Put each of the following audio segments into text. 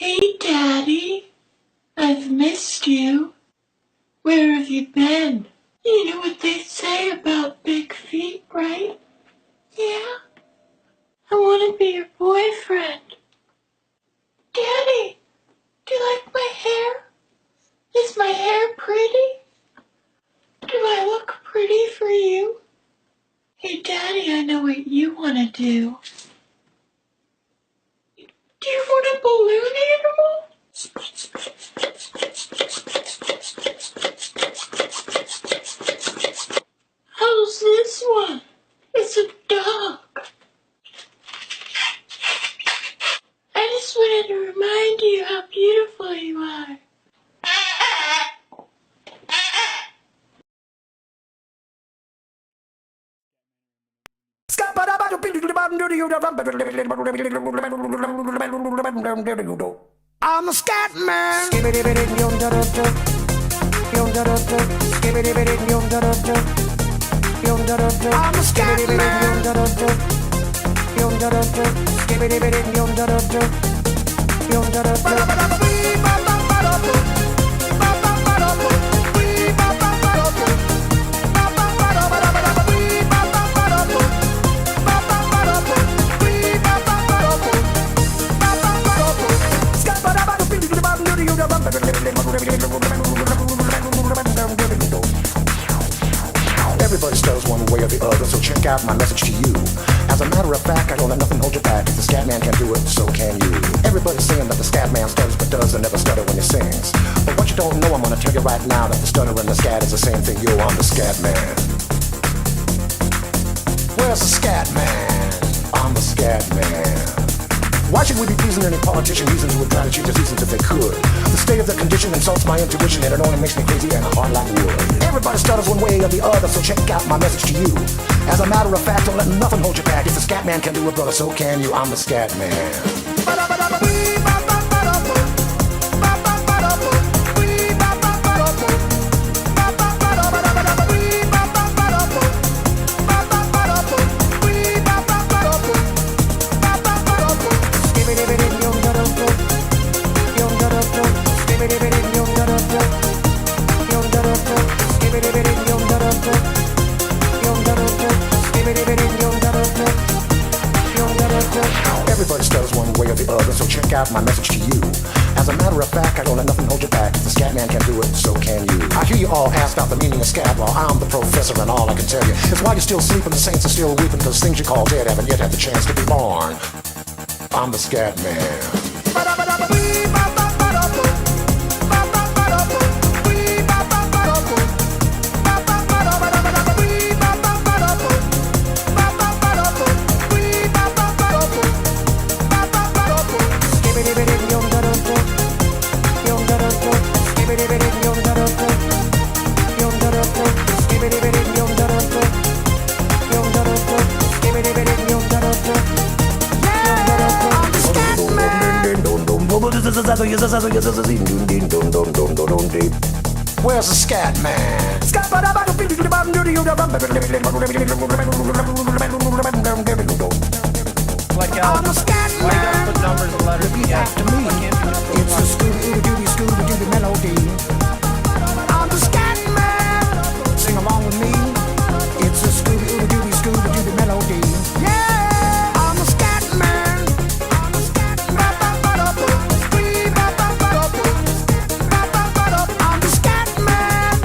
Hey, Daddy. I've missed you. Where have you been? You know what they say about big feet, right? Yeah? I want to be your boyfriend. Daddy, do you like my hair? Is my hair pretty? Do I look pretty for you? Hey, Daddy, I know what you want to do. Do you want a balloon animal? How's this one? It's a dog. I just wanted to remind you how beautiful you are. I'm a scat man. I'm a scat Everybody stutters one way or the other, so check out my message to you. As a matter of fact, I don't let nothing hold you back. If the scat man can do it, so can you. Everybody's saying that the scat man stutters but does and never stutter when he sings. But what you don't know, I'm gonna tell you right now, that the stutter and the scat is the same thing. Yo, I'm the scat man. Where's the scat man? I'm the scat man. Why should we be pleasing any politician? Reasons would try to cheat the seasons if they could. The state of the condition insults my intuition, and it only makes me crazy and hard like wood. Everybody stutters one way or the other, so check out my message to you. As a matter of fact, don't let nothing hold you back. If the scat man can do it, brother, so can you. I'm the scat man. Everybody stutters one way or the other, so check out my message to you. As a matter of fact, I don't let nothing hold you back. If the scat man can do it, so can you. I hear you all ask out the meaning of scat. Well, I'm the professor, and all I can tell you is while you're still sleeping, the saints are still weeping, because things you call dead haven't yet had the chance to be born. I'm the scat man. Where's the scat man? Like I'm a scat man. Why you gotta put numbers and letters Repeat after me. It's a Scooby-Doo melody. I'm the scat man. Sing along with me. It's a Scooby-Doo melody. Yeah, I'm a scat man. I'm a scat man. I'm the scat man.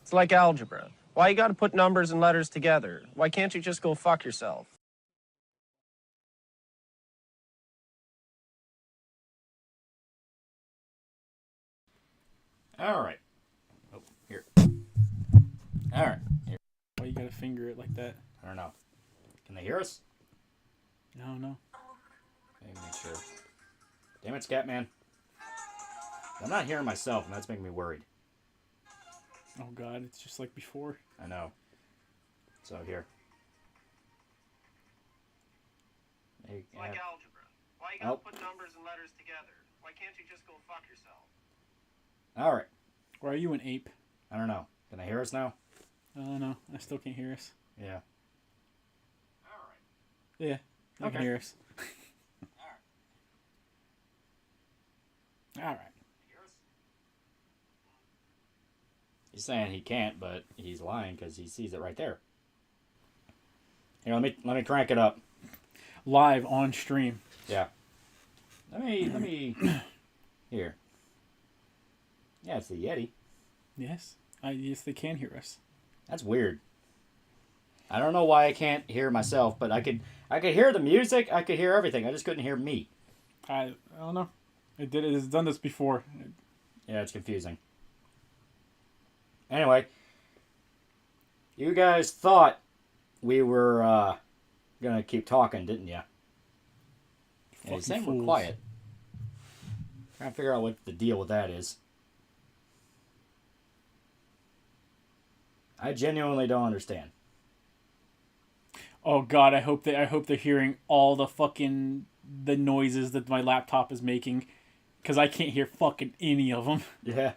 It's like algebra. Why you gotta put numbers and letters together? Why can't you just go fuck yourself? All right. Oh, here. All right. Here. Why you gotta finger it like that? I don't know. Can they hear us? No. Let me make sure. Damn it, Scatman. I'm not hearing myself, and that's making me worried. Oh god, it's just like before. I know. So here. It's like algebra. Why you gotta put numbers and letters together? Why can't you just go fuck yourself? All right. Or are you an ape? I don't know. Can they hear us now? Oh, no. I still can't hear us. Yeah. All right. Yeah. I can hear us. All right. He's saying he can't, but he's lying because he sees it right there. Here, let me crank it up. Live on stream. Yeah. Let me. Here. Yeah, it's the Yeti. Yes. Yes, they can hear us. That's weird. I don't know why I can't hear myself, but I could hear the music. I could hear everything. I just couldn't hear me. I don't know. It's done this before. Yeah, it's confusing. Anyway, you guys thought we were gonna keep talking, didn't you? Yeah, you're saying we're quiet. Trying to figure out what the deal with that is. I genuinely don't understand. Oh God, I hope they're hearing all the noises that my laptop is making, because I can't hear fucking any of them. Yeah.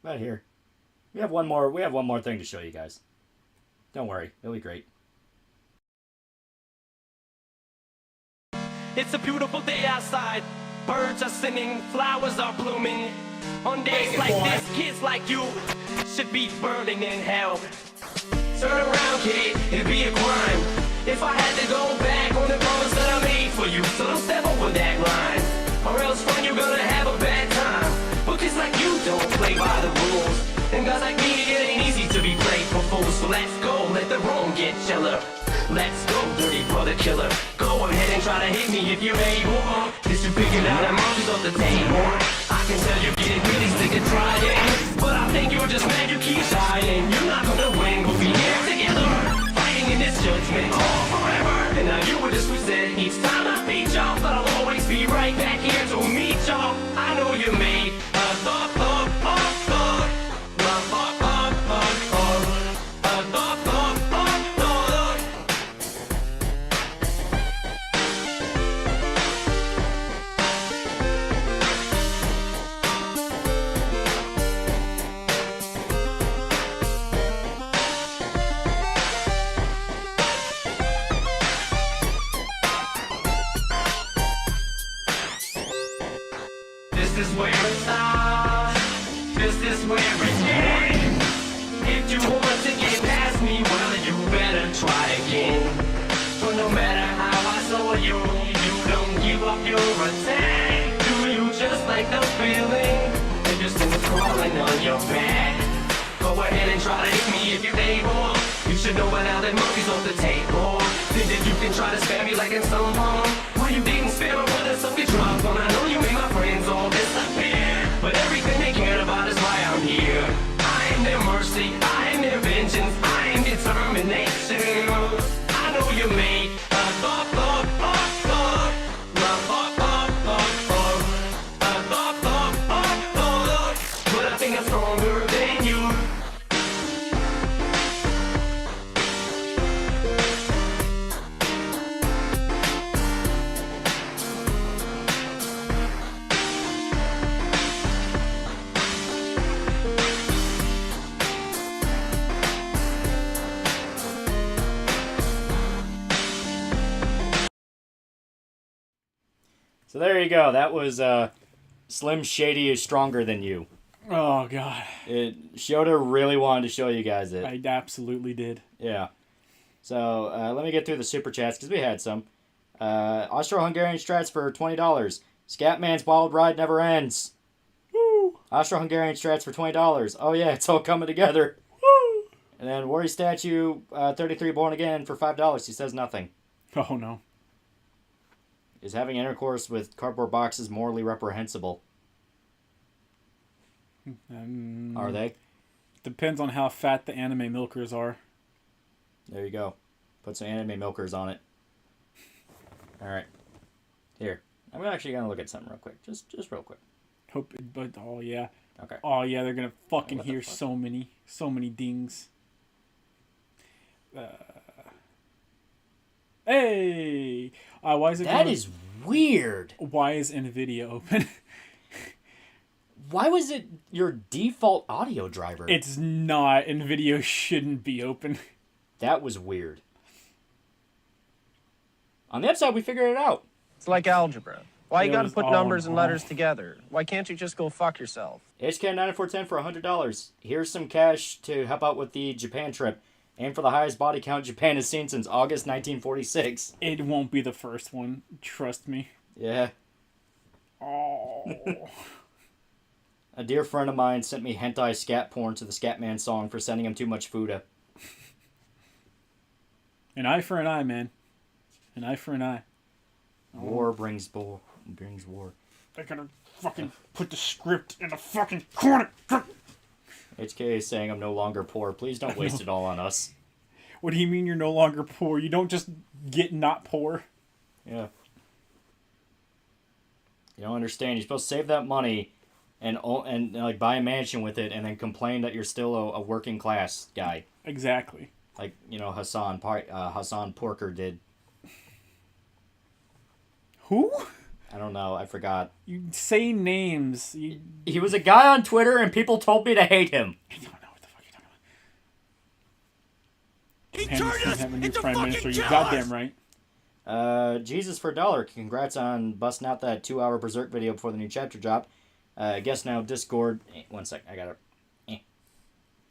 Right here. We have one more thing to show you guys. Don't worry, it'll be great. It's a beautiful day outside. Birds are singing, flowers are blooming. On days like this, kids like you should be burning in hell. Turn around, kid, it'd be a crime if I had to go back on the promise that I made for you. So don't step over that line, or else friend, you're gonna have a bad time. But kids like you don't play by the rules, and guys like me, it ain't easy to be played for fools. So let's go, let the room get chiller. Let's go, dirty brother killer. Go ahead and try to hit me if you're able. This you picking out the monkeys off the table. I can tell you're getting really sick of trying, but I think you're just mad you keep trying. You're not gonna win, we'll be here together, fighting in this judgment all forever. And now you were just who said each time I beat y'all, but I'll always be right back here to meet y'all. I know you made a thought. This is where it starts. This is where it ends. If you want to get past me, well, you better try again. But no matter how I saw you, you don't give up your attack. Do you just like the feeling? If you're still crawling on your back, go ahead and try to hit me if you're able. You should know by now that monkey's off the table. Think that you can try to spare me like in some poem. Why you didn't spare my brother, some get dropped on. I know you made my friends all disappear, but everything they cared about is why I'm here. I am their mercy, I am their vengeance, I am determination. I know you made a thought, but I think I'm stronger than you. So there you go. That was Slim Shady is Stronger Than You. Oh God. Shota really wanted to show you guys it. I absolutely did. Yeah. So let me get through the super chats because we had some. Austro-Hungarian strats for $20. Scatman's Wild Ride Never Ends. Woo! Austro-Hungarian strats for $20. Oh yeah, it's all coming together. Woo! And then Worry Statue 33 Born Again for $5. He says nothing. Oh no. Is having intercourse with cardboard boxes morally reprehensible? Are they? Depends on how fat the anime milkers are. There you go. Put some anime milkers on it. Alright. Here. I'm actually going to look at something real quick. Just real quick. But oh yeah. Okay. Oh yeah, they're gonna fucking What the hear fuck? so many dings. Hey! Why is it That is weird. Why is NVIDIA open? Why was it your default audio driver? It's not. NVIDIA shouldn't be open. That was weird. On the upside, we figured it out. It's like algebra. Why you It gotta was put all numbers and involved. letters together? Why can't you just go fuck yourself? HK9410 for $100. Here's some cash to help out with the Japan trip. Aim for the highest body count Japan has seen since August 1946. It won't be the first one. Trust me. Yeah. Oh. A dear friend of mine sent me hentai scat porn to the Scatman song for sending him too much Fuda. An eye for an eye, man. An eye for an eye. War brings war. They're gonna fucking put the script in the fucking corner. HK is saying I'm no longer poor. Please don't waste it all on us. What do you mean you're no longer poor? You don't just get not poor. Yeah. You don't understand. You're supposed to save that money and like buy a mansion with it and then complain that you're still a working class guy. Exactly. Like, Hassan Porker did. Who? I don't know. I forgot. You say names. He was a guy on Twitter and people told me to hate him. I don't know what the fuck you're talking about. Japan have a new prime minister. You goddamn right. Jesus for $1. Congrats on busting out that 2-hour Berserk video before the new chapter drop. I guess now Discord... One sec, I got it.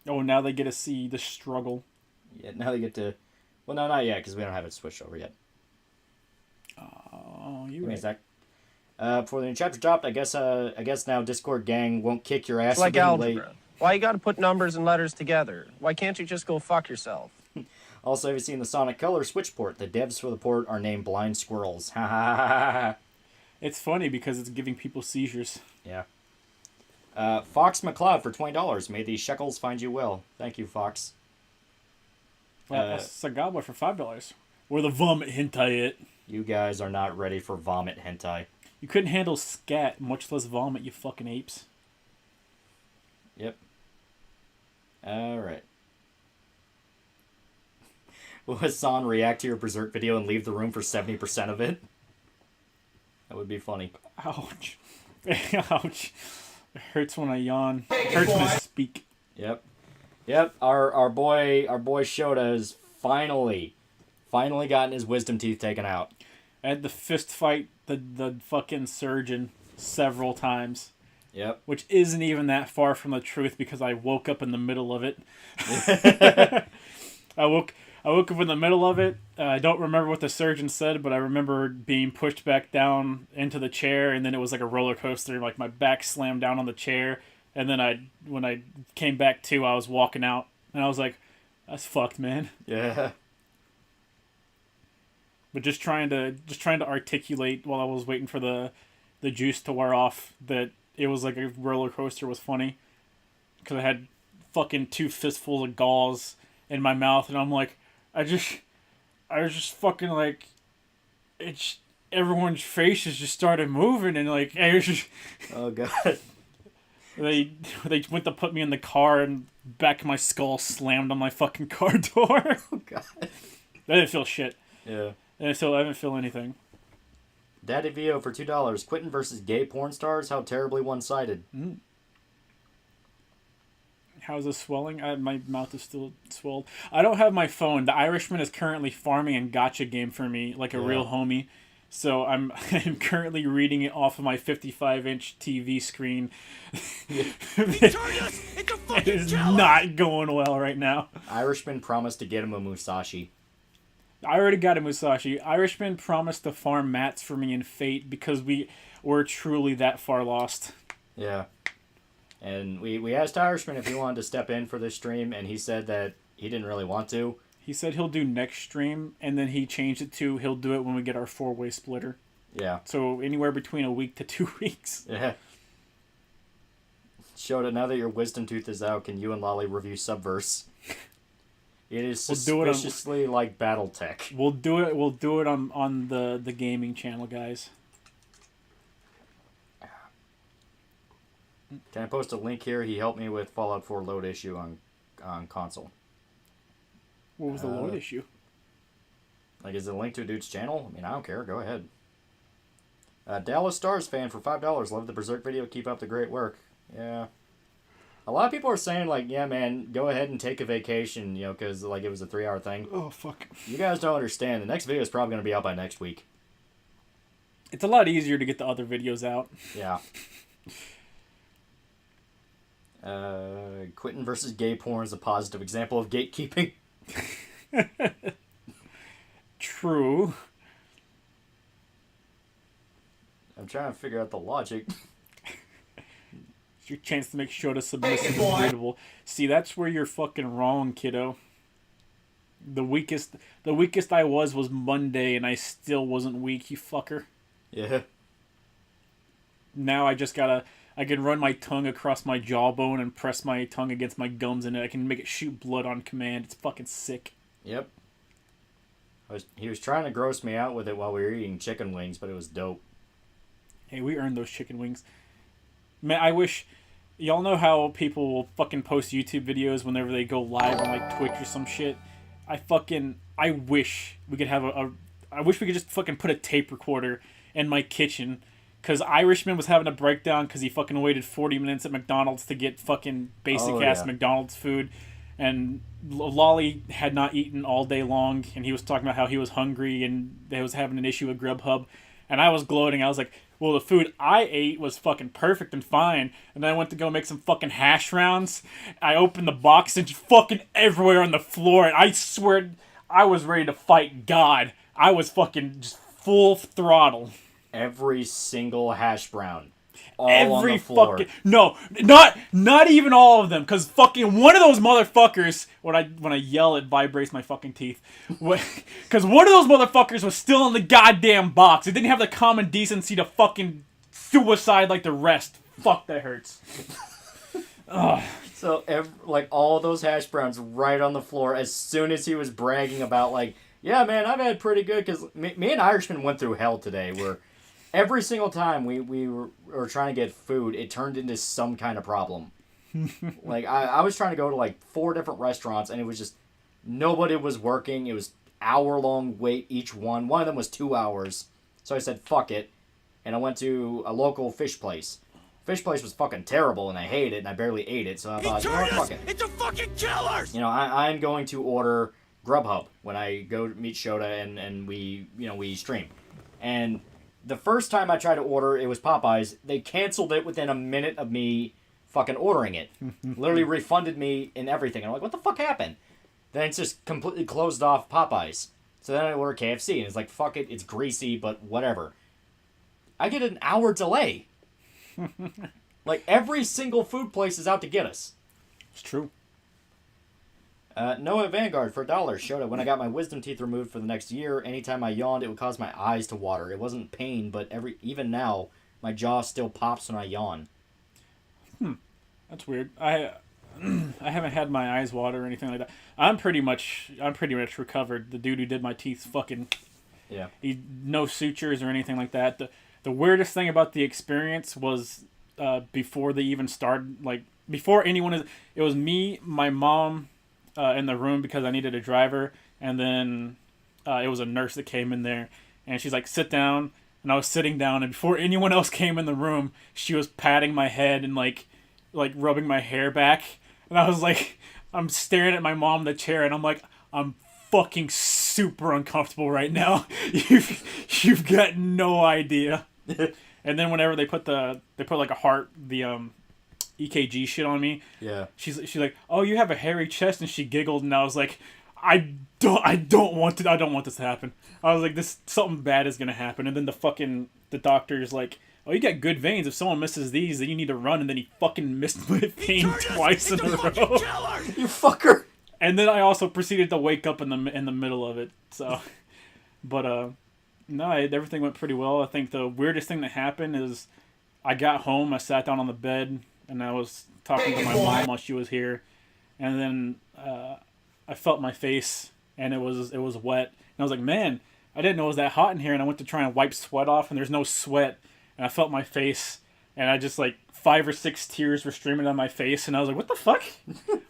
Oh, now they get to see the struggle. Yeah, now they get to... Well, no, not yet, because we don't have it switched over yet. Oh, you Give me a right. sec. Before the new chapter dropped, I guess now Discord gang won't kick your ass It's like for being algebra. late. Why you gotta put numbers and letters together? Why can't you just go fuck yourself? Also, have you seen the Sonic Color Switch port? The devs for the port are named Blind Squirrels. Ha ha ha ha. It's funny because it's giving people seizures. Yeah. Fox McCloud for $20. May these shekels find you well. Thank you, Fox. Sagawa for $5. Where the vomit hentai it. You guys are not ready for vomit hentai. You couldn't handle scat, much less vomit, you fucking apes. Yep. Alright. Will Hassan react to your Berserk video and leave the room for 70% of it? That would be funny. Ouch. Ouch. It hurts when I yawn. It hurts when I speak. Yep. Yep, our boy Shota has finally gotten his wisdom teeth taken out. I had to fist fight the fucking surgeon several times. Yep. Which isn't even that far from the truth because I woke up in the middle of it. I woke up in the middle of it. I don't remember what the surgeon said, but I remember being pushed back down into the chair, and then it was like a roller coaster. Like my back slammed down on the chair, and then when I came back to, I was walking out, and I was like, "That's fucked, man." Yeah. But just trying to articulate while I was waiting for the juice to wear off that it was like a roller coaster was funny, because I had fucking 2 fistfuls of gauze in my mouth, and I'm like, I was just fucking like, everyone's faces just started moving, and like, I was just, Oh god. they went to put me in the car, and back of my skull slammed on my fucking car door. Oh god. I didn't feel shit. Yeah. I didn't feel anything. Daddy Vio for $2. Quinton versus gay porn stars. How terribly one-sided. How's this swelling? My mouth is still swelled. I don't have my phone. The Irishman is currently farming a gacha game for me, like a real homie. So I'm currently reading it off of my 55-inch TV screen. It is not going well right now. Irishman promised to get him a Musashi. I already got a Musashi. Irishman promised to farm mats for me in Fate because we were truly that far lost. Yeah. And we asked Irishman if he wanted to step in for this stream, and he said that he didn't really want to. He said he'll do next stream, and then he changed it to he'll do it when we get our 4-way splitter. Yeah. So anywhere between a week to 2 weeks. Yeah. Shota, now that your wisdom tooth is out, can you and Lolly review Subverse? It is suspiciously like BattleTech. We'll do it on the gaming channel, guys. Can I post a link here? He helped me with Fallout 4 load issue on console. What was the load issue? Like, is it a link to a dude's channel? I mean, I don't care. Go ahead. Dallas Stars fan for $5. Love the Berserk video. Keep up the great work. Yeah. A lot of people are saying, like, yeah, man, go ahead and take a vacation, you know, because, like, it was a 3-hour thing. Oh, fuck. You guys don't understand. The next video is probably going to be out by next week. It's a lot easier to get the other videos out. Yeah. Quinton versus gay porn is a positive example of gatekeeping. True. I'm trying to figure out the logic. It's your chance to make Shota submissive and readable. See, that's where you're fucking wrong, kiddo. The weakest I was Monday, and I still wasn't weak, you fucker. Yeah. Now I can run my tongue across my jawbone and press my tongue against my gums, and I can make it shoot blood on command. It's fucking sick. Yep. He was trying to gross me out with it while we were eating chicken wings, but it was dope. Hey, we earned those chicken wings. Man, I wish... Y'all know how people will fucking post YouTube videos whenever they go live on, like, Twitch or some shit? I wish we could have I wish we could just fucking put a tape recorder in my kitchen. Because Irishman was having a breakdown because he fucking waited 40 minutes at McDonald's to get fucking basic-ass McDonald's food. And Lolly had not eaten all day long, and he was talking about how he was hungry and they was having an issue with Grubhub. And I was gloating. I was like, well, the food I ate was fucking perfect and fine. And then I went to go make some fucking hash browns. I opened the box and just fucking everywhere on the floor. And I swear, I was ready to fight God. I was fucking just full throttle. Every single hash brown. All on the floor. Fucking... No, not even all of them. Because fucking one of those motherfuckers... When I yell, it vibrates my fucking teeth. Because one of those motherfuckers was still in the goddamn box. It didn't have the common decency to fucking suicide like the rest. Fuck, that hurts. Ugh. So, like, all those hash browns right on the floor as soon as he was bragging about, like, yeah, man, I've had pretty good... Because me and Irishman went through hell today where... Every single time we were trying to get food, it turned into some kind of problem. Like, I was trying to go to, like, 4 different restaurants, and it was just... Nobody was working. It was hour-long wait each one. One of them was 2 hours. So I said, fuck it. And I went to a local fish place. Fish place was fucking terrible, and I hated it, and I barely ate it. So I thought, you know what, fuck it. It's a fucking killers! You know, I'm going to order Grubhub when I go meet Shota and we stream. And... The first time I tried to order, it was Popeyes. They canceled it within a minute of me fucking ordering it. Literally refunded me and everything. And I'm like, what the fuck happened? Then it's just completely closed off Popeyes. So then I order KFC, and it's like, fuck it, it's greasy, but whatever. I get an hour delay. Like, every single food place is out to get us. It's true. Noah Vanguard for $1 showed it when I got my wisdom teeth removed for the next year. Anytime I yawned, it would cause my eyes to water. It wasn't pain, but even now, my jaw still pops when I yawn. That's weird. I haven't had my eyes water or anything like that. I'm pretty much recovered. The dude who did my teeth fucking... Yeah. No sutures or anything like that. The weirdest thing about the experience was before they even started, like, before anyone... It was me, my mom... in the room because I needed a driver, and then it was a nurse that came in there, and she's like, sit down, and I was sitting down, and before anyone else came in the room, she was patting my head and like rubbing my hair back, and I was like, I'm staring at my mom in the chair, and I'm like, I'm fucking super uncomfortable right now. You've got no idea. And then whenever they put like a heart, the EKG shit on me. Yeah. She's like, oh, you have a hairy chest, and she giggled, and I was like, I don't want this to happen. I was like, something bad is gonna happen. And then the doctor's like, oh, you got good veins. If someone misses these, then you need to run. And then he fucking missed my vein twice in a row. You fucker. And then I also proceeded to wake up in the middle of it. So, but no, everything went pretty well. I think the weirdest thing that happened is I got home, I sat down on the bed, and I was talking to my mom while she was here, and then I felt my face, and it was wet, and I was like, man, I didn't know it was that hot in here, and I went to try and wipe sweat off, and there's no sweat, and I felt my face, and I just, like, 5 or 6 tears were streaming down my face, and I was like, what the fuck?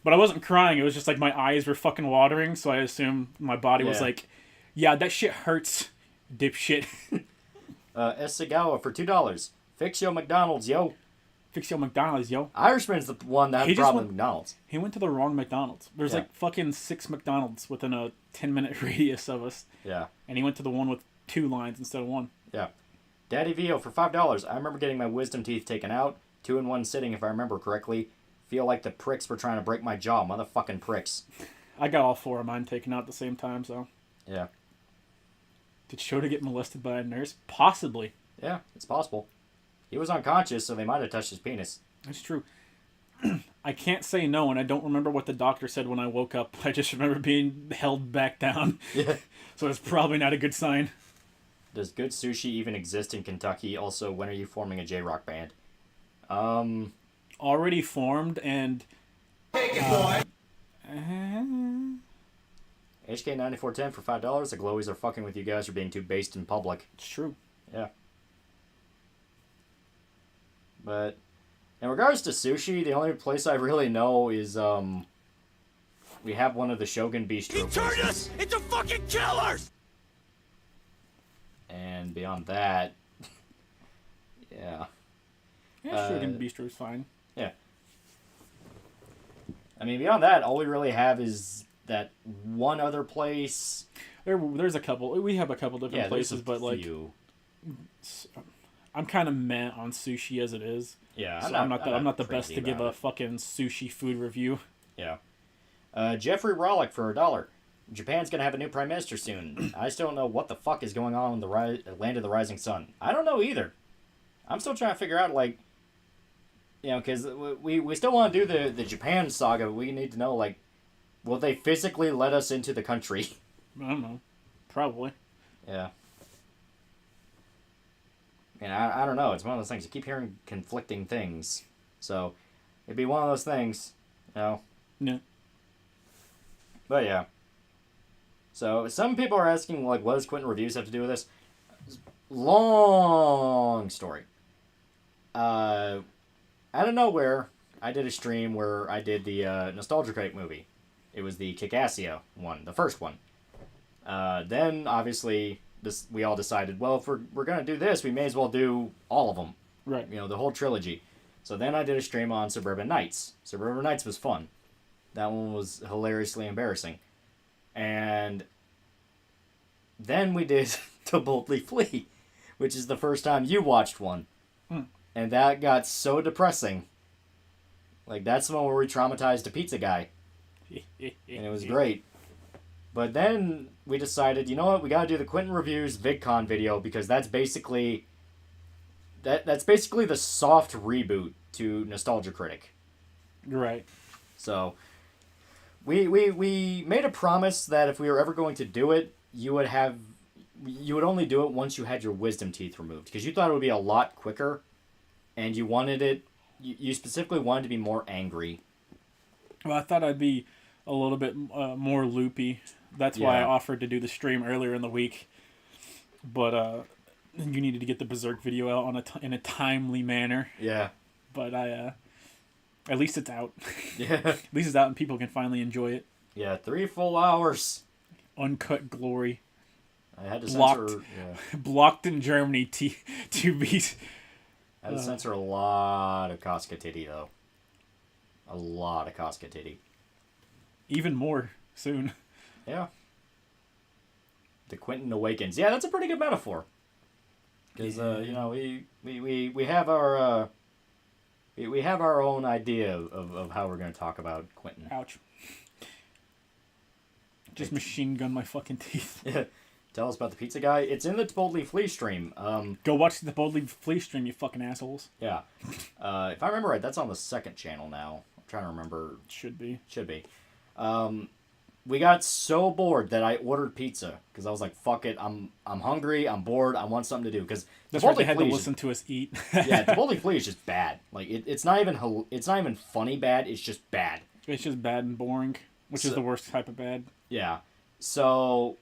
But I wasn't crying, it was just like my eyes were fucking watering, so I assumed my body was like, Yeah, that shit hurts, dipshit. Esagawa for $2. Fix your McDonald's, yo. Fix your McDonald's, yo. Irishman's the one that had He a just problem with went- McDonald's. He went to the wrong McDonald's. There's Yeah. like fucking 6 McDonald's within a 10-minute radius of us. Yeah. And he went to the one with 2 lines instead of 1. Yeah. Daddy Vio for $5. I remember getting my wisdom teeth taken out. 2 in 1 sitting, if I remember correctly. Feel like the pricks were trying to break my jaw. Motherfucking pricks. I got all 4 of mine taken out at the same time, so. Yeah. Did Shota get molested by a nurse? Possibly. Yeah, it's possible. He was unconscious, so they might have touched his penis. That's true. I can't say no, and I don't remember what the doctor said when I woke up. I just remember being held back down. Yeah. So it's probably not a good sign. Does good sushi even exist in Kentucky? Also, when are you forming a J-Rock band? Already formed, and... HK9410 for $5. The Glowies are fucking with you guys for being too based in public. It's true. Yeah. But in regards to sushi, the only place I really know is we have one of the Shogun Bistro places. into fucking killers! And beyond that, yeah. Yeah, Shogun Bistro's fine. Yeah. I mean, beyond that, all we really have is that one other place. There's a couple. We have a couple different Yeah, places, there's a but few. I'm kind of meh on sushi as it is. Yeah, So I'm not the best crazy to give about a it. fucking sushi food review. Yeah. Jeffrey Rollick for $1. Japan's gonna have a new prime minister soon. I still don't know what the fuck is going on in the land of the rising sun. I don't know either. I'm still trying to figure out, like, you know, because we still want to do the Japan saga. But we need to know, like, will they physically let us into the country? I don't know. Probably. Yeah. And I don't know. It's one of those things. You keep hearing conflicting things. So, it'd be one of those things, you know. No. But yeah. So, some people are asking, like, what does Quinton Reviews have to do with this? Long story. Out of nowhere, I did a stream where I did the Nostalgia Critic movie. It was the Kickassia one, the first one. Then, obviously, we all decided, well, if we're going to do this, we may as well do all of them. Right. You know, the whole trilogy. So then I did a stream on Suburban Nights. Suburban Nights was fun. That one was hilariously embarrassing. And then we did To Boldly Flee, which is the first time you watched one. And that got so depressing. Like, that's the one where we traumatized a pizza guy. And it was great. But then we decided, you know what, we gotta do the Quinton Reviews VidCon video, because that's basically... That's basically the soft reboot to Nostalgia Critic. Right. So, we made a promise that if we were ever going to do it, you would only do it once you had your wisdom teeth removed, because you thought it would be a lot quicker, and you wanted it, you specifically wanted to be more angry. Well, I thought I'd be a little bit more loopy. That's why I Yeah. offered to do the stream earlier in the week. But you needed to get the Berserk video out in a timely manner. Yeah. But at least it's out. Yeah. At least it's out and people can finally enjoy it. Yeah, 3 full hours. Uncut glory. I had to Blocked. censor... Yeah. Blocked in Germany to be... I had to censor a lot of Casca Titty, though. A lot of Casca Titty. Even more soon. Yeah. The Quinton Awakens. Yeah, that's a pretty good metaphor. Because, you know, we have our... we have our own idea of how we're going to talk about Quinton. Ouch. Just machine gun my fucking teeth. Tell us about the pizza guy. It's in the Boldly Flee stream. Go watch the Boldly Flee stream, you fucking assholes. Yeah. If I remember right, that's on the second channel now. I'm trying to remember. Should be. Should be. We got so bored that I ordered pizza because I was like, "Fuck it, I'm hungry, I'm bored, I want something to do." Because That's why they had to listen to us eat. Yeah, the Boldly Flee is just bad. Like it's not even funny bad. It's just bad. It's just bad and boring, which is the worst type of bad. Yeah. So,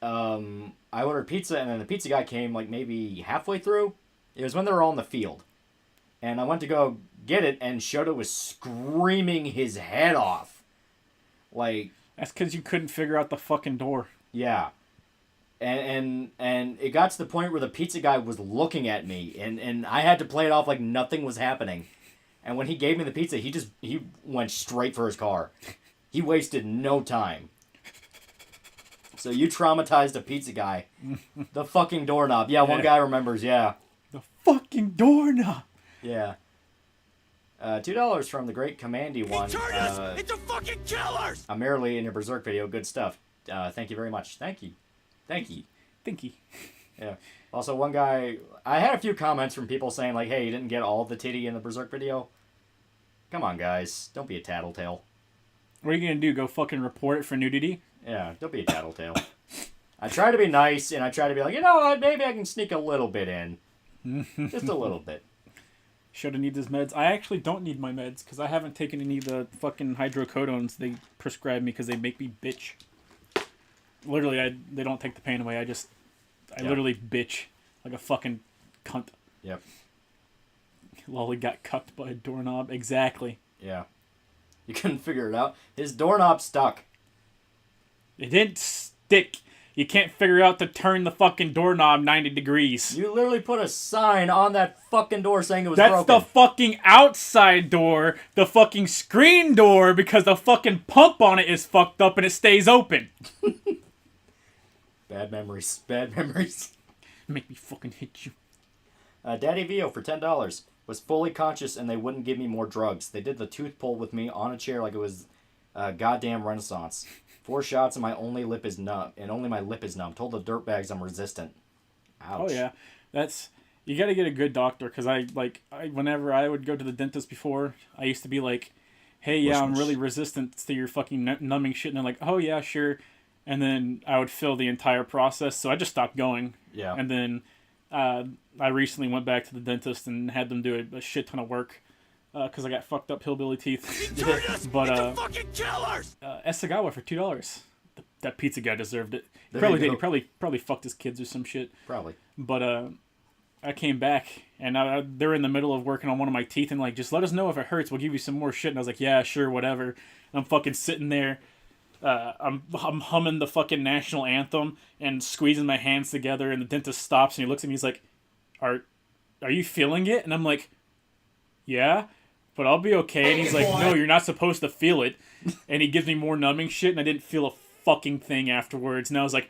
I ordered pizza, and then the pizza guy came like maybe halfway through. It was when they were all in the field, and I went to go get it, and Shota was screaming his head off. Like, That's because you couldn't figure out the fucking door. yeah. And it got to the point where the pizza guy was looking at me, and I had to play it off like nothing was happening. And when he gave me the pizza, he went straight for his car. He wasted no time. So you traumatized a pizza guy. The fucking doorknob. Yeah, one guy remembers, yeah. The fucking doorknob. Yeah. $2 from the great Commandy one. Turn us into fucking killers! I'm merely in your Berserk video. Good stuff. Thank you very much. Thank you. Thinky. Yeah. Also, one guy... I had a few comments from people saying, like, hey, you didn't get all the titty in the Berserk video. Come on, guys. Don't be a tattletale. What are you gonna do? Go fucking report it for nudity? Yeah, don't be a tattletale. I try to be nice, and I try to be like, you know what, maybe I can sneak a little bit in. Just a little bit. Shoulda need his meds. I actually don't need my meds, because I haven't taken any of the fucking hydrocodones they prescribe me, because they make me bitch. Literally, they don't take the pain away. I literally bitch like a fucking cunt. Yep. Lolly got cucked by a doorknob. Exactly. Yeah. You couldn't figure it out. His doorknob stuck. It didn't stick. You can't figure out to turn the fucking doorknob 90 degrees. You literally put a sign on that fucking door saying it was That's broken. the fucking outside door, the fucking screen door, because the fucking pump on it is fucked up and it stays open. Bad memories. Bad memories. Make me fucking hit you. Daddy Vio for $10 was fully conscious and they wouldn't give me more drugs. They did the tooth pull with me on a chair like it was goddamn Renaissance. 4 shots and my only lip is numb. And only my lip is numb. Told the dirtbags I'm resistant. Ouch. Oh yeah, you got to get a good doctor, because whenever I would go to the dentist before, I used to be like, hey, yeah, I'm really resistant to your fucking numbing shit, and they're like, oh yeah, sure, and then I would fill the entire process, so I just stopped going. Yeah. And then I recently went back to the dentist and had them do a shit ton of work, because I got fucked up hillbilly teeth. But Esagawa for $2. That pizza guy deserved it. He probably did. He probably fucked his kids or some shit. Probably. But I came back and they're in the middle of working on one of my teeth and like, just let us know if it hurts. We'll give you some more shit. And I was like, yeah, sure, whatever. And I'm fucking sitting there. I'm humming the fucking national anthem and squeezing my hands together. And the dentist stops and he looks at me. He's like, "Are you feeling it?" And I'm like, "Yeah, but I'll be okay." And he's like, "No, you're not supposed to feel it." And he gives me more numbing shit, and I didn't feel a fucking thing afterwards. And I was like,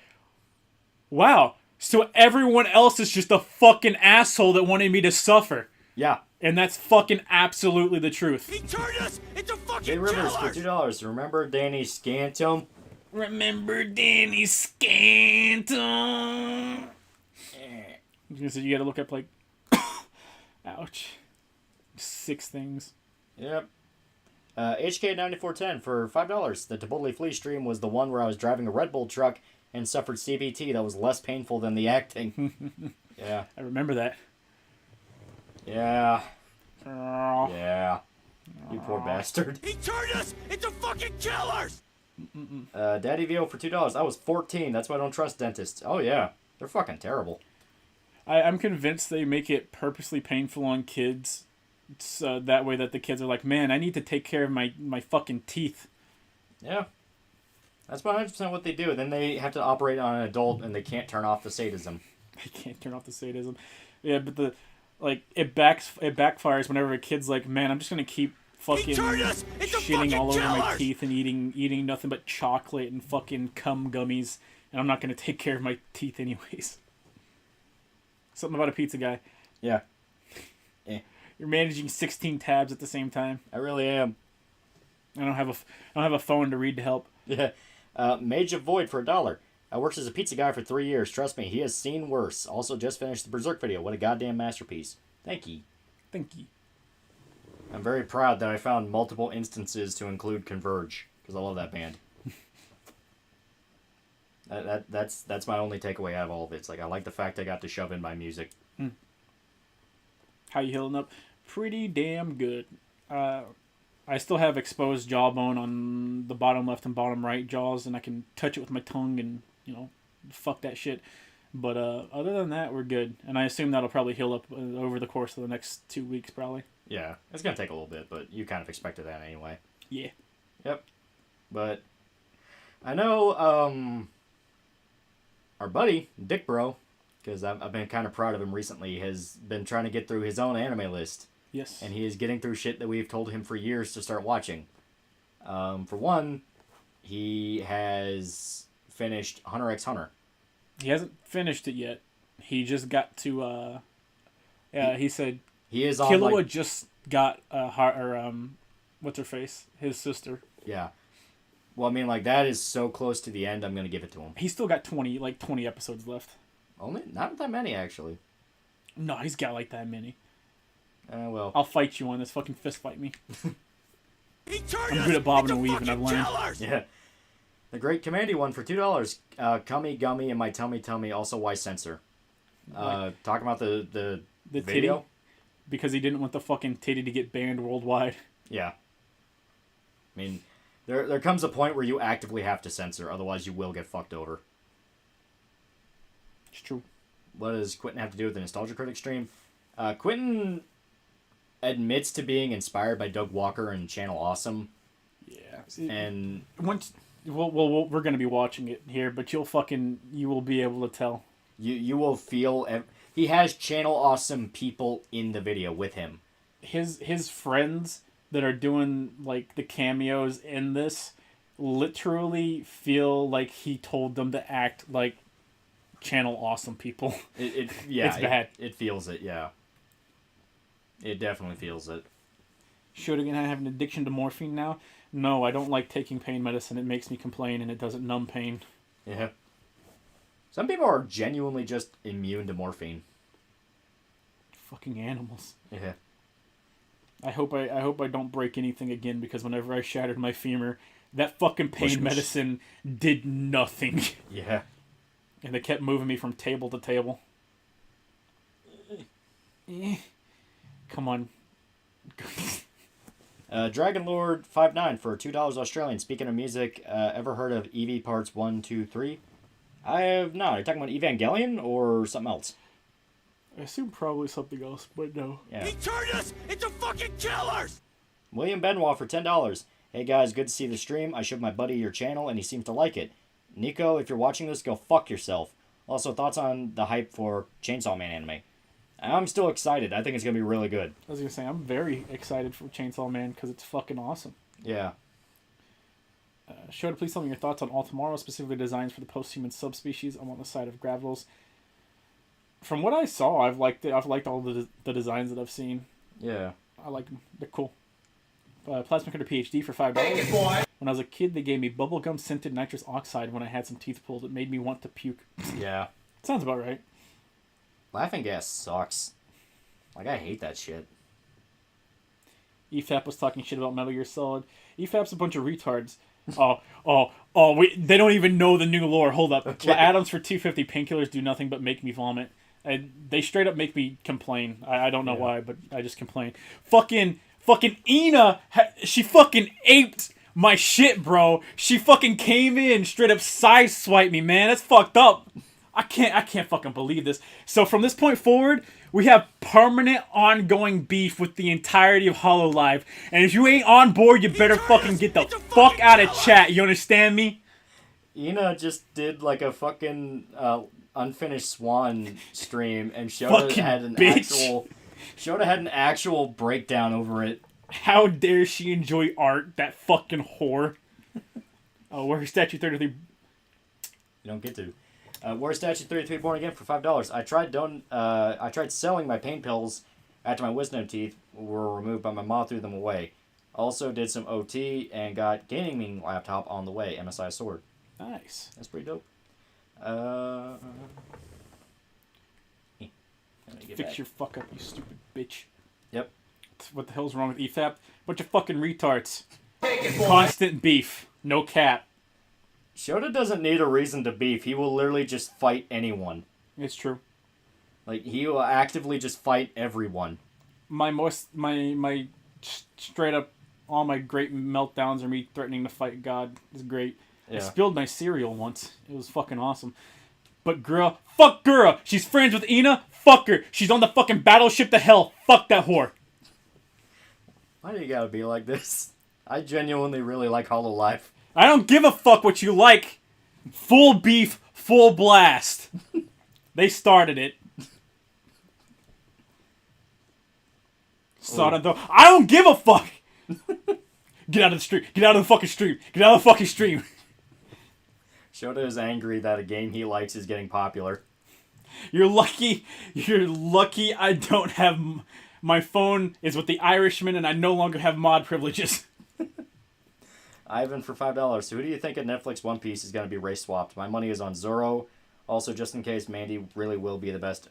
wow, so everyone else is just a fucking asshole that wanted me to suffer. Yeah. And that's fucking absolutely the truth. He turned us into fucking Jay Rivers for killers! $2. Remember Danny Scantum? Remember Danny Scantum? So you gotta look up, like, ouch. 6 things. Yep. HK9410 for $5. The Chipotle Flea stream was the one where I was driving a Red Bull truck and suffered CBT that was less painful than the acting. Yeah. I remember that. Yeah. Oh. Yeah. You poor bastard. He turned us into fucking killers! Daddy Vio for $2. I was 14. That's why I don't trust dentists. Oh, yeah. They're fucking terrible. I'm convinced they make it purposely painful on kids. So that way that the kids are like, man, I need to take care of my fucking teeth. Yeah. That's 100% what they do. Then they have to operate on an adult and they can't turn off the sadism. They can't turn off the sadism. Yeah, but it backfires whenever a kid's like, man, I'm just gonna keep fucking shitting all over my teeth and eating nothing but chocolate and fucking cum gummies, and I'm not gonna take care of my teeth anyways. Something about a pizza guy. Yeah. You're managing 16 tabs at the same time. I really am. I don't have a phone to read to help. Yeah. Mage of Void for $1. I worked as a pizza guy for 3 years. Trust me, he has seen worse. Also just finished the Berserk video. What a goddamn masterpiece. Thank you. Thank you. I'm very proud that I found multiple instances to include Converge, because I love that band. That's my only takeaway out of all of it. It's like, I like the fact I got to shove in my music. How you healing up? Pretty damn good. I still have exposed jawbone on the bottom left and bottom right jaws, and I can touch it with my tongue and, fuck that shit. But other than that, we're good. And I assume that'll probably heal up over the course of the next 2 weeks, probably. Yeah, it's going to take a little bit, but you kind of expected that anyway. Yeah. Yep. But I know our buddy, Dick Bro, because I've been kind of proud of him recently, has been trying to get through his own anime list. Yes. And he is getting through shit that we've told him for years to start watching. For one, he has finished Hunter x Hunter. He hasn't finished it yet. He just got to, he said he is on, Killua like, just got, what's her face? His sister. Yeah. Well, I mean, like, that is so close to the end, I'm going to give it to him. He's still got 20 episodes left. Only? Not that many, actually. No, he's got like that many. Well. I'll fight you on this. Fucking fist fight me. I'm good at bobbing and weaving, I've learned. Yeah. The Great Commandy one for $2. Cummy Gummy and My Tummy Tummy, also why censor. Talking about the video? Titty? Because he didn't want the fucking titty to get banned worldwide. Yeah. I mean, there comes a point where you actively have to censor, otherwise you will get fucked over. It's true. What does Quinton have to do with the Nostalgia Critic stream? Quinton admits to being inspired by Doug Walker and Channel Awesome. Yeah. And once, well, we're gonna be watching it here, but you will be able to tell. You will feel he has Channel Awesome people in the video with him. His friends that are doing like the cameos in this literally feel like he told them to act like Channel Awesome people. Yeah, it's bad. It feels it, yeah. It definitely feels it. Should again I have an addiction to morphine now? No, I don't like taking pain medicine. It makes me complain and it doesn't numb pain. Yeah. Some people are genuinely just immune to morphine. Fucking animals. Yeah. I hope I don't break anything again, because whenever I shattered my femur, that fucking pain medicine did nothing. Yeah. And they kept moving me from table to table. Come on. Dragon Lord 59 for $2 Australian. Speaking of music, ever heard of Eevee Parts 1, 2, 3? I have not. Are you talking about Evangelion or something else? I assume probably something else, but no. Yeah. He turned us into fucking killers! William Benoit for $10. Hey guys, good to see the stream. I showed my buddy your channel and he seems to like it. Nico, if you're watching this, go fuck yourself. Also, thoughts on the hype for Chainsaw Man anime? I'm still excited. I think it's going to be really good. I was going to say, I'm very excited for Chainsaw Man because it's fucking awesome. Yeah. Shoda, please tell me your thoughts on All Tomorrow, specifically designs for the post-human subspecies. I'm on the side of Gravels. From what I saw, I've liked it. I've liked all the designs that I've seen. Yeah. I like them. They're cool. Plasma Cutter PhD for $5. When I was a kid, they gave me bubblegum scented nitrous oxide when I had some teeth pulled. It made me want to puke. Yeah. Sounds about right. Laughing gas sucks. Like, I hate that shit. EFAP was talking shit about Metal Gear Solid. EFAP's a bunch of retards. They don't even know the new lore. Hold up. Okay. Adams for $2.50. Painkillers do nothing but make me vomit. And they straight up make me complain. I don't know why, but I just complain. Fucking Ina, she fucking aped my shit, bro. She fucking came in, straight up sideswiped me, man. That's fucked up. I can't fucking believe this. So from this point forward, we have permanent ongoing beef with the entirety of HoloLive. And if you ain't on board, you better fucking get the fuck out of chat. You understand me? Ina just did like a fucking unfinished Swan stream, and Shota had an actual breakdown over it. How dare she enjoy art, that fucking whore. Warrior Statue 33. You don't get to. Warrior Statue 33 born again for $5. I tried selling my pain pills after my wisdom teeth were removed, but my mom threw them away. Also did some OT and got gaming meeting laptop on the way. MSI sword. Nice. That's pretty dope. Fix your fuck up, you stupid bitch. Yep. What the hell's wrong with EFAP? Bunch of fucking retards. Constant beef. No cap. Shota doesn't need a reason to beef. He will literally just fight anyone. It's true. Like, he will actively just fight everyone. My straight up, all my great meltdowns are me threatening to fight God. Is great. Yeah. I spilled my cereal once. It was fucking awesome. But Gura, fuck Gura. She's friends with Ina. Fuck her. She's on the fucking battleship to hell. Fuck that whore. Why do you gotta be like this? I genuinely really like HoloLive. I don't give a fuck what you like. Full beef. full blast. They started it. Saw it though. I don't give a fuck. Get out of the stream. Get out of the fucking stream. Get out of the fucking stream. Shota is angry that a game he likes is getting popular. You're lucky. You're lucky I don't have... My phone is with the Irishman and I no longer have mod privileges. Ivan for $5. So who do you think at Netflix One Piece is going to be race swapped? My money is on Zoro. Also, just in case, Mandy really will be the best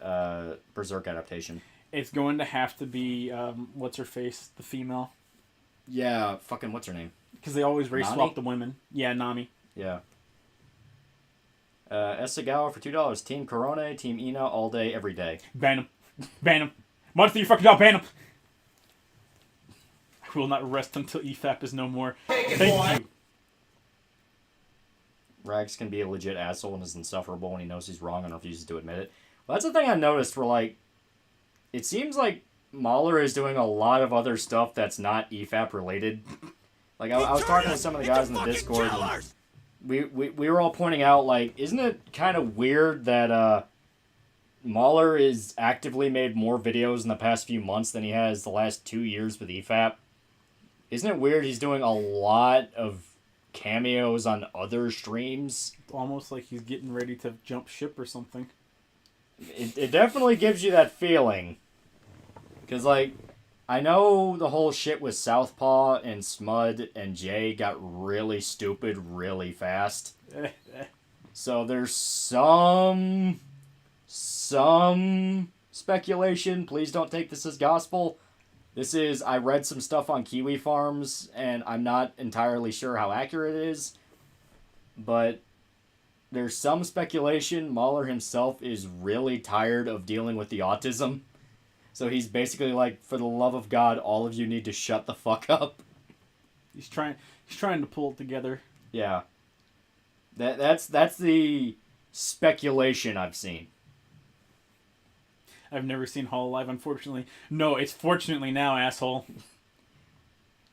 Berserk adaptation. It's going to have to be, what's her face? The female. Yeah, fucking what's her name? Because they always race Nami? swap the women. Yeah, Nami. Yeah. Esagawa for $2. Team Corone, Team Ina, all day, every day. Ban him. Ban him. Monster, you fucking dog, ban him. I will not rest until EFAP is no more. Thank you. Rags can be a legit asshole and is insufferable when he knows he's wrong and refuses to admit it. Well, that's the thing I noticed for, like... It seems like Mahler is doing a lot of other stuff that's not EFAP related. Like, I was talking to some of the guys in the Discord, and we were all pointing out, like, isn't it kind of weird that Mahler is actively made more videos in the past few months than he has the last 2 years with EFAP? Isn't it weird he's doing a lot of cameos on other streams? Almost like he's getting ready to jump ship or something. It definitely gives you that feeling. Because, like, I know the whole shit with Southpaw and Smud and Jay got really stupid really fast. So there's some speculation. Please don't take this as gospel. I read some stuff on Kiwi Farms, and I'm not entirely sure how accurate it is. But there's some speculation Mahler himself is really tired of dealing with the autism. So he's basically like, for the love of God, all of you need to shut the fuck up. He's trying to pull it together. Yeah. That's the speculation I've seen. I've never seen Hololive, unfortunately. No, it's fortunately now, asshole.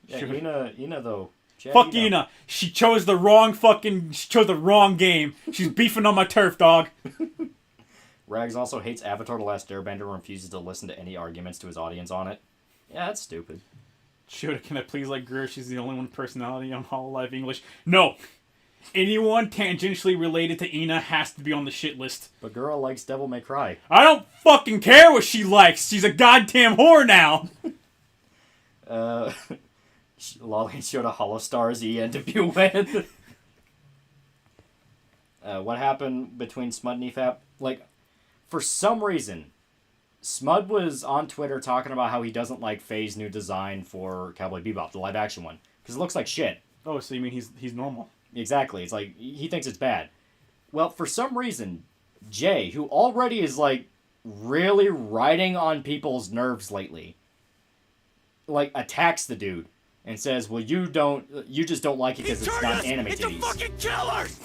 Yeah, Ina though. Chad, Fuck Ina. She chose the wrong game. She's beefing on my turf, dog. Rags also hates Avatar The Last Airbender and refuses to listen to any arguments to his audience on it. Yeah, that's stupid. Shoda, can I please like Greer? She's the only one personality on Hololive English. No! Anyone tangentially related to Ina has to be on the shit list. But girl likes Devil May Cry. I don't fucking care what she likes! She's a goddamn whore now! Lolly showed a Hollow Stars ENWN. What happened between Smud and EFAP? Like, for some reason, Smud was on Twitter talking about how he doesn't like Faye's new design for Cowboy Bebop, the live action one, because it looks like shit. Oh, so you mean he's normal? Exactly. It's like, he thinks it's bad. Well, for some reason, Jay, who already is, like, really riding on people's nerves lately, like, attacks the dude and says, well, you just don't like it because it's not anime titties. Fucking killers!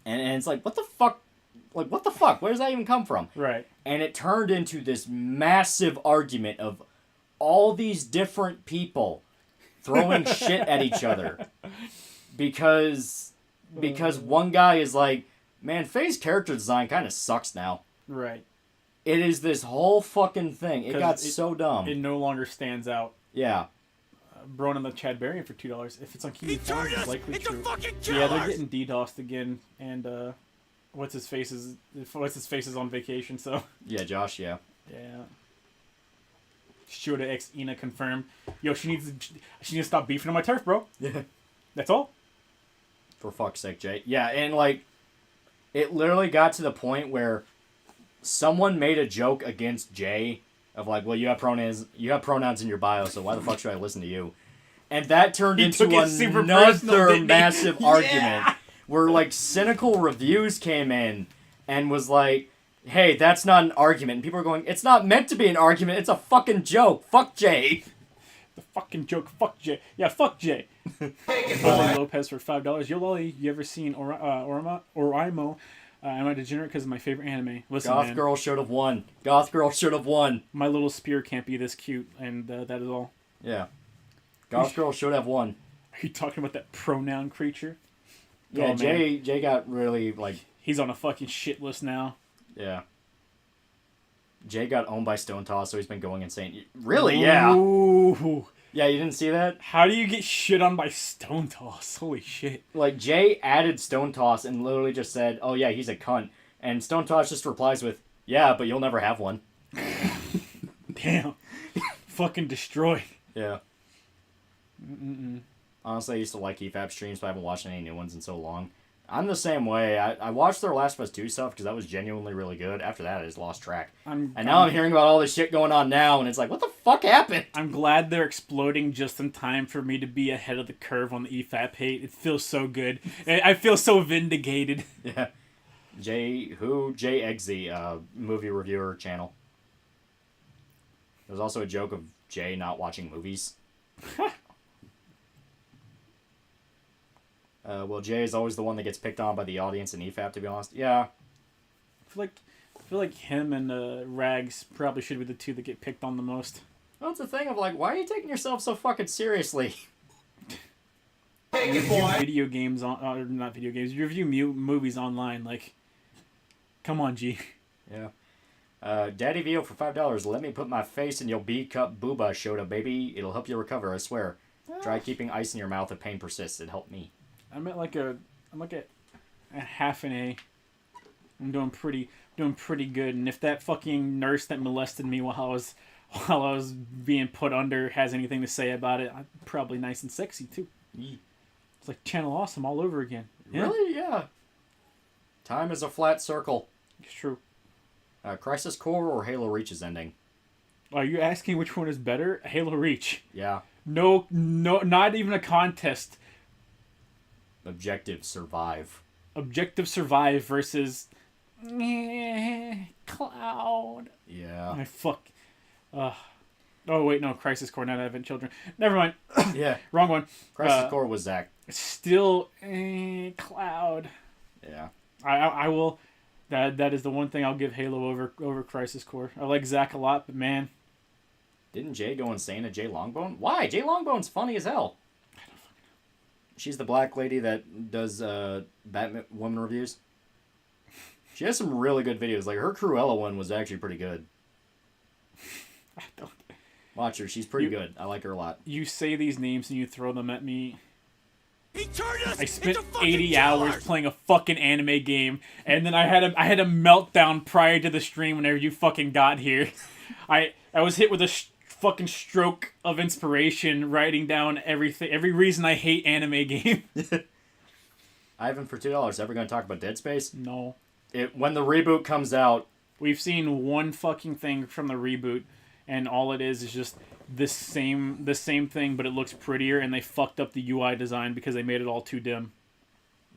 And it's like, what the fuck? Like, what the fuck? Where does that even come from? Right. And it turned into this massive argument of all these different people throwing shit at each other. Because one guy is like, man, Faye's character design kind of sucks now. Right. It is this whole fucking thing. It got so dumb. It no longer stands out. Yeah. Brown and the Chad Berrien for $2. If it's on Kiwi Farms, it's likely true. Yeah, they're getting DDoSed again, and what's his face is on vacation. So yeah, Josh. Yeah. Yeah. Shoda X Ina confirmed. Yo, she needs to stop beefing on my turf, bro. Yeah. That's all. For fuck's sake, Jay. Yeah, and like, it literally got to the point where someone made a joke against Jay. Of like, well, you have pronouns in your bio, so why the fuck should I listen to you? And that turned into another massive argument where like Cynical Reviews came in and was like, hey, that's not an argument. And people are going, it's not meant to be an argument, it's a fucking joke. Fuck Jay. The fucking joke. Fuck Jay. Yeah, fuck Jay. Lolly Lopez for $5. Yo, Lolly, you ever seen Oraimo? Am I degenerate because of my favorite anime? Listen, Goth man, Girl should have won. Goth Girl should have won. My little spear can't be this cute, and that is all. Yeah. Goth Girl should have won. Are you talking about that pronoun creature? Yeah, Oh, Jay got really, like, He's on a fucking shit list now. Yeah. Jay got owned by Stone Toss, so he's been going insane. Really? Yeah. Ooh. Yeah, you didn't see that? How do you get shit on by Stone Toss? Holy shit. Like, Jay added Stone Toss and literally just said, oh yeah, he's a cunt. And Stone Toss just replies with, yeah, but you'll never have one. Damn. Fucking destroyed. Yeah. Honestly, I used to like EFAP streams, but I haven't watched any new ones in so long. I'm the same way. I watched their Last of Us 2 stuff because that was genuinely really good. After that, I just lost track. Now I'm hearing about all this shit going on now, and it's like, what the fuck happened? I'm glad they're exploding just in time for me to be ahead of the curve on the EFAP hate. It feels so good. I feel so vindicated. Yeah. Jay Eggsy, movie reviewer channel. There's also a joke of Jay not watching movies. Well, Jay is always the one that gets picked on by the audience in EFAP, to be honest. Yeah. I feel like him and Rags probably should be the two that get picked on the most. Well, it's a thing of like, why are you taking yourself so fucking seriously? You review video games or not video games. You review movies online. Like, come on, G. Yeah. Daddy Vio for $5. Let me put my face in your B-cup booba Shota, baby. It'll help you recover, I swear. Try keeping ice in your mouth if pain persists. It helped me. I'm at a half an A. I'm doing pretty good. And if that fucking nurse that molested me while I was being put under has anything to say about it, I'm probably nice and sexy too. Yeah. It's like Channel Awesome all over again. Yeah. Really? Yeah. Time is a flat circle. It's true. Crisis Core or Halo Reach's ending? Are you asking which one is better? Halo Reach. Yeah. No, not even a contest. Objective Survive. Objective Survive versus Cloud. Yeah. I fuck. Oh wait, no, Crisis Core, not Advent Children. Never mind. Yeah. Wrong one. Crisis Core was Zach. Still Cloud. Yeah. I will. That is the one thing I'll give Halo over Crisis Core. I like Zach a lot, but man. Didn't Jay go insane at Jay Longbone? Why? Jay Longbone's funny as hell. I don't fucking know. She's the black lady that does Batwoman reviews. She has some really good videos. Like, her Cruella one was actually pretty good. I don't. Watch her. She's pretty good. I like her a lot. You say these names and you throw them at me. He turned us I spent into fucking 80 killers. hours playing a fucking anime game, and then I had a meltdown prior to the stream whenever you fucking got here. I was hit with a fucking stroke of inspiration, writing down every reason I hate anime game. Ivan for $2. Ever going to talk about Dead Space? No. When the reboot comes out, We've seen one fucking thing from the reboot, and all it is just the same thing, but it looks prettier, and they fucked up the UI design because they made it all too dim.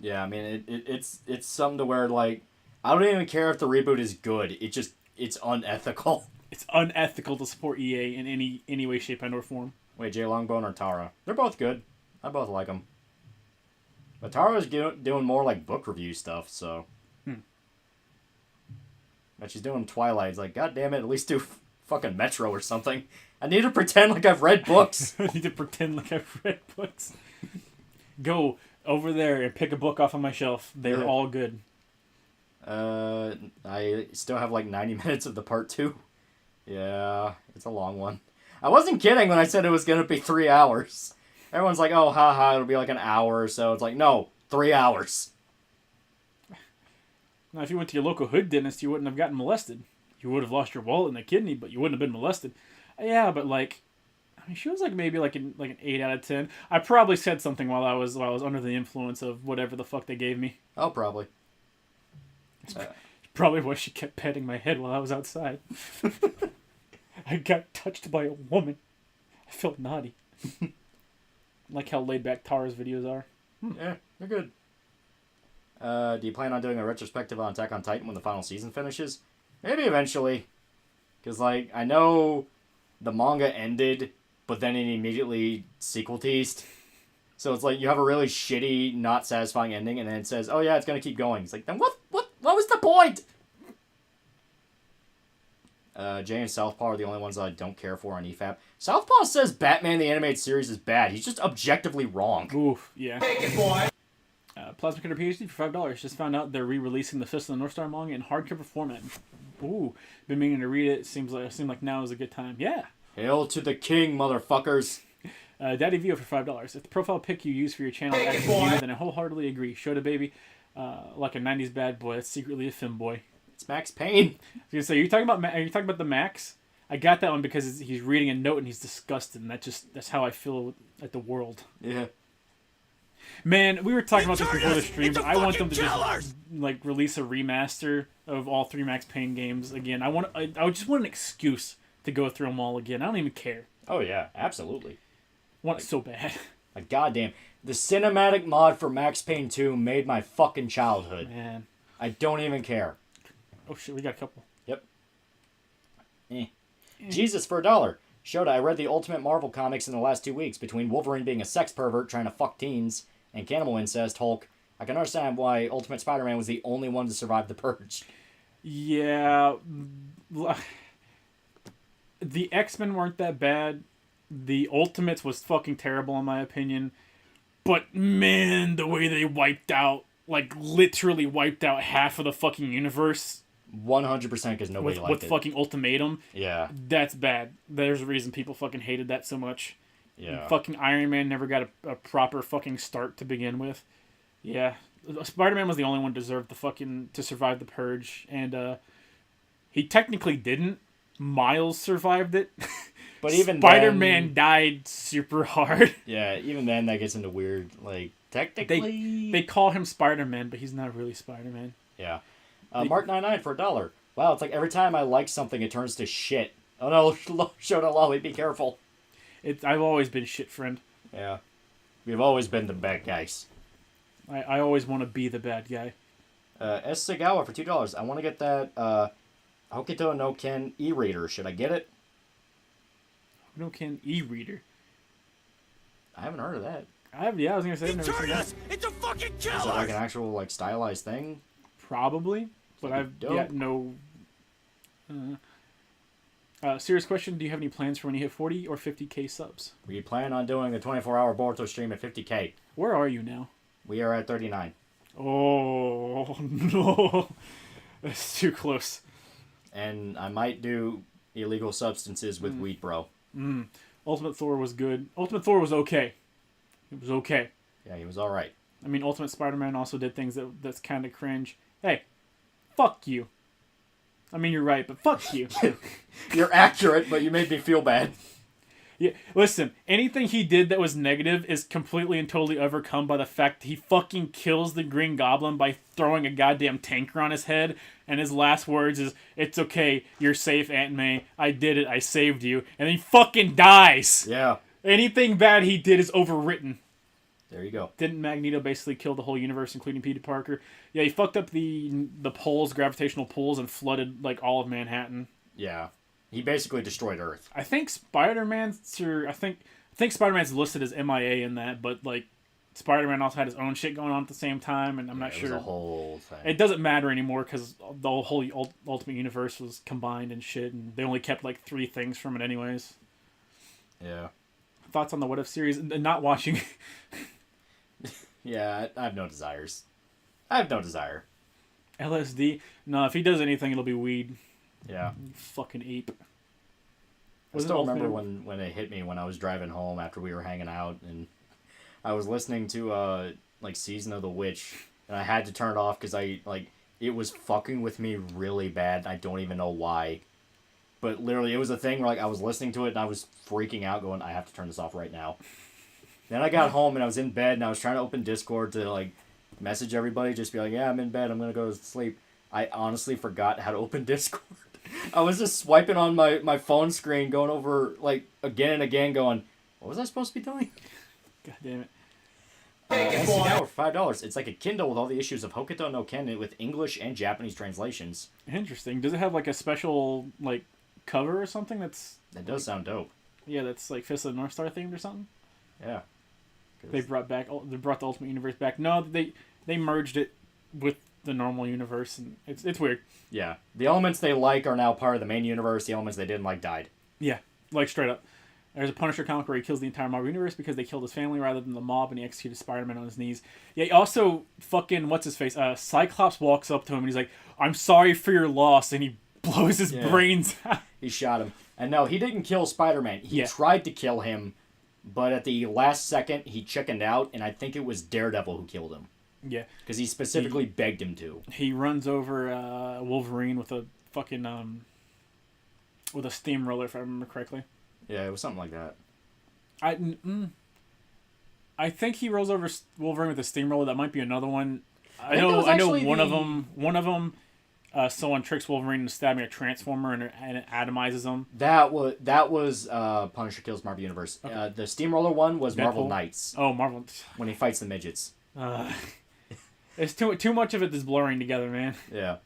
yeah, I mean, it's something to where, like, I don't even care if the reboot is good. It's unethical. It's unethical to support EA in any way, shape, and or form. Wait, Jay Longbone or Tara? They're both good. I both like them. But Tara's doing more, like, book review stuff, so... But she's doing Twilight. It's like, God damn it, at least do fucking Metro or something. I need to pretend like I've read books. I need to pretend like I've read books. Go over there and pick a book off of my shelf. They're all good. I still have like 90 minutes of the part 2. Yeah, it's a long one. I wasn't kidding when I said it was going to be 3 hours. Everyone's like, oh, haha, it'll be like an hour or so. It's like, no, 3 hours. Now, if you went to your local hood dentist, you wouldn't have gotten molested. You would have lost your wallet and a kidney, but you wouldn't have been molested. Yeah, but like, I mean, she was like maybe like an 8 out of 10. I probably said something while I was under the influence of whatever the fuck they gave me. Oh, probably. Probably why she kept petting my head while I was outside. I got touched by a woman. I felt naughty. Like how laid back Tara's videos are. Yeah, they're good. Do you plan on doing a retrospective on Attack on Titan when the final season finishes? Maybe eventually. Because, like, I know the manga ended, but then it immediately sequel teased. So it's like you have a really shitty, not satisfying ending, and then it says, oh yeah, it's going to keep going. It's like, then what was the point? Jay and Southpaw are the only ones that I don't care for on EFAP. Southpaw says Batman the Animated Series is bad. He's just objectively wrong. Oof, yeah. Take it, boy. Plasma Cutter PhD for $5. Just found out they're re-releasing the Fist of the North Star manga in hardcover format. Ooh, been meaning to read it. Seemed like now is a good time. Yeah. Hail to the king, motherfuckers. Daddy Vio for $5. If the profile pic you use for your channel is actually you, then I wholeheartedly agree. Showed a baby like a 90s bad boy. That's secretly a femboy. It's Max Payne. I was gonna say, are you talking about the Max? I got that one because he's reading a note and he's disgusted, and that's how I feel at the world. Yeah. Man, we were talking about this before the stream, but I want them to just like release a remaster of all 3 Max Payne games again. I just want an excuse to go through them all again. I don't even care. Oh yeah, absolutely. I want it so bad. Like goddamn, the cinematic mod for Max Payne 2 made my fucking childhood. Man. I don't even care. Oh shit, we got a couple. Yep. Jesus for $1. Showed I read the Ultimate Marvel comics in the last 2 weeks. Between Wolverine being a sex pervert trying to fuck teens and cannibal incest, Hulk, I can understand why Ultimate Spider-Man was the only one to survive the purge. Yeah. The X-Men weren't that bad. The Ultimates was fucking terrible in my opinion. But man, the way they wiped out, like literally wiped out half of the fucking universe 100% because nobody liked it. With fucking Ultimatum. Yeah. That's bad. There's a reason people fucking hated that so much. Yeah. And fucking Iron Man never got a proper fucking start to begin with. Yeah. Spider-Man was the only one who deserved to survive the purge, and he technically didn't. Miles survived it. But even Spider-Man died super hard. Yeah, even then that gets into weird, like, technically... They call him Spider-Man, but he's not really Spider-Man. Yeah. Mark99 for $1. Wow, it's like every time I like something, it turns to shit. Oh no, Shona Lolly, be careful. I've always been shit, friend. Yeah. We've always been the bad guys. I always want to be the bad guy. S. Sagawa for $2. I want to get that Hokuto no Ken e-reader. Should I get it? Hokuto no Ken e-reader? I haven't heard of that. I was going to say I've never seen that. It's a fucking killer! Is it like an actual, like, stylized thing? Probably. But I've yet no... serious question, do you have any plans for when you hit 40 or 50k subs? We plan on doing a 24-hour Boruto stream at 50k. Where are you now? We are at 39. Oh, no. That's too close. And I might do illegal substances with Wheat Bro. Ultimate Thor was good. Ultimate Thor was okay. It was okay. Yeah, he was alright. I mean, Ultimate Spider-Man also did things that's kind of cringe. Hey, fuck you. I mean, you're right, but fuck you. You're accurate, but you made me feel bad. Yeah, listen, anything he did that was negative is completely and totally overcome by the fact that he fucking kills the Green Goblin by throwing a goddamn tanker on his head, and his last words is, "It's okay, you're safe, Aunt May. I did it, I saved you." And then he fucking dies! Yeah. Anything bad he did is overwritten. There you go. Didn't Magneto basically kill the whole universe, including Peter Parker? Yeah, he fucked up the poles, gravitational pulls, and flooded, like, all of Manhattan. Yeah. He basically destroyed Earth. I think Spider-Man's listed as MIA in that, but like Spider-Man also had his own shit going on at the same time, and I'm not sure. It was a whole thing. It doesn't matter anymore because the whole Ultimate Universe was combined and shit, and they only kept like 3 things from it anyways. Yeah. Thoughts on the What If series? Not watching. Yeah, I have no desires. I have no desire. LSD? No, if he does anything, it'll be weed. Yeah. You fucking ape. I still remember when it hit me when I was driving home after we were hanging out, and I was listening to like Season of the Witch, and I had to turn it off because it was fucking with me really bad. I don't even know why, but literally it was a thing where like I was listening to it and I was freaking out, going, I have to turn this off right now. Then I got home and I was in bed and I was trying to open Discord to like message everybody, just be like, yeah, I'm in bed, I'm gonna go to sleep. I honestly forgot how to open Discord. I was just swiping on my phone screen, going over, like, again and again, going, what was I supposed to be doing? God damn it. SCL for $5. It's like a Kindle with all the issues of Hokuto no Ken with English and Japanese translations. Interesting. Does it have, like, a special, like, cover or something that's... That does sound dope. Yeah, that's, like, Fist of the North Star themed or something? Yeah. They brought the Ultimate Universe back. No, they merged it with the normal universe, and it's weird. Yeah. The elements they like are now part of the main universe. The elements they didn't like died. Yeah, like straight up. There's a Punisher comic where he kills the entire Marvel Universe because they killed his family rather than the mob, and he executed Spider-Man on his knees. Yeah, he also fucking, what's his face? Cyclops walks up to him and he's like, I'm sorry for your loss, and he blows his brains out. He shot him. And no, he didn't kill Spider-Man. He tried to kill him, but at the last second, he chickened out, and I think it was Daredevil who killed him. Yeah. Because he specifically begged him to. He runs over Wolverine with a fucking, with a steamroller, if I remember correctly. Yeah, it was something like that. I think he rolls over Wolverine with a steamroller. That might be another one. I know one of them. Someone tricks Wolverine into stabbing a Transformer and it atomizes him. That was Punisher Kills Marvel Universe. Okay. The steamroller one was Deadpool? Marvel Knights. Oh, Marvel. When he fights the midgets. It's too much of it that's blurring together, man. Yeah.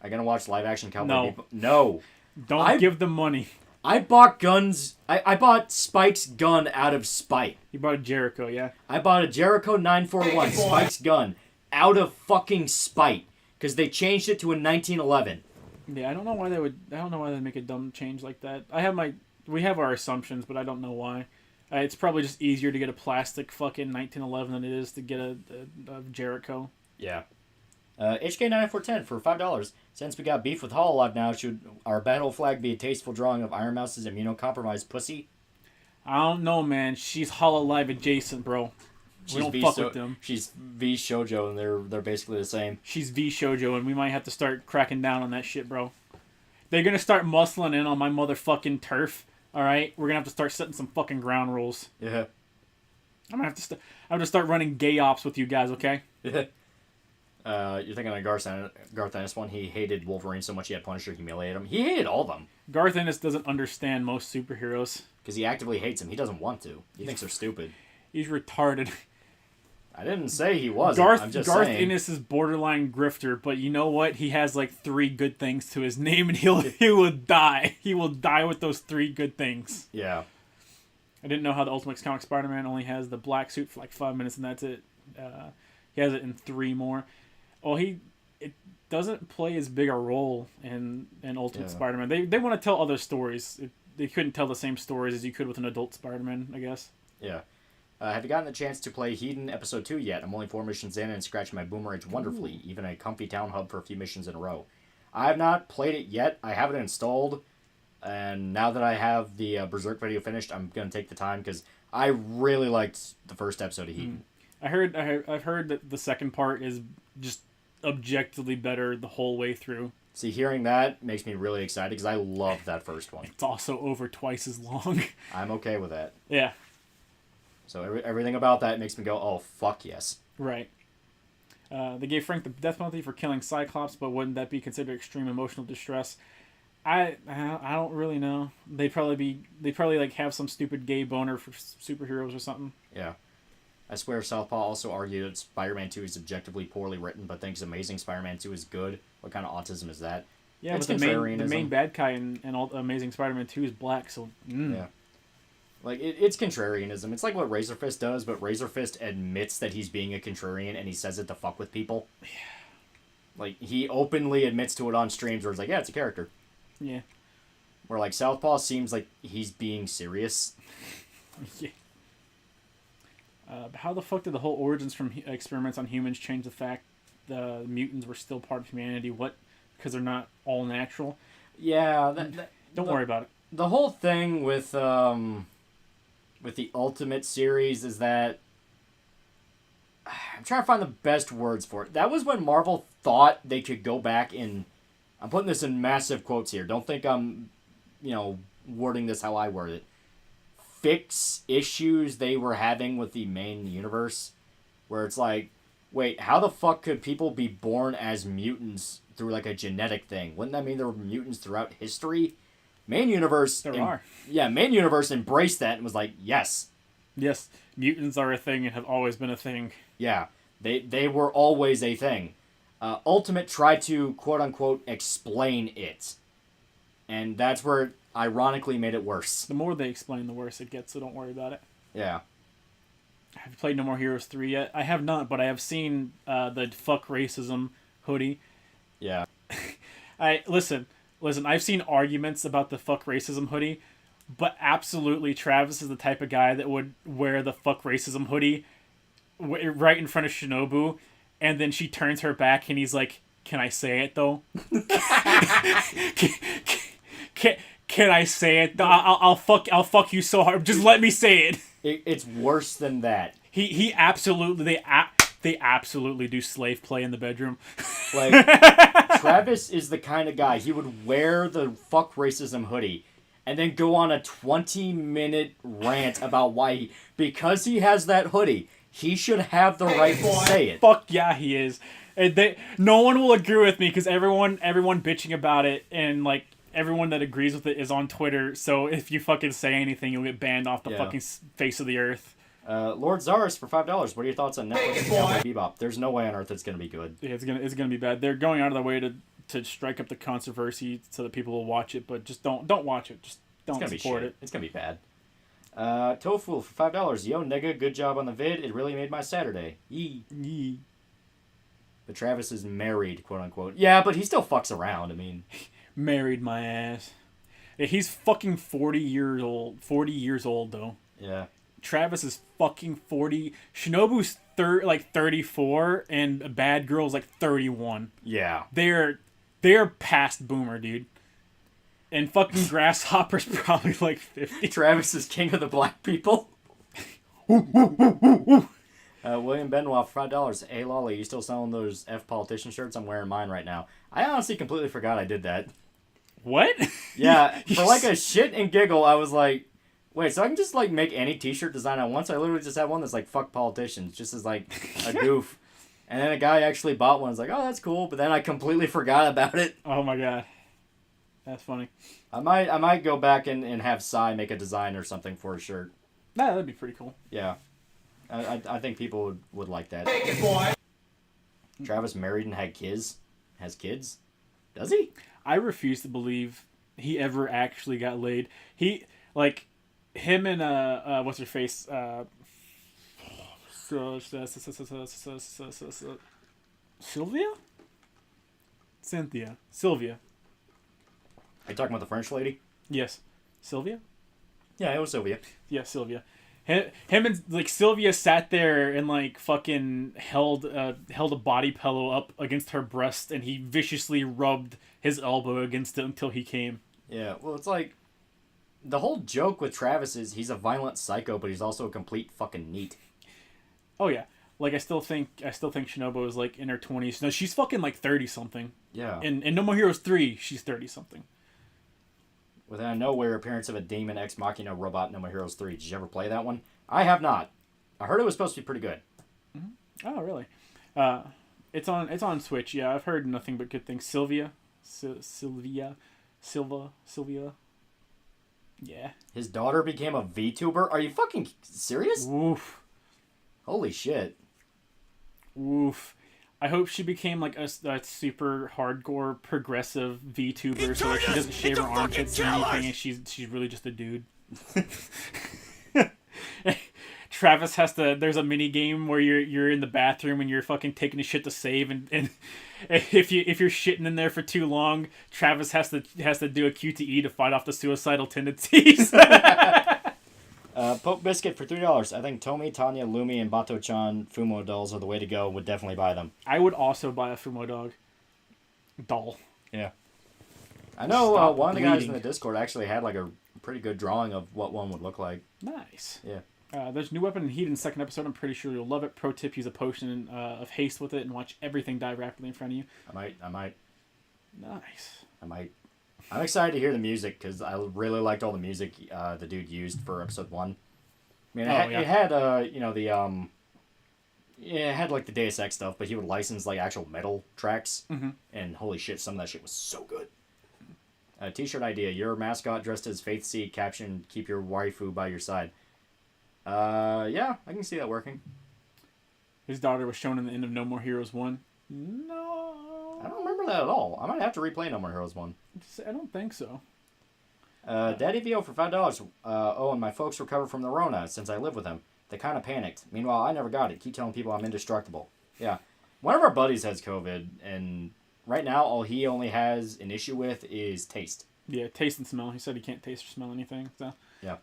I gonna watch live action Cowboy No. Bebop? No. Don't give them money. I bought guns. I bought Spike's gun out of spite. You bought a Jericho, yeah? I bought a Jericho 941 Spike's gun out of fucking spite because they changed it to a 1911. Yeah, I don't know why they make a dumb change like that. We have our assumptions, but I don't know why. It's probably just easier to get a plastic fucking 1911 than it is to get a Jericho. Yeah. HK9410 for $5. Since we got beef with Hololive now, should our battle flag be a tasteful drawing of Iron Mouse's immunocompromised pussy? I don't know, man. She's Hololive adjacent, bro. We don't fuck with them. She's V Shoujo, and they're basically the same. She's V Shoujo, and we might have to start cracking down on that shit, bro. They're gonna start muscling in on my motherfucking turf. All right, we're gonna have to start setting some fucking ground rules. Yeah. I'm gonna have to start running gay ops with you guys, okay? Yeah. You're thinking of Garth Ennis one. He hated Wolverine so much he had Punisher humiliate him. He hated all of them. Garth Ennis doesn't understand most superheroes. Because he actively hates him. He doesn't want to. He thinks they're stupid. He's retarded. I didn't say he wasn't. I'm just Garth saying. Ennis is borderline grifter, but you know what? He has like 3 good things to his name, and he will die. He will die with those 3 good things. Yeah. I didn't know how the Ultimate Comics Spider-Man only has the black suit for like 5 minutes, and that's it. He has it in 3 more. Well, it doesn't play as big a role in Ultimate Spider-Man. They want to tell other stories. They couldn't tell the same stories as you could with an adult Spider-Man, I guess. Yeah. Have you gotten the chance to play Hedon Episode 2 yet? I'm only 4 missions in and scratching my boomer itch wonderfully. Even a comfy town hub for a few missions in a row. I have not played it yet. I have it installed. And now that I have the Berserk video finished, I'm going to take the time because I really liked the first episode of Hedon. I've heard that the second part is just objectively better the whole way through. See, hearing that makes me really excited because I love that first one. It's also over twice as long. I'm okay with that. Yeah. So everything about that makes me go, oh, fuck yes. Right. They gave Frank the death penalty for killing Cyclops, but wouldn't that be considered extreme emotional distress? I don't really know. They'd probably like have some stupid gay boner for superheroes or something. Yeah. I swear Southpaw also argued that Spider-Man 2 is objectively poorly written, but thinks Amazing Spider-Man 2 is good. What kind of autism is that? Yeah, it's but the main bad guy in Amazing Spider-Man 2 is black, so... Yeah. Like, it's contrarianism. It's like what Razor Fist does, but Razor Fist admits that he's being a contrarian, and he says it to fuck with people. Yeah. Like, he openly admits to it on streams where it's like, yeah, it's a character. Yeah. Where, like, Southpaw seems like he's being serious. Yeah. How the fuck did the whole origins from experiments on humans change the fact the mutants were still part of humanity? What? Because they're not all natural? Yeah. Don't worry about it. The whole thing with the Ultimate series is that... I'm trying to find the best words for it. That was when Marvel thought they could go back and... I'm putting this in massive quotes here. Don't think I'm, wording this how I word it. Fix issues they were having with the main universe, where it's like, wait, how the fuck could people be born as mutants through like a genetic thing? Wouldn't that mean there were mutants throughout history? Main universe, main universe embraced that and was like, yes, mutants are a thing and have always been a thing. Yeah, they were always a thing. Ultimate tried to quote unquote explain it, and that's where it ironically made it worse. The more they explain, the worse it gets, so don't worry about it. Yeah. Have you played No More Heroes 3 yet? I have not, but I have seen the fuck racism hoodie. Yeah. Listen, I've seen arguments about the fuck racism hoodie But absolutely, Travis is the type of guy that would wear the fuck racism hoodie right in front of Shinobu, and then she turns her back and he's like, "Can I say it though? can I say it? I'll fuck you so hard. Just let me say it." It's worse than that. He absolutely they absolutely do slave play in the bedroom. Like, Travis is the kind of guy, he would wear the fuck racism hoodie and then go on a 20-minute rant about why because he has that hoodie, he should have the right to say it. Fuck yeah, he is. And no one will agree with me because everyone bitching about it, and like everyone that agrees with it is on Twitter. So if you fucking say anything, you'll get banned off the fucking face of the earth. Lord Zaris for $5. What are your thoughts on Netflix and Cowboy Bebop? There's no way on earth it's gonna be good. Yeah, it's gonna be bad. They're going out of their way to strike up the controversy so that people will watch it, but just don't watch it. Just don't support it. It's gonna be bad. Tofu for $5. Yo, nigga, good job on the vid. It really made my Saturday. Yee. But Travis is married, quote unquote. Yeah, but he still fucks around. I mean, married my ass. Yeah, he's fucking 40 years old. 40 years old though. Yeah. Travis is fucking 40. Shinobu's 34, and Bad Girl's like 31. Yeah. They're past boomer, dude. And fucking Grasshopper's probably like 50. Travis is king of the black people. William Benoit for $5. Hey, Lolly, you still selling those F politician shirts? I'm wearing mine right now. I honestly completely forgot I did that. What? Yeah, for like a shit and giggle, I was like, wait, so I can just like make any t-shirt design I want? So I literally just had one that's like, fuck politicians, just as like a goof. And then a guy actually bought one. I was like, oh, that's cool. But then I completely forgot about it. Oh my god. That's funny. I might go back and have Sai make a design or something for a shirt. Nah, that'd be pretty cool. Yeah. I think people would like that. Travis married and had kids. Has kids? Does he? I refuse to believe he ever actually got laid. He, like, him and, what's her face? Sylvia? Sylvia. Are you talking about the French lady? Yes. Sylvia? Yeah, it was Sylvia. Yeah, Sylvia. Him and like Sylvia sat there and like fucking held a body pillow up against her breast, and he viciously rubbed his elbow against it until he came. Yeah, well, it's like the whole joke with Travis is he's a violent psycho, but he's also a complete fucking neat. Oh yeah, like I still think Shinobu is like in her 20s. No, she's fucking like 30 something. Yeah. In No More Heroes 3, she's 30 something. With a nowhere appearance of a demon ex machina robot, No More Heroes 3. Did you ever play that one? I have not. I heard it was supposed to be pretty good. Mm-hmm. Oh, really? It's on Switch. Yeah, I've heard nothing but good things. Sylvia. Yeah. His daughter became a VTuber? Are you fucking serious? Oof. Holy shit. Oof. I hope she became like a super hardcore progressive VTuber so that she doesn't shave her armpits or anything, and she's really just a dude. Travis has to. There's a mini game where you're in the bathroom and you're fucking taking a shit to save, and if you're shitting in there for too long, Travis has to do a QTE to fight off the suicidal tendencies. Poke Biscuit for $3. I think Tomi, Tanya, Lumi, and Bato-chan Fumo dolls are the way to go. Would definitely buy them. I would also buy a Fumo doll. Yeah. I know one of the guys bleeding. in the Discord actually had like a pretty good drawing of what one would look like. Nice. Yeah. There's new weapon in Heat in the second episode. I'm pretty sure you'll love it. Pro tip: use a potion of haste with it and watch everything die rapidly in front of you. I might. Nice. I might. I'm excited to hear the music because I really liked all the music the dude used for episode 1. I mean, it had it had like the Deus Ex stuff, but he would license like actual metal tracks, and holy shit, some of that shit was so good. T-shirt idea: your mascot dressed as Faith C. Caption: keep your waifu by your side. Yeah, I can see that working. His daughter was shown in the end of No More Heroes 1. No. I don't remember that at all. I might have to replay No More Heroes 1. I don't think so. Daddy VO for $5. Oh, and my folks recovered from the Rona since I live with them. They kind of panicked. Meanwhile, I never got it. Keep telling people I'm indestructible. Yeah. One of our buddies has COVID, and right now all he only has an issue with is taste. Yeah, taste and smell. He said he can't taste or smell anything. So. Yeah.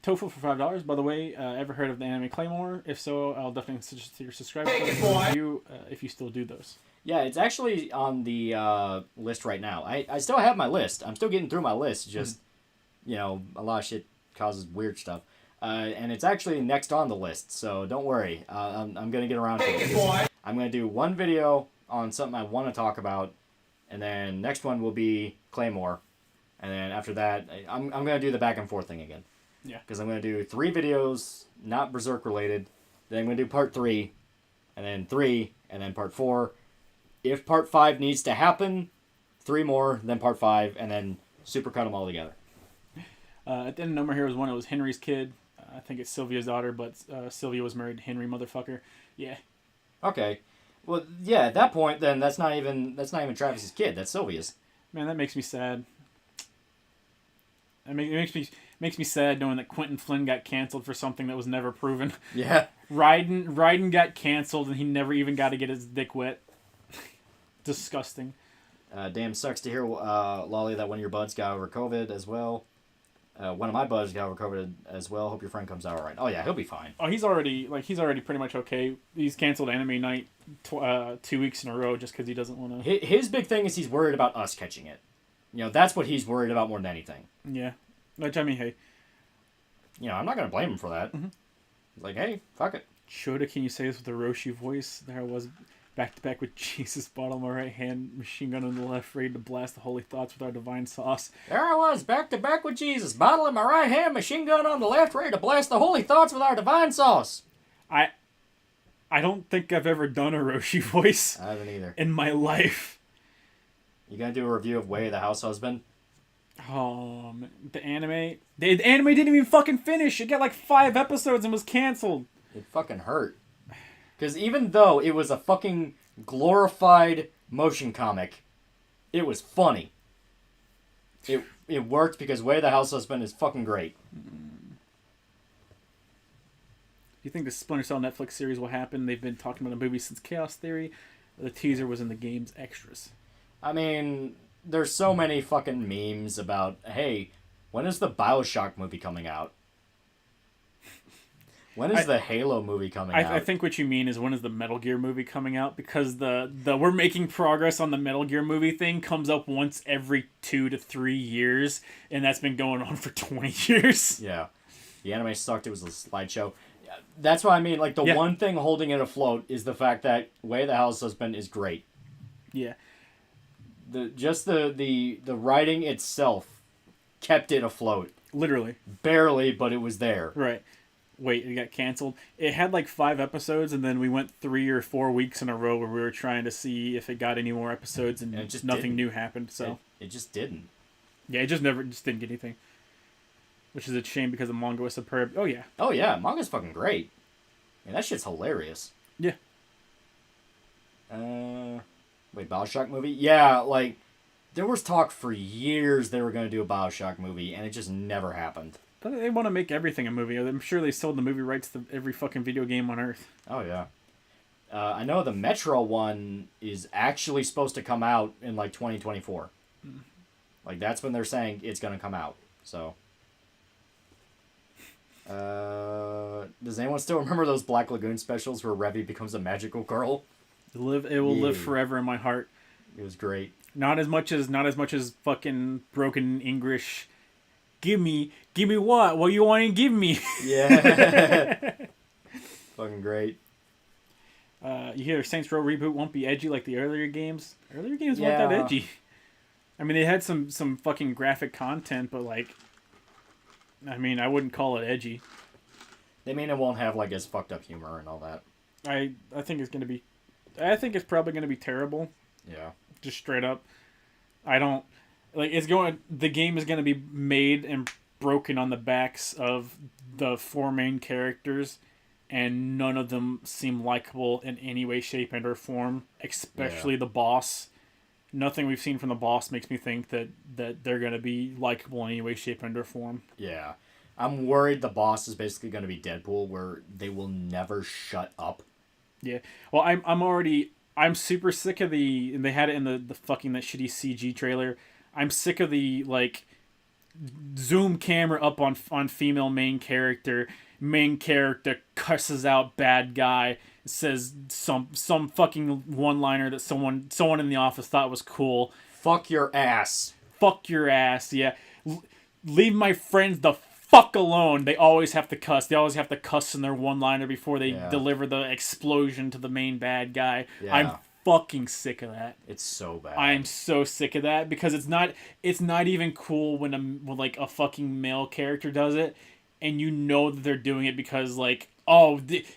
Tofu for $5. By the way, ever heard of the anime Claymore? If so, I'll definitely suggest that you subscribe to the review if you still do those. Yeah, it's actually on the list right now. I still have my list. I'm still getting through my list. Just, you know, a lot of shit causes weird stuff. And it's actually next on the list, so don't worry. I'm going to get around to it. I'm going to do one video on something I want to talk about, and then next one will be Claymore. And then after that, I'm going to do the back and forth thing again. Yeah. Because I'm going to do 3 videos, not Berserk related. Then I'm going to do part 3, and then 3, and then part 4. If part 5 needs to happen, 3 more, then part 5, and then super cut them all together. At the end of No More Heroes 1, it was Henry's kid. I think it's Sylvia's daughter, but Sylvia was married to Henry, motherfucker. Yeah. Okay. Well, yeah, at that point, then that's not even Travis's kid. That's Sylvia's. Man, that makes me sad. It makes me sad knowing that Quinton Flynn got canceled for something that was never proven. Yeah. Raiden got canceled and he never even got to get his dick wet. Disgusting. Damn, sucks to hear, Lolly, that one of your buds got over COVID as well. One of my buds got over COVID as well. Hope your friend comes out all right. Oh yeah, he'll be fine. Oh, he's already pretty much okay. He's canceled Anime Night 2 weeks in a row just because he doesn't want to. His big thing is he's worried about us catching it. You know, that's what he's worried about more than anything. Yeah, which I mean, hey, you know, I'm not gonna blame him for that. Mm-hmm. Like, hey, fuck it. Shota, can you say this with a Roshi voice? There I was, back to back with Jesus, bottle in my right hand, machine gun on the left, ready to blast the holy thoughts with our divine sauce. There I was, back to back with Jesus, bottle in my right hand, machine gun on the left, ready to blast the holy thoughts with our divine sauce. I don't think I've ever done a Roshi voice. I haven't either. In my life. You gonna do a review of Way the House Husband? The anime didn't even fucking finish. It got like 5 episodes and was canceled. It fucking hurt. Because even though it was a fucking glorified motion comic, it was funny. It worked because Way the House Husband is fucking great. Do you think the Splinter Cell Netflix series will happen? They've been talking about the movie since Chaos Theory. The teaser was in the game's extras. I mean, there's so many fucking memes about, hey, when is the BioShock movie coming out? When is the Halo movie coming out? I think what you mean is when is the Metal Gear movie coming out? Because the we're making progress on the Metal Gear movie thing comes up once every 2 to 3 years, and that's been going on for 20 years. Yeah. The anime sucked. It was a slideshow. That's what I mean. Like, the one thing holding it afloat is the fact that Way the House Husband is great. Yeah. The writing itself kept it afloat. Literally. Barely, but it was there. Right. Wait, it got canceled. It had like 5 episodes, and then we went 3 or 4 weeks in a row where we were trying to see if it got any more episodes, and it just nothing new happened. So it just didn't. Yeah, it just didn't get anything. Which is a shame because the manga was superb. Oh yeah. Oh yeah, manga's fucking great. Man, that shit's hilarious. Yeah. Wait, BioShock movie? Yeah, like, there was talk for years they were going to do a BioShock movie, and it just never happened. But they want to make everything a movie. I'm sure they sold the movie rights to every fucking video game on Earth. Oh, yeah. I know the Metro one is actually supposed to come out in, like, 2024. Like, that's when they're saying it's going to come out. So, does anyone still remember those Black Lagoon specials where Revy becomes a magical girl? It will live forever in my heart. It was great. Not as much as fucking broken English. Give me what? What you want to give me? Yeah. Fucking great. You hear Saints Row reboot won't be edgy like the earlier games. Earlier games weren't that edgy. I mean, they had some fucking graphic content, but like, I mean, I wouldn't call it edgy. They mean it won't have like as fucked up humor and all that. I think it's gonna be. I think it's probably gonna be terrible. Yeah. Just straight up. I don't like. The game is gonna be made and broken on the backs of the 4 main characters, and none of them seem likable in any way, shape, and or form. Especially the boss. Nothing we've seen from the boss makes me think that they're gonna be likable in any way, shape, and or form. Yeah. I'm worried the boss is basically gonna be Deadpool, where they will never shut up. Yeah. Well, I'm super sick of and they had it in the fucking that shitty CG trailer. I'm sick of the like zoom camera up on female main character. Main character cusses out bad guy. Says some fucking one-liner that someone in the office thought was cool. Fuck your ass. Fuck your ass. Yeah. Leave my friends the fuck alone. They always have to cuss. They always have to cuss in their one-liner before they deliver the explosion to the main bad guy. Yeah. I'm fucking sick of that. It's so bad. I'm so sick of that because it's not even cool when like a fucking male character does it, and you know that they're doing it because like,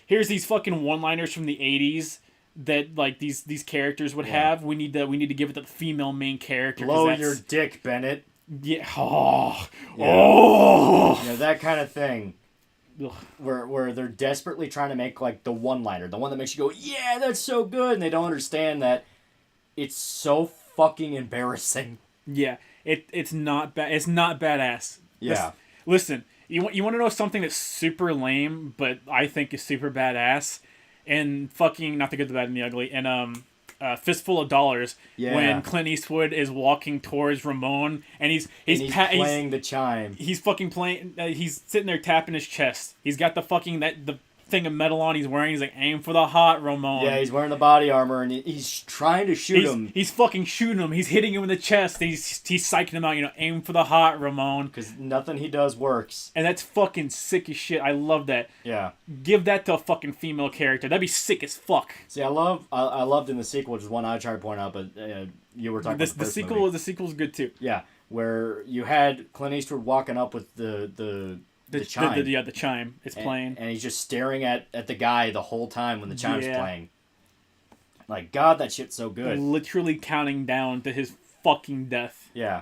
here's these fucking one-liners from the 80s that like these characters would have. We need to give it to the female main character. Blow your dick, Bennett. Yeah. That kind of thing. Ugh. Where they're desperately trying to make like the one-liner, the one that makes you go, yeah, that's so good, and they don't understand that it's so fucking embarrassing. Yeah, it's not bad. It's not badass. Yeah. Listen, you want to know something that's super lame, but I think is super badass, and fucking not the good, the bad, and the ugly, and Fistful of Dollars. Yeah. When Clint Eastwood is walking towards Ramon, and he's playing the chime. He's fucking playing. He's sitting there tapping his chest. He's got the fucking the thing of metal on. He's wearing. He's like, aim for the hot, Ramon. Yeah, he's wearing the body armor, and he's trying to shoot him. He's fucking shooting him. He's hitting him in the chest. He's psyching him out. Aim for the hot, Ramon. Because nothing he does works. And that's fucking sick as shit. I love that. Yeah. Give that to a fucking female character. That'd be sick as fuck. See, I loved in the sequel, which is one I tried to point out, but you were talking about the sequel. movie. The sequel's good too. Yeah, where you had Clint Eastwood walking up with the chime. The chime. It's playing. And he's just staring at the guy the whole time when the chime's playing. Like, God, that shit's so good. Literally counting down to his fucking death. Yeah.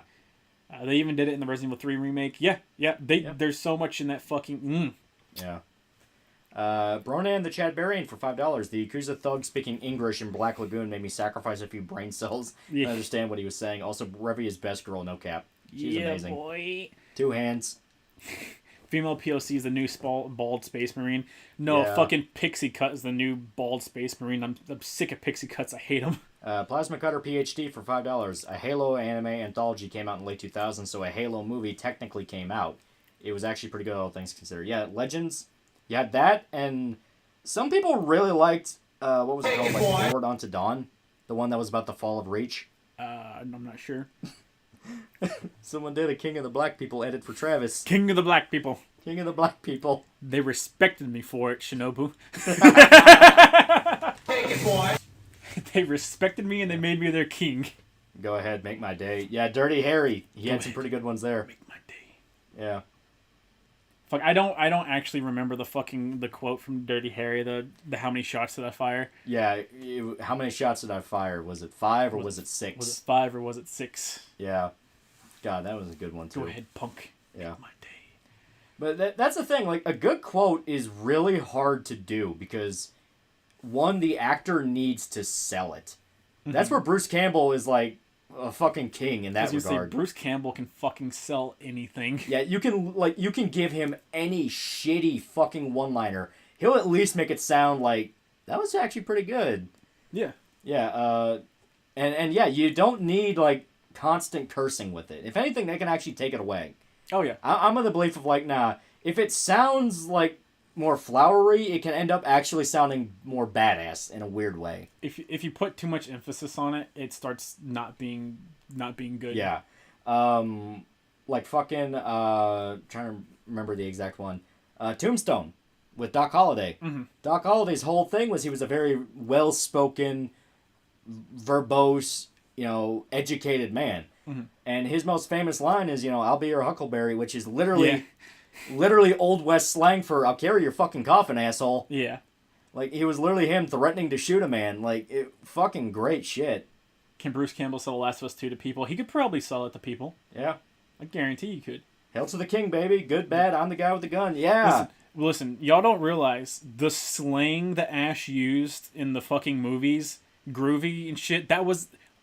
They even did it in the Resident Evil 3 remake. Yeah. There's so much in that fucking... Yeah. Bronan the Chadbarian for $5. The Yakuza thug speaking English in Black Lagoon made me sacrifice a few brain cells to understand what he was saying. Also, Revy is best girl, no cap. She's amazing. Boy. 2 hands. Female POC is the new bald Space Marine. No, fucking Pixie Cut is the new bald Space Marine. I'm sick of Pixie Cuts. I hate them. Plasma Cutter PhD for $5. A Halo anime anthology came out in late 2000, so a Halo movie technically came out. It was actually pretty good, all things considered. Yeah, Legends. You had that, and some people really liked, what was it called? Like Forward Onto Dawn? The one that was about the fall of Reach? I'm not sure. Someone did a King of the Black People edit for Travis. King of the Black People. King of the Black People. They respected me for it, Shinobu. Take it, boy. They respected me and they made me their king. Go ahead, make my day. Yeah, Dirty Harry. He had some pretty good ones there. Make my day. Yeah. Fuck, I don't actually remember the quote from Dirty Harry, the how many shots did I fire? Yeah, how many shots did I fire? Was it 5 or was it 6? Was it 5 or was it 6? Yeah. God, that was a good one too. Go ahead, punk. Yeah. Make my day. But that's the thing, like, a good quote is really hard to do because, one, the actor needs to sell it. Mm-hmm. That's where Bruce Campbell is, like, a fucking king in that regard. Say, Bruce Campbell can fucking sell anything. Yeah, you can give him any shitty fucking one-liner. He'll at least make it sound like, that was actually pretty good. Yeah. Yeah, and yeah, you don't need, like, constant cursing with it. If anything, they can actually take it away. Oh, yeah. I'm of the belief of, like, nah, if it sounds, like, more flowery, it can end up actually sounding more badass in a weird way. If you put too much emphasis on it, it starts not being good. Yeah. Like fucking, trying to remember the exact one. Tombstone with Doc Holliday. Mm-hmm. Doc Holliday's whole thing was he was a very well-spoken, verbose, educated man. Mm-hmm. And his most famous line is, I'll be your Huckleberry, which is literally Old West slang for I'll carry your fucking coffin, asshole. Yeah. Like, he was literally him threatening to shoot a man. Like, fucking great shit. Can Bruce Campbell sell The Last of Us 2 to people? He could probably sell it to people. Yeah. I guarantee he could. Hail to the king, baby. Good, bad, I'm the guy with the gun. Yeah. Listen, y'all don't realize the slang that Ash used in the fucking movies, groovy and shit,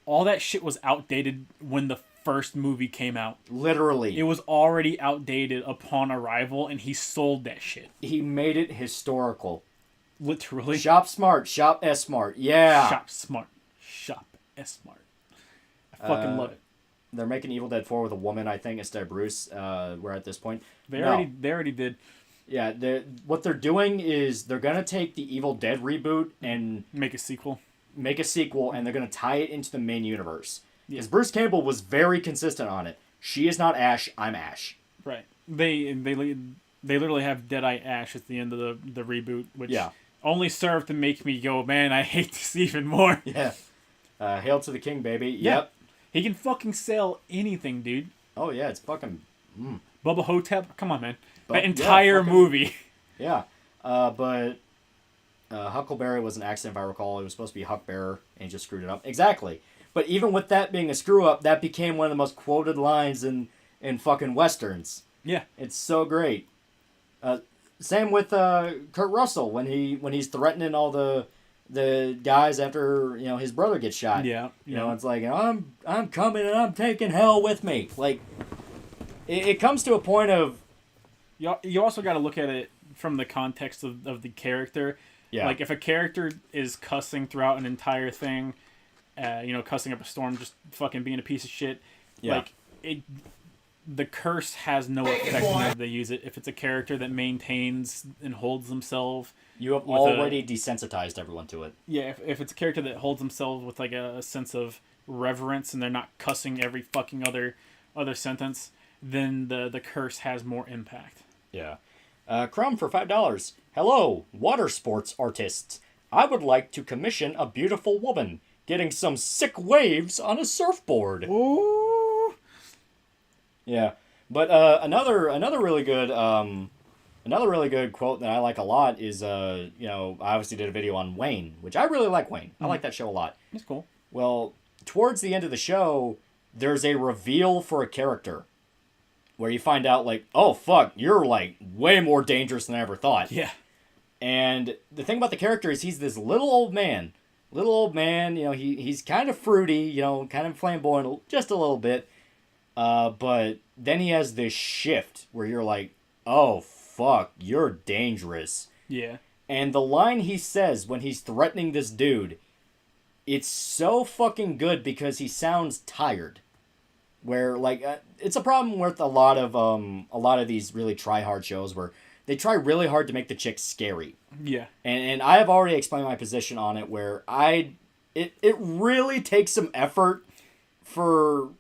all that shit was outdated when the first movie came out. Literally. It was already outdated upon arrival, and he sold that shit. He made it historical. Literally. Shop smart, shop S smart. Yeah. Shop smart, shop S smart. I fucking love it. they're making Evil Dead 4 with a woman, I think, instead of Bruce. We're at this point. They already did. Yeah, what they're doing is they're gonna take the Evil Dead reboot and make a sequel, and they're gonna tie it into the main universe. Because Bruce Campbell was very consistent on it. She is not Ash. I'm Ash. Right. They literally have Deadeye Ash at the end of the reboot, which only served to make me go, man, I hate this even more. Yeah. Hail to the King, baby. Yeah. Yep. He can fucking sell anything, dude. Oh yeah, it's fucking. Bubba Hotep, come on, man. That entire movie. Yeah. But Huckleberry was an accident, if I recall. It was supposed to be Huckbearer, and he just screwed it up. Exactly. But even with that being a screw up, that became one of the most quoted lines in fucking westerns. Yeah. It's so great. Same with Kurt Russell when he's threatening all the guys after his brother gets shot. Yeah. You know, it's like I'm coming and I'm taking hell with me. Like it comes to a point of you also got to look at it from the context of the character. Yeah. Like if a character is cussing throughout an entire thing, cussing up a storm, just fucking being a piece of shit. Yeah. Like the curse has no effect whenever they use it. If it's a character that maintains and holds themselves, you have already desensitized everyone to it. Yeah, if it's a character that holds themselves with like a sense of reverence and they're not cussing every fucking other sentence, then the curse has more impact. Yeah. Crumb for $5. Hello, water sports artists. I would like to commission a beautiful woman getting some sick waves on a surfboard. Ooh. Yeah, but another really good quote that I like a lot is I obviously did a video on Wayne, which I really like Wayne. I like that show a lot. It's cool. Well, towards the end of the show, there's a reveal for a character where you find out like, oh fuck, you're like way more dangerous than I ever thought. Yeah. And the thing about the character is he's this little old man. He's kind of fruity, kind of flamboyant, just a little bit. But then he has this shift where you're like, oh, fuck, you're dangerous. Yeah. And the line he says when he's threatening this dude, it's so fucking good because he sounds tired. Where, like, it's a problem with a lot of these really try-hard shows where they try really hard to make the chick scary. Yeah. And I have already explained my position on it where it really takes some effort for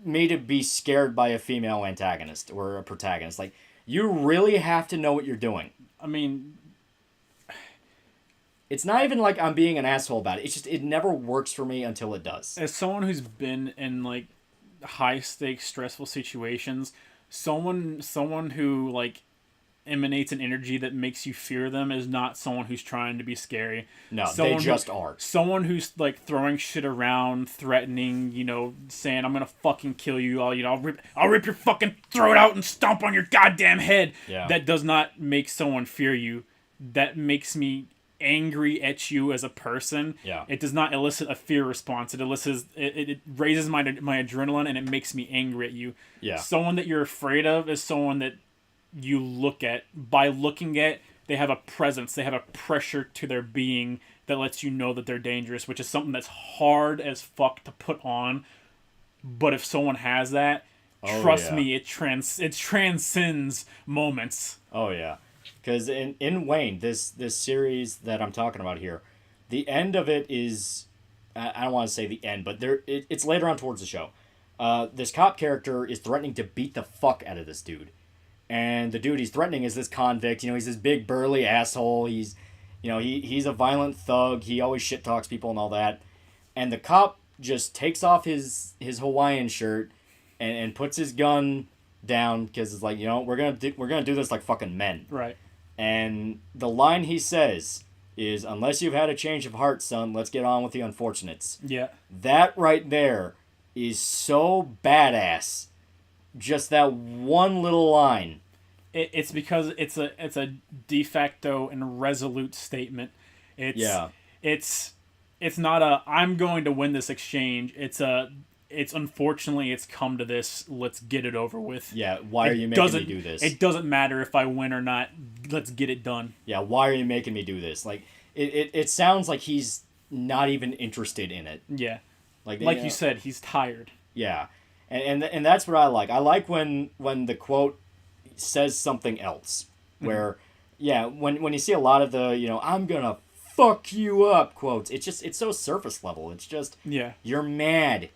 me to be scared by a female antagonist or a protagonist. Like, you really have to know what you're doing. I mean, it's not even like I'm being an asshole about it. It's just, it never works for me until it does. As someone who's been in, like, high-stakes, stressful situations, someone who, like, emanates an energy that makes you fear them is not someone who's trying to be scary. No, they just are. Someone who's like throwing shit around, threatening, saying I'm gonna fucking kill you. I'll rip your fucking throat out and stomp on your goddamn head. Yeah. That does not make someone fear you. That makes me angry at you as a person. Yeah. It does not elicit a fear response. It elicits it raises my adrenaline and it makes me angry at you. Yeah. Someone that you're afraid of is someone that you look at. By looking at, they have a presence, they have a pressure to their being that lets you know that they're dangerous, which is something that's hard as fuck to put on. But if someone has that, trust me, it transcends moments. Oh yeah, because in Wayne, this series that I'm talking about here, the end of it is, I don't want to say the end, but it's later on towards the show. This cop character is threatening to beat the fuck out of this dude. And the dude he's threatening is this convict. He's this big burly asshole. He's a violent thug. He always shit talks people and all that. And the cop just takes off his Hawaiian shirt and puts his gun down because it's like, we're gonna do this like fucking men. Right. And the line he says is, "Unless you've had a change of heart, son, let's get on with the unfortunates." Yeah. That right there is so badass. Just that one little line. It's because it's a de facto and resolute statement. It's not a I'm going to win this exchange. It's unfortunately it's come to this. Let's get it over with. Yeah. Why are you making me do this? It doesn't matter if I win or not. Let's get it done. Yeah. Why are you making me do this? Like it sounds like he's not even interested in it. Yeah. Like you said, he's tired. Yeah. And that's what I like. I like when the quote says something else. Where, yeah, when you see a lot of the, I'm gonna fuck you up quotes, it's so surface level. It's just, you're mad.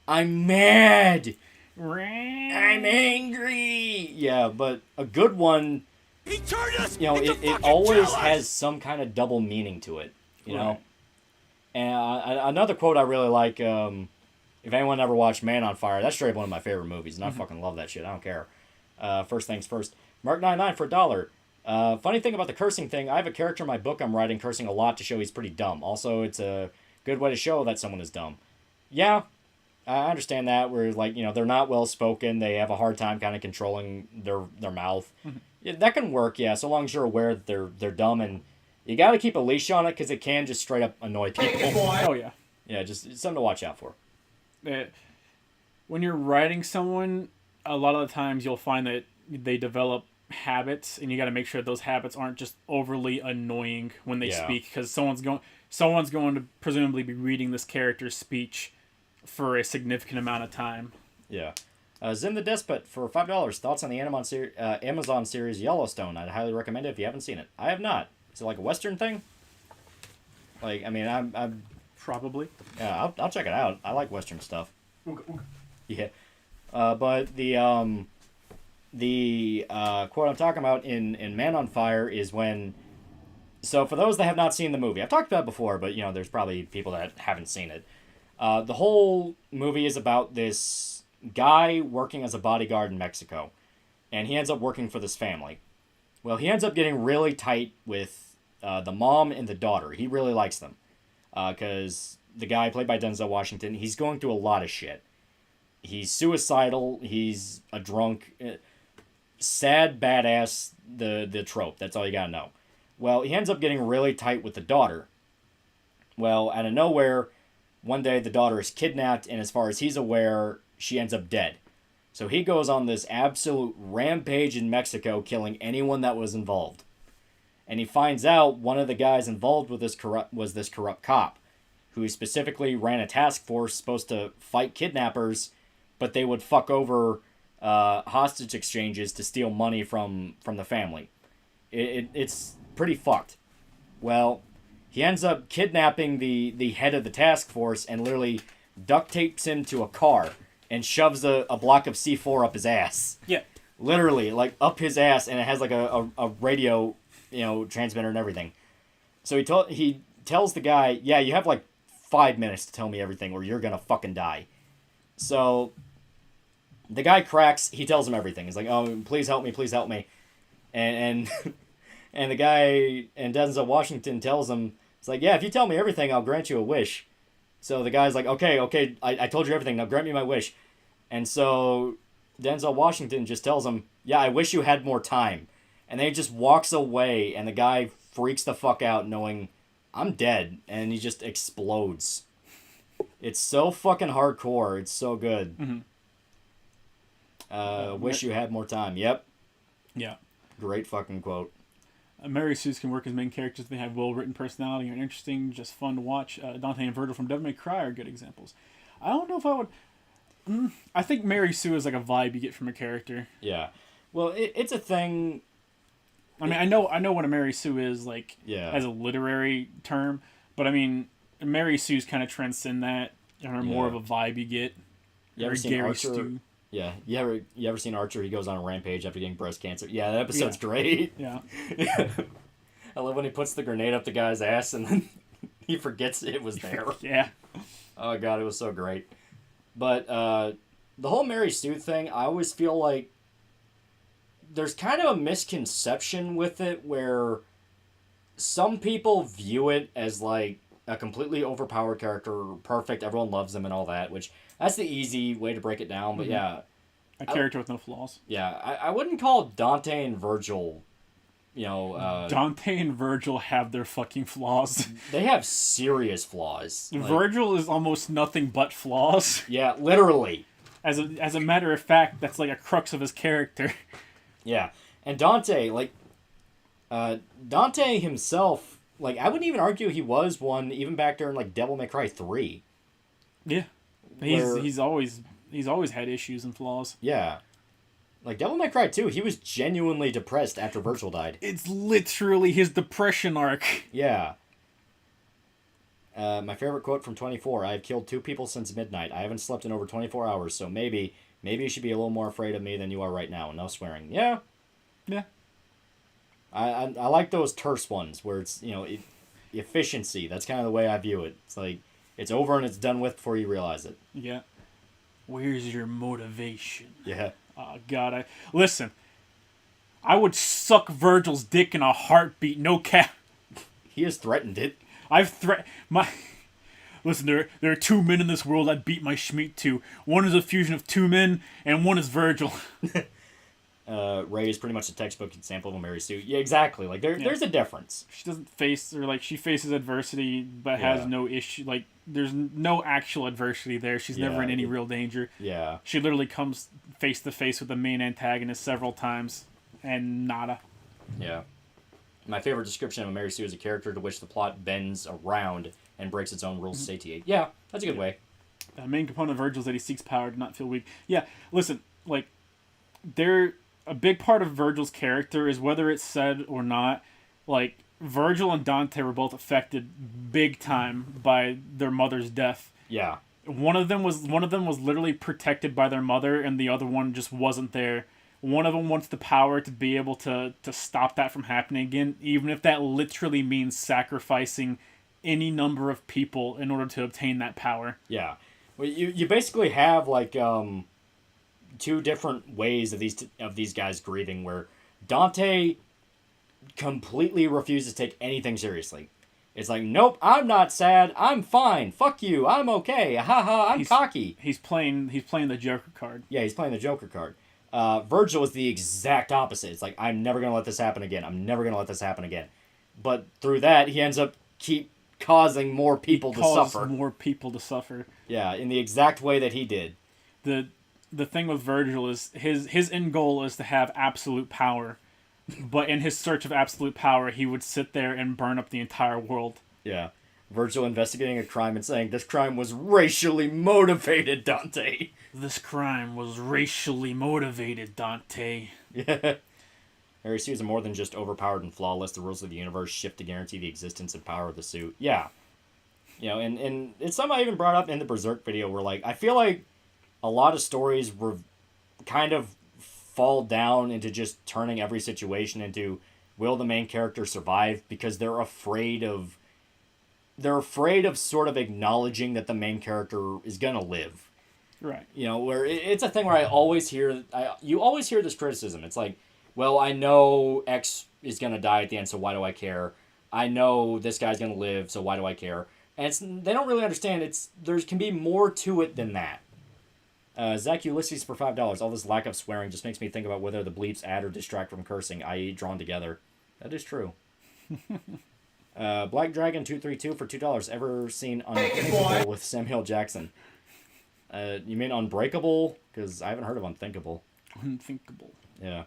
I'm mad. I'm angry. Yeah, but a good one, it always has some kind of double meaning to it, you know? And another quote I really like, if anyone ever watched Man on Fire, that's straight up one of my favorite movies, and I fucking love that shit. I don't care. First things first. Mark 99 for $1. Funny thing about the cursing thing, I have a character in my book I'm writing cursing a lot to show he's pretty dumb. Also, it's a good way to show that someone is dumb. Yeah, I understand that, where, like, they're not well-spoken, they have a hard time kind of controlling their mouth. Yeah, that can work, yeah, so long as you're aware that they're dumb, and you gotta keep a leash on it, because it can just straight up annoy people. Oh, yeah. Yeah, just it's something to watch out for. When you're writing someone, a lot of the times you'll find that they develop habits, and you got to make sure those habits aren't just overly annoying when they speak, because someone's going to presumably be reading this character's speech for a significant amount of time. Yeah. Zim the Despot for $5. Thoughts on the Amazon series Yellowstone? I'd highly recommend it if you haven't seen it. I have not. Is it like a Western thing? Like, I mean, I'm probably. Yeah, I'll check it out. I like Western stuff. Yeah. But the quote I'm talking about in Man on Fire is when... So for those that have not seen the movie, I've talked about it before, but, there's probably people that haven't seen it. The whole movie is about this guy working as a bodyguard in Mexico. And he ends up working for this family. Well, he ends up getting really tight with the mom and the daughter. He really likes them. Because the guy played by Denzel Washington, he's going through a lot of shit. He's suicidal. He's a drunk. Sad badass, the trope. That's all you gotta know. Well, he ends up getting really tight with the daughter. Well, out of nowhere, one day the daughter is kidnapped, and as far as he's aware, she ends up dead. So he goes on this absolute rampage in Mexico, killing anyone that was involved. And he finds out one of the guys involved with this corrupt cop, who specifically ran a task force supposed to fight kidnappers, but they would fuck over hostage exchanges to steal money from the family. It's pretty fucked. Well, he ends up kidnapping the head of the task force and literally duct tapes him to a car and shoves a block of C4 up his ass. Yeah. Literally, like, up his ass, and it has like a radio, transmitter and everything. So he tells the guy, yeah, you have like 5 minutes to tell me everything or you're gonna fucking die. So the guy cracks, he tells him everything. He's like, oh, please help me. And and the guy, and Denzel Washington tells him, it's like, yeah, if you tell me everything, I'll grant you a wish. So the guy's like, okay, I told you everything, now grant me my wish. And so Denzel Washington just tells him, yeah, I wish you had more time. And then he just walks away, and the guy freaks the fuck out knowing, I'm dead, and he just explodes. It's so fucking hardcore, it's so good. Wish you had more time, yep. Yeah. Great fucking quote. Mary Sue's can work as main characters. They have well-written personality and interesting, just fun to watch. Dante and Virgil from Devil May Cry are good examples. I don't know if I would... I think Mary Sue is like a vibe you get from a character. Yeah. Well, it's a thing... I mean, I know what a Mary Sue is, like, yeah, as a literary term, but I mean, Mary Sue's kind of transcend that, or more of a vibe you get. You ever seen Gary Archer? Stu. Yeah, you ever seen Archer? He goes on a rampage after getting breast cancer. Yeah, that episode's great. Yeah. I love when he puts the grenade up the guy's ass and then he forgets it was there. Yeah. Oh god, it was so great. But the whole Mary Sue thing, I always feel like there's kind of a misconception with it where some people view it as like a completely overpowered character, perfect, everyone loves him and all that, which that's the easy way to break it down, but yeah. A character with no flaws. Yeah, I wouldn't call Dante and Virgil, Dante and Virgil have their fucking flaws. They have serious flaws. Virgil is almost nothing but flaws. Yeah, literally. As a matter of fact, that's like a crux of his character. Yeah, and Dante, like, Dante himself, like, I wouldn't even argue he was one, even back during, like, Devil May Cry 3. Yeah. He's always He's always had issues and flaws. Yeah. Like, Devil May Cry 2, he was genuinely depressed after Virgil died. It's literally his depression arc. Yeah. My favorite quote from 24, I have killed 2 people since midnight. I haven't slept in over 24 hours, so maybe you should be a little more afraid of me than you are right now. No swearing. Yeah. Yeah. I like those terse ones where it's, efficiency. That's kind of the way I view it. It's like, it's over and it's done with before you realize it. Yeah. Where's your motivation? Yeah. Oh, God. Listen, I would suck Virgil's dick in a heartbeat, no cap. He has threatened it. Listen, there are 2 men in this world I'd beat my schmeat to. One is a fusion of 2 men, and one is Virgil. Ray is pretty much a textbook example of a Mary Sue. Yeah, exactly. Like, there's a difference. She doesn't face, or like, she faces adversity, but has no issue. Like, there's no actual adversity there. She's never in any real danger. Yeah. She literally comes face to face with the main antagonist several times, and nada. Yeah. My favorite description of a Mary Sue is a character to which the plot bends around and breaks its own rules to satiate. Yeah, that's a good way. The main component of Virgil is that he seeks power to not feel weak. Yeah, listen, like, a big part of Virgil's character is, whether it's said or not, like, Virgil and Dante were both affected big time by their mother's death. Yeah. One of them was literally protected by their mother, and the other one just wasn't there. One of them wants the power to be able to stop that from happening again, even if that literally means sacrificing any number of people in order to obtain that power. Yeah. Well, you basically have, like, 2 different ways of these guys grieving, where Dante completely refuses to take anything seriously. It's like, nope, I'm not sad. I'm fine. Fuck you. I'm okay. Haha, I'm cocky. He's playing the Joker card. Yeah, he's playing the Joker card. Virgil is the exact opposite. It's like, I'm never going to let this happen again. I'm never going to let this happen again. But through that, he ends up causing more people to suffer. More people to suffer. Yeah, in the exact way that he did. The thing with Virgil is his end goal is to have absolute power. But in his search of absolute power, he would sit there and burn up the entire world. Yeah. Virgil investigating a crime and saying, this crime was racially motivated, Dante. This crime was racially motivated, Dante. Yeah. Mary Sue's are more than just overpowered and flawless. The rules of the universe shift to guarantee the existence and power of the suit. Yeah. And it's something I even brought up in the Berserk video where, like, I feel like a lot of stories were kind of fall down into just turning every situation into, will the main character survive? Because they're afraid of sort of acknowledging that the main character is gonna live. Right. Where it's a thing where you always hear this criticism. It's like, well, I know X is gonna die at the end, so why do I care? I know this guy's gonna live, so why do I care? And they don't really understand. There can be more to it than that. Zach Ulysses for $5. All this lack of swearing just makes me think about whether the bleeps add or distract from cursing, i.e. drawn together. That is true. Black Dragon 232 for $2. Ever seen Unthinkable with Samuel Jackson? You mean Unbreakable? Because I haven't heard of Unthinkable. Unthinkable. Yeah.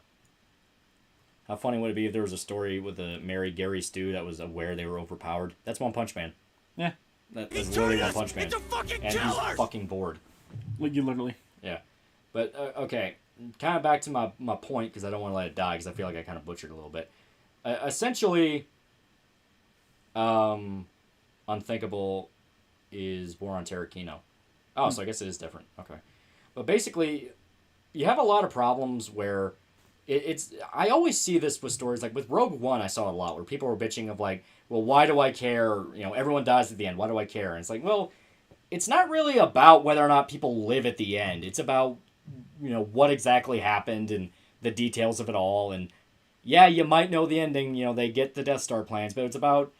How funny would it be if there was a story with a Mary Gary Stu that was aware they were overpowered? That's One Punch Man. Yeah. That's literally One Punch Man. And he's fucking bored. Like, you literally. Yeah. But, okay. Kind of back to my point, because I don't want to let it die, because I feel like I kind of butchered a little bit. Essentially, Unthinkable is War on Terrakino. Oh, so I guess it is different. Okay. But basically, you have a lot of problems where it's... I always see this with stories, like with Rogue One, I saw a lot, where people were bitching of like, well, why do I care? Everyone dies at the end. Why do I care? And it's like, well, it's not really about whether or not people live at the end. It's about, what exactly happened and the details of it all. And yeah, you might know the ending, they get the Death Star plans, but it's about,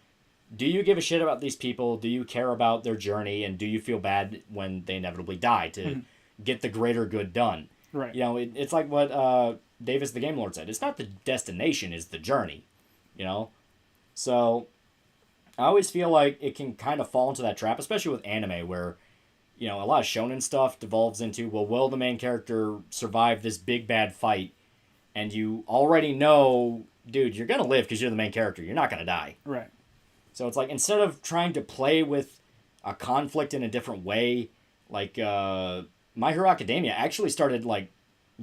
do you give a shit about these people? Do you care about their journey? And do you feel bad when they inevitably die to get the greater good done? Right. It's like what Davis the Game Lord said. It's not the destination, it's the journey. So I always feel like it can kind of fall into that trap, especially with anime, where, a lot of shonen stuff devolves into, well, will the main character survive this big bad fight? And you already know, dude, you're going to live because you're the main character. You're not going to die. Right. So it's like, instead of trying to play with a conflict in a different way, like, My Hero Academia actually started like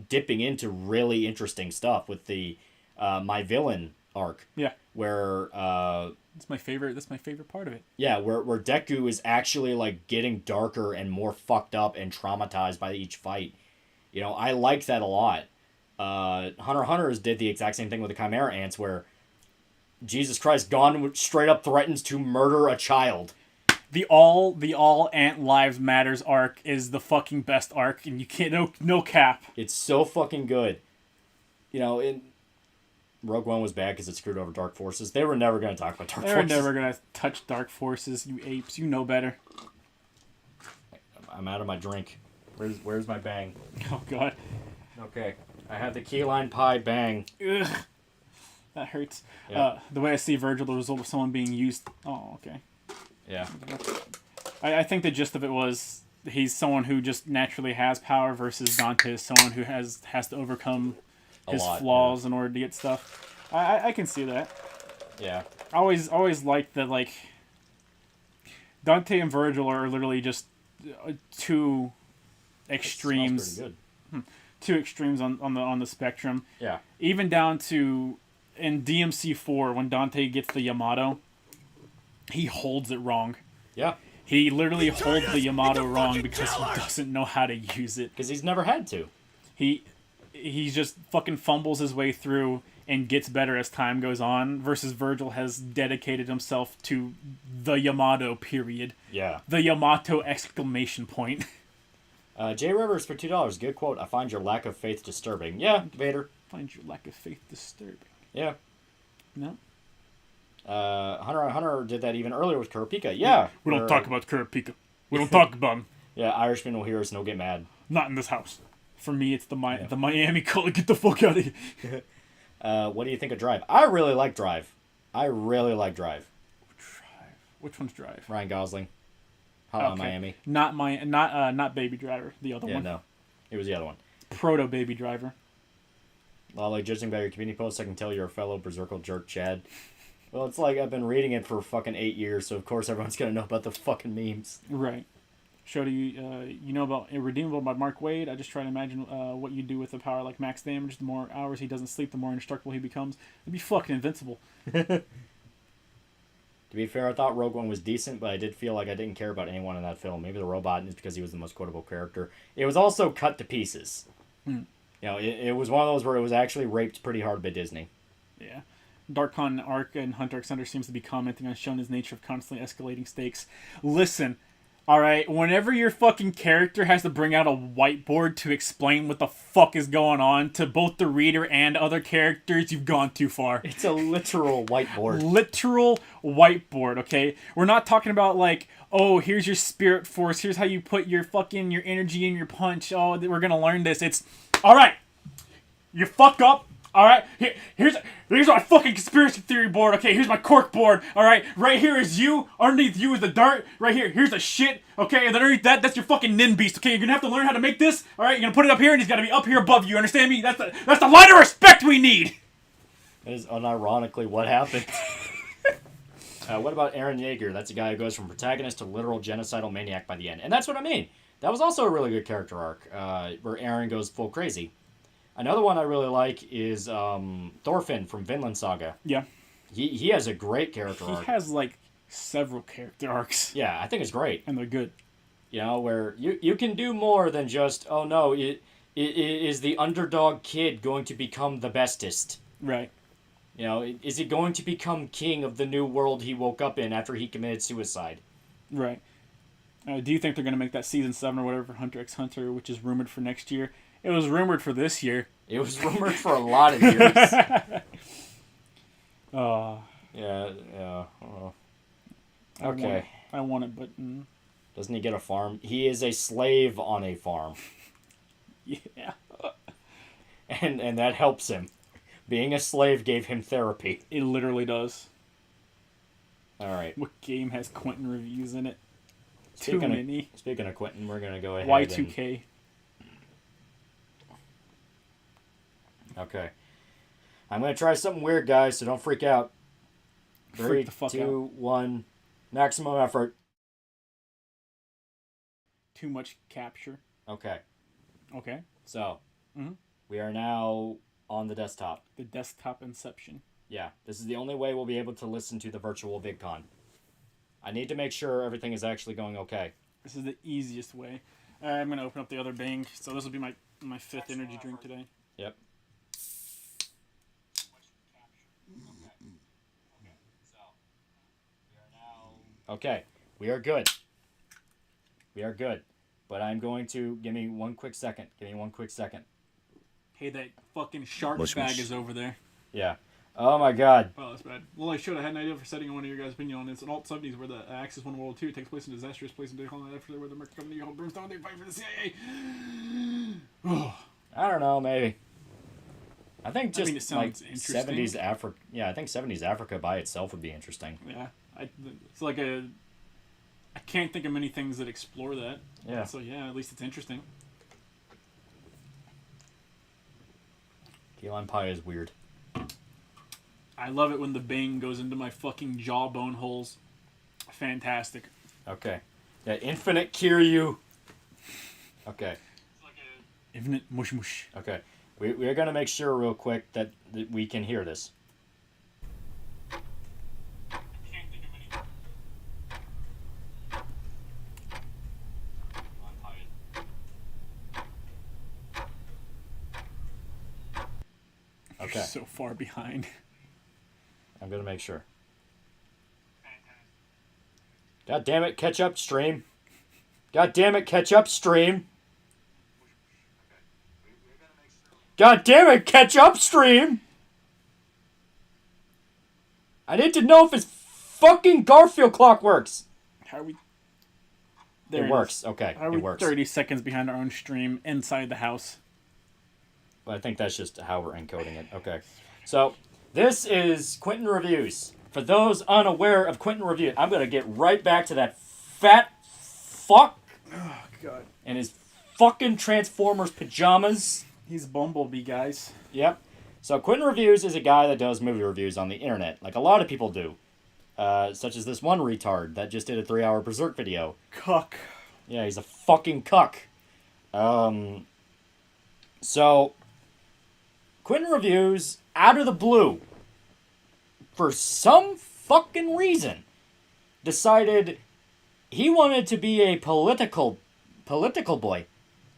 dipping into really interesting stuff with the My Villain arc. Yeah. Where That's my favorite part of it. yeah, where Deku is actually like getting darker and more fucked up and traumatized by each fight. You know, I liked that a lot. Hunter x Hunter did the exact same thing with the Chimera Ants, where Jesus Christ, Gon straight up threatens to murder a child. The all Ant Lives Matters arc is the fucking best arc, and you can't no cap. It's so fucking good. You know, Rogue One was bad because it screwed over Dark Forces. They were never going to talk about Dark Forces. They were never going to touch Dark Forces, you apes. You know better. I'm out of my drink. Where's my bang? Oh, God. Okay. I have the key lime pie bang. Ugh. That hurts. Yeah. The way I see Virgil, the result of someone being used... Oh, okay. Yeah. I think the gist of it was he's someone who just naturally has power versus Dante is someone who has to overcome his flaws in order to get stuff. I can see that. Yeah. I always liked that, like, Dante and Virgil are literally just two extremes. Pretty good. Two extremes on the spectrum. Yeah. Even down to in DMC4 when Dante gets the Yamato, he holds it wrong. Yeah. He literally holds the Yamato wrong because he doesn't know how to use it. Because he's never had to. He just fucking fumbles his way through and gets better as time goes on, versus Virgil has dedicated himself to the Yamato, period. Yeah. The Yamato exclamation point. Jay Rivers for $2. Good quote. I find your lack of faith disturbing. Yeah, Vader. Find your lack of faith disturbing. Yeah. No? Hunter x Hunter did that even earlier with Kurapika. Yeah. We don't talk about Kurapika. We don't talk about him. Yeah, Irishmen will hear us and they'll get mad. Not in this house. For me, it's the Miami color. Get the fuck out of here. What do you think of Drive? I really like Drive. Drive. Which one's Drive? Ryan Gosling. Hot Okay. Miami. Not Baby Driver. The other one. Yeah, no. It was the other one. Proto Baby Driver. Lolly, judging by your community posts, I can tell you're a fellow berserker jerk, Chad. Well, it's like I've been reading it for fucking 8 years, so of course everyone's gonna know about the fucking memes. Right. Shody, you know about Irredeemable by Mark Wade. I just try to imagine what you do with a power like max damage. The more hours he doesn't sleep, the more indestructible he becomes. It'd be fucking invincible. To be fair, I thought Rogue One was decent, but I did feel like I didn't care about anyone in that film. Maybe the robot is because he was the most quotable character. It was also cut to pieces. You know, it was one of those where it was actually raped pretty hard by Disney. Yeah. Darkon Arc and Hunter x Hunter seems to be commenting on Shona's nature of constantly escalating stakes. Listen, alright, whenever your fucking character has to bring out a whiteboard to explain what the fuck is going on to both the reader and other characters, you've gone too far. It's a literal whiteboard. Literal whiteboard, okay? We're not talking about like, oh, here's your spirit force, here's how you put your fucking, your energy in your punch, oh, we're gonna learn this. It's, alright, you fuck up, alright, here's my fucking conspiracy theory board, okay, here's my cork board, alright, right here is you, underneath you is the dirt, right here's the shit, okay, and then underneath that's your fucking nin beast, okay, you're gonna have to learn how to make this, alright, you're gonna put it up here, and he's gotta be up here above you, understand me? That's the line of respect we need! That is unironically what happened. What about Eren Yeager? That's a guy who goes from protagonist to literal genocidal maniac by the end. And that's what I mean. That was also a really good character arc, where Eren goes full crazy. Another one I really like is Thorfinn from Vinland Saga. Yeah. He has a great character arc. He has, like, several character arcs. Yeah, I think it's great. And they're good. You know, where you can do more than just, oh no, it is the underdog kid going to become the bestest? Right. You know, is he going to become king of the new world he woke up in after he committed suicide? Right. Do you think they're going to make that season 7 or whatever for Hunter x Hunter, which is rumored for next year? It was rumored for this year. It was rumored for a lot of years. Yeah. Okay. I want it, but... Doesn't he get a farm? He is a slave on a farm. Yeah. And that helps him. Being a slave gave him therapy. It literally does. Alright. What game has Quinton Reviews in it? Too many. Speaking of Quinton, we're going to go ahead Y2K. Okay. I'm going to try something weird, guys, so don't freak out. Freak the fuck 3, 2, out. 1. Maximum effort. Too much capture. Okay. Okay. So, Mhm. we are now on the desktop. The desktop inception. Yeah, this is the only way we'll be able to listen to the virtual VidCon. I need to make sure everything is actually going okay. This is the easiest way. I'm going to open up the other Bang. So this will be my 5th energy drink today. Yep. Okay, we are good. We are good. But I'm going to... Give me one quick second. Hey, that fucking shark Mush, bag mush. is over there. Yeah. Oh my god. Oh, that's bad. Well, I should have had an idea for setting one of your guys' opinion on it. It's an alt-70s where the Axis won World War II. Takes place in a disastrous place in Daytona after where the American company called Brimstone. They fight for the CIA. I don't know, maybe. I think just it sounds interesting. 70s Africa. Yeah, I think 70s Africa by itself would be interesting. Yeah. It's like a... I can't think of many things that explore that. Yeah. So, yeah, at least it's interesting. Key lime pie is weird. I love it when the Bang goes into my fucking jawbone holes. Fantastic. Okay. Yeah, infinite Kiryu. Okay. Infinite mush mush. Okay. We're going to make sure real quick that we can hear this. Okay. You're so far behind. I'm going to make sure. God damn it, catch up stream. God damn it, catch up stream. God damn it, catch up stream. I need to know if his fucking Garfield clock works. How are we... It works. Okay, How are it we works. 30 seconds behind our own stream inside the house? But I think that's just how we're encoding it. Okay. So, this is Quinton Reviews. For those unaware of Quinton Reviews, I'm going to get right back to that fat fuck Oh, God. and his fucking Transformers pajamas. He's Bumblebee, guys. Yep. So, Quinton Reviews is a guy that does movie reviews on the internet, like a lot of people do. Such as this one retard that just did a 3-hour Berserk video. Cuck. Yeah, he's a fucking cuck. So, Quinton Reviews, out of the blue, for some fucking reason, decided he wanted to be a political boy.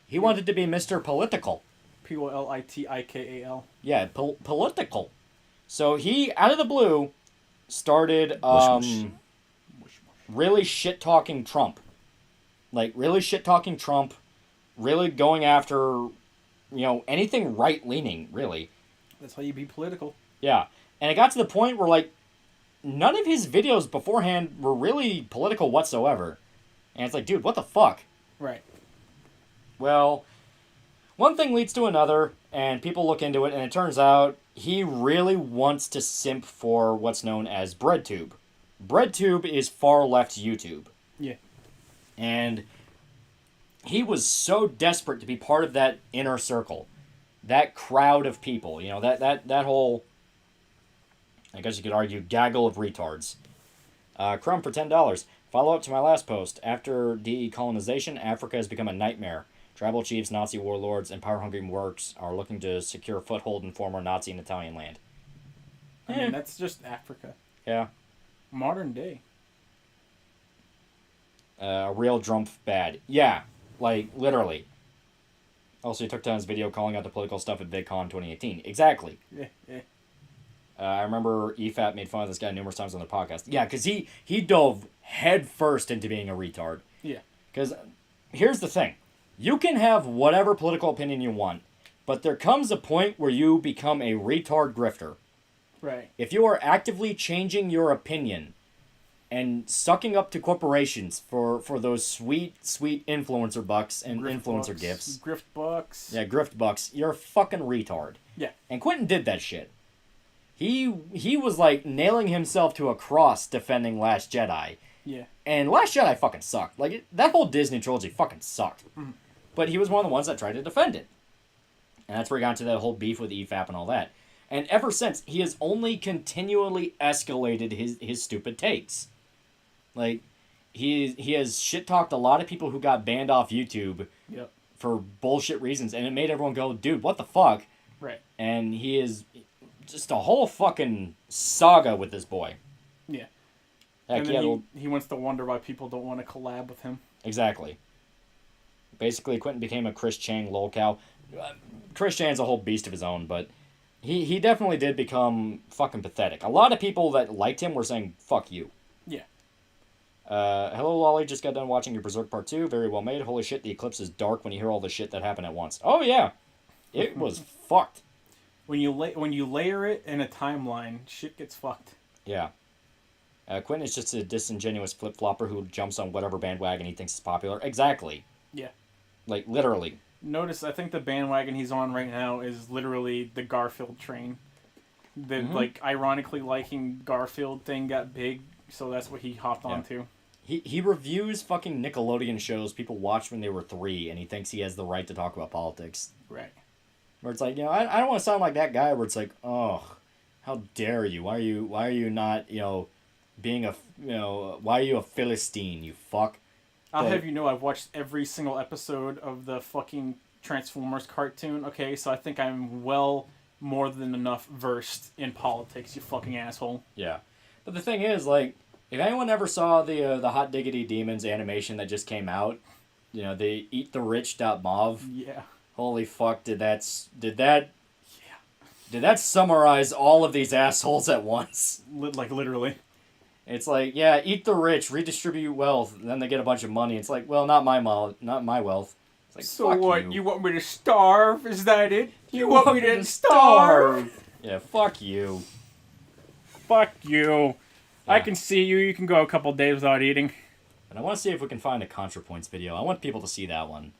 He wanted to be Mr. Political. P-O-L-I-T-I-K-A-L. Yeah, political. So he, out of the blue, started really shit-talking Trump. Like, really shit-talking Trump, really going after, anything right-leaning, really. That's how you be political. Yeah. And it got to the point where, like, none of his videos beforehand were really political whatsoever. And it's like, dude, what the fuck? Right. Well, one thing leads to another, and people look into it, and it turns out he really wants to simp for what's known as BreadTube. BreadTube is far-left YouTube. Yeah. And he was so desperate to be part of that inner circle. That crowd of people. That whole... I guess you could argue, gaggle of retards. Crumb for $10. Follow up to my last post. After decolonization, Africa has become a nightmare. Tribal chiefs, Nazi warlords, and power-hungry mercs are looking to secure a foothold in former Nazi and Italian land. I mean, that's just Africa. Yeah. Modern day. A real Drumpf bad. Yeah, like, literally. Also, he took down his video calling out the political stuff at VidCon 2018. Exactly. Yeah. I remember EFAP made fun of this guy numerous times on their podcast. Yeah, because he dove head first into being a retard. Yeah. Because here's the thing. You can have whatever political opinion you want, but there comes a point where you become a retard grifter. Right. If you are actively changing your opinion and sucking up to corporations for those sweet influencer bucks and Grift influencer bucks. gifts. Grift bucks. Yeah, grift bucks. You're a fucking retard. Yeah. And Quinton did that shit. He was like nailing himself to a cross defending Last Jedi. Yeah. And Last Jedi fucking sucked. Like, that whole Disney trilogy fucking sucked. Mm. But he was one of the ones that tried to defend it. And that's where he got into that whole beef with EFAP and all that. And ever since, he has only continually escalated his stupid takes. Like, he has shit-talked a lot of people who got banned off YouTube Yep. for bullshit reasons, and it made everyone go, dude, what the fuck? Right. And he is just a whole fucking saga with this boy. Yeah. Heck, And then he wants to wonder why people don't want to collab with him. Exactly. Basically, Quinton became a Chris Chang lolcow. Chris Chang's a whole beast of his own, but he definitely did become fucking pathetic. A lot of people that liked him were saying, fuck you. Yeah. Hello, Lolly. Just got done watching your Berserk Part 2. Very well made. Holy shit, the eclipse is dark when you hear all the shit that happened at once. Oh, yeah. It was fucked. When you layer it in a timeline, shit gets fucked. Yeah. Quinton is just a disingenuous flip-flopper who jumps on whatever bandwagon he thinks is popular. Exactly. Yeah. Like, literally. Notice, I think the bandwagon he's on right now is literally the Garfield train. The, like, ironically liking Garfield thing got big, so that's what he hopped onto. He reviews fucking Nickelodeon shows people watched when they were 3, and he thinks he has the right to talk about politics. Right. Where it's like, you know, I don't want to sound like that guy where it's like, oh, how dare you? Why are you not, you know, being a, you know, why are you a Philistine, you fuck? I'll have you know I've watched every single episode of the fucking Transformers cartoon, okay? So I think I'm well more than enough versed in politics, you fucking asshole. Yeah. But the thing is, like, if anyone ever saw the Hot Diggity Demons animation that just came out, you know, the Eat the Rich Mauve. Yeah. Holy fuck, did that summarize all of these assholes at once? Like, literally. It's like, yeah, eat the rich, redistribute wealth, and then they get a bunch of money. It's like, well, not my wealth. It's like, so fuck what, you want me to starve? Is that it? You want me to starve? Yeah, fuck you. Fuck you. Yeah. I can see you. You can go a couple days without eating. And I want to see if we can find a ContraPoints video. I want people to see that one.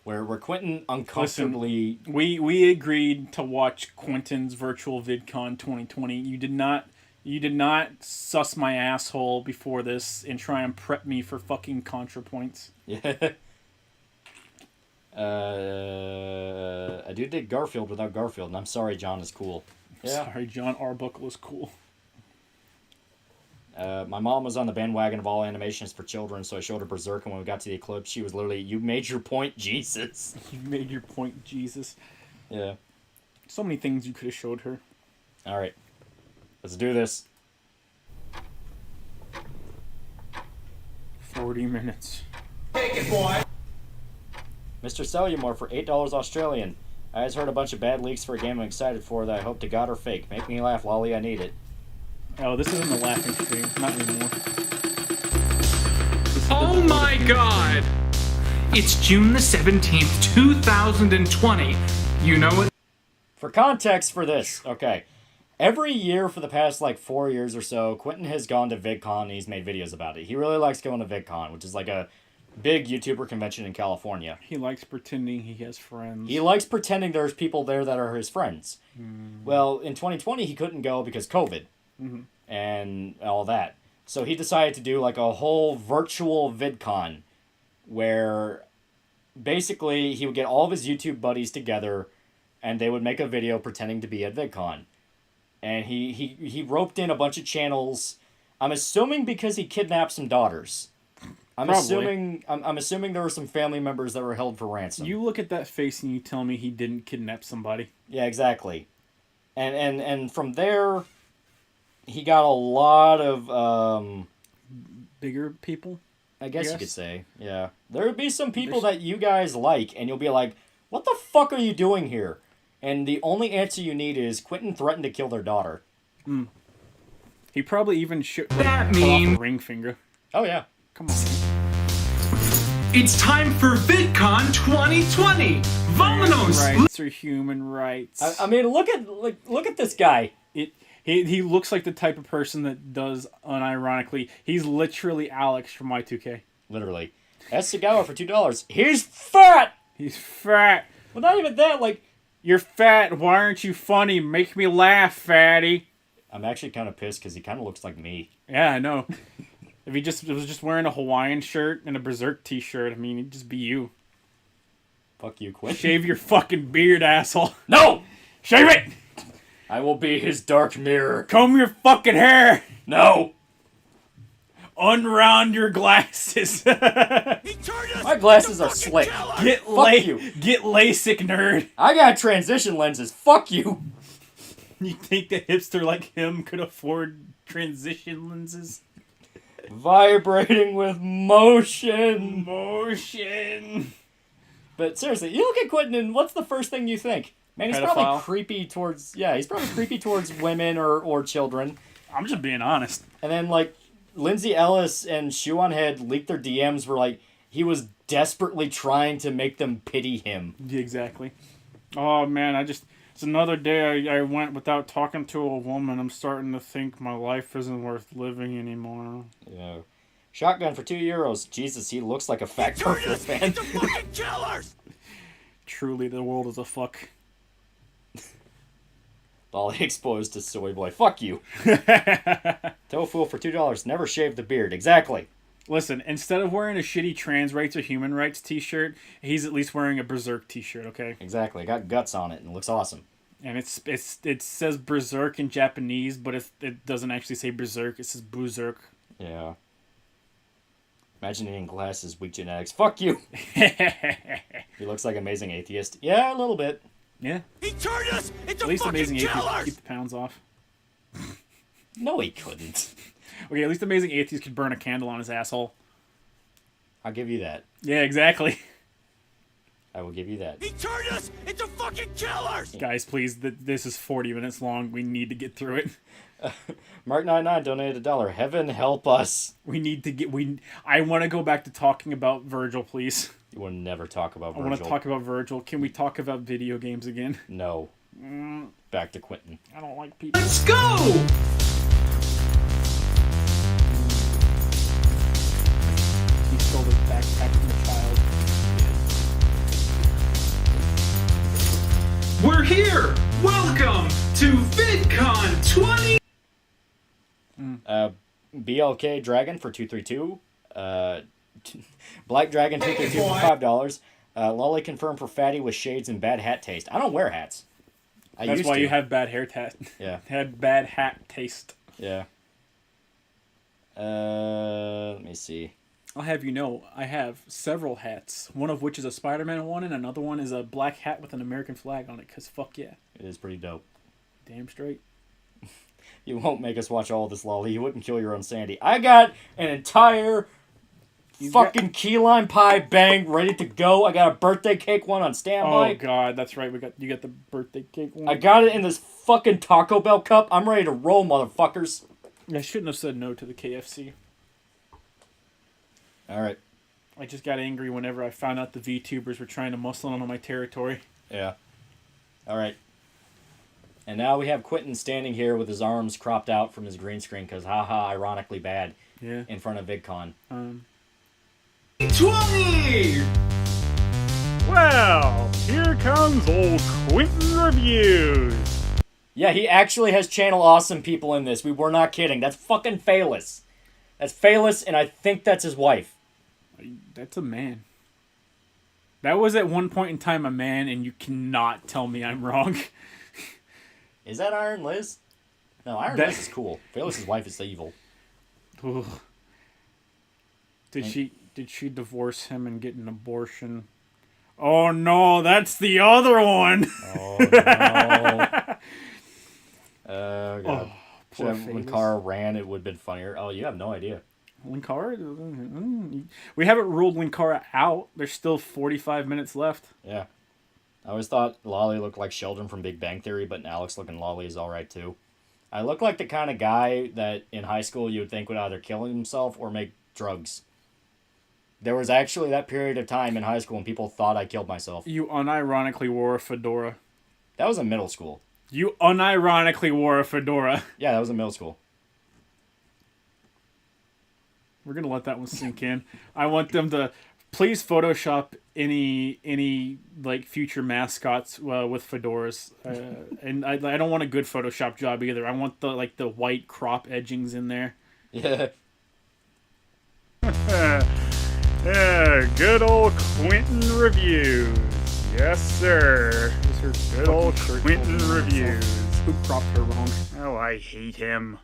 Where Quinton uncomfortably... Listen, we agreed to watch Quinton's virtual VidCon 2020. You did not suss my asshole before this and try and prep me for fucking ContraPoints. Yeah. I do dig Garfield without Garfield, and I'm sorry John is cool. Yeah. Sorry, John Arbuckle is cool. My mom was on the bandwagon of all animations for children, so I showed her Berserk, and when we got to the eclipse, she was literally, you made your point, Jesus. You made your point, Jesus. Yeah. So many things you could have showed her. Alright. Let's do this. 40 minutes. Take it, boy. Mr. Cellumore for $8 Australian. I just heard a bunch of bad leaks for a game I'm excited for that I hope to God are fake. Make me laugh, Lolly, I need it. Oh, this isn't the laughing stream. Not anymore. Oh my god! It's June the 17th, 2020. You know what? For context for this, okay. Every year for the past, 4 years or so, Quinton has gone to VidCon and he's made videos about it. He really likes going to VidCon, which is like a big YouTuber convention in California. He likes pretending he has friends. He likes pretending there's people there that are his friends. Well, in 2020, he couldn't go because COVID. And all that. So he decided to do a whole virtual VidCon where basically he would get all of his YouTube buddies together and they would make a video pretending to be at VidCon. And he roped in a bunch of channels. I'm assuming because he kidnapped some daughters. I'm assuming there were some family members that were held for ransom. You look at that face and you tell me he didn't kidnap somebody. Yeah, exactly. And from there, he got a lot of bigger people. I guess you could say, yeah. There would be some people that you guys like, and you'll be like, "What the fuck are you doing here?" And the only answer you need is Quinton threatened to kill their daughter. He probably even cut off a ring finger. Oh yeah. Come on. It's time for VidCon 2020. Vámonos! Rights are human rights. I mean, look at this guy. He looks like the type of person that does unironically. He's literally Alex from Y2K. Literally. S. Sagawa for $2. He's fat! He's fat. Well, not even that, You're fat. Why aren't you funny? Make me laugh, fatty. I'm actually kind of pissed because he kind of looks like me. Yeah, I know. If he was just wearing a Hawaiian shirt and a Berserk t-shirt, I mean, he'd just be you. Fuck you, Quinton. Shave your fucking beard, asshole. No! Shave it! I will be his dark mirror. Comb your fucking hair! No! unround your glasses. My glasses are slick. Get Fuck you. Get LASIK, nerd. I got transition lenses. Fuck you. You think a hipster like him could afford transition lenses? Vibrating with motion. Motion. But seriously, you look at Quinton and what's the first thing you think? Man, he's probably Pedophile. creepy towards... Yeah, he's probably creepy towards women or children. I'm just being honest. And then, like, Lindsay Ellis and Shoe on Head leaked their DMs where, like, he was desperately trying to make them pity him. Yeah, exactly. Oh, man, it's another day I went without talking to a woman. I'm starting to think my life isn't worth living anymore. Yeah. Shotgun for €2. Jesus, he looks like a fat Garfield fan. Truly, the world is a fuck. Lolly exposed to soy boy. Fuck you. Tofu for $2. Never shaved the beard. Exactly. Listen, instead of wearing a shitty trans rights or human rights t-shirt, he's at least wearing a Berserk t-shirt, okay? Exactly. Got guts on it and it looks awesome. And it says Berserk in Japanese, but it doesn't actually say Berserk. It says Berserk. Yeah. Imagine eating glasses, weak genetics. Fuck you. He looks like Amazing Atheist. Yeah, a little bit. Yeah. He turned us into At least Amazing fucking Atheist could killers! keep the pounds off. No, he couldn't. Okay, at least Amazing Atheist could burn a candle on his asshole. I'll give you that. Yeah, exactly. I will give you that. He turned us into fucking killers! Guys, please, this is 40 minutes long. We need to get through it. Mark99 donated $1. Heaven help us. We need to get... I want to go back to talking about Virgil, please. You will never talk about Virgil. I want to talk about Virgil. Can we talk about video games again? No. Back to Quinton. I don't like people. Let's go! He stole his backpack from a child. We're here! Welcome to VidCon 20! BLK Dragon for $232. Black Dragon 232 for $5. Lolly confirmed for Fatty with shades and bad hat taste. I don't wear hats. That's why you have bad hair Yeah. had bad hat taste. Yeah. Let me see. I'll have you know, I have several hats. One of which is a Spider-Man one, and another one is a black hat with an American flag on it, because fuck yeah. It is pretty dope. Damn straight. You won't make us watch all of this, Lolly. You wouldn't kill your own sanity. I got an entire fucking key lime pie bang ready to go. I got a birthday cake one on standby. Oh god, that's right. You got the birthday cake one. I got it in this fucking Taco Bell cup. I'm ready to roll, motherfuckers. I shouldn't have said no to the KFC. Alright. I just got angry whenever I found out the VTubers were trying to muscle in on my territory. Yeah. Alright. And now we have Quinton standing here with his arms cropped out from his green screen because haha, ironically bad. Yeah. In front of VidCon. 20! Well, here comes old Quinton Reviews. Yeah, he actually has channel awesome people in this. We were not kidding. That's fucking Phalus. That's Phalus, and I think that's his wife. That's a man. That was at one point in time a man, and you cannot tell me I'm wrong. Is that Iron Liz? No, Iron Liz is cool. Phalus' wife is evil. Ugh. Did she divorce him and get an abortion? Oh no, that's the other one. Oh no. Oh god. When Phalus. Kara ran, it would have been funnier. Oh, you have no idea. Linkara? We haven't ruled Linkara out. There's still 45 minutes left. Yeah. I always thought Lolly looked like Sheldon from Big Bang Theory, but an Alex-looking Lolly is alright too. I look like the kind of guy that in high school you would think would either kill himself or make drugs. There was actually that period of time in high school when people thought I killed myself. You unironically wore a fedora. That was in middle school. You unironically wore a fedora. Yeah, that was in middle school. We're going to let that one sink in. I want them to please Photoshop any like future mascots with fedoras. And I don't want a good Photoshop job either. I want the white crop edgings in there. Yeah. Yeah, good old Quinton Reviews. Yes, sir. Good old Quinton Reviews. Who cropped her wrong? Oh, I hate him.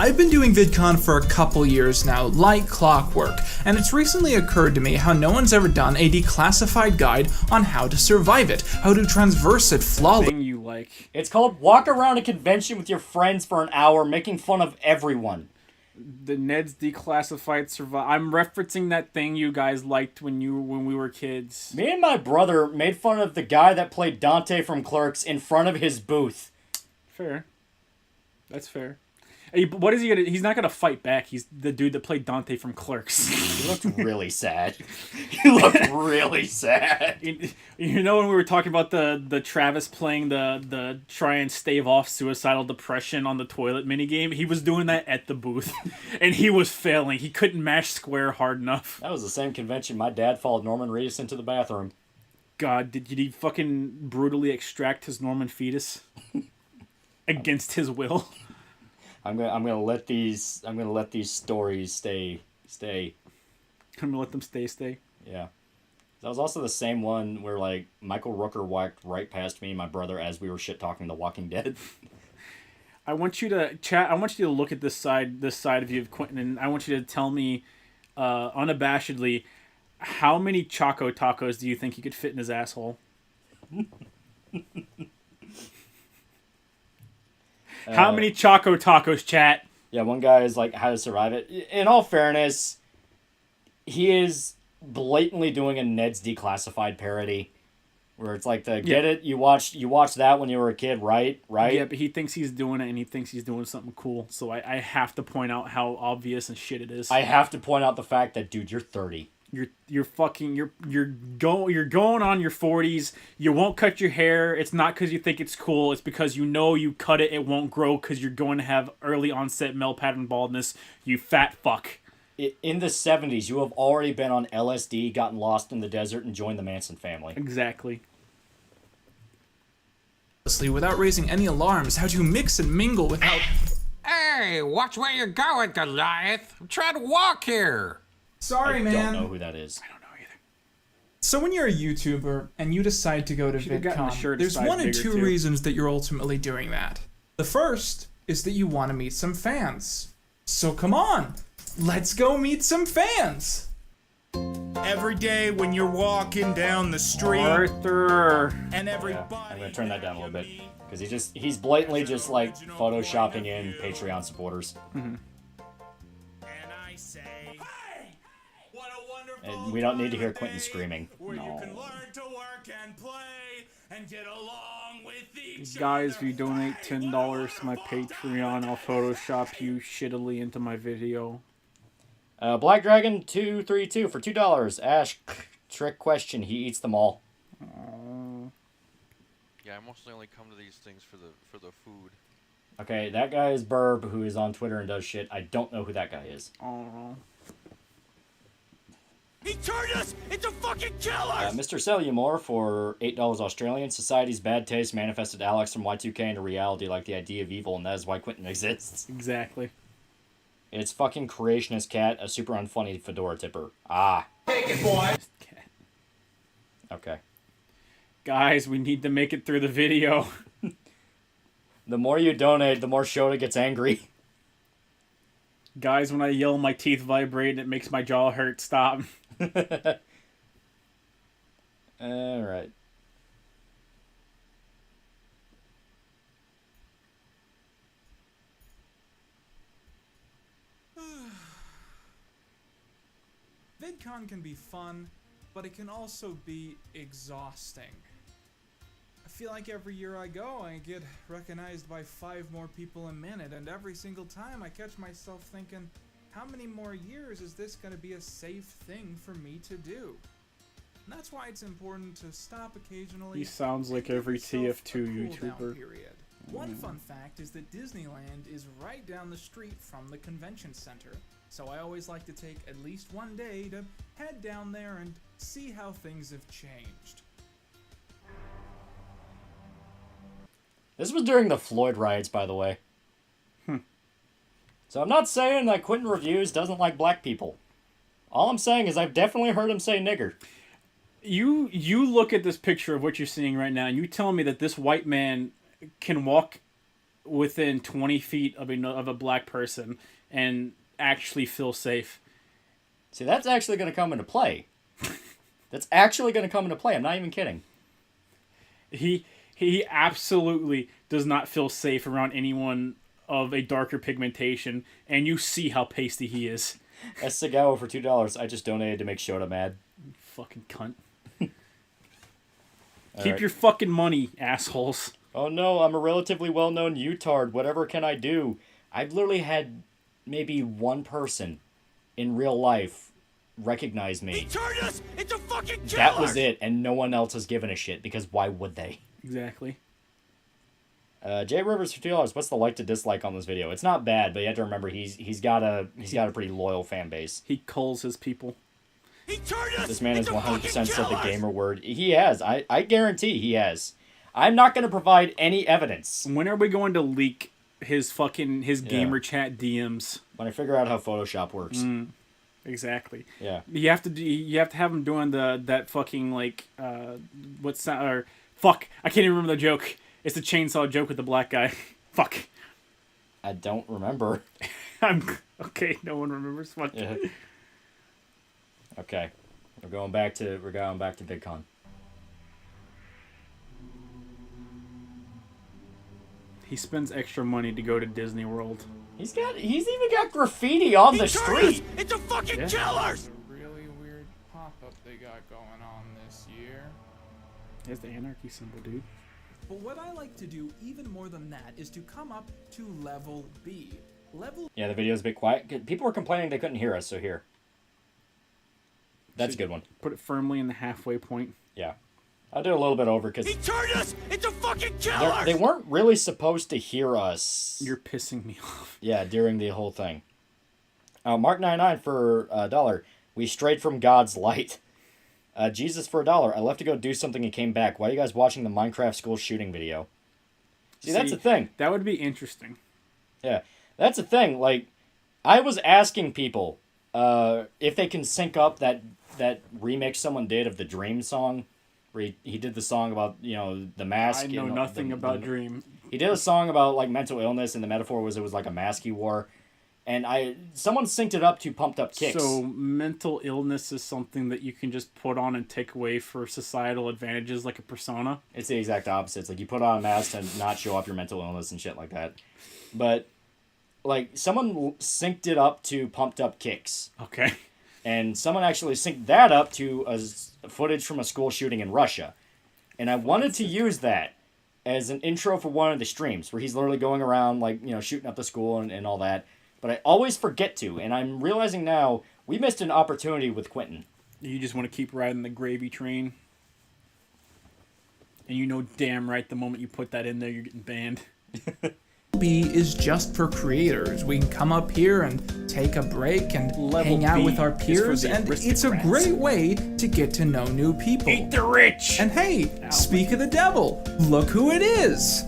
I've been doing VidCon for a couple years now, like clockwork, and it's recently occurred to me how no one's ever done a declassified guide on how to survive it, how to transverse it flawlessly. Thing you like. It's called Walk Around a Convention with Your Friends for an Hour, making fun of everyone. The Ned's Declassified Survival. I'm referencing that thing you guys liked when we were kids. Me and my brother made fun of the guy that played Dante from Clerks in front of his booth. Fair. That's fair. Hey, but what is he gonna? He's not gonna fight back. He's the dude that played Dante from Clerks. He looked really sad. He looked really sad. You know when we were talking about the Travis playing the try and stave off suicidal depression on the toilet minigame? He was doing that at the booth, and he was failing. He couldn't mash square hard enough. That was the same convention my dad followed Norman Reedus into the bathroom. God, did he fucking brutally extract his Norman fetus against his will? I'm gonna let these stories stay. I'm gonna let them stay. Yeah. That was also the same one where like Michael Rooker walked right past me and my brother as we were shit talking The Walking Dead. I want you to chat. I want you to look at this side of you of Quinton, and I want you to tell me, unabashedly, how many Choco Tacos do you think you could fit in his asshole? How many Choco Tacos, chat? Yeah, one guy is like, how to survive it. In all fairness, he is blatantly doing a Ned's Declassified parody. Where it's like, get it? You watched that when you were a kid, right? Yeah, but he thinks he's doing it, and he thinks he's doing something cool. So I have to point out how obvious and shit it is. I have to point out the fact that, dude, you're 30. You're going on your 40s. You won't cut your hair. It's not because you think it's cool. It's because you know you cut it, it won't grow because you're going to have early onset male pattern baldness. You fat fuck. In the 70s, you have already been on LSD, gotten lost in the desert, and joined the Manson family. Exactly. Without raising any alarms, how to mix and mingle without... Hey, watch where you're going, Goliath. I'm trying to walk here. Sorry, man. I don't know who that is. I don't know either. So when you're a YouTuber and you decide to go to VidCon, there's one of two reasons that you're ultimately doing that. The first is that you want to meet some fans. So come on, let's go meet some fans. Every day when you're walking down the street, Arthur, and everybody. Yeah, I'm gonna turn that down a little bit because he's blatantly just like photoshopping in Patreon supporters. Mm-hmm. And we don't need to hear Quinton screaming. Where No. you can learn to work and play and get along with each guys, if other. you donate $10 to my Patreon, I'll Photoshop you shittily into my video. Black Dragon 232 for $2. Ash, trick question. He eats them all. Yeah, I mostly only come to these things for the food. Okay, that guy is Burb, who is on Twitter and does shit. I don't know who that guy is. Oh. He turned us into fucking killers! Mr. Cellumore for $8 Australian. Society's bad taste manifested Alex from Y2K into reality like the idea of evil, and that is why Quinton exists. Exactly. It's fucking creationist cat, a super unfunny fedora tipper. Ah. Take it, boy! Okay. Guys, we need to make it through the video. The more you donate, the more Shota gets angry. Guys, when I yell, my teeth vibrate and it makes my jaw hurt. Stop. Alright. VidCon can be fun, but it can also be exhausting. I feel like every year I go, I get recognized by 5 more people a minute, and every single time I catch myself thinking, how many more years is this going to be a safe thing for me to do? And that's why it's important to stop occasionally. He sounds like every TF2 YouTuber. Period. One fun fact is that Disneyland is right down the street from the convention center, so I always like to take at least one day to head down there and see how things have changed. This was during the Floyd riots, by the way. So I'm not saying that Quinton Reviews doesn't like black people. All I'm saying is I've definitely heard him say nigger. You look at this picture of what you're seeing right now, and you tell me that this white man can walk within 20 feet of a black person and actually feel safe. See, that's actually going to come into play. That's actually going to come into play. I'm not even kidding. He absolutely does not feel safe around anyone of a darker pigmentation, and you see how pasty he is. That's Sagawa for $2. I just donated to make Shota mad. You fucking cunt. All Keep right. your fucking money, assholes. Oh no, I'm a relatively well-known Utard. Whatever can I do? I've literally had maybe one person in real life recognize me. He turned us into fucking killers! That was it, and no one else has given a shit, because why would they? Exactly. Jay Rivers for $2. What's the like to dislike on this video? It's not bad, but you have to remember he's got a pretty loyal fan base. He calls his people. He turned us This man has into 100% said the killers! gamer word. He has. I guarantee he has. I'm not going to provide any evidence. When are we going to leak his gamer chat DMs? When I figure out how Photoshop works. Exactly. Yeah. You have to have him doing that fucking like what's that, or fuck, I can't even remember the joke. It's the chainsaw joke with the black guy. Fuck. I don't remember. I'm okay, no one remembers. Fuck. Yeah. Okay. We're going back to VidCon. He spends extra money to go to Disney World. He's even got graffiti on the street. It's a fucking killers! A really weird pop-up they got going on this year. There's the anarchy symbol, dude. But what I like to do even more than that is to come up to level B. Yeah, the video's a bit quiet. People were complaining they couldn't hear us, so here. That's a good one. Put it firmly in the halfway point. Yeah. I'll do a little bit over because He turned us into fucking killers! they weren't really supposed to hear us. You're pissing me off. Yeah, during the whole thing. Mark99 for $1. We strayed from God's light. Jesus for $1. I left to go do something and came back. Why are you guys watching the Minecraft school shooting video? See, that's the thing. That would be interesting. Yeah, that's the thing. Like, I was asking people if they can sync up that remix someone did of the Dream song, where he did the song about, the mask. I know nothing about Dream. He did a song about, like, mental illness, and the metaphor was it was like a mask he wore. And someone synced it up to Pumped Up Kicks. So mental illness is something that you can just put on and take away for societal advantages, like a persona? It's the exact opposite. It's like you put on a mask to not show off your mental illness and shit like that. But, like, someone synced it up to Pumped Up Kicks. Okay. And someone actually synced that up to footage from a school shooting in Russia. And I wanted to use that as an intro for one of the streams, where he's literally going around, like, shooting up the school and all that. But I always forget to, and I'm realizing now, we missed an opportunity with Quinton. You just want to keep riding the gravy train. And you know damn right the moment you put that in there, you're getting banned. B is just for creators. We can come up here and take a break and hang out with our peers, and it's a great way to get to know new people. Eat the rich! And hey, speak of the devil, look who it is!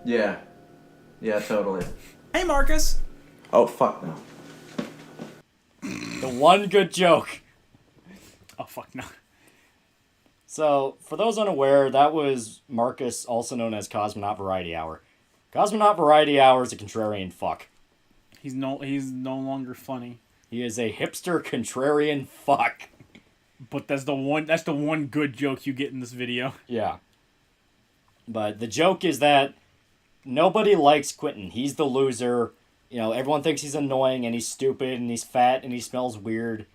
Yeah, totally. Hey, Marcus! Oh, fuck no. The one good joke. Oh, fuck no. So, for those unaware, that was Marcus, also known as Cosmonaut Variety Hour. Cosmonaut Variety Hour is a contrarian fuck. He's no longer funny. He is a hipster contrarian fuck. But that's the one good joke you get in this video. Yeah. But the joke is that nobody likes Quinton. He's the loser. Everyone thinks he's annoying and he's stupid and he's fat and he smells weird.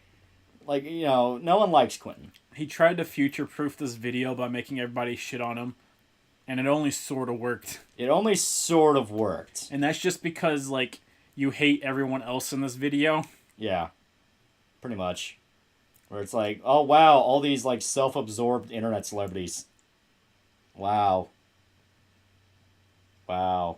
Like, no one likes Quinton. He tried to future-proof this video by making everybody shit on him. And it only sort of worked. And that's just because, like, you hate everyone else in this video. Yeah. Pretty much. Where it's like, oh wow, all these, like, self-absorbed internet celebrities. Wow. Wow.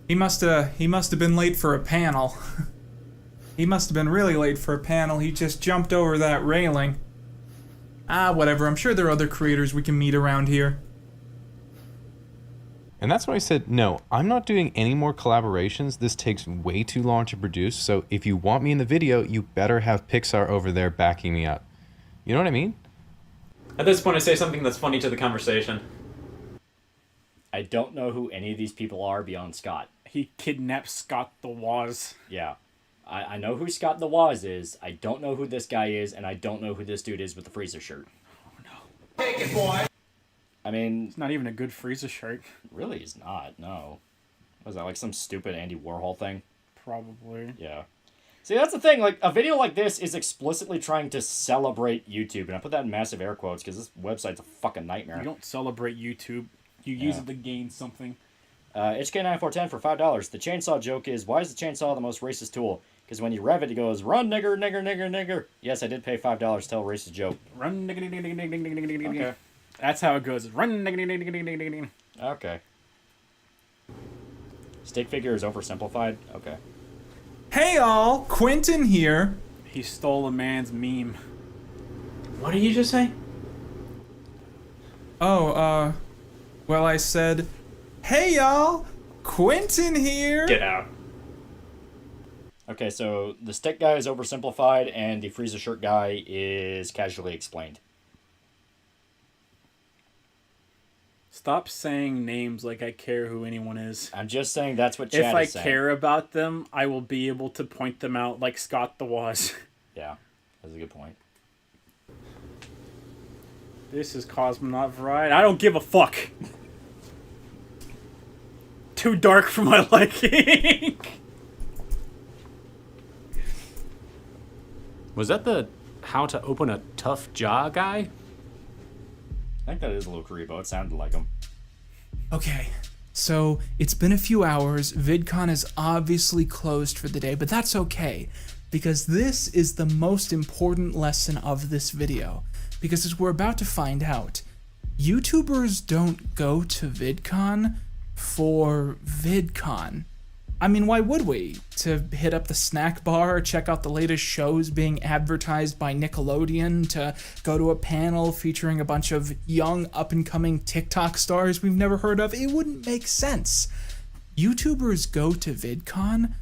He must have been late for a panel. He must have been really late for a panel. He just jumped over that railing. Whatever. I'm sure there are other creators we can meet around here. And that's why I said, no, I'm not doing any more collaborations. This takes way too long to produce. So if you want me in the video, you better have Pixar over there backing me up. You know what I mean? At this point, I say something that's funny to the conversation. I don't know who any of these people are beyond Scott. He kidnapped Scott the Waz. Yeah. I know who Scott the Waz is. I don't know who this guy is, and I don't know who this dude is with the freezer shirt. Oh, no. Take it, boy! I mean... It's not even a good freezer shirt. Really is not, no. Was that like some stupid Andy Warhol thing? Probably. Yeah. See, that's the thing. Like, a video like this is explicitly trying to celebrate YouTube, and I put that in massive air quotes because this website's a fucking nightmare. You don't celebrate YouTube. You use it to gain something. HK9410 for $5. The chainsaw joke is, why is the chainsaw the most racist tool? Because when you rev it, it goes, run, nigger, nigger, nigger, nigger. Yes, I did pay $5 to tell a racist joke. Run, nigger, nigger, nigger, nigger, nigger, nigger, nigger. Okay. That's how it goes. Run, nigger, nigger, nigger, nigger, nigger. Okay. Stick figure is oversimplified? Okay. Hey all, Quinton here. He stole a man's meme. What did you just say? Oh, well I said, hey y'all, Quinton here. Get out. Okay, so the stick guy is oversimplified, and the freezer shirt guy is casually explained. Stop saying names like I care who anyone is. I'm just saying that's what Chad If I is saying. care about them, I will be able to point them out like Scott the Waz. Yeah, that's a good point. This is Cosmonaut Variety. I don't give a fuck. Too dark for my liking. Was that the how to open a tough jaw guy? I think that is a little Karibo. It sounded like him. Okay, so it's been a few hours. VidCon is obviously closed for the day, but that's okay, because this is the most important lesson of this video. Because as we're about to find out, YouTubers don't go to VidCon for VidCon. I mean, why would we? To hit up the snack bar, check out the latest shows being advertised by Nickelodeon, to go to a panel featuring a bunch of young, up-and-coming TikTok stars we've never heard of? It wouldn't make sense. YouTubers go to VidCon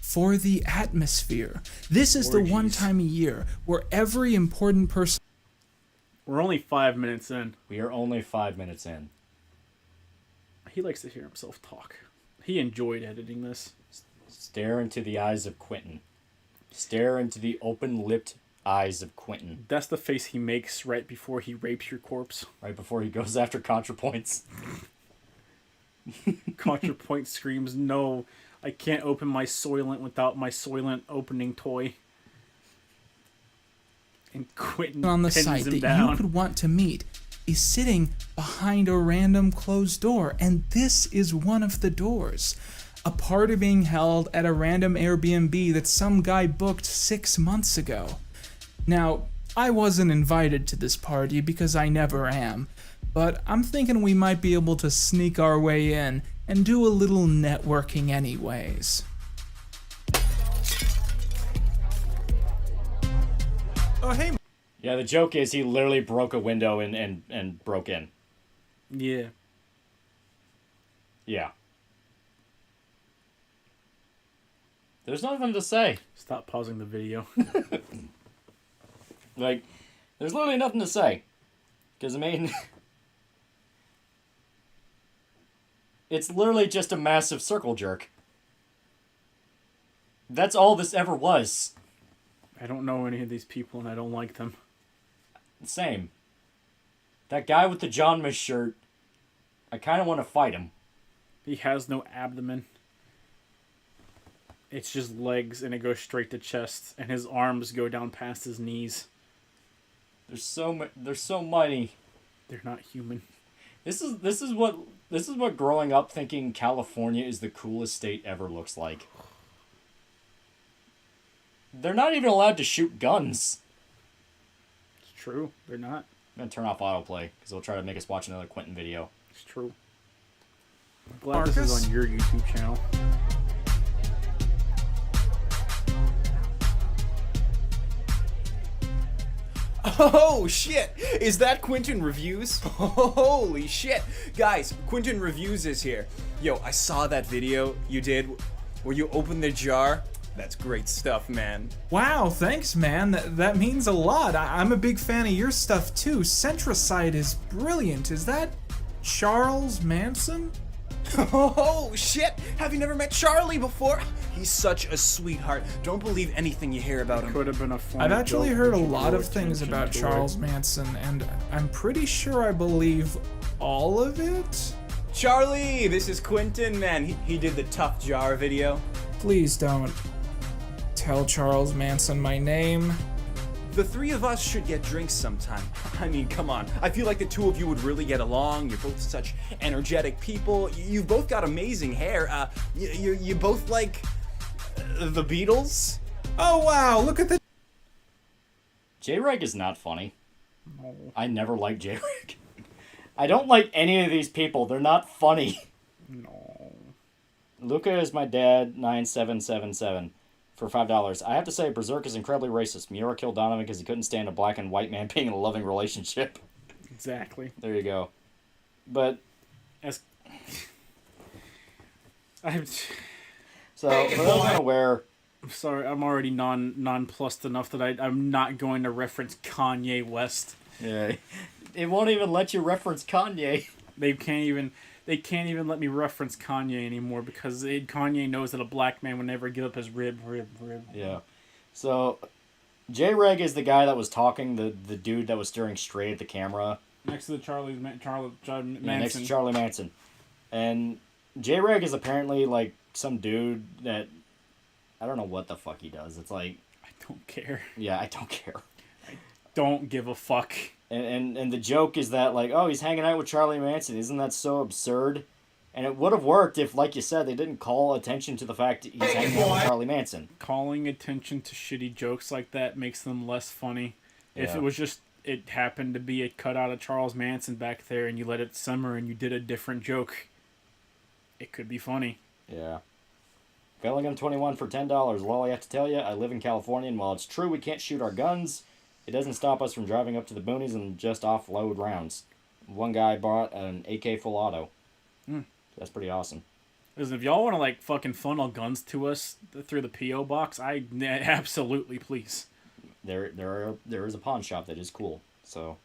for the atmosphere. This is the one time a year where every important person... We're only 5 minutes in. We are only 5 minutes in. He likes to hear himself talk. He enjoyed editing this. Stare into the eyes of Quinton. Stare into the open-lipped eyes of Quinton. That's the face he makes right before he rapes your corpse. Right before he goes after ContraPoints. ContraPoint screams, no, I can't open my Soylent without my Soylent opening toy. And Quinton on the pins site him that down. you could want to meet is sitting behind a random closed door, and this is one of the doors. A party being held at a random Airbnb that some guy booked 6 months ago. Now, I wasn't invited to this party because I never am, but I'm thinking we might be able to sneak our way in and do a little networking anyways. Oh, hey. Yeah, the joke is he literally broke a window and broke in. Yeah. Yeah. There's nothing to say. Stop pausing the video. Like, there's literally nothing to say. Because, I mean... it's literally just a massive circle jerk. That's all this ever was. I don't know any of these people and I don't like them. Same. That guy with the John Miss shirt, I kind of want to fight him. He has no abdomen. It's just legs and it goes straight to chest and his arms go down past his knees. They're so mighty. They're not human. This is what growing up thinking California is the coolest state ever looks like. They're not even allowed to shoot guns. It's true. They're not. I'm gonna turn off autoplay because they'll try to make us watch another Quinton video. It's true. I'm glad this is on your YouTube channel. Oh shit! Is that Quinton Reviews? Holy shit! Guys, Quinton Reviews is here. Yo, I saw that video you did where you opened the jar. That's great stuff, man. Wow, thanks, man. That means a lot. I'm a big fan of your stuff, too. Centricide is brilliant. Is that Charles Manson? Oh, shit! Have you never met Charlie before? He's such a sweetheart. Don't believe anything you hear about him. Could have been a funny I've actually joke, heard a but you lot drew of things attention about to it. Charles Manson, and I'm pretty sure I believe all of it. Charlie, this is Quinton, man. He did the Tough Jar video. Please don't tell Charles Manson my name. The three of us should get drinks sometime. I mean, come on. I feel like the two of you would really get along. You're both such energetic people. You've both got amazing hair. You both like the Beatles? Oh, wow. Look at the... J-Reg is not funny. No. I never liked J-Reg. I don't like any of these people. They're not funny. No. Luca is my dad, 9777 for $5. I have to say, Berserk is incredibly racist. Miura killed Donovan because he couldn't stand a black and white man being in a loving relationship. Exactly. There you go. But As I'm so for those unaware, I'm sorry, I'm already nonplussed enough that I'm not going to reference Kanye West. yeah, it won't even let you reference Kanye. They can't even let me reference Kanye anymore because Kanye knows that a black man would never give up his rib. Yeah. So J-Reg is the guy that was talking, the dude that was staring straight at the camera. Next to the Charlie Manson. Yeah, next to Charlie Manson. And J-Reg is apparently like some dude that I don't know what the fuck he does. It's like I don't care. Yeah, I don't care. Don't give a fuck. And the joke is that like, oh, he's hanging out with Charlie Manson. Isn't that so absurd? And it would have worked if, like you said, they didn't call attention to the fact that he's hanging out with Charlie Manson. Calling attention to shitty jokes like that makes them less funny. If Yeah. it was just it happened to be a cutout of Charles Manson back there and you let it simmer and you did a different joke, it could be funny. Yeah. Fellingham 21 for $10. Well, all I have to tell you, I live in California, and while it's true we can't shoot our guns, it doesn't stop us from driving up to the boonies and just offload rounds. One guy bought an AK full auto. That's pretty awesome. Listen, if y'all want to like fucking funnel guns to us through the P.O. box, absolutely please. There is a pawn shop that is cool. So.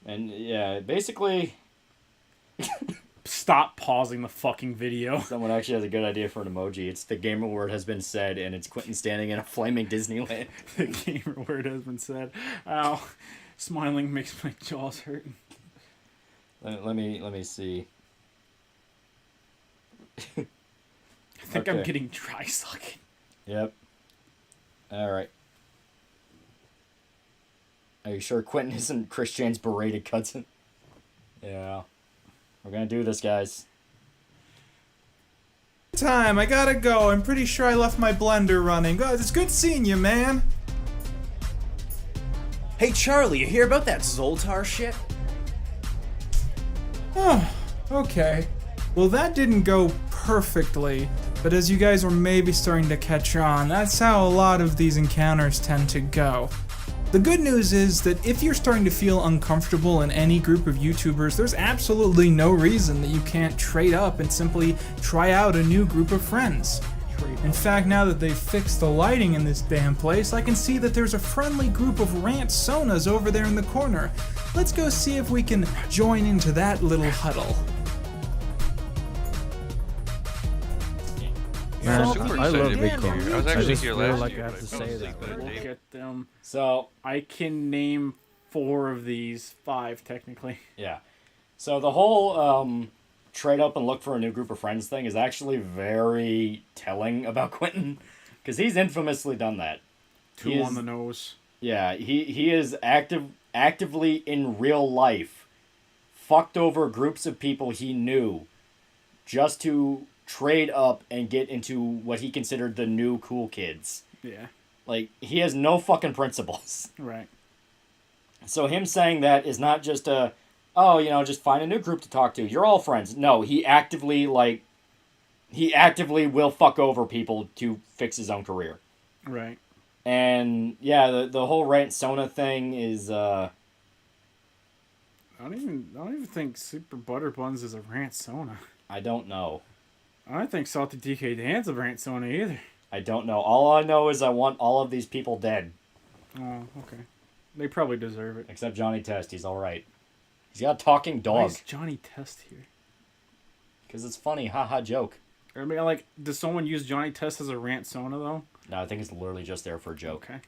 And yeah, basically. Stop pausing the fucking video. Someone actually has a good idea for an emoji. It's the gamer word has been said, and it's Quentin standing in a flaming Disneyland. The gamer word has been said. Ow. Smiling makes my jaws hurt. Let me see. I think I'm getting dry sucking. Yep. Alright. Are you sure Quentin isn't Christian's berated cousin? Yeah. We're gonna do this, guys. Time, I gotta go. I'm pretty sure I left my blender running. God, it's good seeing you, man. Hey, Charlie, you hear about that Zoltar shit? Oh, okay. Well, that didn't go perfectly, but as you guys were maybe starting to catch on, that's how a lot of these encounters tend to go. The good news is that if you're starting to feel uncomfortable in any group of YouTubers, there's absolutely no reason that you can't trade up and simply try out a new group of friends. In fact, now that they've fixed the lighting in this damn place, I can see that there's a friendly group of rant sonas over there in the corner. Let's go see if we can join into that little huddle. Man, So, super I love excited to be Vidcon. here. I was actually just here feel last like year, I have but to I fell say asleep that. that Look day. at them. So I can name 4 of these, 5 technically. Yeah. So the whole trade up and look for a new group of friends thing is actually very telling about Quentin, because he's infamously done that. Two on the nose. Yeah, he is actively in real life fucked over groups of people he knew just to trade up and get into what he considered the new cool kids. Yeah. Like, he has no fucking principles. Right. So him saying that is not just just find a new group to talk to. You're all friends. No, he actively will fuck over people to fix his own career. Right. And yeah, the whole rant Sona thing is I don't even think Super Butter Buns is a rant Sona. I don't know. I don't think Salty DK Dan's a rant Sona either. I don't know. All I know is I want all of these people dead. Oh, okay. They probably deserve it. Except Johnny Test. He's alright. He's got a talking Why dog. is Johnny Test here? Because it's funny. Haha joke. I mean, like, does someone use Johnny Test as a rant Sona, though? No, I think it's literally just there for a joke. Okay.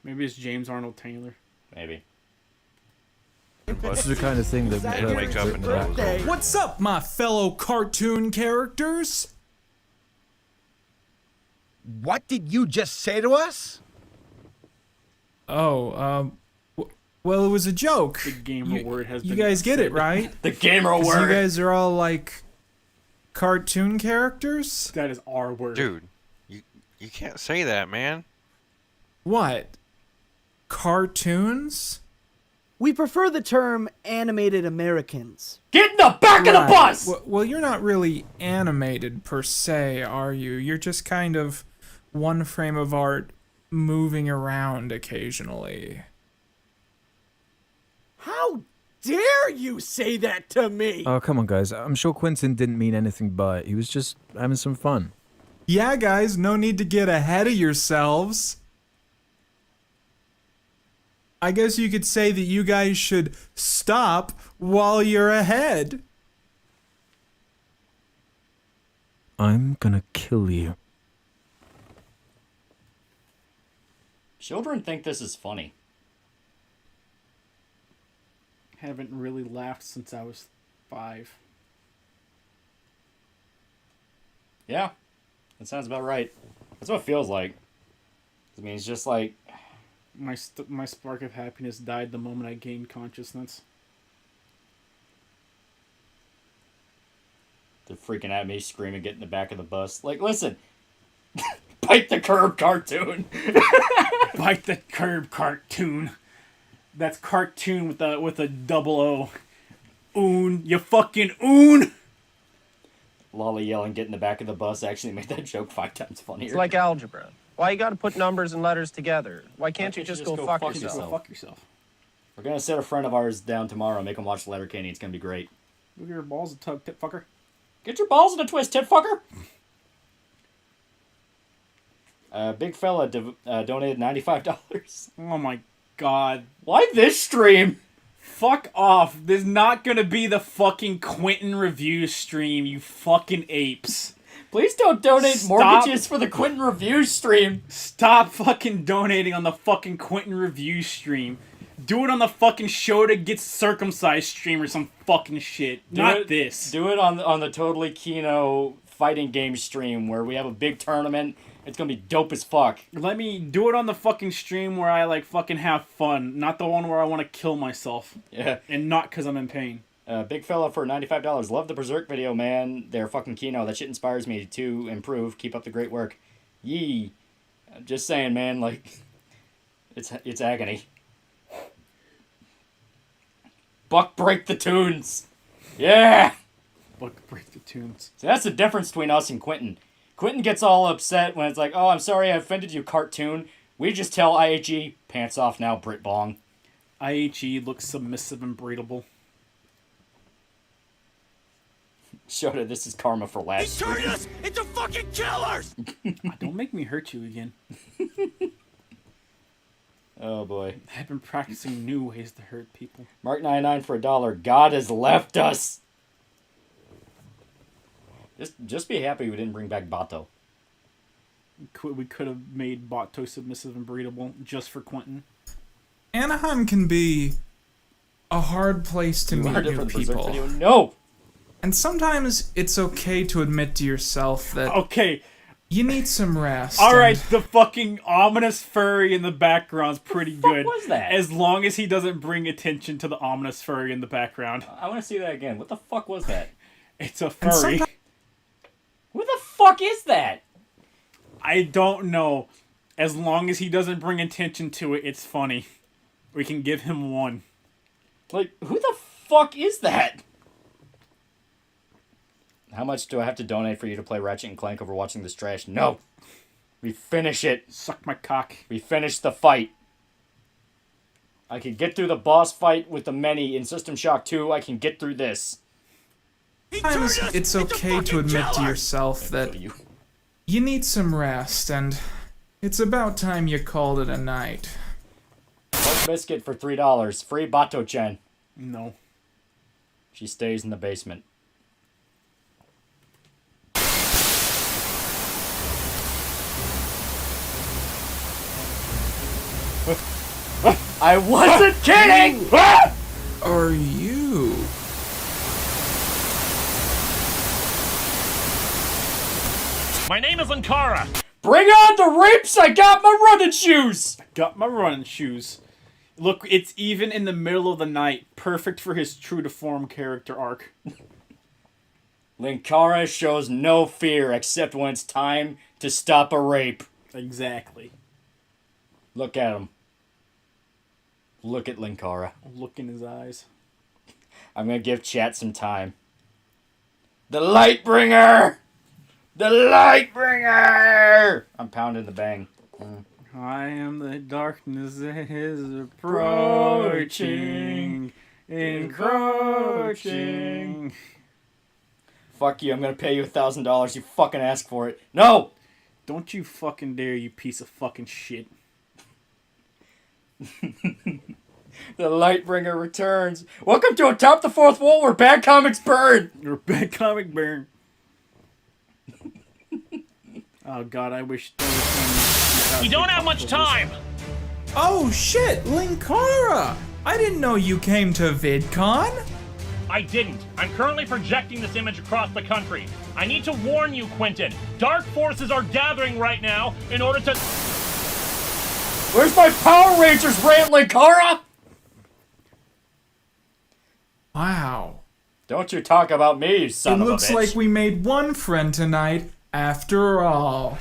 Maybe it's James Arnold Taylor. Maybe. This is the kind of thing that And wake up and know it was over. What's up, my fellow cartoon characters? What did you just say to us? Oh, well, it was a joke. The gamer word has You been guys get it, right? The gamer 'Cause word. You guys are all like cartoon characters? That is our word. Dude, you can't say that, man. What? Cartoons? We prefer the term animated Americans. Get in the back of the bus! Well, you're not really animated per se, are you? You're just kind of one frame of art moving around occasionally. How dare you say that to me? Oh, come on, guys. I'm sure Quinton didn't mean anything by it. He was just having some fun. Yeah, guys, no need to get ahead of yourselves. I guess you could say that you guys should stop while you're ahead. I'm gonna kill you. Children think this is funny. Haven't really laughed since I was 5. Yeah. That sounds about right. That's what it feels like. I mean, it's just like... My spark of happiness died the moment I gained consciousness. They're freaking at me, screaming, get in the back of the bus. Like, listen! Bite the curb, cartoon! Bite the curb, cartoon. That's cartoon with a double O. Oon, you fucking oon! Lolly yelling, get in the back of the bus actually made that joke 5 times funnier. It's like algebra. Why you gotta put numbers and letters together? Why can't you just go fuck yourself? Go fuck yourself. We're gonna sit a friend of ours down tomorrow and make him watch Letterkenny. It's gonna be great. Look at your balls, a tug, tit fucker. Get your balls in a twist, tit fucker! Big fella donated $95. Oh my god. Why this stream? Fuck off. This is not gonna be the fucking Quinton Reviews stream, you fucking apes. Please don't donate mortgages for the Quinton Reviews stream. Stop fucking donating on the fucking Quinton Reviews stream. Do it on the fucking show to get circumcised stream or some fucking shit. Not this. Do it on the Totally Kino fighting game stream where we have a big tournament. It's gonna be dope as fuck. Let me do it on the fucking stream where I like fucking have fun, not the one where I want to kill myself. Yeah. And not because I'm in pain. Big fella for $95. Love the Berserk video, man. They're fucking Kino. That shit inspires me to improve. Keep up the great work. Yee. Just saying, man. Like, it's agony. Buck break the tunes. Yeah. Buck break the tunes. So that's the difference between us and Quinton. Quinton gets all upset when it's like, oh, I'm sorry I offended you, cartoon. We just tell IHE, pants off now, Brit Bong. IHE looks submissive and breedable. Showed this is karma for last. He turned us into fucking killers! Don't make me hurt you again. Oh boy. I've been practicing new ways to hurt people. Mark 99 for $1. God has left us. Just be happy we didn't bring back Bato. We could have made Bato submissive and breedable just for Quinton. Anaheim can be a hard place to meet new people. No! And sometimes it's okay to admit to yourself that you need some rest. Alright, the fucking ominous furry in the background's pretty good. What was that? As long as he doesn't bring attention to the ominous furry in the background. I want to see that again. What the fuck was that? It's a furry. Who the fuck is that? I don't know. As long as he doesn't bring attention to it, it's funny. We can give him 1. Like, who the fuck is that? How much do I have to donate for you to play Ratchet and Clank over watching this trash? No. We finish it. Suck my cock. We finish the fight. I can get through the boss fight with the many in System Shock 2. I can get through this. Sometimes it's okay to admit to yourself that you need some rest, and it's about time you called it a night. Pork biscuit for $3. Free Bato-chan. No. She stays in the basement. I wasn't kidding! Are you? My name is Ankara. Bring on the rapes! I got my running shoes! Got my running shoes. Look, it's even in the middle of the night. Perfect for his true to form character arc. Linkara shows no fear except when it's time to stop a rape. Exactly. Look at him. Look at Linkara. Look in his eyes. I'm gonna give chat some time. The Lightbringer! The Lightbringer! I'm pounding the bang. I am the darkness that is approaching, encroaching. Fuck you, I'm gonna pay you $1,000. You fucking ask for it. No! Don't you fucking dare, you piece of fucking shit. The Lightbringer returns. Welcome to Atop the Fourth Wall where bad comics burn! Or bad comic burn. Oh god, I wish... We don't have much time! Oh shit, Linkara! I didn't know you came to VidCon. I didn't. I'm currently projecting this image across the country. I need to warn you, Quinton. Dark forces are gathering right now in order to... Where's my Power Rangers rant, Linkara? Wow. Don't you talk about me, you son of a bitch. It looks like we made one friend tonight, after all.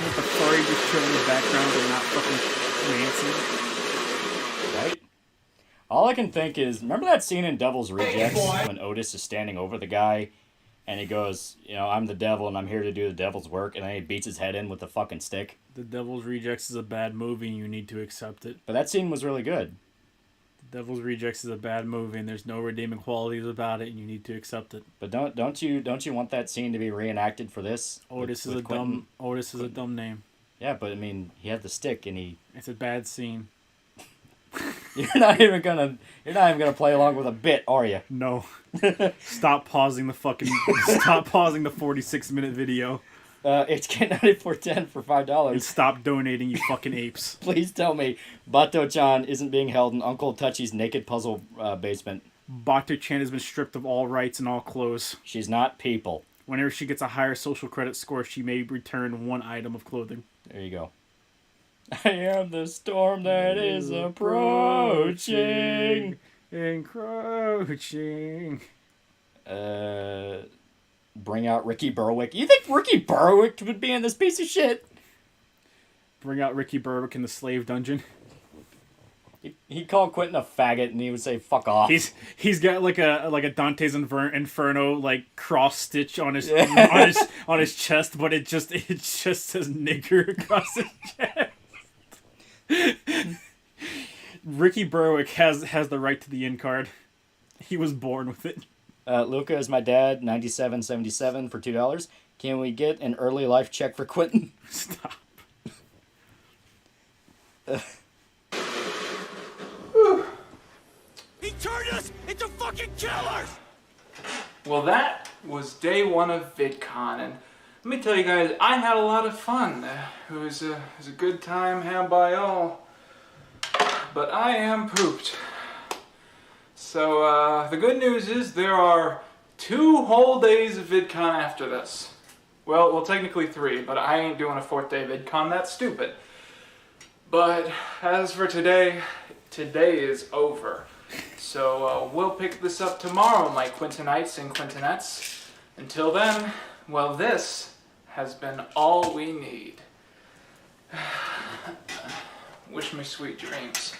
With the furry just chilling in the background and not fucking dancing. Right? All I can think is, remember that scene in Devil's Rejects when Otis is standing over the guy and he goes, you know, I'm the devil and I'm here to do the devil's work, and then he beats his head in with a fucking stick? The Devil's Rejects is a bad movie and you need to accept it. But that scene was really good. The Devil's Rejects is a bad movie and there's no redeeming qualities about it and you need to accept it. But don't you want that scene to be reenacted for this? Otis is a dumb name. Yeah, but I mean, he had the stick and he... It's a bad scene. You're not even gonna play along with a bit, are you? No. Stop pausing the 46-minute video. It's K9410 for $5. And stop donating, you fucking apes. Please tell me Bato-chan isn't being held in Uncle Touchy's naked puzzle basement. Bato-chan has been stripped of all rights and all clothes. She's not people. Whenever she gets a higher social credit score, she may return one item of clothing. There you go. I am the storm that is approaching. Encroaching. Bring out Ricky Berwick. You think Ricky Berwick would be in this piece of shit? Bring out Ricky Berwick in the slave dungeon. He called Quentin a faggot, and he would say, "Fuck off." He's got like a Dante's Inferno like cross stitch on his on his chest, but it just says nigger across his chest. Ricky Berwick has the right to the in card. He was born with it. Luca is my dad, 9777 for $2. Can we get an early life check for Quentin? Stop. He turned us into fucking killers! Well, that was day one of VidCon, and let me tell you guys, I had a lot of fun. It was a good time had by all, but I am pooped. So, the good news is there are 2 whole days of VidCon after this. Well, technically 3, but I ain't doing a 4th day VidCon, that's stupid. But as for today is over. So we'll pick this up tomorrow, my Quintonites and Quintonettes. Until then, well, this has been all we need. Wish me sweet dreams.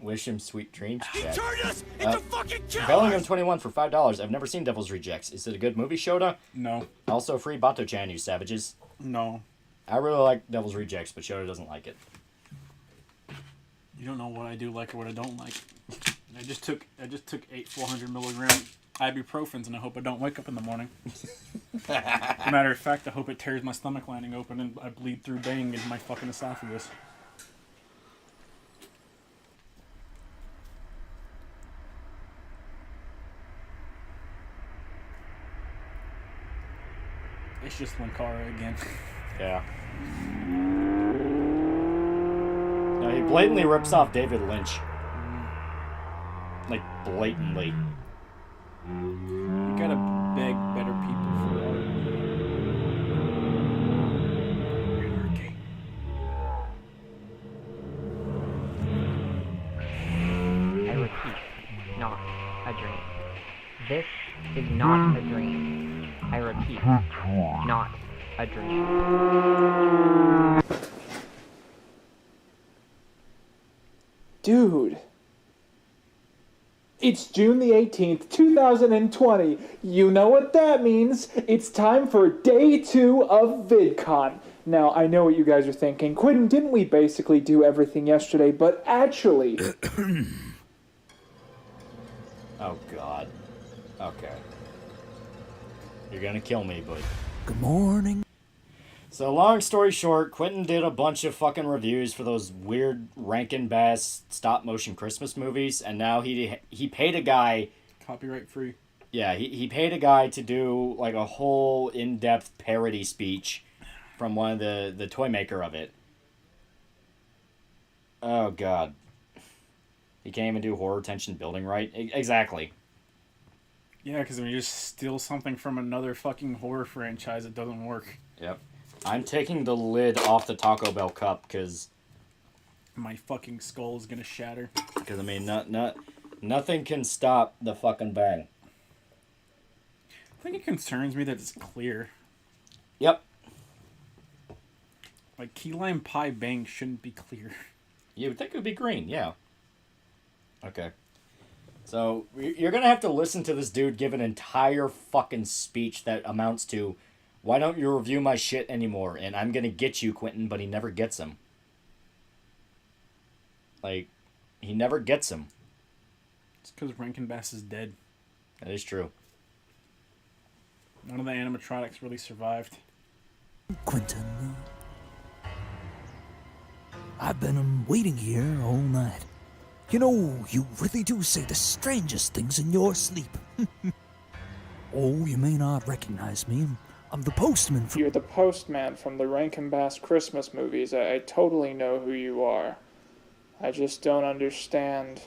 Wish him sweet dreams, He Chad. turned us into fucking killers! Bellingham21 for $5. I've never seen Devil's Rejects. Is it a good movie, Shota? No. Also free Bato-chan, you savages. No. I really like Devil's Rejects, but Shota doesn't like it. You don't know what I do like or what I don't like. I just took 8 400 milligram ibuprofens, and I hope I don't wake up in the morning. Matter of fact, I hope it tears my stomach lining open and I bleed through bang into my fucking esophagus. It's just Linkara again. Yeah. No, he blatantly rips off David Lynch. Like, blatantly. You gotta beg better people for art. I repeat, not a dream. This is not a dream. I repeat, not a dream. Dude. It's June the 18th, 2020. You know what that means. It's time for day 2 of VidCon. Now, I know what you guys are thinking. Quinton, didn't we basically do everything yesterday? But actually... Oh, God. Okay. You're gonna kill me, but... Good morning. So, long story short, Quinton did a bunch of fucking reviews for those weird Rankin Bass stop-motion Christmas movies, and now he paid a guy... Copyright free. Yeah, he paid a guy to do, like, a whole in-depth parody speech from one of the toy maker of it. Oh, God. He can't even do horror tension building right? Exactly. Yeah, because when you just steal something from another fucking horror franchise, it doesn't work. Yep. I'm taking the lid off the Taco Bell cup, because... My fucking skull is gonna shatter. Because, I mean, nothing can stop the fucking bang. I think it concerns me that it's clear. Yep. Like, key lime pie bang shouldn't be clear. You would think it would be green, yeah. Okay. So, you're gonna have to listen to this dude give an entire fucking speech that amounts to, why don't you review my shit anymore? And I'm gonna get you, Quinton, but he never gets him. Like, he never gets him. It's because Rankin Bass is dead. That is true. None of the animatronics really survived. Quinton, I've been waiting here all night. You know, you really do say the strangest things in your sleep. Oh, you may not recognize me. I'm the postman from... You're the postman from the Rankin Bass Christmas movies. I totally know who you are. I just don't understand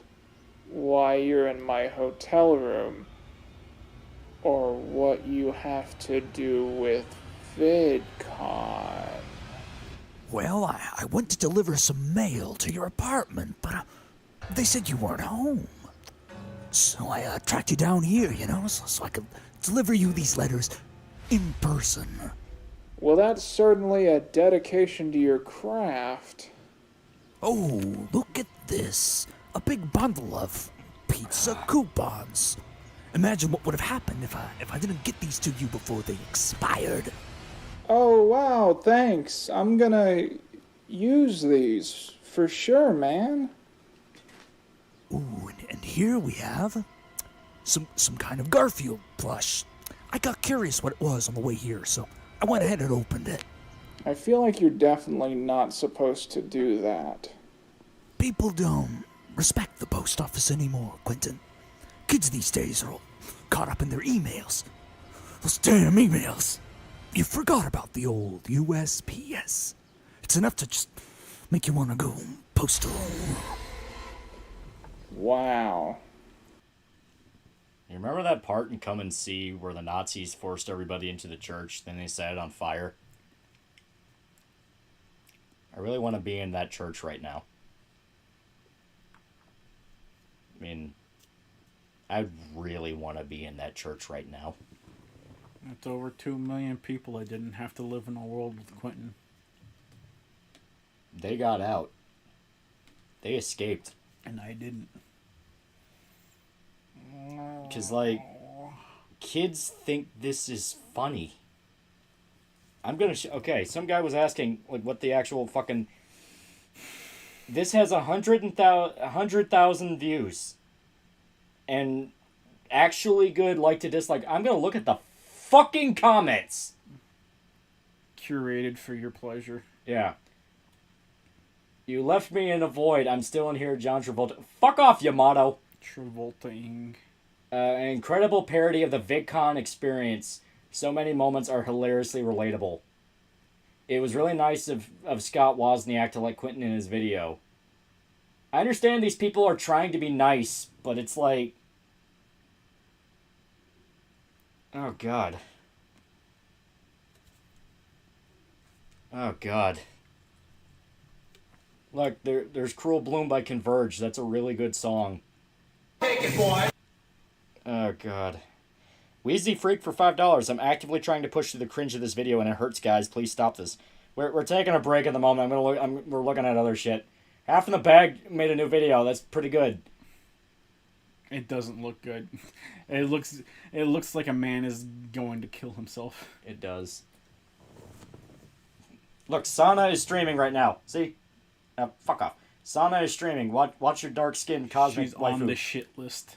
why you're in my hotel room or what you have to do with VidCon. Well, I went to deliver some mail to your apartment, but they said you weren't home. So I tracked you down here, you know, so I could deliver you these letters in person. Well, that's certainly a dedication to your craft. Oh, look at this. A big bundle of pizza coupons. Imagine what would have happened if I didn't get these to you before they expired. Oh, wow, thanks. I'm gonna use these for sure, man. Ooh, and here we have some kind of Garfield plush. I got curious what it was on the way here, so I went ahead and opened it. I feel like you're definitely not supposed to do that. People don't respect the post office anymore, Quinton. Kids these days are all caught up in their emails. Those damn emails. You forgot about the old USPS. It's enough to just make you want to go postal. Wow. You remember that part in Come and See where the Nazis forced everybody into the church, then they set it on fire? I really want to be in that church right now. I mean, I really want to be in that church right now. That's over 2 million people that didn't have to live in a world with Quinton. They got out. They escaped. And I didn't. Because, like, kids think this is funny. I'm gonna... okay, some guy was asking, like, what the actual fucking... This has 100,000 views. And actually good like to dislike. I'm going to look at the fucking comments. Curated for your pleasure. Yeah. You left me in a void. I'm still in here, John Travolta. Fuck off, Yamato. Travolta-ing. An incredible parody of the VidCon experience. So many moments are hilariously relatable. It was really nice of Scott Wozniak to like Quinton in his video. I understand these people are trying to be nice, but it's like... Oh, God. Oh, God. Look, there's Cruel Bloom by Converge. That's a really good song. Take it, boy. Oh, God. Wheezy Freak for $5. I'm actively trying to push through the cringe of this video, and it hurts, guys. Please stop this. We're taking a break at the moment. We're looking at other shit. Half in the Bag made a new video. That's pretty good. It doesn't look good. It looks like a man is going to kill himself. It does. Look, Sana is streaming right now. See? Fuck off. Sana is streaming. Watch your dark-skinned cosmic She's waifu. on the shit list.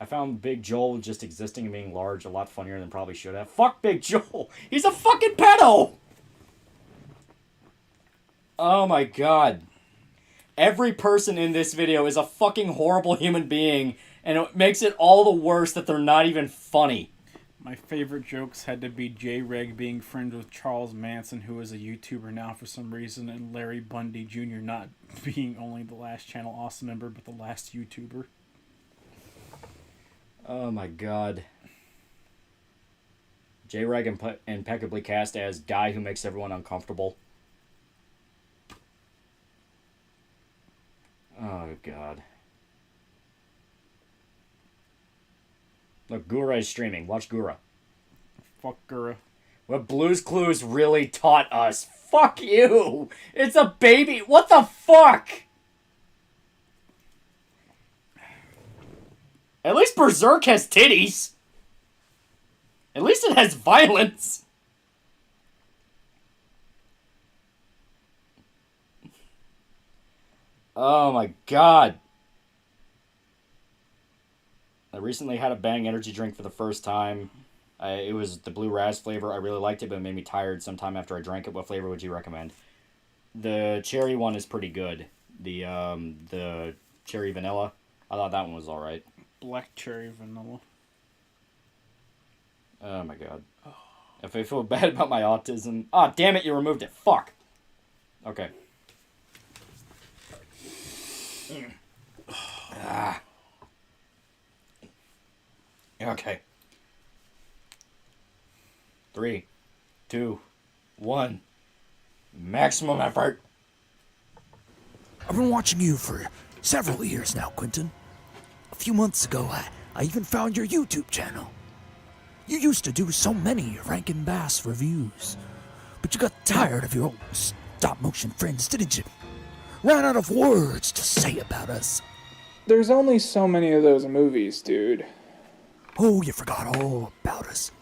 I found Big Joel just existing and being large a lot funnier than probably should have. Fuck Big Joel! He's a fucking pedo! Oh my god. Every person in this video is a fucking horrible human being, and it makes it all the worse that they're not even funny. My favorite jokes had to be J-Reg being friends with Charles Manson, who is a YouTuber now for some reason, and Larry Bundy Jr. not being only the last Channel Awesome member, but the last YouTuber. Oh my god. J-Reg impeccably cast as guy who makes everyone uncomfortable. Oh god. Look, Gura is streaming. Watch Gura. Fuck Gura. What Blue's Clues really taught us. Fuck you! It's a baby! What the fuck? At least Berserk has titties. At least it has violence. Oh my god. I recently had a Bang energy drink for the first time. It was the blue raz flavor. I really liked it, but it made me tired sometime after I drank it. What flavor would you recommend? The cherry one is pretty good. The cherry vanilla. I thought that one was alright. Black cherry vanilla. Oh my god. If I feel bad about my autism... Ah, damn it, you removed it. Fuck. Okay. Ah. Okay. 3, 2, 1. Maximum effort. I've been watching you for several years now, Quinton. A few months ago, I even found your YouTube channel. You used to do so many Rankin Bass reviews, but you got tired of your old stop-motion friends, didn't you? Ran out of words to say about us. There's only so many of those movies, dude. Oh, you forgot all about us.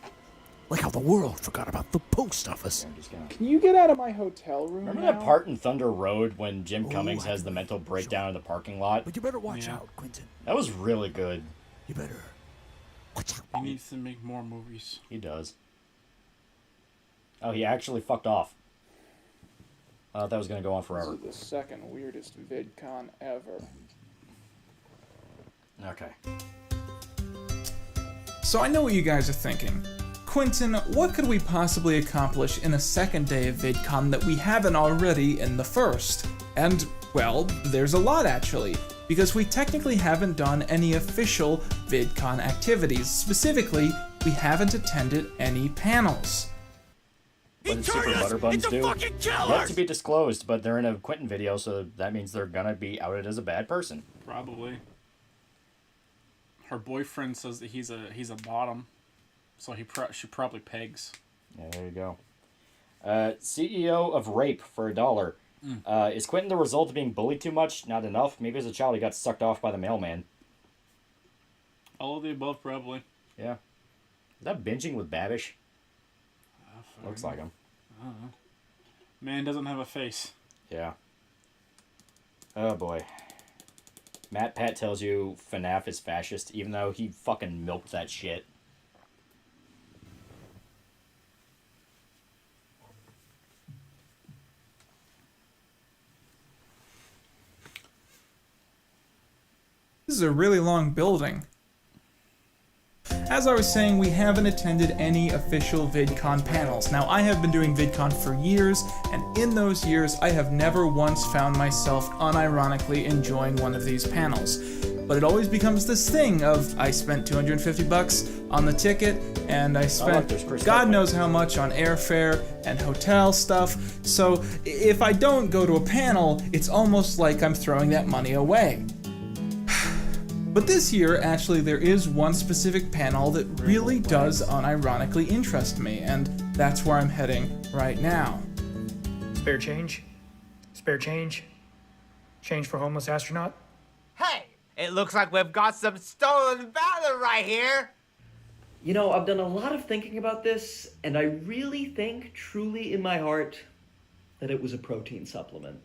Like how the world forgot about the post office. Can you get out of my hotel room Remember now? that part in Thunder Road when Jim Cummings has the mental breakdown in the parking lot? But you better watch out, Quinton. That was really good. You better watch out. He needs to make more movies. He does. Oh, he actually fucked off. I thought that was going to go on forever. This is the second weirdest VidCon ever. Okay. So I know what you guys are thinking. Quinton, what could we possibly accomplish in a second day of VidCon that we haven't already in the first? And, well, there's a lot actually, because we technically haven't done any official VidCon activities. Specifically, we haven't attended any panels. What Super Butterbuns do? Yet to be disclosed, but they're in a Quinton video, so that means they're gonna be outed as a bad person. Probably. Her boyfriend says that he's a bottom, so she probably pegs. Yeah, there you go. CEO of Rape for $1. Is Quinton the result of being bullied too much? Not enough? Maybe as a child he got sucked off by the mailman. All of the above, probably. Yeah. Is that binging with Babish? Looks like him. I don't know. Man doesn't have a face. Yeah. Oh boy. Matt Pat tells you FNAF is fascist, even though he fucking milked that shit. This is a really long building. As I was saying, we haven't attended any official VidCon panels. Now, I have been doing VidCon for years, and in those years, I have never once found myself unironically enjoying one of these panels. But it always becomes this thing of, I spent $250 on the ticket, and I spent God knows how much on airfare and hotel stuff, so if I don't go to a panel, it's almost like I'm throwing that money away. But this year, actually, there is one specific panel that really does unironically interest me, and that's where I'm heading right now. Spare change? Spare change? Change for homeless astronaut? Hey, it looks like we've got some stolen valor right here. You know, I've done a lot of thinking about this, and I really think, truly in my heart, that it was a protein supplement.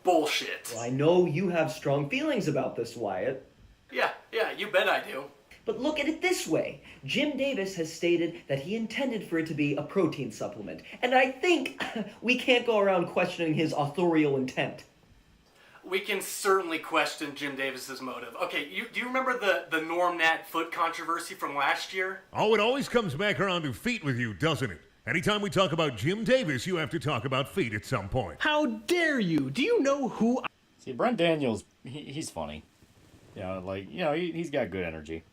Bullshit. Well, I know you have strong feelings about this, Wyatt. Yeah, you bet I do. But look at it this way. Jim Davis has stated that he intended for it to be a protein supplement, and I think we can't go around questioning his authorial intent. We can certainly question Jim Davis's motive. Okay, do you remember the Norm Nat foot controversy from last year? Oh, it always comes back around to feet with you, doesn't it? Anytime we talk about Jim Davis, you have to talk about feet at some point. How dare you? Do you know who... See, Brent Daniels, he's funny. He's got good energy.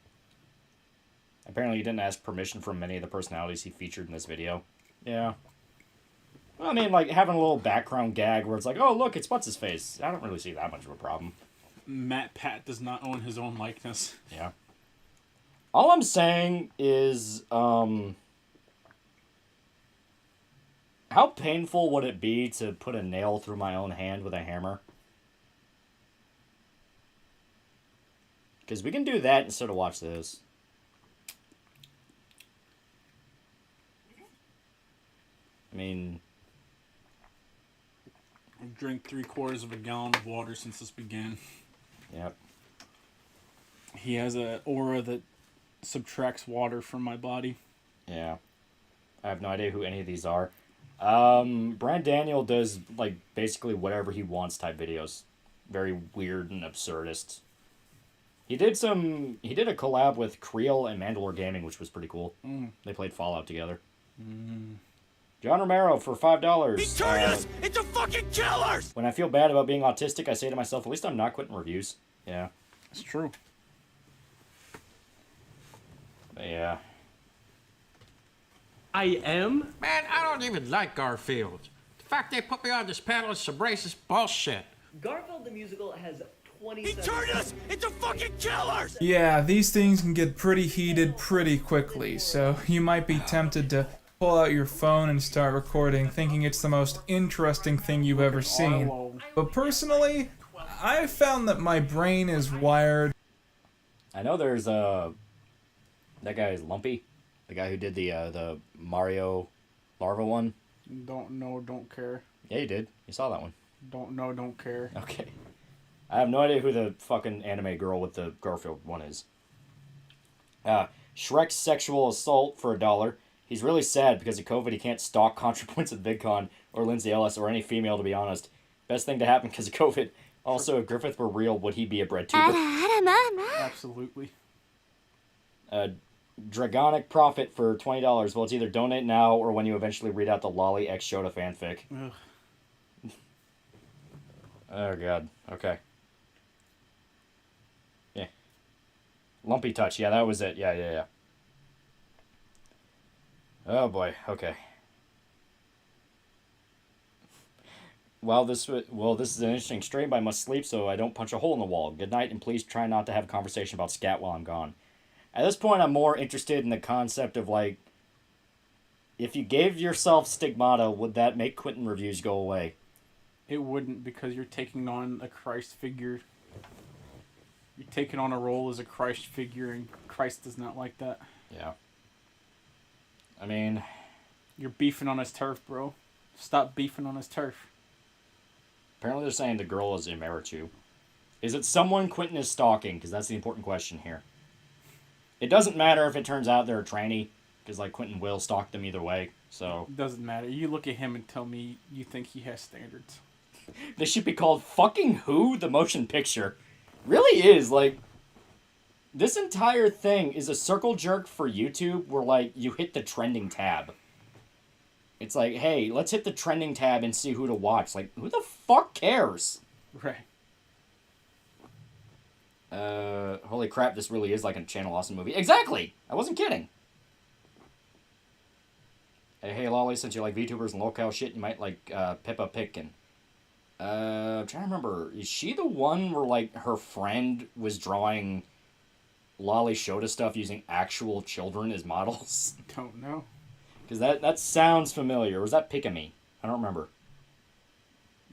Apparently he didn't ask permission from many of the personalities he featured in this video. Yeah. Well, I mean, like, having a little background gag where it's like, oh, look, it's what's-his-face. I don't really see that much of a problem. Matt Pat does not own his own likeness. Yeah. All I'm saying is, how painful would it be to put a nail through my own hand with a hammer? Because we can do that instead of watch this. I mean... I've drank 3/4 of a gallon of water since this began. Yep. He has an aura that subtracts water from my body. Yeah. I have no idea who any of these are. Brand Daniel does, like, basically whatever he wants type videos. Very weird and absurdist. He did a collab with Creel and Mandalore Gaming, which was pretty cool. They played Fallout together. John Romero for $5. He turned us into fucking killers! When I feel bad about being autistic, I say to myself, at least I'm not Quinton Reviews. Yeah. It's true. But yeah. I am? Man, I don't even like Garfield. The fact they put me on this panel is some racist bullshit. Garfield the Musical has 20 He turned us into fucking killers! Yeah, these things can get pretty heated pretty quickly, so you might be tempted to pull out your phone and start recording, thinking it's the most interesting thing you've ever seen. But personally, I've found that my brain is wired. I know there's that guy is Lumpy, the guy who did the Mario larva one. Don't know, don't care. Yeah, you did. You saw that one. Don't know, don't care. Okay. I have no idea who the fucking anime girl with the Garfield one is. Shrek's sexual assault for $1. He's really sad because of COVID. He can't stalk ContraPoints at VidCon or Lindsay Ellis or any female, to be honest. Best thing to happen because of COVID. Also, if Griffith were real, would he be a bread tuber? Absolutely. Dragonic Prophet for $20. Well, it's either donate now or when you eventually read out the Lolly X Shota fanfic. Oh, God. Okay. Yeah. Lumpy Touch. Yeah, that was it. Yeah. Oh, boy. Okay. Well, this is an interesting stream, but I must sleep so I don't punch a hole in the wall. Good night, and please try not to have a conversation about scat while I'm gone. At this point, I'm more interested in the concept of, like, if you gave yourself stigmata, would that make Quinton Reviews go away? It wouldn't, because you're taking on a Christ figure. You're taking on a role as a Christ figure, and Christ does not like that. Yeah. I mean... You're beefing on his turf, bro. Stop beefing on his turf. Apparently they're saying the girl is Emeritu. Is it someone Quinton is stalking? Because that's the important question here. It doesn't matter if it turns out they're a tranny, because like Quinton will stalk them either way. So It doesn't matter. You look at him and tell me you think he has standards. This should be called Fucking Who? The Motion Picture. Really is, like... This entire thing is a circle jerk for YouTube where, like, you hit the trending tab. It's like, hey, let's hit the trending tab and see who to watch. Like, who the fuck cares? Right. Holy crap, this really is like a Channel Awesome movie. Exactly! I wasn't kidding. Hey, Lolly, since you like VTubers and locale shit, you might like Pippa Pitkin. I'm trying to remember. Is she the one where, like, her friend was drawing Lolly Shota stuff using actual children as models? Don't know. Because that sounds familiar. Or was that Pick-a-Me? I don't remember.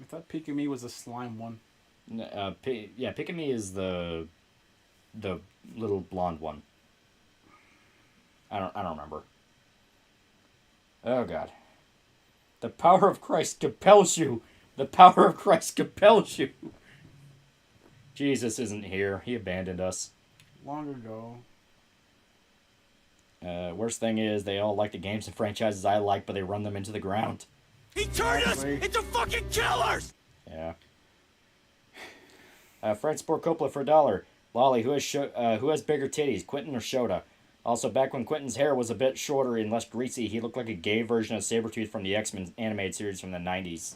I thought Pick-a-Me was a slime one. Yeah, Pick-a-Me is the little blonde one. I don't remember. Oh, God. The power of Christ compels you. The power of Christ compels you. Jesus isn't here. He abandoned us. Long ago. Worst thing is, they all like the games and franchises I like, but they run them into the ground. He turned us into fucking killers! Yeah. Fred Sport Coppola for $1. Lolly, who has bigger titties, Quinton or Shota? Also, back when Quinton's hair was a bit shorter and less greasy, he looked like a gay version of Sabretooth from the X-Men animated series from the 90s.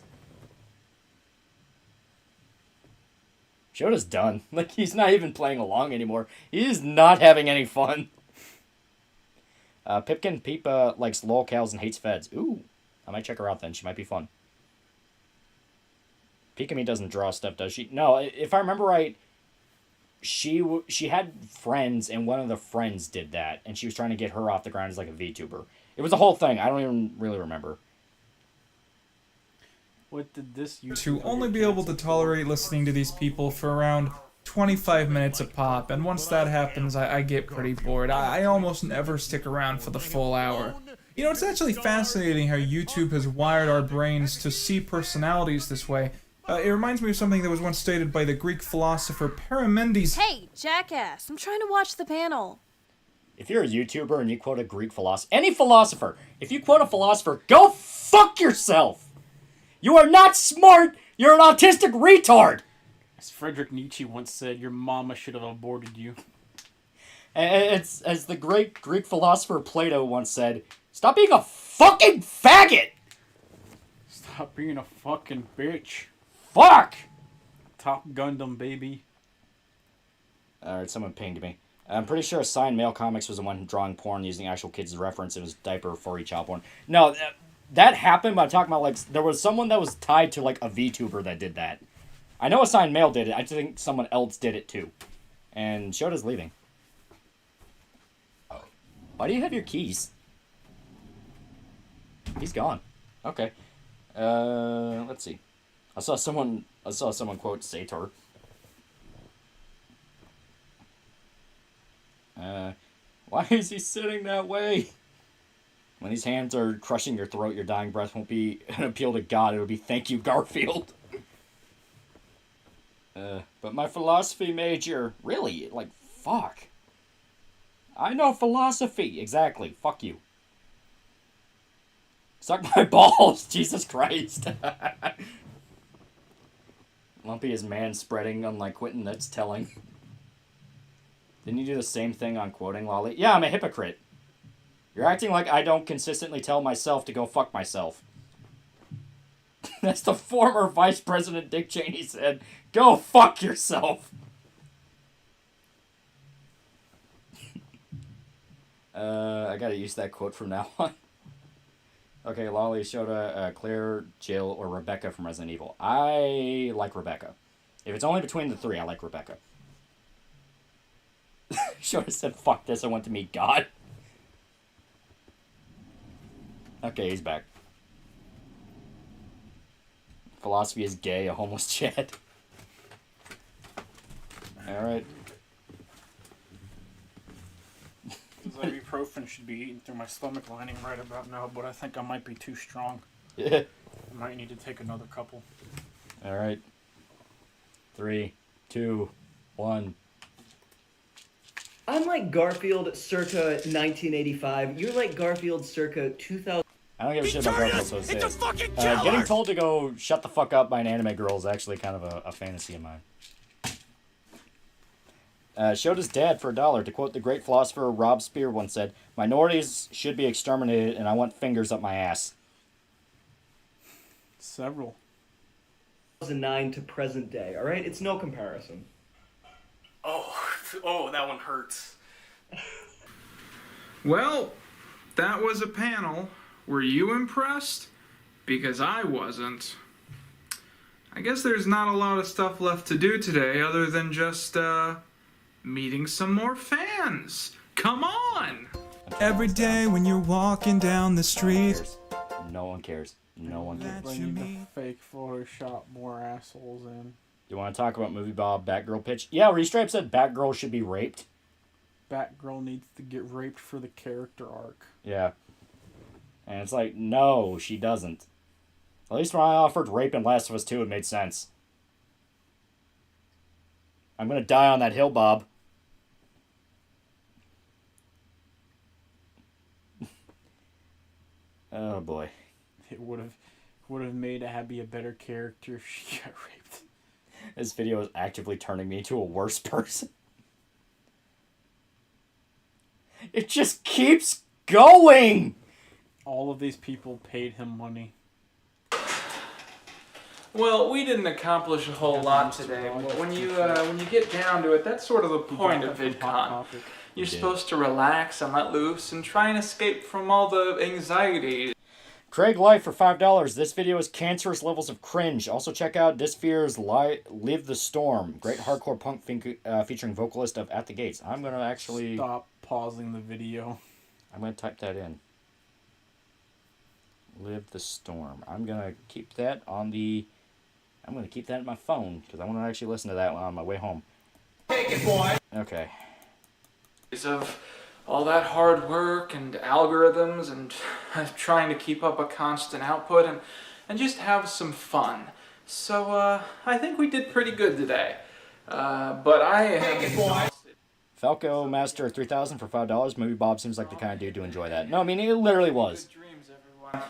Shota's done. Like, he's not even playing along anymore. He is not having any fun. Pipkin Peepa likes lolcows and hates feds. Ooh, I might check her out then. She might be fun. Pika-Me doesn't draw stuff, does she? No, if I remember right, she had friends, and one of the friends did that, and she was trying to get her off the ground as like a VTuber. It was a whole thing. I don't even really remember. What did this to only be able to tolerate listening to these people for around 25 minutes a pop, and once that happens, I get pretty bored. I almost never stick around for the full hour. You know, it's actually fascinating how YouTube has wired our brains to see personalities this way. It reminds me of something that was once stated by the Greek philosopher Parmenides. Hey, jackass, I'm trying to watch the panel. If you're a YouTuber and you quote a Greek philosopher, any philosopher, if you quote a philosopher, go fuck yourself! You are not smart! You're an autistic retard! As Friedrich Nietzsche once said, your mama should have aborted you. It's, as the great Greek philosopher Plato once said, stop being a fucking faggot! Stop being a fucking bitch. Fuck! Top Gundam, baby. Alright, someone pinged me. I'm pretty sure Assigned Male Comics was the one drawing porn using actual kids as reference. It was diaper furry child porn. No, that happened, but I'm talking about, like, there was someone that was tied to, like, a VTuber that did that. I know Assigned Male did it. I just think someone else did it, too. And Shota's leaving. Why do you have your keys? He's gone. Okay. Let's see. I saw someone quote Sator. Why is he sitting that way? When these hands are crushing your throat, your dying breath won't be an appeal to God. It'll be thank you, Garfield. But my philosophy major, really, like, fuck. I know philosophy. Exactly. Fuck you. Suck my balls. Jesus Christ. Lumpy is man-spreading, unlike Quinton, that's telling. Didn't you do the same thing on quoting Lolly? Yeah, I'm a hypocrite. You're acting like I don't consistently tell myself to go fuck myself. That's the former Vice President Dick Cheney said. Go fuck yourself. I gotta use that quote from now on. Okay, Lolly, Shota, Claire, Jill, or Rebecca from Resident Evil. I like Rebecca. If it's only between the three, I like Rebecca. Shota said, fuck this, I want to meet God. Okay, he's back. Philosophy is gay, a homeless Chad. Alright. This ibuprofen should be eaten through my stomach lining right about now, but I think I might be too strong. Yeah. I might need to take another couple. All right. 3, 2, 1. I'm like Garfield circa 1985. You're like Garfield circa 2000. I don't give a shit about Garfield, so it's a fucking killer! Getting told to go shut the fuck up by an anime girl is actually kind of a fantasy of mine. Showed his dad for $1. To quote the great philosopher Rob Spear once said, "Minorities should be exterminated, and I want fingers up my ass." Several. 2009 to present day, alright? It's no comparison. Oh, that one hurts. Well, that was a panel. Were you impressed? Because I wasn't. I guess there's not a lot of stuff left to do today other than just, meeting some more fans. Come on! Every day when you're walking down the street. No one cares. No one cares. They need to fake Photoshop more assholes in. You want to talk about Movie Bob Batgirl pitch? Yeah, where he straight up said Batgirl should be raped. Batgirl needs to get raped for the character arc. Yeah. And it's like, no, she doesn't. At least when I offered rape in Last of Us 2, it made sense. I'm gonna die on that hill, Bob. Oh boy. It would have made Abby a better character if she got raped. This video is actively turning me into a worse person. It just keeps going! All of these people paid him money. Well, we didn't accomplish a whole lot today, but when you get down to it, that's sort of the point of VidCon. You're supposed to relax and let loose and try and escape from all the anxiety. Craig Life for $5. This video is cancerous levels of cringe. Also check out Dysphere's Live the Storm. Great hardcore punk featuring vocalist of At the Gates. I'm going to actually... Stop pausing the video. I'm going to type that in. Live the Storm. I'm going to keep that on the... I'm going to keep that in my phone because I want to actually listen to that on my way home. Take it, boy! Okay. Of all that hard work and algorithms and trying to keep up a constant output and just have some fun. So, I think we did pretty good today. But I am exhausted. Falco Master 3000 for $5. Movie Bob seems like the kind of dude to enjoy that. No, I mean, it literally was. Good dreams, everyone.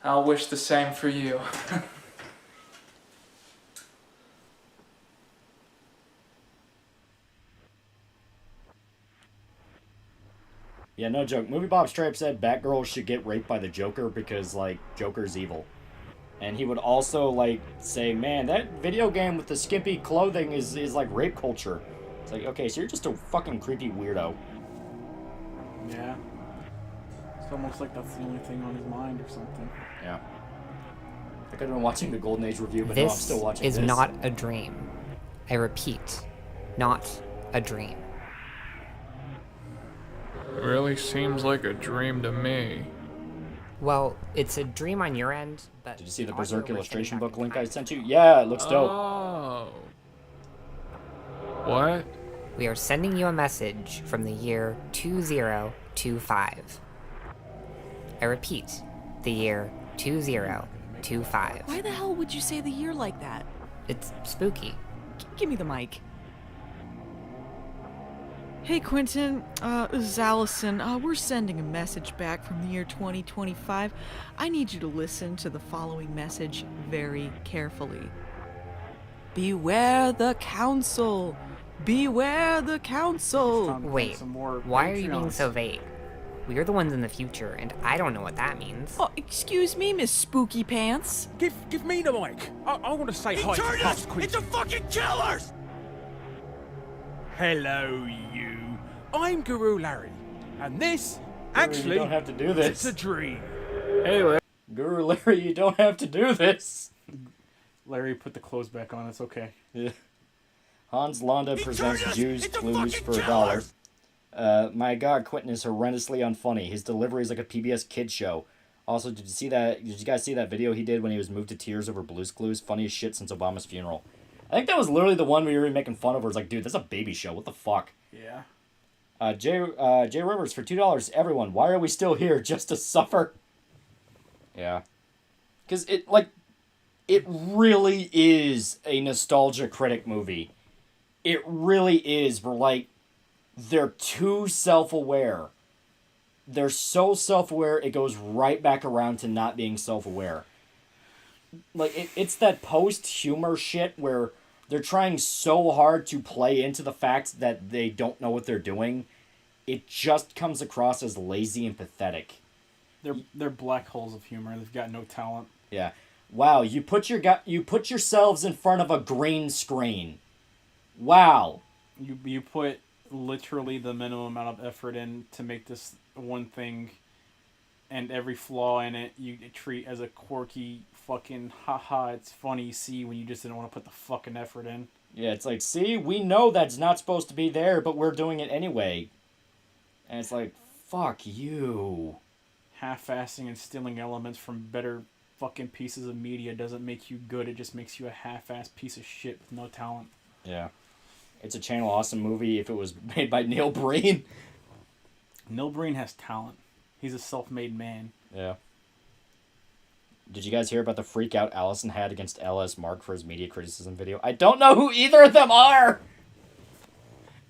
I'll wish the same for you. Yeah, no joke. Movie Bob straight up said Batgirl should get raped by the Joker because, like, Joker's evil. And he would also, like, say, man, that video game with the skimpy clothing is like, rape culture. It's like, okay, so you're just a fucking creepy weirdo. Yeah. It's almost like that's the only thing on his mind or something. Yeah. I could have been watching the Golden Age review, but no, I'm still watching this. This is not a dream. I repeat, not a dream. Really seems like a dream to me. Well, it's a dream on your end, but... Did you see the Berserk illustration book link I sent you? Yeah, it looks dope. Oh. What? We are sending you a message from the year 2025. I repeat, the year 2025. Why the hell would you say the year like that? It's spooky. Give me the mic. Hey Quinton, this is Allison. We're sending a message back from the year 2025. I need you to listen to the following message very carefully. Beware the council! Beware the council! Wait, why are you being so vague? We're the ones in the future, and I don't know what that means. Oh, excuse me, Miss Spooky Pants. Give me the mic. I want to say hi to Pops Quinton. It's a fucking killers! Hello, you. I'm Guru Larry, and this, actually, you don't have to do this. It's a dream. Hey, Larry. Guru Larry, you don't have to do this. Larry, put the clothes back on. It's okay. Yeah. Hans Landa presents Jews Clues for $1. My God, Quentin is horrendously unfunny. His delivery is like a PBS kid show. Also, did you guys see that video he did when he was moved to tears over Blue's Clues? Funniest shit since Obama's funeral. I think that was literally the one we were making fun of. Where it's like, dude, that's a baby show. What the fuck? Yeah. Jay Rivers for $2. Everyone, why are we still here? Just to suffer? Yeah. Because it really is a nostalgia critic movie. It really is. We're like, they're too self-aware. They're so self-aware, it goes right back around to not being self-aware. Like, it's that post-humor shit where they're trying so hard to play into the fact that they don't know what they're doing. It just comes across as lazy and pathetic. They're black holes of humor. They've got no talent. Yeah. Wow, you put yourselves in front of a green screen. Wow. You put literally the minimum amount of effort in to make this one thing, and every flaw in it you treat as a quirky fucking haha, it's funny, see, when you just didn't want to put the fucking effort in. Yeah, it's like, see, we know that's not supposed to be there, but we're doing it anyway. And it's like, fuck you. Half-assing and stealing elements from better fucking pieces of media doesn't make you good, it just makes you a half-assed piece of shit with no talent. Yeah. It's a Channel Awesome movie if it was made by Neil Breen. Neil Breen has talent. He's a self-made man. Yeah. Did you guys hear about the freak out Allison had against LS Mark for his media criticism video? I don't know who either of them are!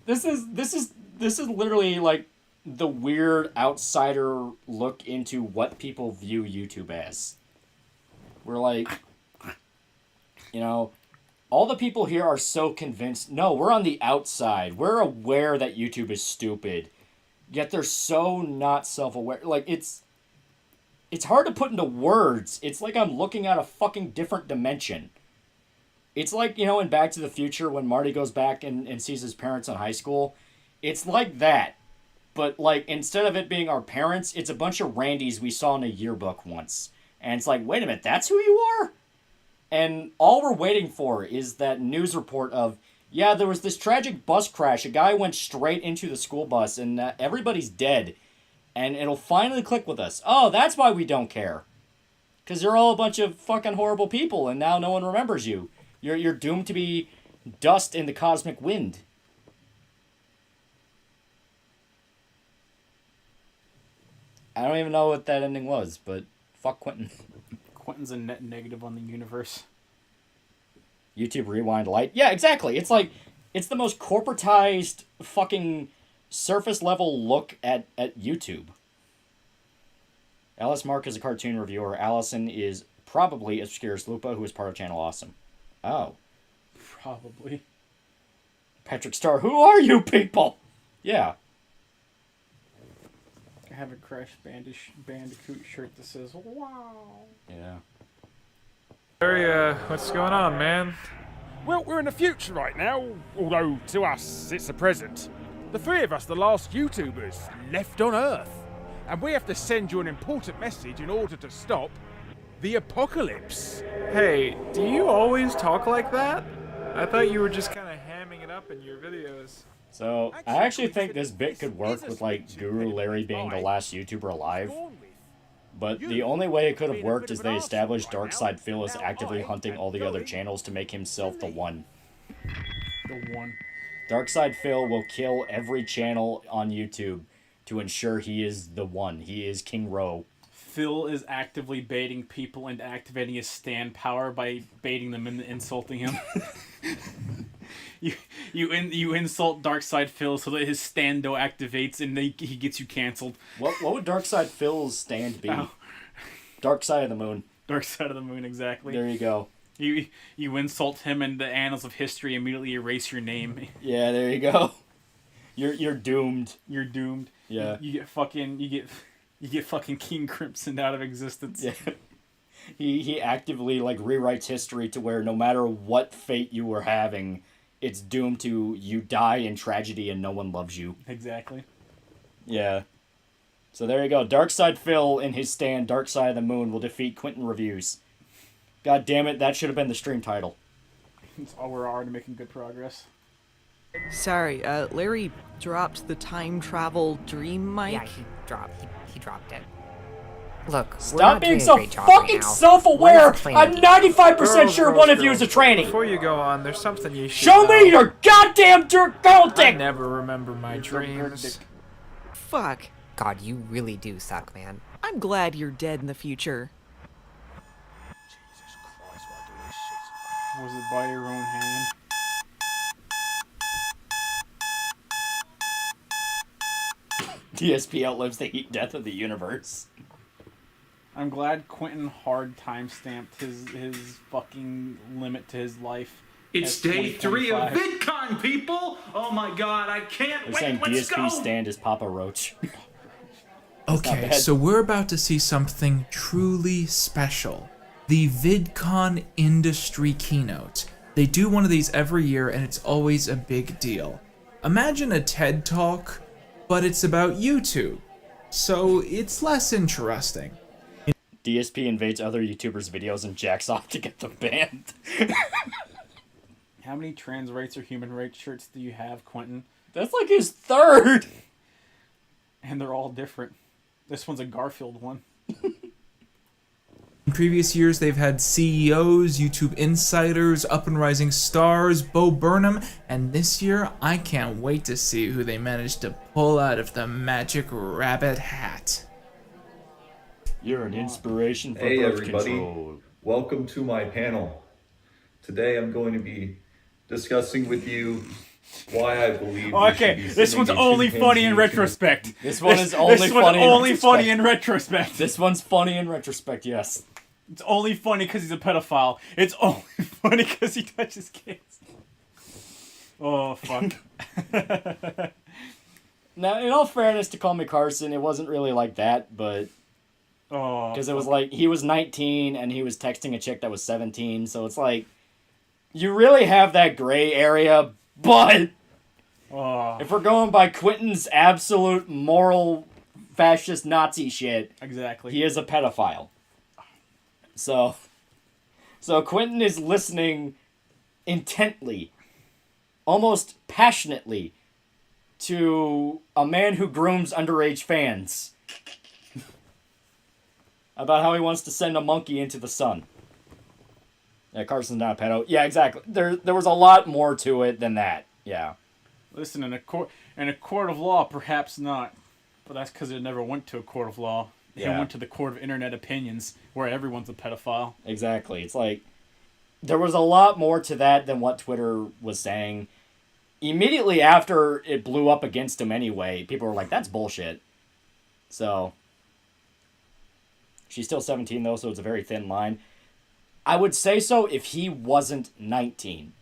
This is literally like the weird outsider look into what people view YouTube as. We're like, you know, all the people here are so convinced. No, we're on the outside. We're aware that YouTube is stupid. Yet they're so not self-aware. Like, it's hard to put into words. It's like I'm looking at a fucking different dimension. It's like, you know, in Back to the Future when Marty goes back and sees his parents in high school. It's like that. But, like, instead of it being our parents, it's a bunch of Randys we saw in a yearbook once. And it's like, wait a minute, that's who you are? And all we're waiting for is that news report of, yeah, there was this tragic bus crash. A guy went straight into the school bus and everybody's dead. And it'll finally click with us. Oh, that's why we don't care. Because you're all a bunch of fucking horrible people and now no one remembers you. You're doomed to be dust in the cosmic wind. I don't even know what that ending was, but fuck Quinton. Quentin's a net negative on the universe. YouTube Rewind Lite. Yeah, exactly. It's like, it's the most corporatized fucking surface level look at YouTube. Alice Mark is a cartoon reviewer. Allison is probably Obscurus Lupa, who is part of Channel Awesome. Oh. Probably. Patrick Starr, who are you people? Yeah. I have a Crash Bandicoot shirt that says, wow. Yeah. Larry, what's going on, man? Well, we're in the future right now, although to us, it's the present. The three of us, the last YouTubers left on Earth. And we have to send you an important message in order to stop the apocalypse. Hey, do you always talk like that? I thought you were just kind of hamming it up in your videos. So, I actually think this bit could work with, like, Guru Larry being the last YouTuber alive. But the only way it could have worked is they established Darkside Phil as actively hunting all the other channels to make himself the one. The one. Darkside Phil will kill every channel on YouTube to ensure he is the one. He is King Row. Phil is actively baiting people into activating his stand power by baiting them into insulting him. You insult Darkside Phil so that his stando activates and he gets you canceled. What would Darkside Phil's stand be? Oh. Dark Side of the Moon. Dark Side of the Moon, exactly. There you go. You insult him and the annals of history immediately erase your name. Yeah, there you go. You're doomed. You're doomed. Yeah. You get fucking King Crimson out of existence. Yeah. He actively like rewrites history to where no matter what fate you were having, it's doomed to you die in tragedy and no one loves you. Exactly. Yeah. So there you go. Darkside Phil in his stand, Dark Side of the Moon, will defeat Quinton Reviews. God damn it, that should have been the stream title. We're already making good progress. Sorry, Larry dropped the time travel dream mic. Yeah, he dropped it. Look, stop being so fucking self-aware. I'm 95% sure one of you is a tranny. Before you go on, there's something you should show know. me your goddamn girl dick. I never remember my dreams. Fuck. God, you really do suck, man. I'm glad you're dead in the future. Was it by your own hand? DSP outlives the heat death of the universe. I'm glad Quentin hard timestamped his fucking limit to his life. It's day 3 of VidCon, people! Oh my god, I can't They're wait, saying let's DSP go! stand is Papa Roach. Okay, so we're about to see something truly special. The VidCon Industry Keynote. They do one of these every year, and it's always a big deal. Imagine a TED Talk, but it's about YouTube. So it's less interesting. DSP invades other YouTubers' videos and jacks off to get them banned. How many trans rights or human rights shirts do you have, Quentin? That's like his third! And they're all different. This one's a Garfield one. In previous years, they've had CEOs, YouTube insiders, up and rising stars, Bo Burnham, and this year, I can't wait to see who they managed to pull out of the magic rabbit hat. You're an inspiration for Hey birth everybody, control. welcome to my panel. Today I'm going to be discussing with you why I believe Okay, this one's only funny in retrospect. This one is only funny in retrospect. This one's funny in retrospect, yes. It's only funny because he's a pedophile. It's only funny because he touches kids. Oh, fuck. Now, in all fairness to Call Me Carson, it wasn't really like that, but... Because it was like, he was 19 and he was texting a chick that was 17, so it's like, you really have that gray area, but... If we're going by Quentin's absolute moral fascist Nazi shit... Exactly. He is a pedophile. So Quentin is listening intently, almost passionately, to a man who grooms underage fans about how he wants to send a monkey into the sun. Yeah, Carson's not a pedo. Yeah, exactly. There was a lot more to it than that. Yeah. Listen, in a court of law, perhaps not. But that's because it never went to a court of law. It Yeah. went to the court of internet opinions, where everyone's a pedophile. Exactly. It's like, there was a lot more to that than what Twitter was saying. Immediately after it blew up against him anyway, people were like, that's bullshit. So, she's still 17 though, so it's a very thin line. I would say so if he wasn't 19.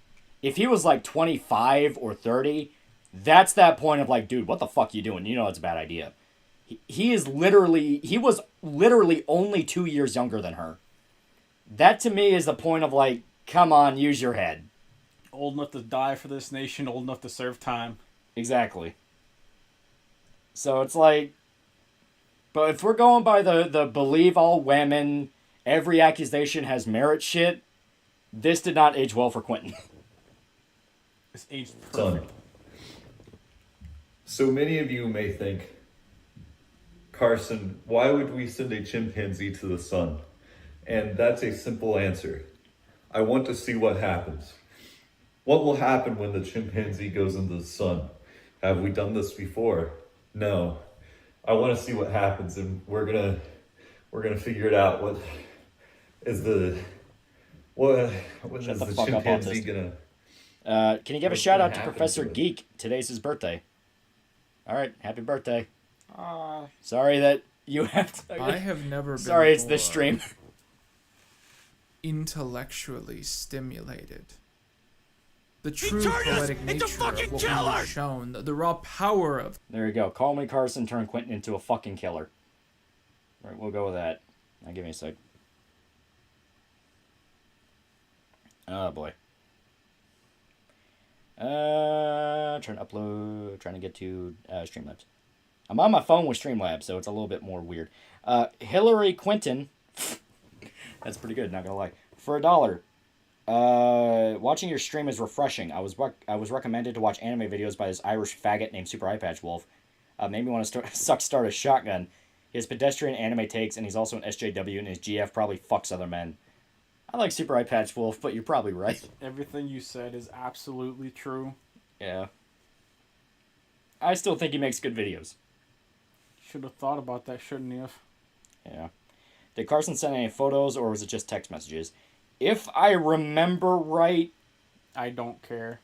If he was like 25 or 30, that's that point of like, dude, what the fuck you doing? You know it's a bad idea. He was literally only 2 years younger than her. That to me is the point of like, come on, use your head. Old enough to die for this nation, old enough to serve time. Exactly. So it's like, but if we're going by the believe all women, every accusation has merit shit, this did not age well for Quentin. This aged Son. perfect. So many of you may think, Carson, why would we send a chimpanzee to the sun? And that's a simple answer. I want to see what happens. What will happen when the chimpanzee goes into the sun? Have we done this before? No. I want to see what happens, and we're gonna figure it out. What is the chimpanzee gonna? Can you give a what's shout gonna out to happen Professor to it? Geek? Today's his birthday. All right, happy birthday. Sorry that you have to. I have never been Sorry, it's this more stream. Intellectually stimulated. The true turned us poetic into nature fucking of what we killer! were shown, the raw power of... There you go. Call Me Carson turned Quentin into a fucking killer. All right, we'll go with that. Now give me a sec. Oh boy. Trying to upload, trying to get to Streamlabs. I'm on my phone with Streamlabs, so it's a little bit more weird. Hillary Quinton, that's pretty good, not gonna lie. For $1, watching your stream is refreshing. I was recommended to watch anime videos by this Irish faggot named Super Eyepatch Wolf. Made me want to start a shotgun. He has pedestrian anime takes, and he's also an SJW, and his GF probably fucks other men. I like Super Eyepatch Wolf, but you're probably right. Everything you said is absolutely true. Yeah. I still think he makes good videos. Should have thought about that, shouldn't you have? Yeah. Did Carson send any photos, or was it just text messages? If I remember right, I don't care.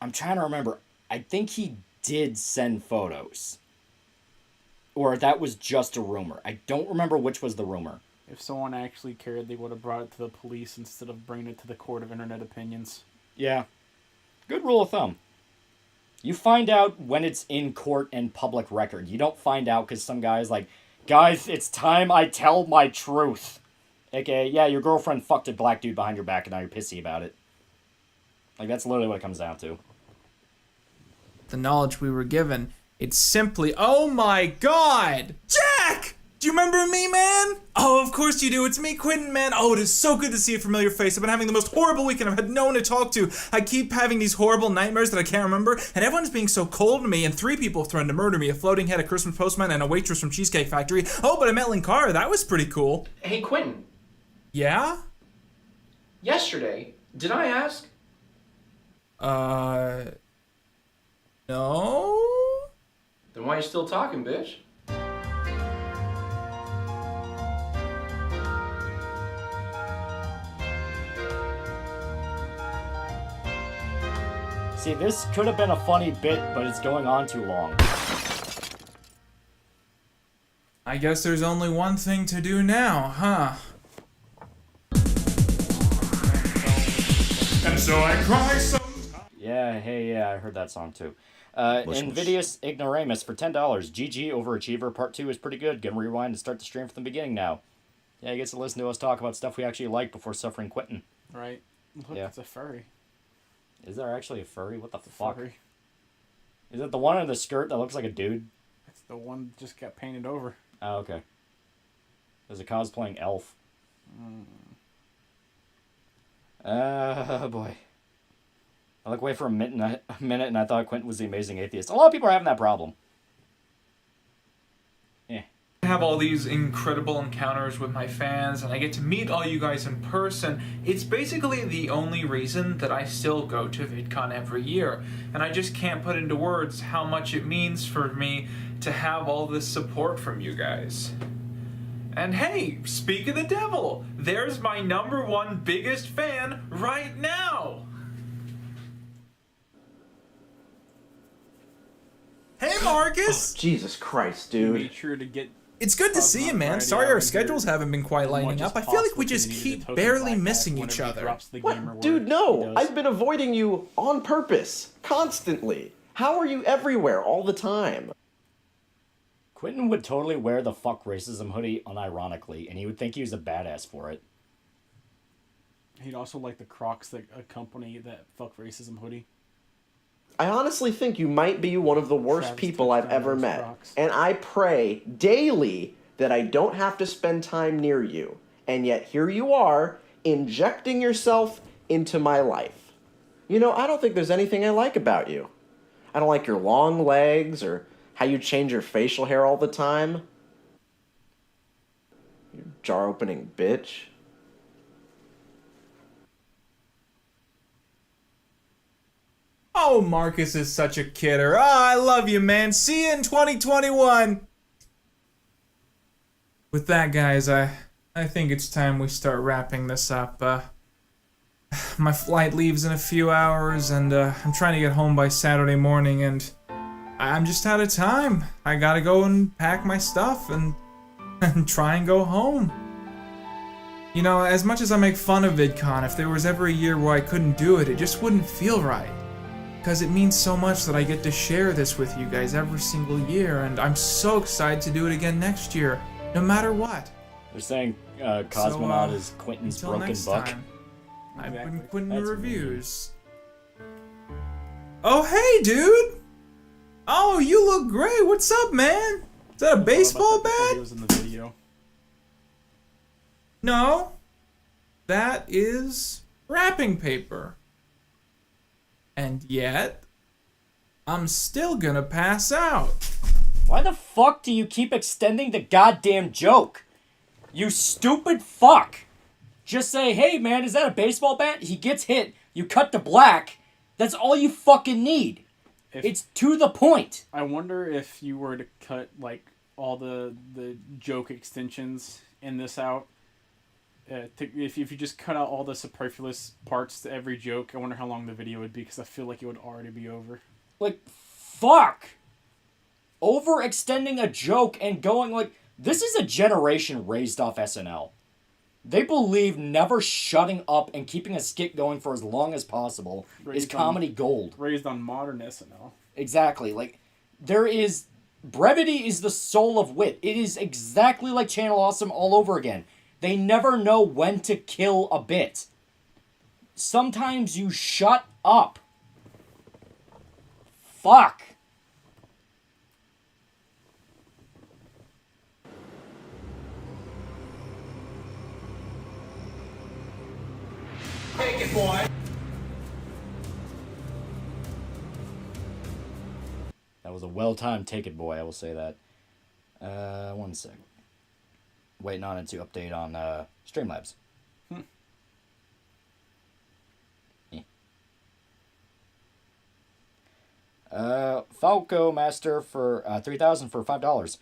I'm trying to remember. I think he did send photos. Or that was just a rumor. I don't remember which was the rumor. If someone actually cared, they would have brought it to the police instead of bringing it to the court of internet opinions. Yeah. Good rule of thumb. You find out when it's in court and public record. You don't find out because some guy's like, guys, it's time I tell my truth. AKA, yeah, your girlfriend fucked a black dude behind your back and now you're pissy about it. Like, that's literally what it comes down to. The knowledge we were given, it's simply, oh my god! Jack! Do you remember me, man? Oh, of course you do. It's me, Quinton, man. Oh, it is so good to see a familiar face. I've been having the most horrible weekend. I've had no one to talk to. I keep having these horrible nightmares that I can't remember, and everyone's being so cold to me, and 3 people have threatened to murder me. A floating head, a Christmas postman, and a waitress from Cheesecake Factory. Oh, but I met Linkara. That was pretty cool. Hey, Quinton. Yeah? Yesterday, did I ask? No? Then why are you still talking, bitch? See, this could have been a funny bit, but it's going on too long. I guess there's only one thing to do now, huh? And so I cry Yeah, hey, yeah, I heard that song too. Invidious Ignoramus for $10. GG Overachiever Part 2 is pretty good. Gonna rewind and start the stream from the beginning now. Yeah, he gets to listen to us talk about stuff we actually like before suffering Quinton. Right. Look, Yeah. it's a furry. Is there actually a furry? What the fuck? Furry. Is it the one in the skirt that looks like a dude? It's the one that just got painted over. Oh, okay. There's a cosplaying elf. Boy. I look away for a minute and I thought Quinton was the amazing atheist. A lot of people are having that problem. I have all these incredible encounters with my fans, and I get to meet all you guys in person. It's basically the only reason that I still go to VidCon every year, and I just can't put into words how much it means for me to have all this support from you guys. And hey, speak of the devil, there's my #1 biggest fan right now! Hey Marcus! Oh, Jesus Christ, dude. Be sure to get. It's good to see you, man. Sorry our schedules haven't been quite lining up. I feel like we just keep barely missing each other. What? Dude, no. I've been avoiding you on purpose. Constantly. How are you everywhere all the time? Quinton would totally wear the fuck racism hoodie unironically, and he would think he was a badass for it. He'd also like the Crocs that accompany that fuck racism hoodie. I honestly think you might be one of the worst people I've ever met. And I pray daily that I don't have to spend time near you. And yet here you are, injecting yourself into my life. You know, I don't think there's anything I like about you. I don't like your long legs or how you change your facial hair all the time. You jar-opening bitch. Oh, Marcus is such a kidder. Ah, I love you, man. See you in 2021. With that, guys, I think it's time we start wrapping this up. My flight leaves in a few hours, and I'm trying to get home by Saturday morning, and I'm just out of time. I gotta go and pack my stuff and try and go home. You know, as much as I make fun of VidCon, if there was ever a year where I couldn't do it, it just wouldn't feel right. Because it means so much that I get to share this with you guys every single year, and I'm so excited to do it again next year, no matter what. They're saying Cosmonaut is Quinton's broken next buck. time, I've been Quinton Reviews. Oh, hey, dude! Oh, you look great. What's up, man? Is that a baseball bat? Was in the video. No. That is wrapping paper. And yet, I'm still gonna pass out. Why the fuck do you keep extending the goddamn joke? You stupid fuck! Just say, hey man, is that a baseball bat? He gets hit, you cut to black. That's all you fucking need. It's to the point. I wonder if you were to cut like all the joke extensions in this out, If you just cut out all the superfluous parts to every joke, I wonder how long the video would be, because I feel like it would already be over. Like, fuck! Overextending a joke and going, like, this is a generation raised off SNL. They believe never shutting up and keeping a skit going for as long as possible is comedy gold. Raised on modern SNL. Exactly. Like, brevity is the soul of wit. It is exactly like Channel Awesome all over again. They never know when to kill a bit. Sometimes you shut up. Fuck. Take it, boy. That was a well-timed take it, boy, I will say that. 1 sec. Waiting on it to update on Streamlabs. Falco Master for 3,000 for $5.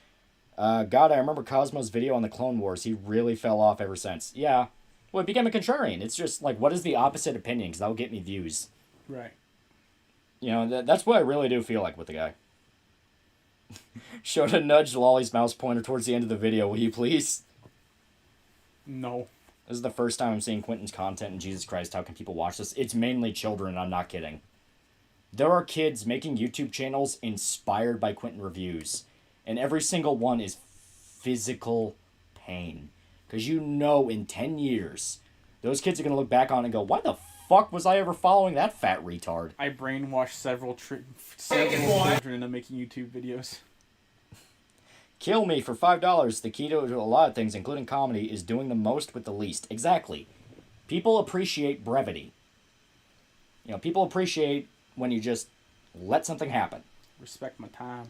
God, I remember Cosmo's video on the Clone Wars. He really fell off ever since. Yeah. Well, it became a contrarian. It's just like, what is the opposite opinion? Because that will get me views. Right. You know, that's what I really do feel like with the guy. Showed a nudge Lolly's mouse pointer towards the end of the video, will you please? No. This is the first time I'm seeing Quinton's content, and Jesus Christ, how can people watch this? It's mainly children, I'm not kidding. There are kids making YouTube channels inspired by Quinton Reviews, and every single one is physical pain. Because you know in 10 years, those kids are going to look back on it and go, why the fuck was I ever following that fat retard? I brainwashed several children into making YouTube videos. Kill me for $5. The key to a lot of things, including comedy, is doing the most with the least. Exactly. People appreciate brevity. You know, people appreciate when you just let something happen. Respect my time.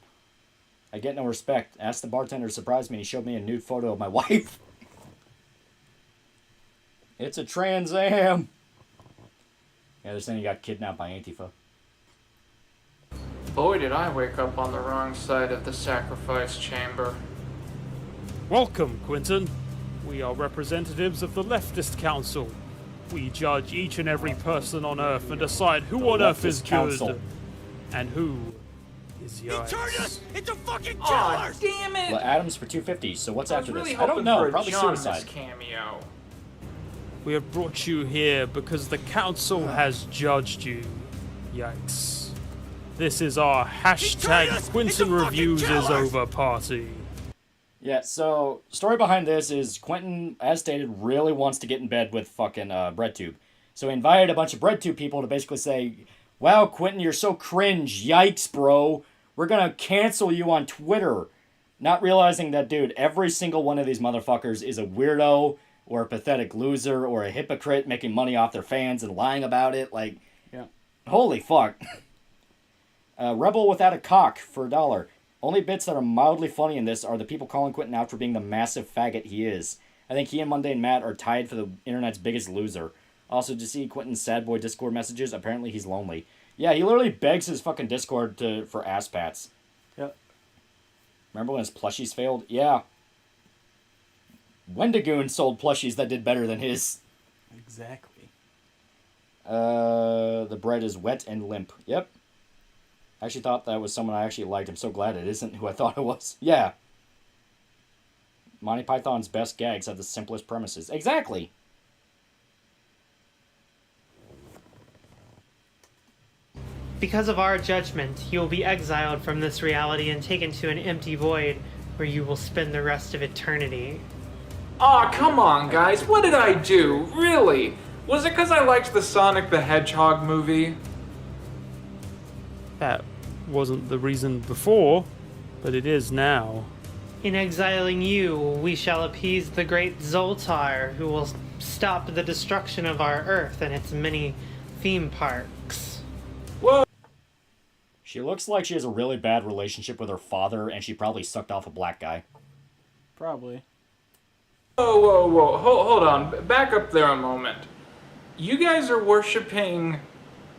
I get no respect. Asked the bartender to surprise me, and he showed me a nude photo of my wife. It's a Trans Am. Yeah, they're saying he got kidnapped by Antifa. Boy, did I wake up on the wrong side of the sacrifice chamber. Welcome, Quinton. We are representatives of the Leftist Council. We judge each and every person on Earth and decide who on Earth is good and who is yikes. He turned us into fucking killers! Aw, damn it! Well, Adams for $2.50, so what's after really this? I don't know, probably suicide. Cameo. We have brought you here because the council has judged you. Yikes. This is our hashtag Quinton Reviews is over party. Yeah, so, story behind this is Quinton, as stated, really wants to get in bed with fucking BreadTube. So he invited a bunch of BreadTube people to basically say, wow, Quinton, you're so cringe. Yikes, bro. We're gonna cancel you on Twitter. Not realizing that, dude, every single one of these motherfuckers is a weirdo, or a pathetic loser, or a hypocrite making money off their fans and lying about it. Like, yeah. Holy fuck. Rebel Without a Cock for $1. Only bits that are mildly funny in this are the people calling Quinton out for being the massive faggot he is. I think he and Mundane Matt are tied for the internet's biggest loser. Also, to see Quinton's sad boy Discord messages, apparently he's lonely. Yeah, he literally begs his fucking Discord for ass pats. Yep. Remember when his plushies failed? Yeah. Wendigoon sold plushies that did better than his. Exactly. The bread is wet and limp. Yep. I actually thought that was someone I actually liked. I'm so glad it isn't who I thought it was. Yeah. Monty Python's best gags have the simplest premises. Exactly. Because of our judgment, you will be exiled from this reality and taken to an empty void where you will spend the rest of eternity. Aw, come on, guys. What did I do? Really? Was it because I liked the Sonic the Hedgehog movie? That wasn't the reason before, but it is now. In exiling you, we shall appease the great Zoltar, who will stop the destruction of our Earth and its many theme parks. Whoa! She looks like she has a really bad relationship with her father, and she probably sucked off a black guy. Probably. Whoa. Hold on. Back up there a moment. You guys are worshipping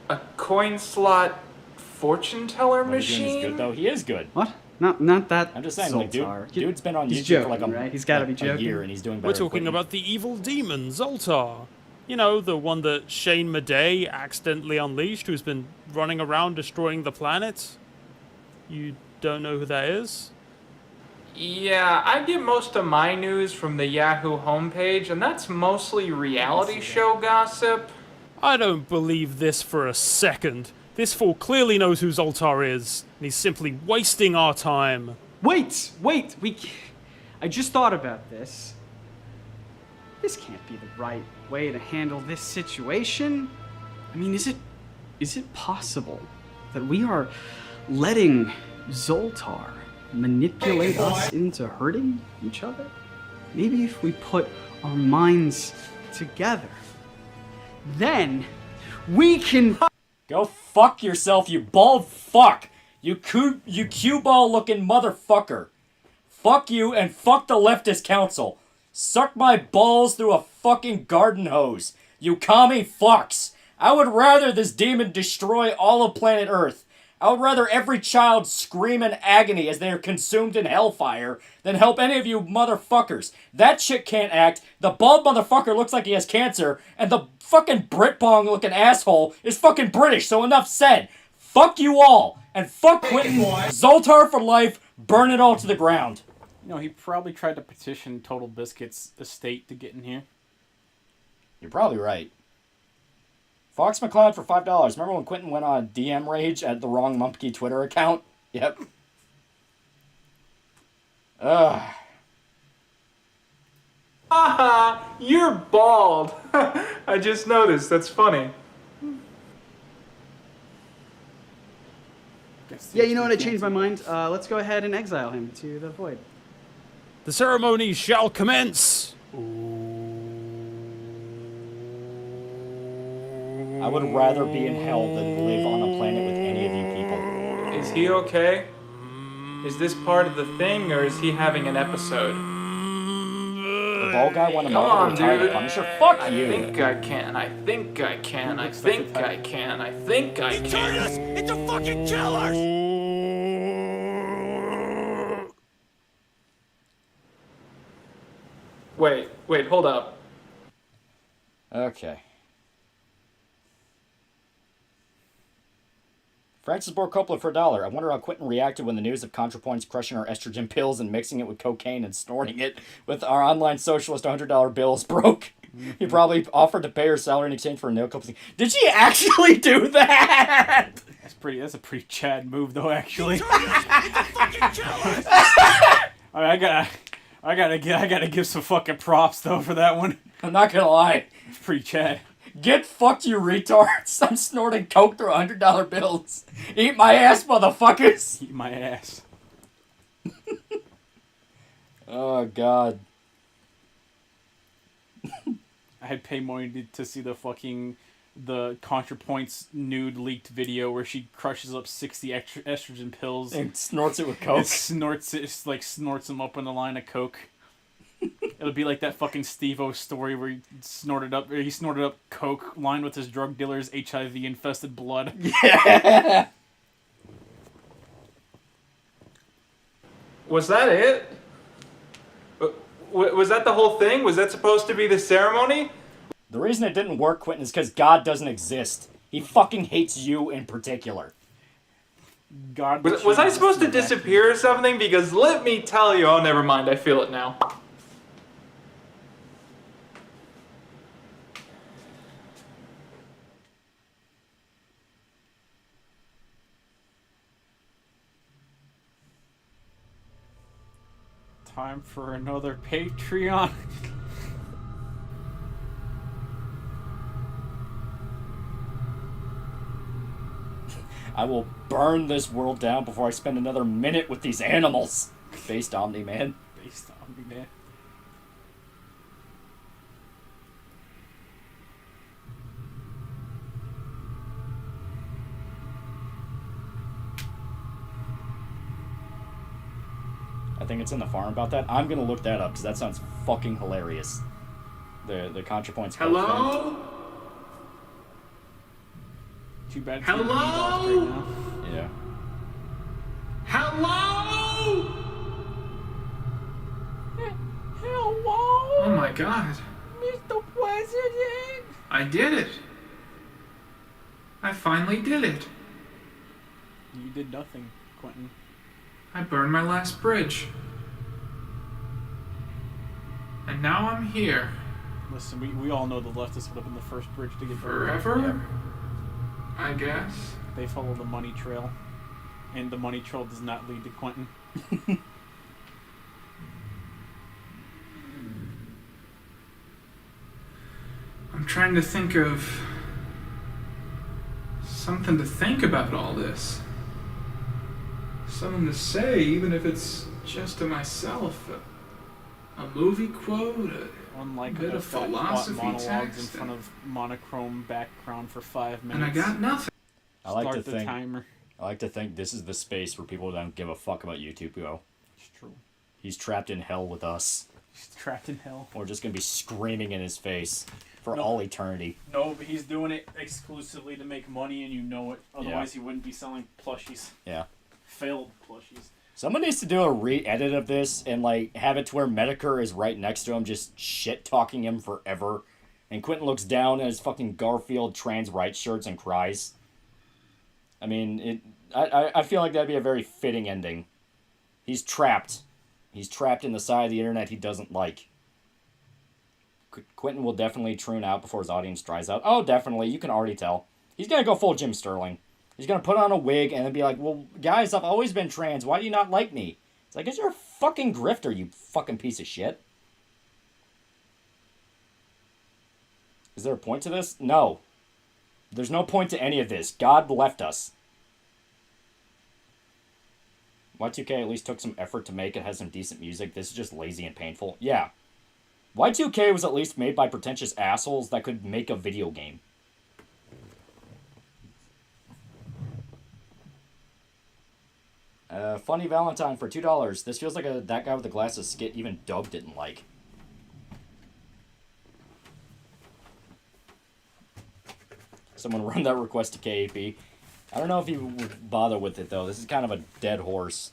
a coin slot fortune teller machine? Is good, though. He is good. What? Not that. I'm just saying, like, Zoltar. dude's been on He's YouTube joking, for like right? He's got to be a joking. year, and he's doing better. We're talking about the evil demon, Zoltar. You know, the one that Shane Madej accidentally unleashed, who's been running around destroying the planet. You don't know who that is? Yeah, I get most of my news from the Yahoo homepage, and that's mostly reality show gossip. I don't believe this for a second. This fool clearly knows who Zoltar is, and he's simply wasting our time. Wait! I just thought about this. This can't be the right way to handle this situation. I mean, is it possible that we are letting Zoltar manipulate us into hurting each other? Maybe if we put our minds together, then we can... Go fuck yourself, you bald fuck! You cue ball looking motherfucker! Fuck you and fuck the leftist council! Suck my balls through a fucking garden hose! You commie fucks! I would rather this demon destroy all of planet Earth. I would rather every child scream in agony as they are consumed in hellfire than help any of you motherfuckers. That shit can't act, the bald motherfucker looks like he has cancer, and the fucking Britbong looking asshole is fucking British, so enough said. Fuck you all, and fuck Quinton, Zoltar for life, burn it all to the ground. You know, he probably tried to petition Total Biscuit's estate to get in here. You're probably right. Fox McCloud for $5. Remember when Quinton went on DM rage at the wrong Mumpke Twitter account? Yep. Ugh. Haha, you're bald. I just noticed. That's funny. Yeah, you know what? I changed my mind. Let's go ahead and exile him to the void. The ceremony shall commence! I would rather be in hell than live on a planet with any of you people. Is he okay? Is this part of the thing, or is he having an episode? The bald guy won a Come on, multiple dude. title Punisher. Fuck you. I think I can. I think I can. I think I can. I think I can. Turn us into fucking killers! Wait, hold up. Okay. Francis Board Coppola for $1. I wonder how Quinton reacted when the news of ContraPoints crushing our estrogen pills and mixing it with cocaine and snorting it with our online socialist $100 bills broke. He probably offered to pay her salary in exchange for a nail clipping. Did she actually do that? That's a pretty Chad move, though. Actually. I gotta give some fucking props though for that one. I'm not gonna lie. It's pretty Chad. Get fucked, you retards! I'm snorting coke through $100 bills. Eat my ass, motherfuckers! Eat my ass. Oh God. I'd pay money to see the ContraPoints nude leaked video where she crushes up 60 estrogen pills and snorts it with coke. And snorts them up in a line of coke. It'll be like that fucking Steve-O story where he snorted up coke lined with his drug dealer's HIV infested blood. Yeah. Was that it? Was that the whole thing? Was that supposed to be the ceremony? The reason it didn't work, Quinton, is because God doesn't exist. He fucking hates you in particular. God. Was I supposed to disappear or something? Because let me tell you, oh, never mind. I feel it now. Time for another Patreon. I will burn this world down before I spend another minute with these animals. Based Omni-Man. Based Omni-Man. I think it's in the farm about that. I'm gonna look that up because that sounds fucking hilarious. The ContraPoints. Hello? Too bad. Hello? Yeah. Hello? Hello? Oh my god. Mr. President? I did it. I finally did it. You did nothing, Quentin. I burned my last bridge. And now I'm here. Listen, we all know the leftists would have been the first bridge to get burned. Forever? I guess. They follow the money trail. And the money trail does not lead to Quentin. I'm trying to think of something to think about all this. Something to say, even if it's just to myself. A movie quote, a bit of philosophy monologues text. in front of monochrome background for 5 And minutes. I got nothing. I like Start to the think. timer. I like to think this is the space where people don't give a fuck about YouTube go. It's true. He's trapped in hell with us. He's trapped in hell. We're just gonna be screaming in his face for all eternity. No, but he's doing it exclusively to make money, and you know it. Otherwise, he wouldn't be selling plushies. Yeah. Failed plushies. Someone needs to do a re-edit of this and like have it to where Medicare is right next to him, just shit talking him forever, and Quentin looks down at his fucking Garfield trans rights shirts and cries. I mean, I feel like that'd be a very fitting ending. He's trapped. He's trapped in the side of the internet he doesn't like. Quentin will definitely tune out before his audience dries out. Oh, definitely. You can already tell. He's gonna go full Jim Sterling. He's gonna put on a wig and then be like, well, guys, I've always been trans. Why do you not like me? It's like, 'cause you're a fucking grifter, you fucking piece of shit. Is there a point to this? No. There's no point to any of this. God left us. Y2K at least took some effort to make it, has some decent music. This is just lazy and painful. Yeah. Y2K was at least made by pretentious assholes that could make a video game. Funny Valentine for $2. This feels like a That Guy with the Glasses skit even Doug didn't like. Someone run that request to KAP. I don't know if he would bother with it, though. This is kind of a dead horse.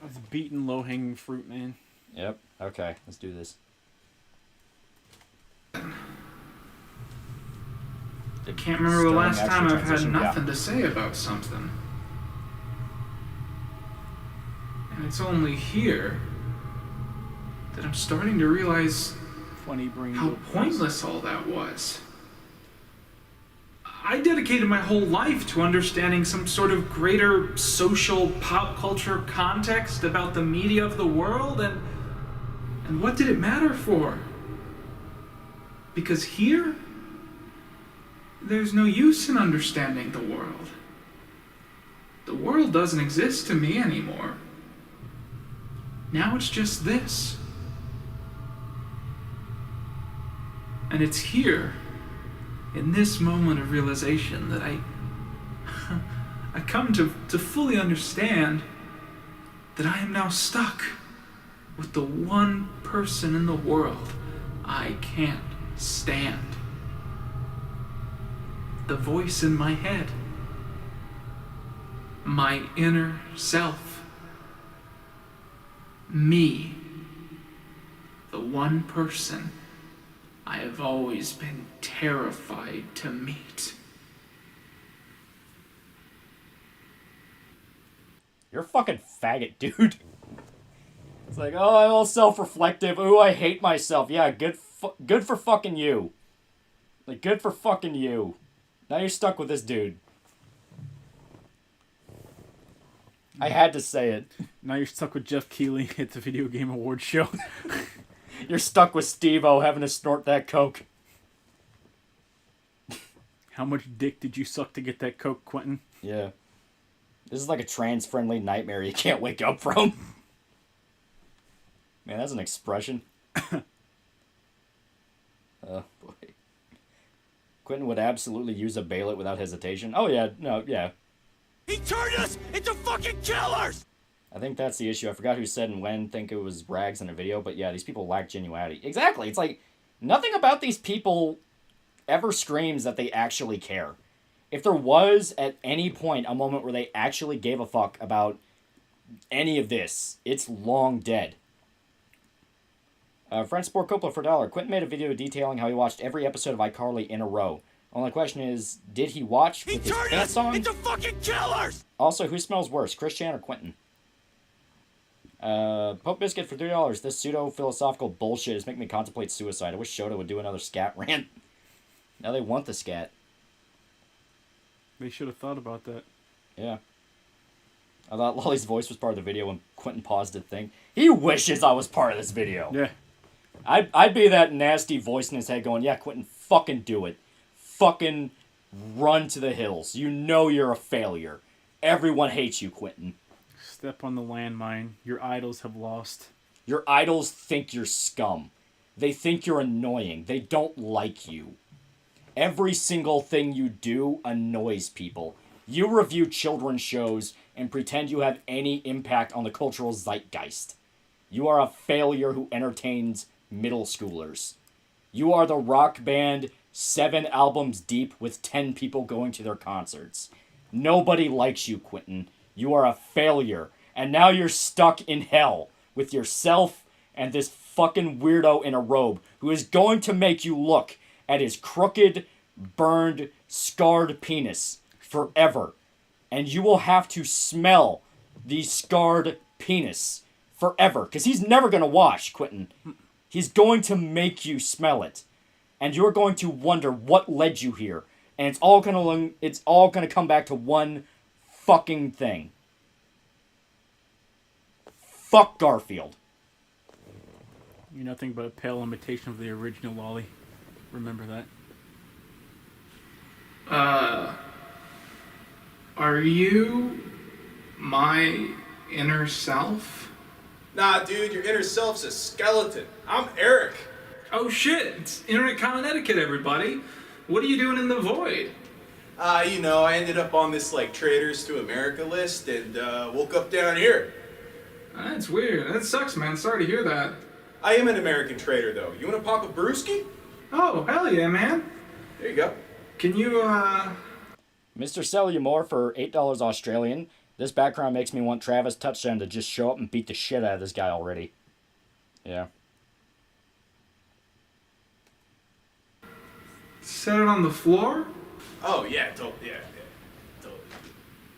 That's beaten low-hanging fruit, man. Yep. Okay, let's do this. I can't remember the last time I've had nothing to say about something. And it's only here that I'm starting to realize how pointless all that was. I dedicated my whole life to understanding some sort of greater social pop culture context about the media of the world, and what did it matter for? Because here, there's no use in understanding the world. The world doesn't exist to me anymore. Now it's just this. And it's here, in this moment of realization, that I come to fully understand that I am now stuck with the one person in the world I can't stand. The voice in my head. My inner self. Me. The one person I have always been terrified to meet. You're a fucking faggot, dude. It's like, oh, I'm all self-reflective. Ooh, I hate myself. Yeah, good for fucking you. Like, good for fucking you. Now you're stuck with this dude. I had to say it. Now you're stuck with Jeff Keighley at the Video Game Awards show. You're stuck with Steve-O having to snort that coke. How much dick did you suck to get that coke, Quentin? Yeah. This is like a trans-friendly nightmare you can't wake up from. Man, that's an expression. Oh, boy. Quentin would absolutely use a bailet without hesitation. Oh, yeah. No, yeah. He turned us into fucking killers! I think that's the issue. I forgot who said and when. Think it was Rags in a video. But yeah, these people lack genuinity. Exactly. It's like, nothing about these people ever screams that they actually care. If there was, at any point, a moment where they actually gave a fuck about any of this. It's long dead. Friend Sport Coppola for $1. Quentin made a video detailing how he watched every episode of iCarly in a row. Only question is, did he watch with his pants on? Into fucking killers! Also, who smells worse, Christian or Quentin? Pope Biscuit for $3. This pseudo-philosophical bullshit is making me contemplate suicide. I wish Shota would do another scat rant. Now they want the scat. They should have thought about that. Yeah. I thought Lolly's voice was part of the video when Quentin paused to think. He wishes I was part of this video. Yeah. I'd be that nasty voice in his head going, yeah, Quentin, fucking do it. Fucking run to the hills. You know you're a failure. Everyone hates you, Quentin. Step on the landmine. Your idols have lost. Your idols think you're scum. They think you're annoying. They don't like you. Every single thing you do annoys people. You review children's shows and pretend you have any impact on the cultural zeitgeist. You are a failure who entertains middle schoolers. You are the rock band 7 albums deep with 10 people going to their concerts. Nobody likes you, Quentin. You are a failure. And now you're stuck in hell with yourself and this fucking weirdo in a robe who is going to make you look at his crooked, burned, scarred penis forever. And you will have to smell the scarred penis forever. Because he's never going to wash, Quentin. He's going to make you smell it. And you're going to wonder what led you here. And it's all gonna come back to one fucking thing. Fuck Garfield. You're nothing but a pale imitation of the original Lolly. Remember that. Are you my inner self? Nah, dude, your inner self's a skeleton. I'm Eric. Oh shit, it's Internet Common Etiquette, everybody. What are you doing in the void? You know, I ended up on this, like, Traders to America list and woke up down here. That's weird. That sucks, man. Sorry to hear that. I am an American trader, though. You want to pop a brewski? Oh, hell yeah, man. There you go. Can you, Mr. Sell You More for $8 Australian. This background makes me want Travis Touchdown to just show up and beat the shit out of this guy already. Yeah. set it on the floor? Oh, yeah, totally.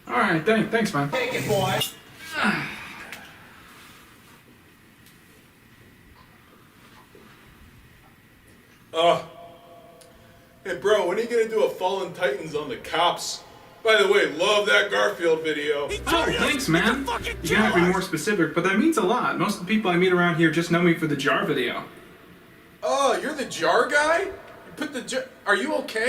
Alright, thanks, man. Take it, boy. Hey, bro, when are you gonna do a Fallen Titans on the cops? By the way, love that Garfield video. Oh, thanks, man. You're gonna have to be more specific, but that means a lot. Most of the people I meet around here just know me for the jar video. Oh, you're the jar guy? You put the jar... Are you okay?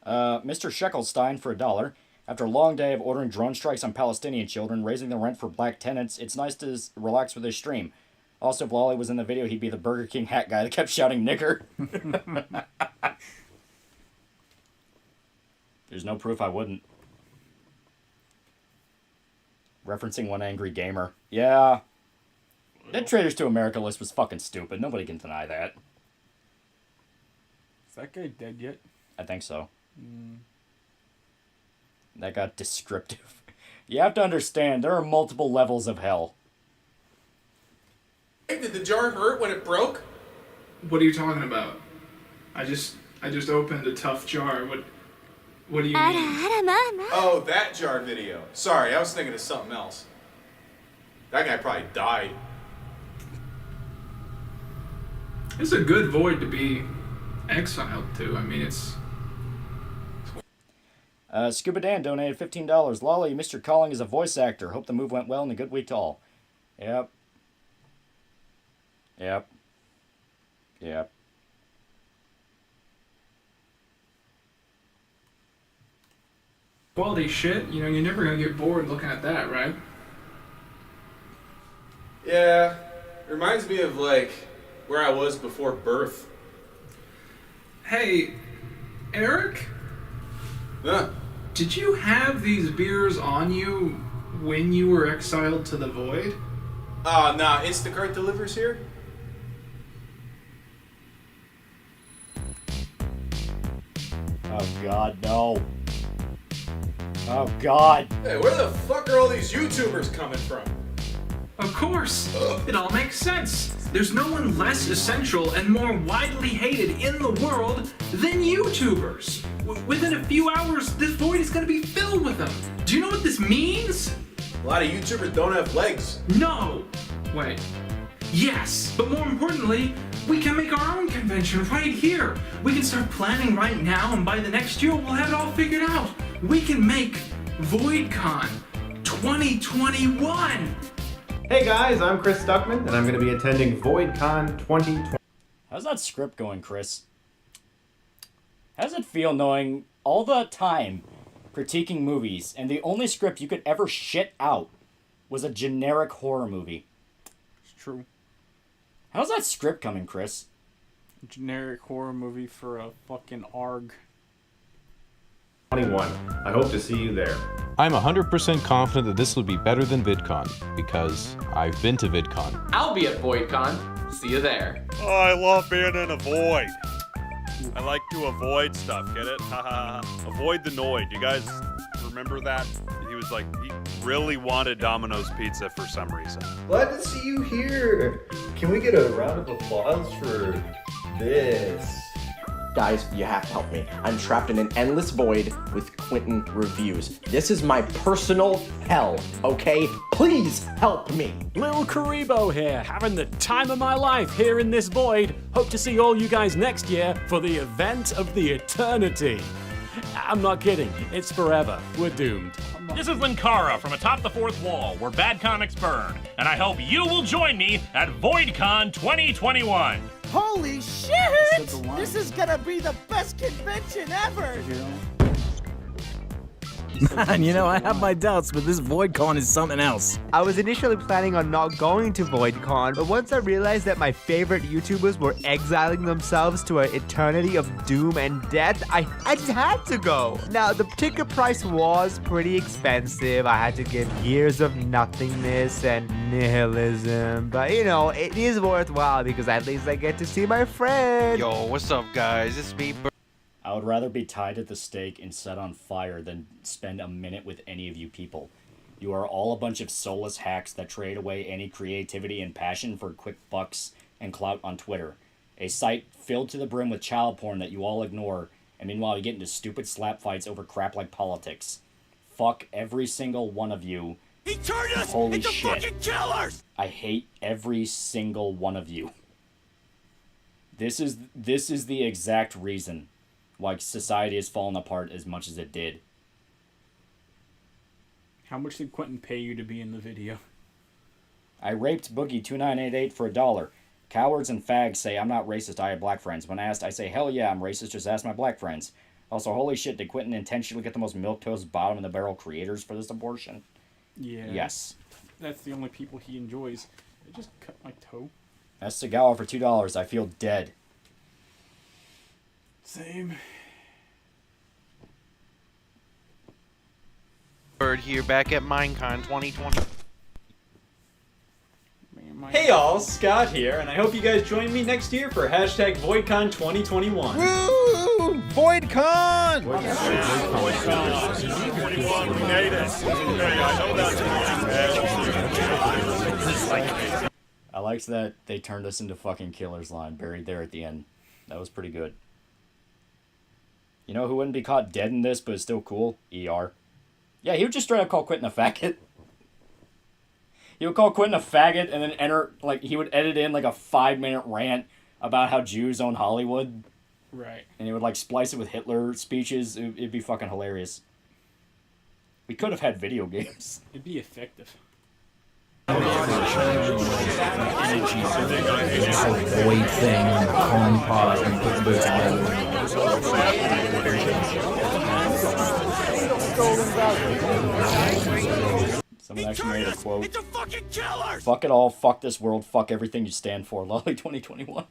Mr. Sheckelstein for $1. After a long day of ordering drone strikes on Palestinian children, raising the rent for black tenants, it's nice to relax with his stream. Also, if Lolly was in the video, he'd be the Burger King hat guy that kept shouting nigger. There's no proof I wouldn't. Referencing one angry gamer. Yeah. That Traders to America list was fucking stupid. Nobody can deny that. Is that guy dead yet? I think so. That got descriptive. You have to understand, there are multiple levels of hell. Hey, did the jar hurt when it broke? What are you talking about? I just opened a tough jar. What do you mean? Oh, that jar video. Sorry, I was thinking of something else. That guy probably died. It's a good void to be exiled to. I mean, it's... Scuba Dan donated $15. Lolly, Mr. Calling is a voice actor. Hope the move went well and a good week to all. Yep. Quality shit, you know, you're never gonna get bored looking at that, right? Yeah, reminds me of, like, where I was before birth. Hey, Eric? Huh? Did you have these beers on you when you were exiled to the void? Nah, Instacart delivers here? Oh god, no. Oh, God. Hey, where the fuck are all these YouTubers coming from? Of course, it all makes sense. There's no one less essential and more widely hated in the world than YouTubers. Within a few hours, this void is going to be filled with them. Do you know what this means? A lot of YouTubers don't have legs. No. Wait. Yes, but more importantly, we can make our own convention right here. We can start planning right now, and by the next year, we'll have it all figured out. We can make VoidCon 2021. Hey guys, I'm Chris Stuckman, and I'm going to be attending VoidCon 2020. How's that script going, Chris? How does it feel knowing all the time critiquing movies, and the only script you could ever shit out was a generic horror movie? It's true. How's that script coming, Chris? Generic horror movie for a fucking ARG. 21. I hope to see you there. I'm 100% confident that this will be better than VidCon, because I've been to VidCon. I'll be at VoidCon. See you there. Oh, I love being in a void. I like to avoid stuff, get it? Avoid the Noid. You guys remember that? He was like, he really wanted Domino's Pizza for some reason. Glad to see you here. Can we get a round of applause for this? Guys, you have to help me. I'm trapped in an endless void with Quinton Reviews. This is my personal hell, okay? Please help me. Lil Karibo here, having the time of my life here in this void. Hope to see all you guys next year for the event of the eternity. I'm not kidding, it's forever. We're doomed. This is Linkara from atop the fourth wall, where bad comics burn, and I hope you will join me at VoidCon 2021. Holy shit! This is gonna be the best convention ever! Man, you know, I have my doubts, but this VoidCon is something else. I was initially planning on not going to VoidCon, but once I realized that my favorite YouTubers were exiling themselves to an eternity of doom and death, I just had to go. Now, the ticket price was pretty expensive. I had to give years of nothingness and nihilism, but you know, it is worthwhile because at least I get to see my friend. Yo, what's up, guys? It's me, I would rather be tied at the stake and set on fire than spend a minute with any of you people. You are all a bunch of soulless hacks that trade away any creativity and passion for quick bucks and clout on Twitter. A site filled to the brim with child porn that you all ignore, and meanwhile you get into stupid slap fights over crap like politics. Fuck every single one of you. He turned us Holy into shit. fucking killers! I hate every single one of you. This is the exact reason why society has fallen apart as much as it did. How much did Quentin pay you to be in the video? I raped Boogie2988 for $1. Cowards and fags say I'm not racist, I have black friends. When asked, I say, hell yeah, I'm racist, just ask my black friends. Also, holy shit, did Quentin intentionally get the most milquetoast bottom-of-the-barrel creators for this abortion? Yeah. Yes. That's the only people he enjoys. I just cut my toe. That's Sagawa for $2. I feel dead. Same. Bird here back at Minecon 2020. Hey y'all, Scott here, and I hope you guys join me next year for hashtag VoidCon 2021. Woo! VoidCon! I liked that they turned us into fucking killers line buried there at the end. That was pretty good. You know who wouldn't be caught dead in this, but is still cool? ER. Yeah, he would just straight up call Quentin a faggot. He would call Quentin a faggot and then he would edit in like a 5-minute rant about how Jews own Hollywood. Right. And he would like splice it with Hitler speeches. It'd be fucking hilarious. We could have had video games. It'd be effective. Void thing, con part, and put boots Someone actually made a quote. Fuck it all, fuck this world, fuck everything you stand for. Lolly 2021.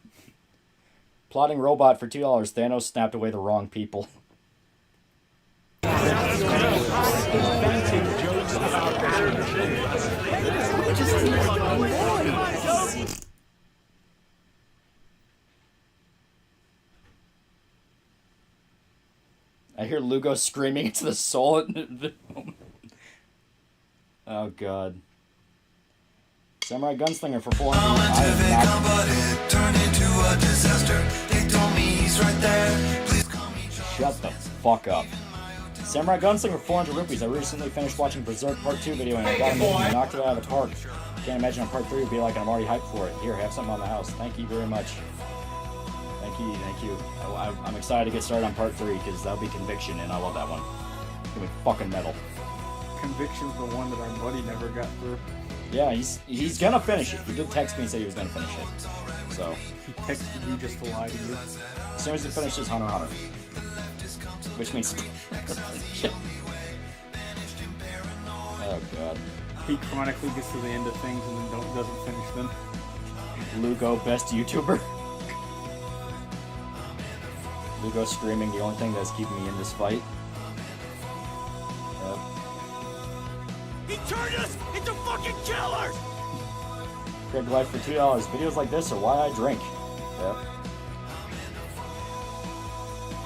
Plotting robot for $2. Thanos snapped away the wrong people. I hear Lugo screaming into the soul at the moment. Oh god. Samurai Gunslinger for 400. Shut the fuck up. Samurai Gunslinger for 400 rupees. I recently finished watching Berserk Part 2 video and I got it, knocked it out of the park. Can't imagine on Part 3 would be like. I'm already hyped for it. Here, have something on the house. Thank you very much. Thank you. I'm excited to get started on Part 3 because that'll be Conviction and I love that one. It's gonna be fucking metal. Conviction's the one that our buddy never got through. Yeah, he's gonna finish it. He did text me and say he was gonna finish it. So he texted you just to lie to you. As soon as he finishes Hunter x Hunter. Which means oh god. He chronically gets to the end of things and then doesn't finish them. Lugo, best YouTuber. Lugo screaming, the only thing that's keeping me in this fight. Yep. He turned us into fucking killers! Greg Life for $2. Videos like this are why I drink. Yep.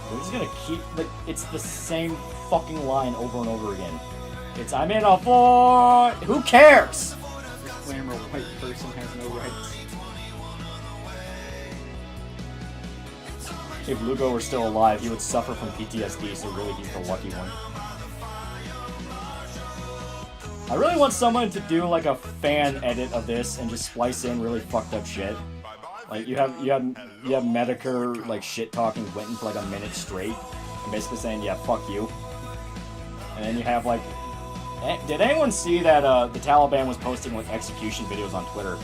They're just gonna keep, like, it's the same fucking line over and over again. It's, I'm in a void! Who cares? Disclaimer, a white person has no rights. If Lugo were still alive, he would suffer from PTSD, so really he's the lucky one. I really want someone to do like a fan edit of this and just splice in really fucked up shit. Like you have Medicare like shit talking Quinton for like a minute straight and basically saying, yeah, fuck you. And then you have like, did anyone see that the Taliban was posting like execution videos on Twitter?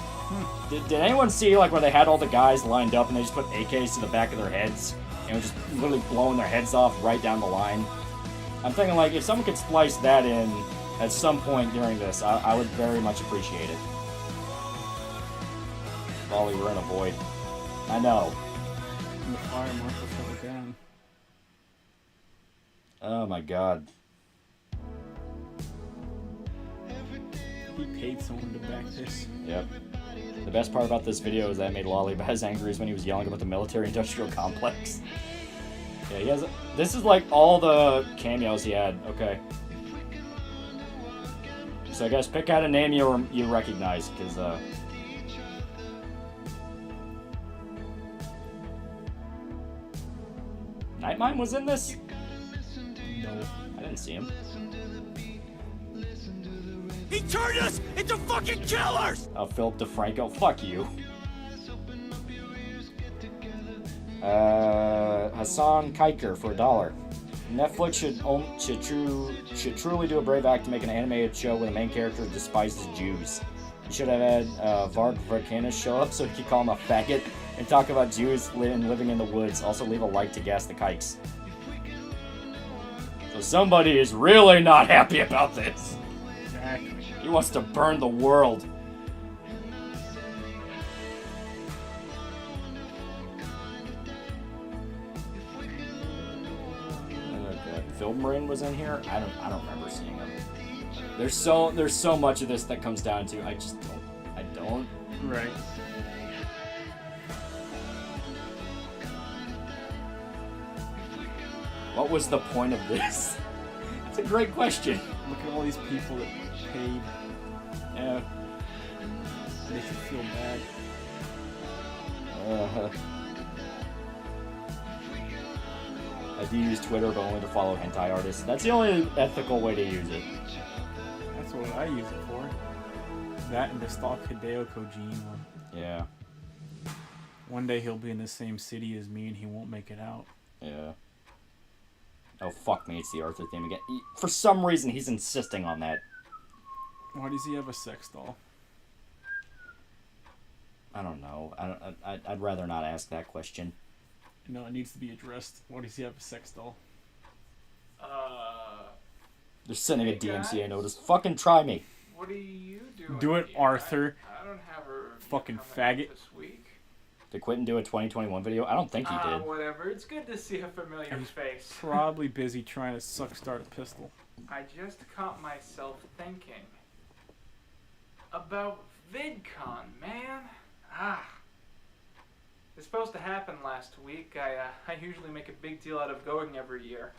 Did anyone see like where they had all the guys lined up and they just put AKs to the back of their heads and were just literally blowing their heads off right down the line? I'm thinking like if someone could splice that in at some point during this, I would very much appreciate it. Lolly, we're in a void. I know. And the fire marshal shut it down. Oh my god. He paid someone to back this. Yep. The best part about this video is that it made Lolly about as angry as when he was yelling about the military-industrial complex. Yeah, he has. This is like all the cameos he had. Okay. So I guess pick out a name you recognize, because Nightmine was in this? No, I didn't see him. He turned us into fucking killers! Philip DeFranco, fuck you. Hassan Kiker for $1. Netflix should truly do a brave act to make an animated show where the main character despises Jews. You should have had Varg Verkanis show up so he could call him a faggot and talk about Jews living in the woods. Also leave a like to gas the kikes. So somebody is really not happy about this. Exactly. He wants to burn the world. Phil Marin was in here. I don't remember seeing him. There's so much of this that comes down to I don't. Right. What was the point of this? That's a great question. Look at all these people that paid. Yeah. They should feel bad. I do use Twitter, but only to follow hentai artists. That's the only ethical way to use it. That's what I use it for. That and to stalk Hideo Kojima. Yeah. One day he'll be in the same city as me and he won't make it out. Yeah. Oh, fuck me, it's the Arthur theme again. For some reason, he's insisting on that. Why does he have a sex doll? I don't know. I'd rather not ask that question. No, it needs to be addressed. Why does he have a sex doll? They're sending a DMCA notice. Fucking try me. What are you doing? Do it, Arthur. I don't have a fucking faggot. this week. Did Quinton do a 2021 video? I don't think he did. Whatever. It's good to see a familiar face. Probably busy trying to suck start a pistol. I just caught myself thinking about VidCon, man. It's supposed to happen last week. I usually make a big deal out of going every year.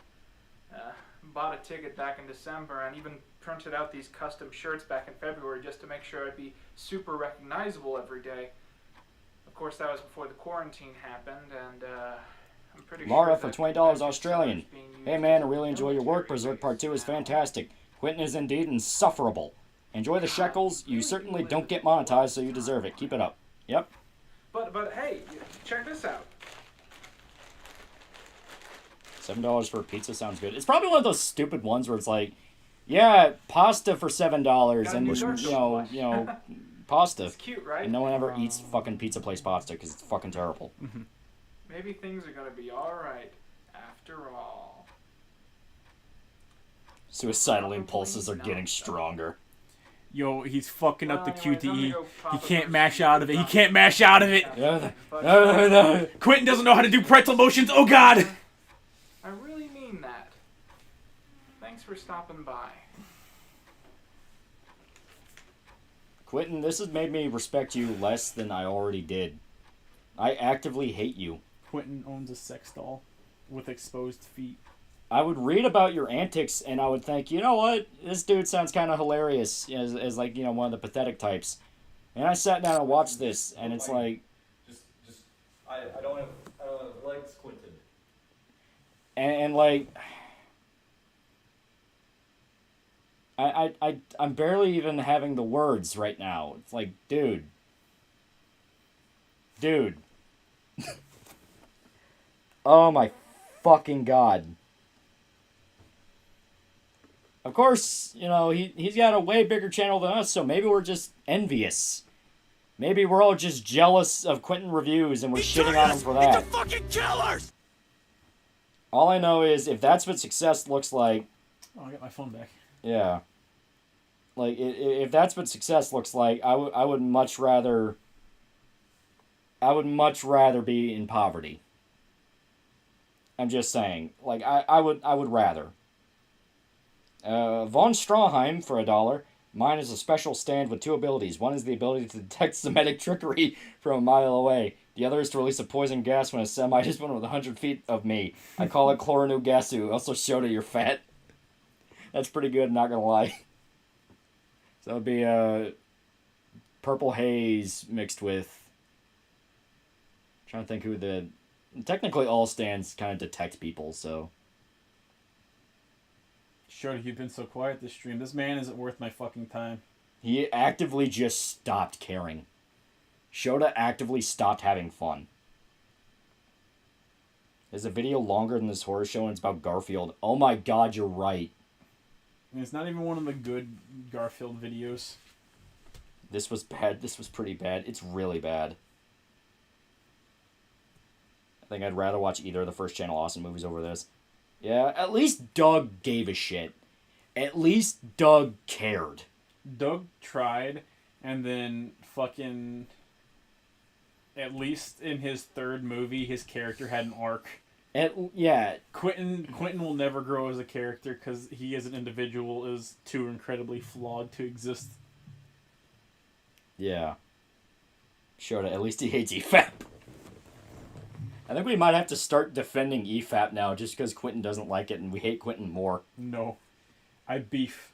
Bought a ticket back in December and even printed out these custom shirts back in February just to make sure I'd be super recognizable every day. Of course, that was before the quarantine happened, and I'm pretty Mara sure for $20 Australian. Hey man, I really enjoy your work. Berserk Part 2 is fantastic. Quinton is indeed insufferable. Enjoy the shekels. You certainly don't get monetized, so you deserve it. Keep it up. Yep. But hey, check this out. $7 for a pizza sounds good. It's probably one of those stupid ones where it's like, yeah, pasta for $7 and you know, pasta. It's cute, right? And no one ever eats fucking pizza place pasta because it's fucking terrible. Maybe things are gonna be alright after all. Suicidal impulses are getting stronger. Yo, he's fucking up the QTE. He can't mash out of it. He can't mash out of it. Quinton doesn't know how to do pretzel motions. Oh God. I really mean that. Thanks for stopping by. Quinton, this has made me respect you less than I already did. I actively hate you. Quinton owns a sex doll with exposed feet. I would read about your antics and I would think, you know what, this dude sounds kind of hilarious as like, you know, one of the pathetic types. And I sat down and watched this and it's like... I don't have legs, Quinton. And like... I'm barely even having the words right now. It's like, dude. Dude. Oh my fucking God. Of course, you know, he's got a way bigger channel than us, so maybe we're just envious. Maybe we're all just jealous of Quinton Reviews and we're shitting on him for that. It's a fucking killers! All I know is if that's what success looks like... Oh, I got my phone back. Yeah. Like, if that's what success looks like, I would much rather... I would much rather be in poverty. I'm just saying. Like, I would rather. Von Strawheim for $1. Mine is a special stand with 2 abilities. One is the ability to detect Semitic trickery from a mile away. The other is to release a poison gas when a semi is within 100 feet of me. I call it Chlorinu Gasu. Also, Shota, you're fat. That's pretty good, not gonna lie. So that would be Purple Haze mixed with... I'm trying to think who the... Technically all stands kind of detect people, so... Shota, you've been so quiet this stream. This man isn't worth my fucking time. He actively just stopped caring. Shota actively stopped having fun. There's a video longer than this horror show and it's about Garfield. Oh my God, you're right. And it's not even one of the good Garfield videos. This was bad. This was pretty bad. It's really bad. I think I'd rather watch either of the First Channel Awesome movies over this. Yeah, at least Doug gave a shit. At least Doug cared. Doug tried, and then fucking... At least in his 3rd movie, his character had an arc. Yeah. Quinton will never grow as a character because he as an individual is too incredibly flawed to exist. Yeah. Shota, at least he hates EFAP. I think we might have to start defending EFAP now just because Quinton doesn't like it and we hate Quinton more. No. I beef.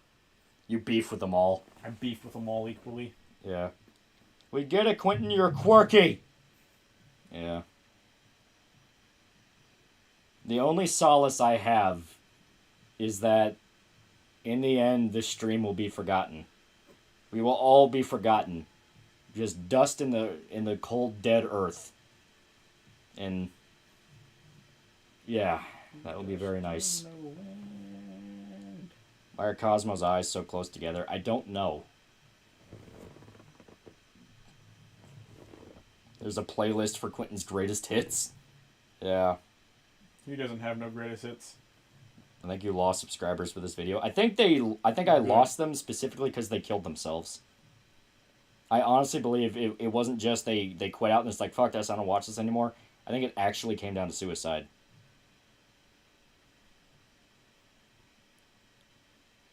You beef with them all. I beef with them all equally. Yeah. We get it, Quinton, you're quirky. Yeah. The only solace I have is that in the end, this stream will be forgotten. We will all be forgotten. Just dust in the cold, dead earth. And yeah, that will be very nice. Why are Cosmo's eyes so close together? I don't know. There's a playlist for Quinton's greatest hits. Yeah. He doesn't have no greatest hits. I think you lost subscribers for this video. I think I lost them specifically because they killed themselves. I honestly believe it wasn't just they quit out and it's like, fuck this, I don't watch this anymore. I think it actually came down to suicide.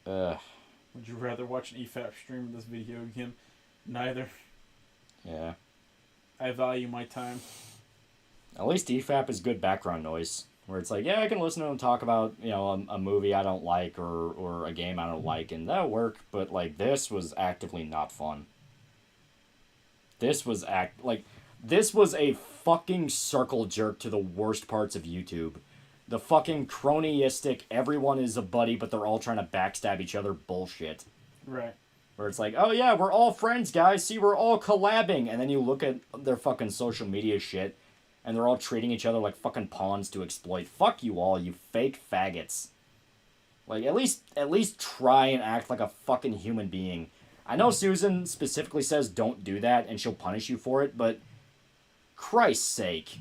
Would you rather watch an EFAP stream of this video again? Neither. Yeah. I value my time. At least EFAP is good background noise. Where it's like, yeah, I can listen to them talk about, you know, a movie I don't like or a game I don't like, and that'll work. But, like, this was actively not fun. This was a fucking circle jerk to the worst parts of YouTube. The fucking cronyistic, everyone is a buddy, but they're all trying to backstab each other bullshit. Right. Where it's like, oh yeah, we're all friends, guys. See, we're all collabing. And then you look at their fucking social media shit, and they're all treating each other like fucking pawns to exploit. Fuck you all, you fake faggots. Like, at least try and act like a fucking human being. I know Susan specifically says don't do that, and she'll punish you for it, but Christ's sake.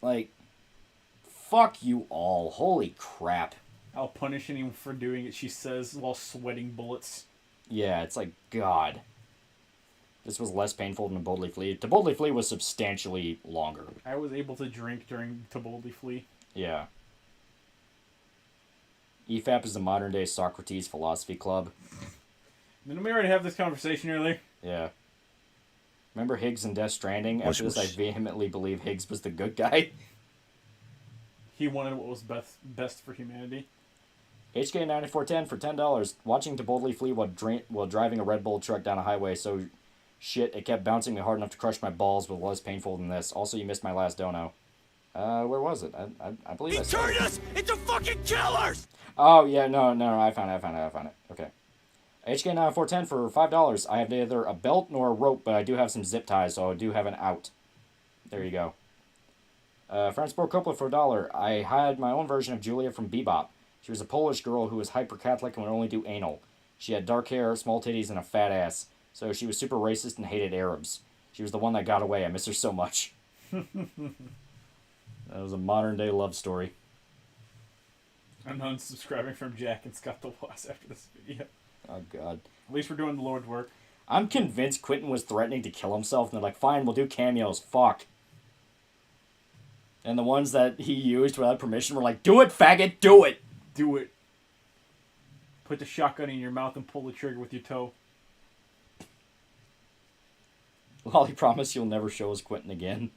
Like, fuck you all. Holy crap. I'll punish anyone for doing it, she says, while sweating bullets. Yeah, it's like, God. This was less painful than To Boldly Flee. To Boldly Flee was substantially longer. I was able to drink during To Boldly Flee. Yeah. EFAP is the modern-day Socrates Philosophy Club. Didn't we already have this conversation earlier? Yeah. Remember Higgs and Death Stranding? After this, I vehemently believe Higgs was the good guy. He wanted what was best for humanity. HK9410 for $10. Watching To Boldly Flee while driving a Red Bull truck down a highway, so shit, it kept bouncing me hard enough to crush my balls, but less painful than this. Also, you missed my last dono. Where was it? I believe I said Turn us into fucking killers! Oh, yeah, no, I found it. Okay. HK9410 for $5. I have neither a belt nor a rope, but I do have some zip ties, so I do have an out. There you go. Fransport Coppola for $1. I had my own version of Julia from Bebop. She was a Polish girl who was hyper-Catholic and would only do anal. She had dark hair, small titties, and a fat ass, so she was super racist and hated Arabs. She was the one that got away. I miss her so much. That was a modern-day love story. I'm unsubscribing from Jack and Scott the Boss after this video. Oh, God. At least we're doing the Lord's work. I'm convinced Quinton was threatening to kill himself, and they're like, fine, we'll do cameos. Fuck. And the ones that he used without permission were like, do it, faggot, do it! Do it. Put the shotgun in your mouth and pull the trigger with your toe. Lolly, promise you'll never show us Quinton again.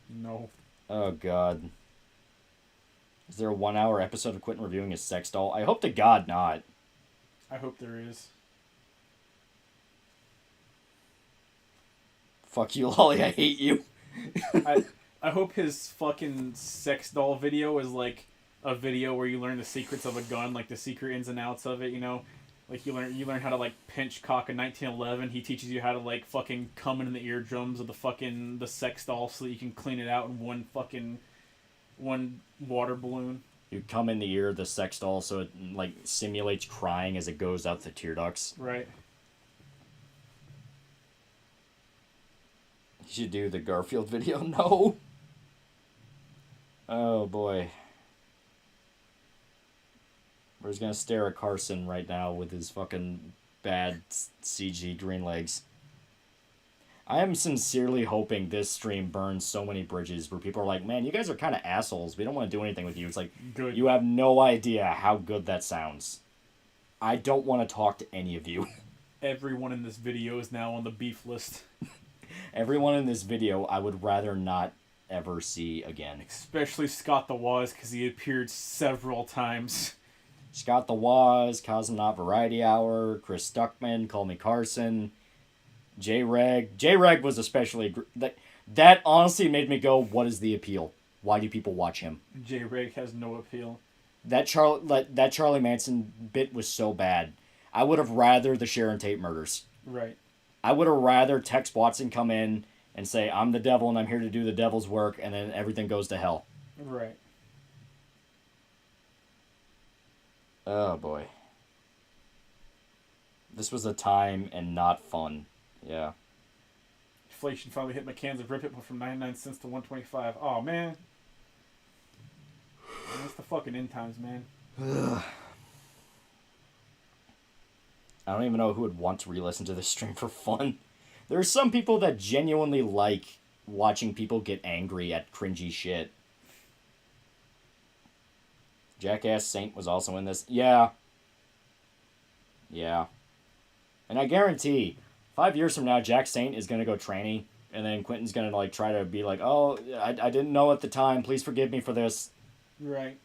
No. Oh, God. Is there a 1-hour episode of Quinton reviewing his sex doll? I hope to God not. I hope there is. Fuck you, Lolly, I hate you. I hope his fucking sex doll video is like a video where you learn the secrets of a gun, like the secret ins and outs of it, you know? Like you learn how to like pinch cock a 1911. He teaches you how to like fucking come in the eardrums of the sex doll so that you can clean it out in one water balloon. You come in the ear of the sex doll so it like simulates crying as it goes out the tear ducts. Right. You should do the Garfield video. No. Oh boy. We're just gonna stare at Carson right now with his fucking bad CG green legs. I am sincerely hoping this stream burns so many bridges where people are like, man, you guys are kind of assholes. We don't want to do anything with you. It's like, good. You have no idea how good that sounds. I don't want to talk to any of you. Everyone in this video is now on the beef list. Everyone in this video I would rather not ever see again. Especially Scott the Waz, because he appeared several times. Scott the Waz, Cosmonaut Variety Hour, Chris Stuckman, Call Me Carson, J-Reg. J-Reg was especially... That honestly made me go, what is the appeal? Why do people watch him? J-Reg has no appeal. That Charlie Manson bit was so bad. I would have rather the Sharon Tate murders. Right. I would have rather Tex Watson come in and say, I'm the devil and I'm here to do the devil's work, and then everything goes to hell. Right. Oh, boy. This was a time and not fun. Yeah. Inflation finally hit McCann's of Rip It, went from 99 cents to 125. Oh, man. That's the fucking end times, man. I don't even know who would want to re-listen to this stream for fun. There are some people that genuinely like watching people get angry at cringy shit. Jackass Saint was also in this. Yeah. Yeah. And I guarantee, 5 years from now, Jack Saint is going to go tranny, and then Quentin's gonna like try to be like, oh, I didn't know at the time. Please forgive me for this. Right.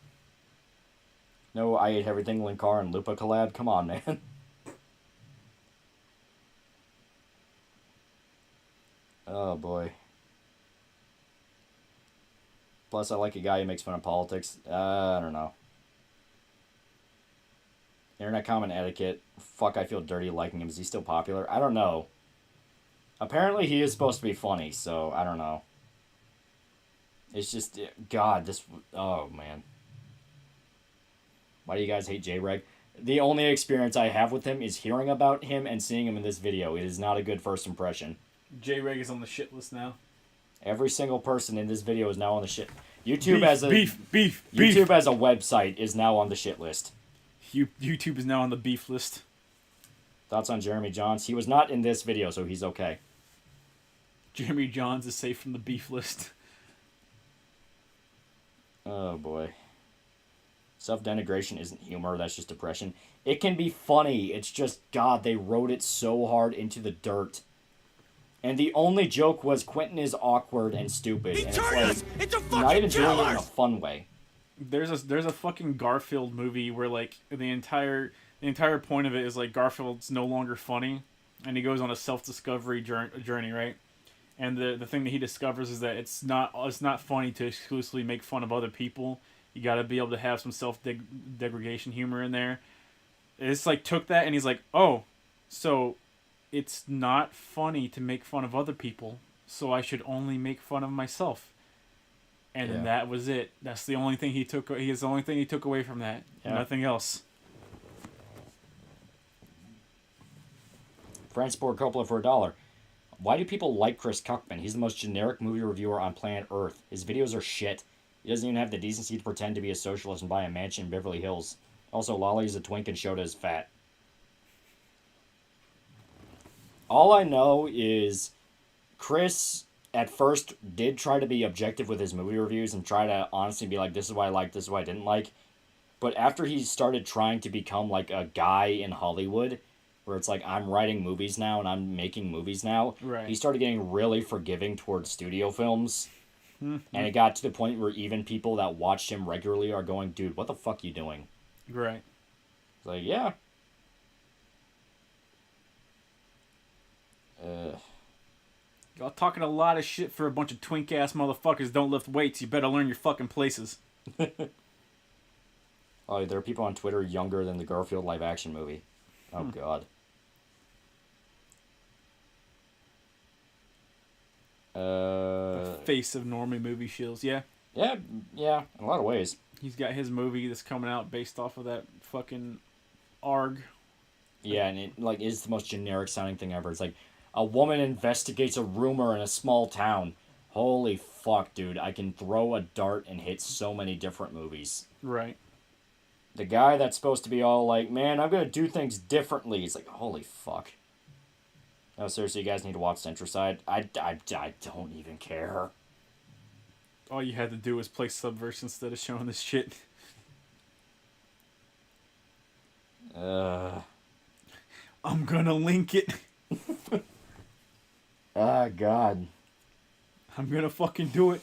No, I Ate Everything Linkar and Lupa collab. Come on, man. Oh boy. Plus, I like a guy who makes fun of politics. I don't know. Internet comment etiquette. Fuck, I feel dirty liking him. Is he still popular? I don't know. Apparently, he is supposed to be funny, so I don't know. It's just, God, this. Oh man. Why do you guys hate J-Reg? The only experience I have with him is hearing about him and seeing him in this video. It is not a good first impression. J-Reg is on the shit list now. Every single person in this video is now on the shit. YouTube beef. YouTube as a website is now on the shit list. YouTube is now on the beef list. Thoughts on Jeremy Johns? He was not in this video, so he's okay. Jeremy Johns is safe from the beef list. Oh boy. Self-denigration isn't humor, that's just depression. It can be funny, it's just, God, they wrote it so hard into the dirt. And the only joke was Quentin is awkward and stupid. And it's like, not even doing it in a fun way. There's a fucking Garfield movie where like the entire point of it is like Garfield's no longer funny, and he goes on a self-discovery journey, right? And the thing that he discovers is that it's not funny to exclusively make fun of other people. You got to be able to have some self-degradation humor in there. It's like took that and he's like, oh, so it's not funny to make fun of other people, so I should only make fun of myself. And then that was it. That's the only thing he took. He's the only thing he took away from that. Yeah. Nothing else. Fransport Coppola for $1. Why do people like Chris Cuckman? He's the most generic movie reviewer on planet Earth. His videos are shit. He doesn't even have the decency to pretend to be a socialist and buy a mansion in Beverly Hills. Also, Lolly is a twink and Shota is fat. All I know is Chris at first did try to be objective with his movie reviews and try to honestly be like, this is what I liked, this is what I didn't like. But after he started trying to become like a guy in Hollywood, where it's like, I'm writing movies now and I'm making movies now, right. He started getting really forgiving towards studio films. And it got to the point where even people that watched him regularly are going, dude, what the fuck you doing? Right. It's like, yeah. Y'all talking a lot of shit for a bunch of twink-ass motherfuckers don't lift weights. You better learn your fucking places. Oh, there are people on Twitter younger than the Garfield live-action movie. Oh, God. The face of Normie movie Shields, yeah. Yeah, in a lot of ways. He's got his movie that's coming out based off of that fucking ARG. Yeah, and it like is the most generic sounding thing ever. It's like, a woman investigates a rumor in a small town. Holy fuck, dude. I can throw a dart and hit so many different movies. Right. The guy that's supposed to be all like, man, I'm going to do things differently. He's like, holy fuck. No, seriously, you guys need to watch Centricide. I don't even care. All you had to do was play Subverse instead of showing this shit. I'm gonna link it. Ah, God. I'm gonna fucking do it.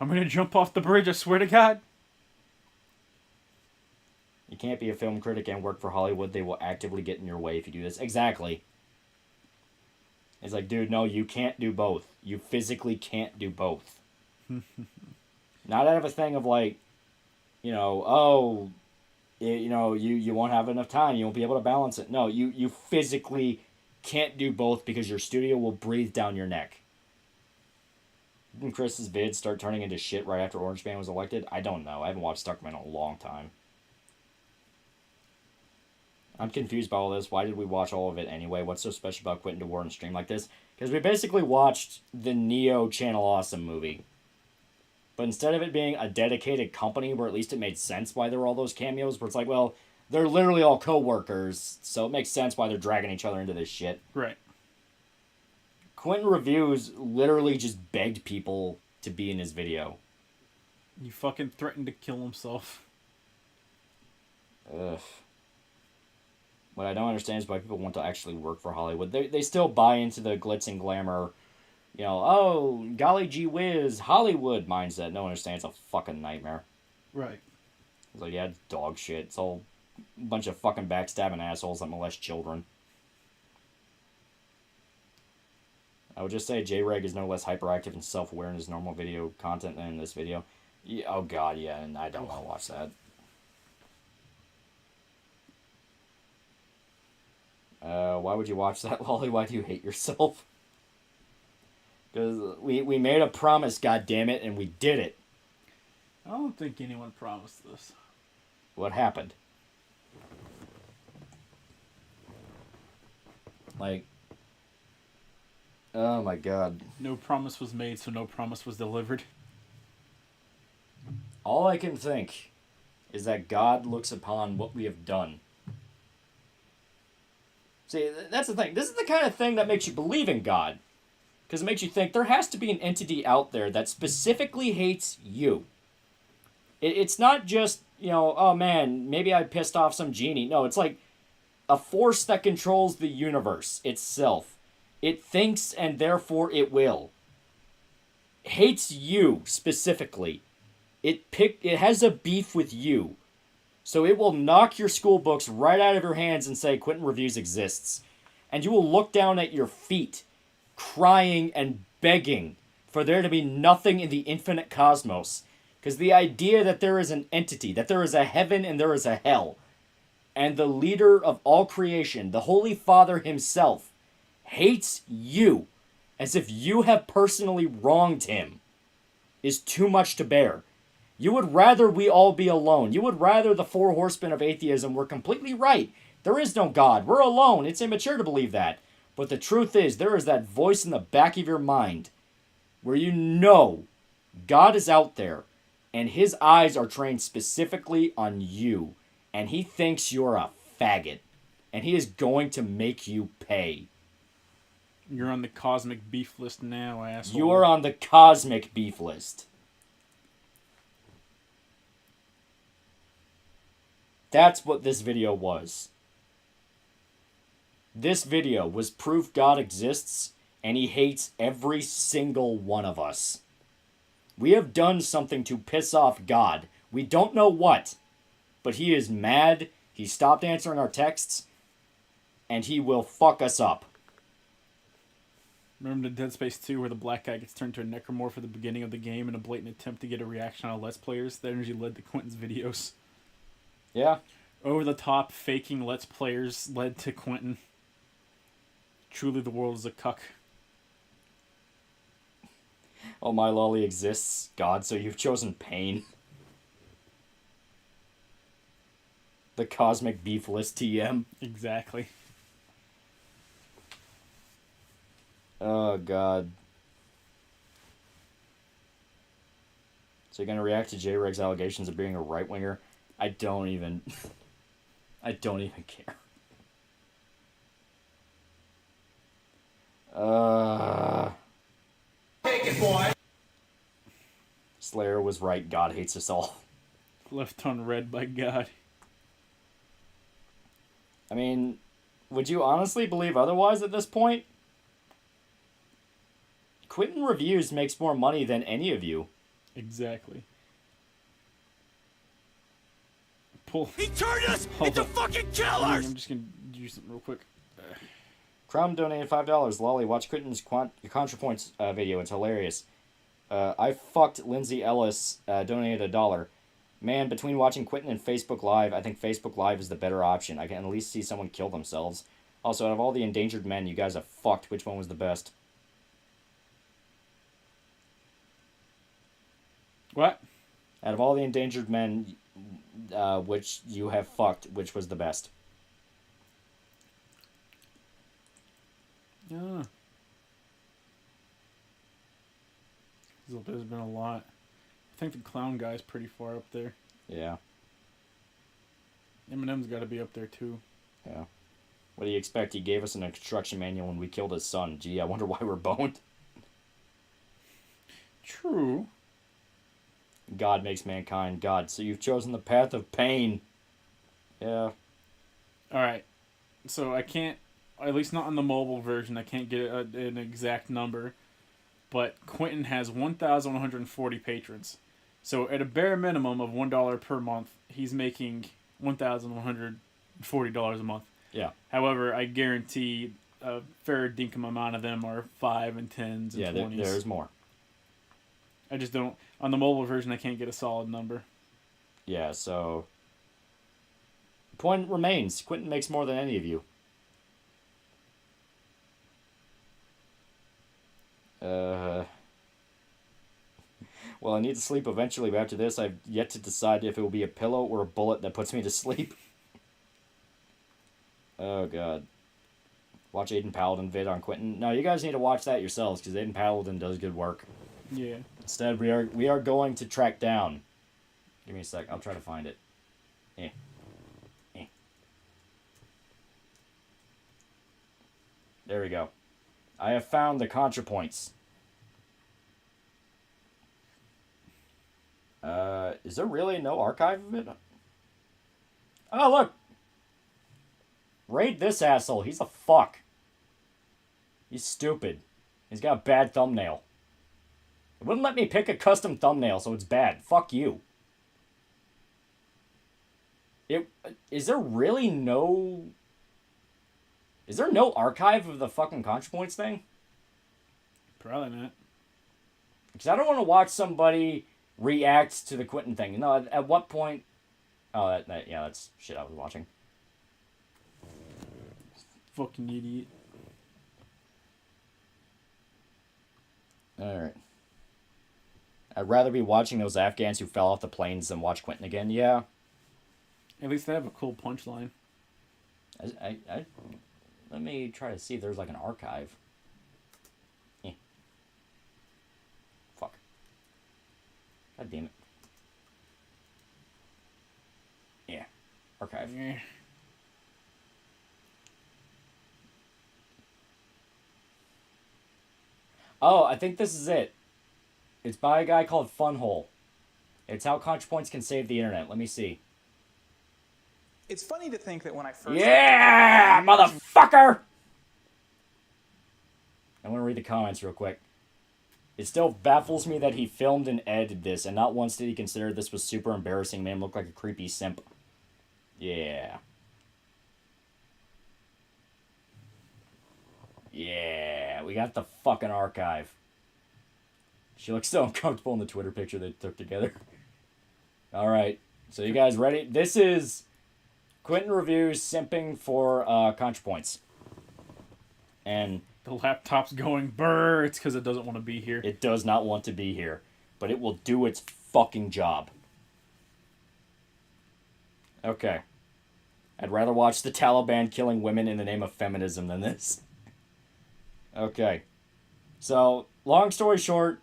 I'm gonna jump off the bridge, I swear to God. You can't be a film critic and work for Hollywood. They will actively get in your way if you do this. Exactly. It's like, dude, no, you can't do both. You physically can't do both. Not out of a thing of like, you know, you won't have enough time. You won't be able to balance it. No, you physically can't do both because your studio will breathe down your neck. Didn't Chris's vids start turning into shit right after Orange Man was elected? I don't know. I haven't watched Stuckman in a long time. I'm confused by all this. Why did we watch all of it anyway? What's so special about Quentin DeWar in a stream like this? Because we basically watched the Neo Channel Awesome movie. But instead of it being a dedicated company where at least it made sense why there were all those cameos, where it's like, well, they're literally all co-workers, so it makes sense why they're dragging each other into this shit. Right. Quinton Reviews literally just begged people to be in his video. He fucking threatened to kill himself. Ugh. What I don't understand is why people want to actually work for Hollywood. They still buy into the glitz and glamour oh, golly gee whiz, Hollywood mindset. No one understands. It's a fucking nightmare. Right. It's like, yeah, it's dog shit. It's all a bunch of fucking backstabbing assholes that molest children. I would just say J-Reg is no less hyperactive and self-aware in his normal video content than in this video. Yeah, oh god, yeah, and I don't want to watch that. Why would you watch that, Lolly? Why do you hate yourself? Because we made a promise, goddammit, and we did it. I don't think anyone promised this. What happened? Like, oh my god. No promise was made, so no promise was delivered. All I can think is that God looks upon what we have done. See, that's the thing. This is the kind of thing that makes you believe in God. Because it makes you think there has to be an entity out there that specifically hates you. It's not just, oh man, maybe I pissed off some genie. No, it's like a force that controls the universe itself. It thinks and therefore it will. Hates you specifically. It has a beef with you. So it will knock your school books right out of your hands and say Quinton Reviews exists. And you will look down at your feet, crying and begging for there to be nothing in the infinite cosmos. Because the idea that there is an entity, that there is a heaven and there is a hell, and the leader of all creation, the Holy Father himself, hates you as if you have personally wronged him, is too much to bear. You would rather we all be alone. You would rather the four horsemen of atheism were completely right. There is no God. We're alone. It's immature to believe that. But the truth is, there is that voice in the back of your mind where you know God is out there and his eyes are trained specifically on you. And he thinks you're a faggot. And he is going to make you pay. You're on the cosmic beef list now, asshole. You are on the cosmic beef list. That's what this video was. This video was proof God exists, and he hates every single one of us. We have done something to piss off God. We don't know what, but he is mad, he stopped answering our texts, and he will fuck us up. Remember the Dead Space 2 where the black guy gets turned to a necromorph at the beginning of the game in a blatant attempt to get a reaction on Let's Players? That energy led to Quinton's videos. Yeah. Over the top, faking Let's Players led to Quinton. Truly the world is a cuck. Oh, my lolly exists, God, so you've chosen pain. The cosmic beef list TM. Exactly. Oh, God. So you're going to react to J-Reg's allegations of being a right-winger? I don't even care. Take it, boy. Slayer was right. God hates us all. Left on red by God. I mean, would you honestly believe otherwise at this point? Quinton Reviews makes more money than any of you. Exactly. He turned us into fucking killers! I'm just gonna do something real quick. Crumb donated $5. Lolly, watch Quinton's ContraPoints video. It's hilarious. I fucked Lindsay Ellis, donated $1. Man, between watching Quinton and Facebook Live, I think Facebook Live is the better option. I can at least see someone kill themselves. Also, out of all the endangered men you guys have fucked, which one was the best? What? Out of all the endangered men which you have fucked, which was the best? Yeah. There's been a lot. I think the clown guy's pretty far up there. Yeah. Eminem's got to be up there too. Yeah. What do you expect? He gave us an instruction manual when we killed his son. Gee, I wonder why we're boned. True. God makes mankind God. So you've chosen the path of pain. Yeah. Alright. So I can't, at least not on the mobile version, I can't get an exact number. but Quinton has 1,140 patrons. So at a bare minimum of $1 per month, he's making $1,140 a month. Yeah. However, I guarantee a fair dinkum amount of them are 5 and 10s and 20s. Yeah, there's more. I just don't... On the mobile version, I can't get a solid number. Yeah, so... Point remains. Quinton makes more than any of you. Well, I need to sleep eventually, but after this, I've yet to decide if it will be a pillow or a bullet that puts me to sleep. Oh, God. Watch Aiden Paladin vid on Quinton. No, you guys need to watch that yourselves, because Aiden Paladin does good work. Yeah. Instead, we are going to track down... Give me a sec. I'll try to find it. There we go. I have found the ContraPoints. Is there really no archive of it? Oh, look! Raid this asshole. He's a fuck. He's stupid. He's got a bad thumbnail. It wouldn't let me pick a custom thumbnail, so it's bad. Fuck you. Is there really no... Is there no archive of the fucking ContraPoints thing? Probably not. Because I don't want to watch somebody react to the Quinton thing. No, at what point... Oh, yeah, that's shit I was watching. Fucking idiot. Alright. I'd rather be watching those Afghans who fell off the planes than watch Quinton again, yeah. At least they have a cool punchline. Let me try to see if there's like an archive. Fuck. God damn it. Yeah. Archive. Yeah. Oh, I think this is it. It's by a guy called Funhole. It's how ContraPoints can save the internet. Let me see. It's funny to think that when I first... Yeah, motherfucker! I want to read the comments real quick. It still baffles me that he filmed and edited this, and not once did he consider this was super embarrassing. Man looked like a creepy simp. Yeah. Yeah, we got the fucking archive. She looks so uncomfortable in the Twitter picture they took together. Alright, so you guys ready? This is Quinton Reviews simping for ContraPoints. And... The laptop's going brrr. It's because it doesn't want to be here. It does not want to be here. But it will do its fucking job. Okay. I'd rather watch the Taliban killing women in the name of feminism than this. Okay. So, long story short,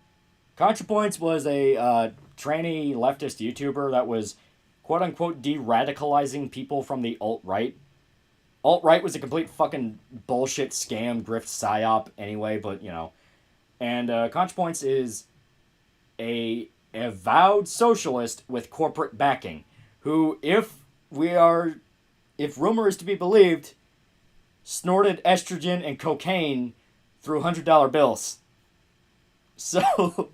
ContraPoints was a tranny leftist YouTuber that was quote-unquote de-radicalizing people from the alt-right. Alt-right was a complete fucking bullshit scam, grift, psyop anyway, but, you know. And ContraPoints is a avowed socialist with corporate backing, who, if rumor is to be believed, snorted estrogen and cocaine through $100 bills. So...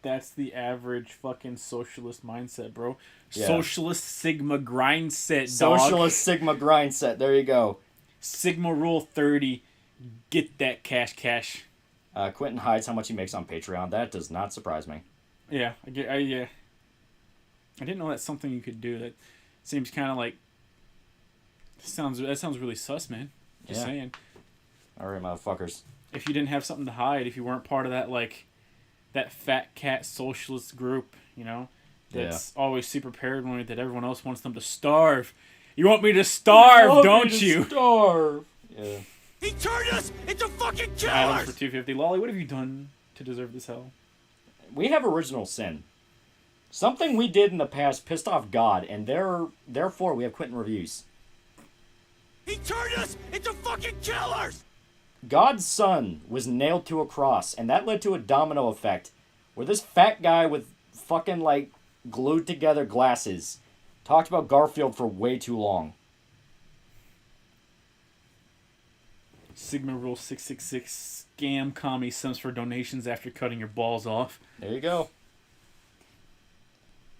That's the average fucking socialist mindset, bro. Yeah. Socialist Sigma grind set, Socialist Sigma grind set. There you go. Sigma Rule 30. Get that cash. Quinton hides how much he makes on Patreon. That does not surprise me. Yeah, I didn't know that's something you could do. That seems kind of like... That sounds really sus, man. Just saying. Alright, motherfuckers. If you didn't have something to hide, if you weren't part of that, like... that fat cat socialist group, you know, that's always super paranoid that everyone else wants them to starve. You want me to starve, don't you? Starve. Yeah. He turned us into fucking killers! Islands for 250. Lolly, what have you done to deserve this hell? We have original sin. Something we did in the past pissed off God, and therefore we have Quinton Reviews. He turned us into fucking killers! God's son was nailed to a cross, and that led to a domino effect, where this fat guy with fucking, like, glued together glasses talked about Garfield for way too long. Sigma Rule 666 scam commie sims for donations after cutting your balls off. There you go.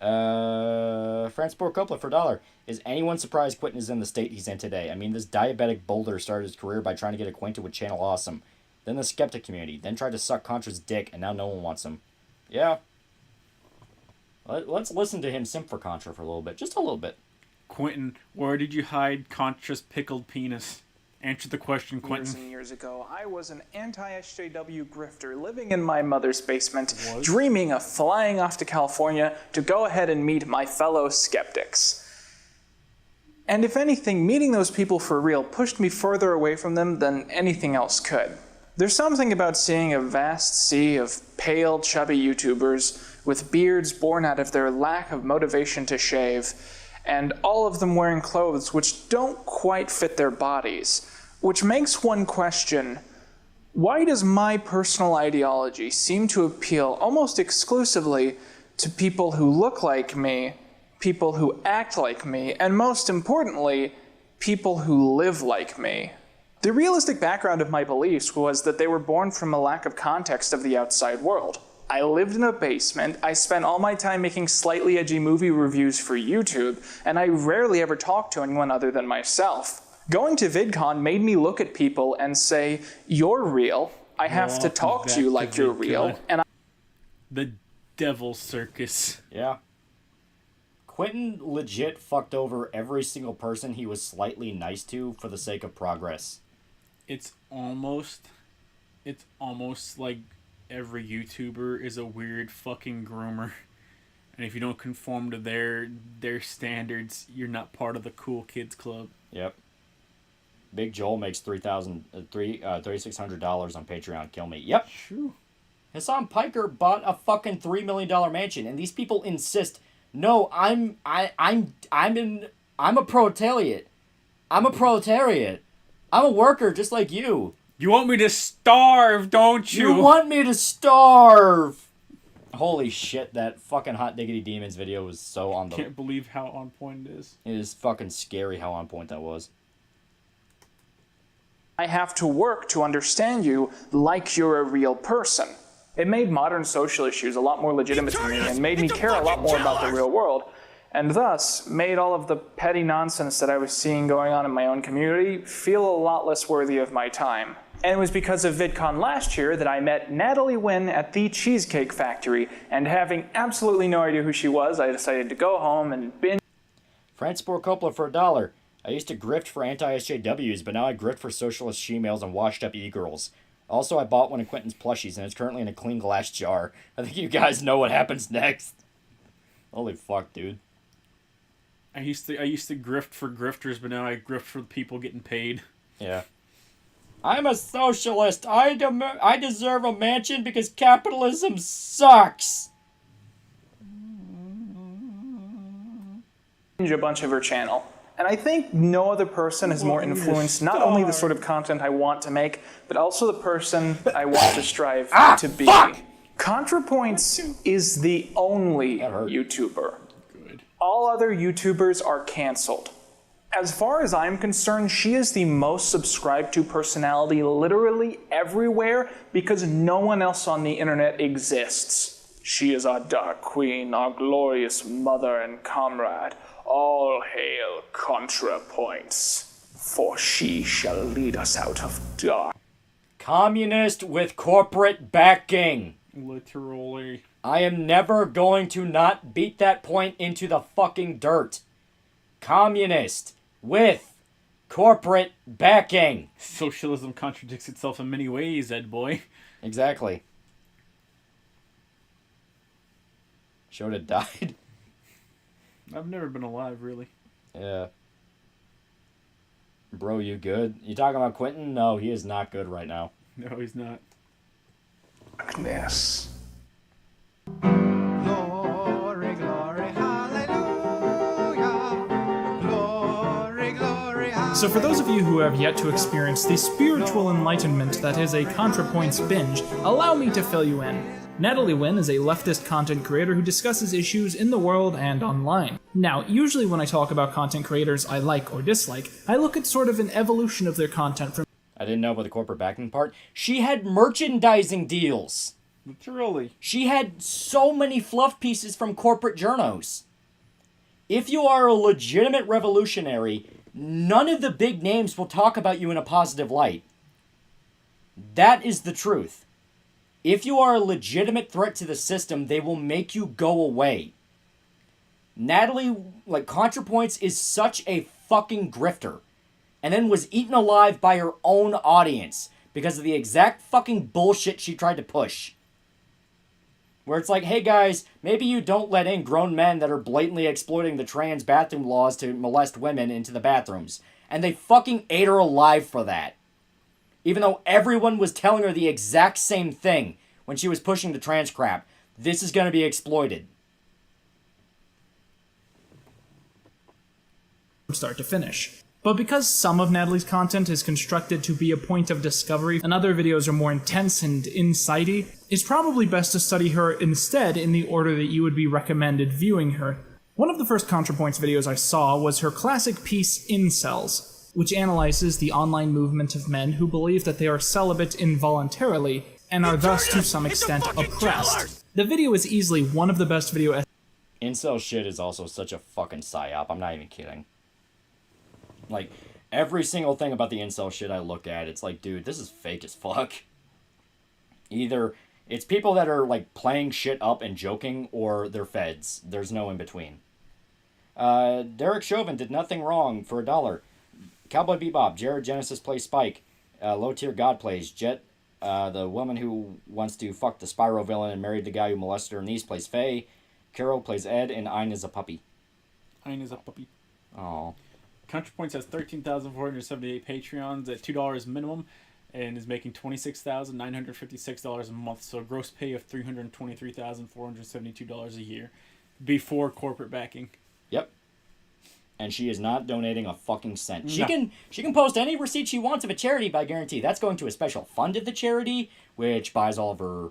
Transport Couplet for $1. Is anyone surprised Quinton is in the state he's in today? I mean, this diabetic boulder started his career by trying to get acquainted with Channel Awesome, then the skeptic community, then tried to suck Contra's dick, and now no one wants him. Yeah. Let's listen to him simp for Contra for a little bit. Just a little bit. Quinton, where did you hide Contra's pickled penis? Answer the question, Quinton. Years and years ago, I was an anti-SJW grifter living in my mother's basement, dreaming of flying off to California to go ahead and meet my fellow skeptics. And if anything, meeting those people for real pushed me further away from them than anything else could. There's something about seeing a vast sea of pale, chubby YouTubers with beards born out of their lack of motivation to shave, and all of them wearing clothes which don't quite fit their bodies, which makes one question, why does my personal ideology seem to appeal almost exclusively to people who look like me, people who act like me, and most importantly, people who live like me? The realistic background of my beliefs was that they were born from a lack of context of the outside world. I lived in a basement, I spent all my time making slightly edgy movie reviews for YouTube, and I rarely ever talked to anyone other than myself. Going to VidCon made me look at people and say, you're real, I have to talk to you like you're real, and The Devil's Circus. Yeah. Quinton legit fucked over every single person he was slightly nice to for the sake of progress. It's almost like every YouTuber is a weird fucking groomer. And if you don't conform to their standards, you're not part of the cool kids club. Yep. Big Joel makes $3,600 on Patreon. Kill me. Yep. True. Hassan Piker bought a fucking $3 million mansion, and these people insist, no, I'm a proletariat. I'm a proletariat. I'm a worker just like you. You want me to starve, don't you? You want me to starve. Holy shit, that fucking Hot Diggity Demons video was so on the... Can't believe how on point it is. It is fucking scary how on point that was. I have to work to understand you like you're a real person. It made modern social issues a lot more legitimate to me and made me care a lot more about the real world, and thus made all of the petty nonsense that I was seeing going on in my own community feel a lot less worthy of my time. And it was because of VidCon last year that I met Natalie Wynn at the Cheesecake Factory, and having absolutely no idea who she was, I decided to go home and binge. Transport Coppola for $1. I used to grift for anti-SJWs, but now I grift for socialist she-males and washed-up e-girls. Also, I bought one of Quinton's plushies, and it's currently in a clean glass jar. I think you guys know what happens next. Holy fuck, dude. I used to grift for grifters, but now I grift for people getting paid. Yeah. I'm a socialist. I deserve a mansion because capitalism sucks. A bunch of her channel. And I think no other person has more influenced not only the sort of content I want to make, but also the person I want to strive to be. Fuck! ContraPoints is the only YouTuber. Good. All other YouTubers are canceled. As far as I'm concerned, she is the most subscribed to personality literally everywhere because no one else on the internet exists. She is our dark queen, our glorious mother and comrade. All hail ContraPoints, for she shall lead us out of dark. Communist with corporate backing. Literally. I am never going to not beat that point into the fucking dirt. Communist with corporate backing. Socialism contradicts itself in many ways, Ed boy. Exactly. Shoda died. I've never been alive, really. Yeah. Bro, you good? You talking about Quinton? No, he is not good right now. No, he's not. Darkness. Glory, glory, hallelujah. Glory, glory, hallelujah. So for those of you who have yet to experience the spiritual enlightenment that is a ContraPoints binge, allow me to fill you in. Natalie Wynn is a leftist content creator who discusses issues in the world and online. Now, usually when I talk about content creators I like or dislike, I look at sort of an evolution of their content from... I didn't know about the corporate backing part. She had merchandising deals. Literally. She had so many fluff pieces from corporate journos. If you are a legitimate revolutionary, none of the big names will talk about you in a positive light. That is the truth. If you are a legitimate threat to the system, they will make you go away. Natalie, ContraPoints is such a fucking grifter. And then was eaten alive by her own audience because of the exact fucking bullshit she tried to push. Where it's like, hey guys, maybe you don't let in grown men that are blatantly exploiting the trans bathroom laws to molest women into the bathrooms. And they fucking ate her alive for that. Even though everyone was telling her the exact same thing when she was pushing the trans crap. This is going to be exploited. From start to finish. But because some of Natalie's content is constructed to be a point of discovery and other videos are more intense and insighty, it's probably best to study her instead in the order that you would be recommended viewing her. One of the first ContraPoints videos I saw was her classic piece Incels, which analyzes the online movement of men who believe that they are celibate involuntarily and are thus to some extent oppressed. The video is easily one of the best video Incel shit is also such a fucking psyop, I'm not even kidding. Like, every single thing about the incel shit I look at, it's like, dude, this is fake as fuck. Either it's people that are, playing shit up and joking, or they're feds. There's no in between. Derek Chauvin did nothing wrong for $1. Cowboy Bebop, Jared Genesis plays Spike. Low Tier God plays Jet. The woman who wants to fuck the Spyro villain and married the guy who molested her niece plays Faye. Carol plays Ed, and Ein is a puppy. Ein is a puppy. Oh. ContraPoints has 13,478 Patreons at $2 minimum and is making $26,956 a month, so a gross pay of $323,472 a year before corporate backing. Yep. And she is not donating a fucking cent. She No. can post any receipt she wants of a charity, but I guarantee that's going to a special fund of the charity, which buys all of her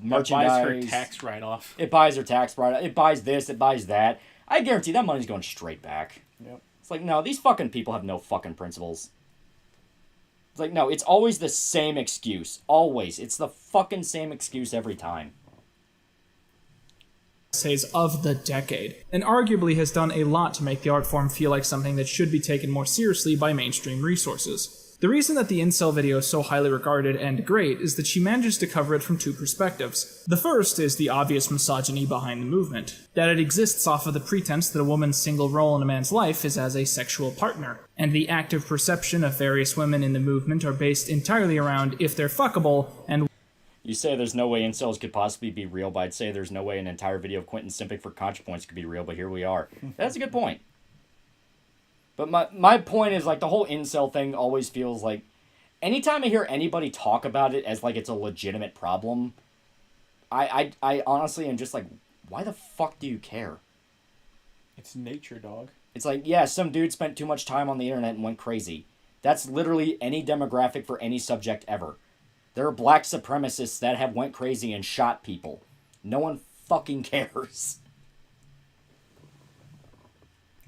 merchandise. It buys her tax write-off. It buys her tax write-off. It buys this, it buys that. I guarantee that money's going straight back. Yep. It's like, no, these fucking people have no fucking principles. It's like, no, it's always the same excuse. Always. It's the fucking same excuse every time. essays of the decade, and arguably has done a lot to make the art form feel like something that should be taken more seriously by mainstream resources. The reason that the incel video is so highly regarded and great is that she manages to cover it from two perspectives. The first is the obvious misogyny behind the movement, that it exists off of the pretense that a woman's single role in a man's life is as a sexual partner, and the active perception of various women in the movement are based entirely around if they're fuckable and You say there's no way incels could possibly be real, but I'd say there's no way an entire video of Quinton simping for ContraPoints could be real, but here we are. That's a good point. But my point is, like, the whole incel thing always feels like, anytime I hear anybody talk about it as, like, it's a legitimate problem, I honestly am just like, why the fuck do you care? It's nature, dog. It's like, yeah, some dude spent too much time on the internet and went crazy. That's literally any demographic for any subject ever. There are black supremacists that have went crazy and shot people. No one fucking cares.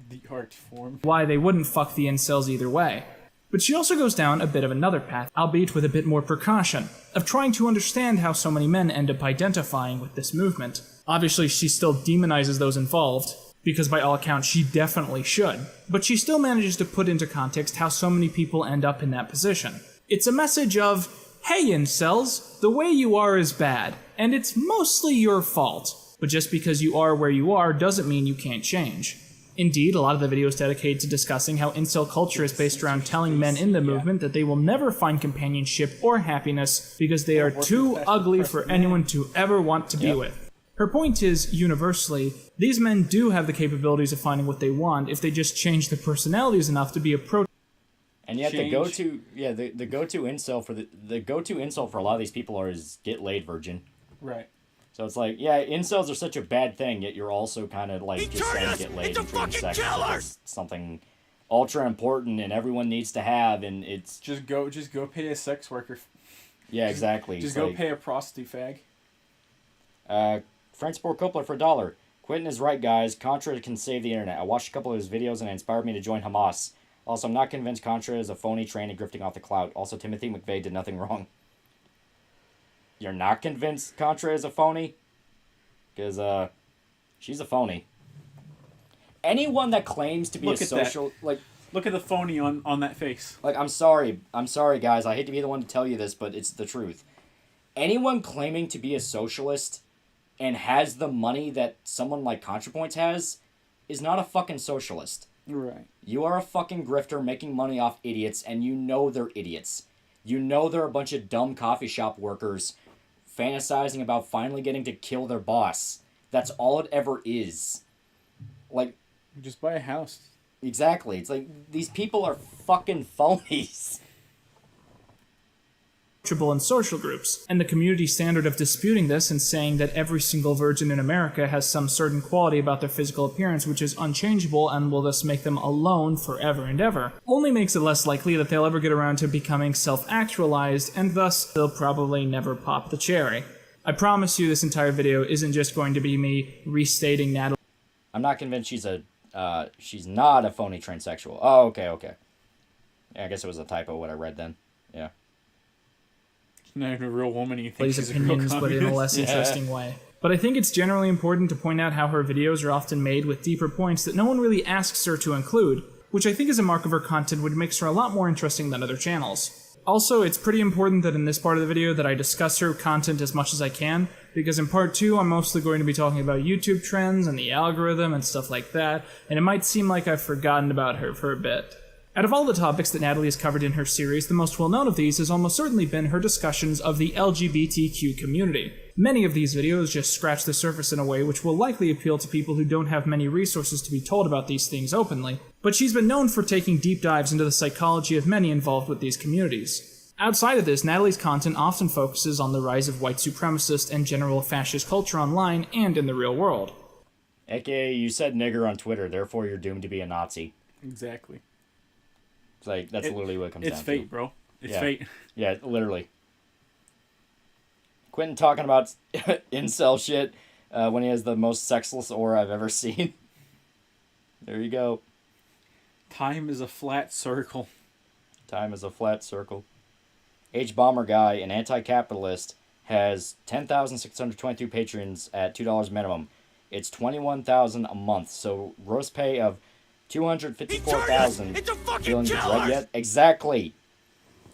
The art form. why they wouldn't fuck the incels either way. But she also goes down a bit of another path, albeit with a bit more precaution, of trying to understand how so many men end up identifying with this movement. Obviously, she still demonizes those involved, because by all accounts she definitely should, but she still manages to put into context how so many people end up in that position. It's a message of, hey incels, the way you are is bad, and it's mostly your fault, but just because you are where you are doesn't mean you can't change. Indeed, a lot of the video is dedicated to discussing how incel culture is based around telling men in the movement that they will never find companionship or happiness because they are too ugly for anyone to ever want to be with. Her point is, universally, these men do have the capabilities of finding what they want if they just change their personalities enough to be approached. And yet the go-to incel for a lot of these people is get laid, virgin. Right. So it's like, yeah, incels are such a bad thing, yet you're also kind of like just saying get laid and treating sex as something ultra important and everyone needs to have, and it's just go pay a sex worker. Yeah, exactly. Just go pay a prostitute fag. Fransport Coupler for $1. Quentin is right, guys. Contra can save the internet. I watched a couple of his videos and it inspired me to join Hamas. Also, I'm not convinced Contra is a phony trainee grifting off the clout. Also, Timothy McVeigh did nothing wrong. You're not convinced Contra is a phony? Because, she's a phony. Anyone that claims to be Look a at that. social... Like, look at the phony on that face. Like, I'm sorry, guys. I hate to be the one to tell you this, but it's the truth. Anyone claiming to be a socialist and has the money that someone like ContraPoints has is not a fucking socialist. Right. You are a fucking grifter making money off idiots, and you know they're idiots. You know they're a bunch of dumb coffee shop workers fantasizing about finally getting to kill their boss. That's all it ever is. Like... Just buy a house. Exactly. It's like, these people are fucking phonies. And social groups, and the community standard of disputing this and saying that every single virgin in America has some certain quality about their physical appearance which is unchangeable and will thus make them alone forever and ever, only makes it less likely that they'll ever get around to becoming self-actualized, and thus they'll probably never pop the cherry. I promise you this entire video isn't just going to be me restating Natalie. I'm not convinced she's not a phony transsexual. Oh, okay. Yeah, I guess it was a typo what I read then. Yeah. Not even a real woman. You think she's Opinions, a real but in a less Yeah. interesting way. But I think it's generally important to point out how her videos are often made with deeper points that no one really asks her to include, which I think is a mark of her content which makes her a lot more interesting than other channels. Also, it's pretty important that in this part of the video that I discuss her content as much as I can, because in part 2 I'm mostly going to be talking about YouTube trends and the algorithm and stuff like that, and it might seem like I've forgotten about her for a bit. Out of all the topics that Natalie has covered in her series, the most well-known of these has almost certainly been her discussions of the LGBTQ community. Many of these videos just scratch the surface in a way which will likely appeal to people who don't have many resources to be told about these things openly, but she's been known for taking deep dives into the psychology of many involved with these communities. Outside of this, Natalie's content often focuses on the rise of white supremacist and general fascist culture online and in the real world. AKA, you said nigger on Twitter, therefore you're doomed to be a Nazi. Exactly. It's like, that's literally what it comes down to. It's fate, bro. It's fate. Yeah, literally. Quinton talking about incel shit when he has the most sexless aura I've ever seen. There you go. Time is a flat circle. Time is a flat circle. H-Bomber Guy, an anti-capitalist, has 10,622 patrons at $2 minimum. It's $21,000 a month, so gross pay of $254,000. Feeling the dread yet? Exactly.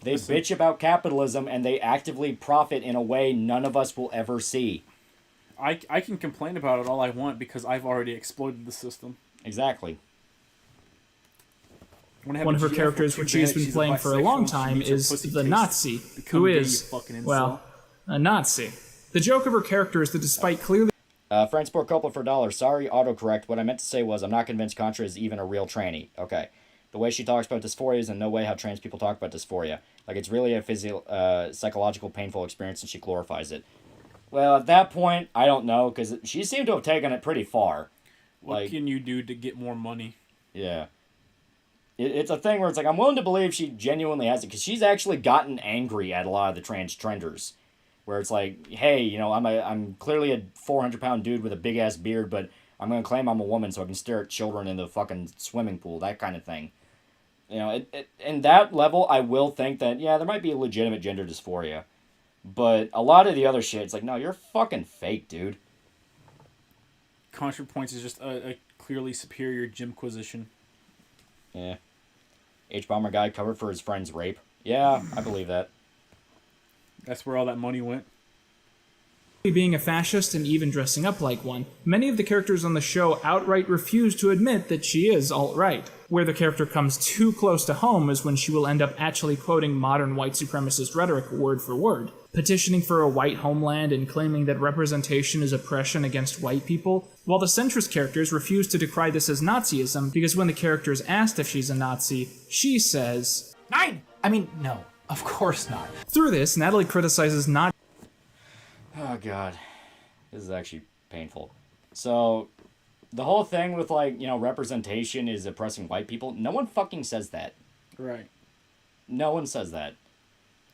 They bitch about capitalism and they actively profit in a way none of us will ever see. I can complain about it all I want because I've already exploited the system. Exactly. One of her characters, which she's been playing for a long time, is the Nazi, who is, well, a Nazi. The joke of her character is that despite clearly... Friendsport Coppola for $1. Sorry, autocorrect. What I meant to say was I'm not convinced Contra is even a real tranny. Okay. The way she talks about dysphoria is in no way how trans people talk about dysphoria. Like, it's really a psychological, painful experience, and she glorifies it. Well, at that point, I don't know, because she seemed to have taken it pretty far. What can you do to get more money? Yeah. It's a thing where it's like, I'm willing to believe she genuinely has it, because she's actually gotten angry at a lot of the trans trenders. Where it's like, hey, you know, I'm clearly a 400-pound dude with a big-ass beard, but I'm going to claim I'm a woman so I can stare at children in the fucking swimming pool, that kind of thing. You know, in that level, I will think that, yeah, there might be a legitimate gender dysphoria. But a lot of the other shit, it's like, no, you're fucking fake, dude. ContraPoints is just a clearly superior gymquisition. Yeah. H-Bomber Guy covered for his friend's rape. Yeah, I believe that. That's where all that money went. Being a fascist and even dressing up like one, many of the characters on the show outright refuse to admit that she is alt-right. Where the character comes too close to home is when she will end up actually quoting modern white supremacist rhetoric word for word, petitioning for a white homeland and claiming that representation is oppression against white people, while the centrist characters refuse to decry this as Nazism because when the character is asked if she's a Nazi, she says, No, of course not. Through this, Natalie criticizes not. Oh, God. This is actually painful. So, the whole thing with, like, you know, representation is oppressing white people, no one fucking says that. Right. No one says that.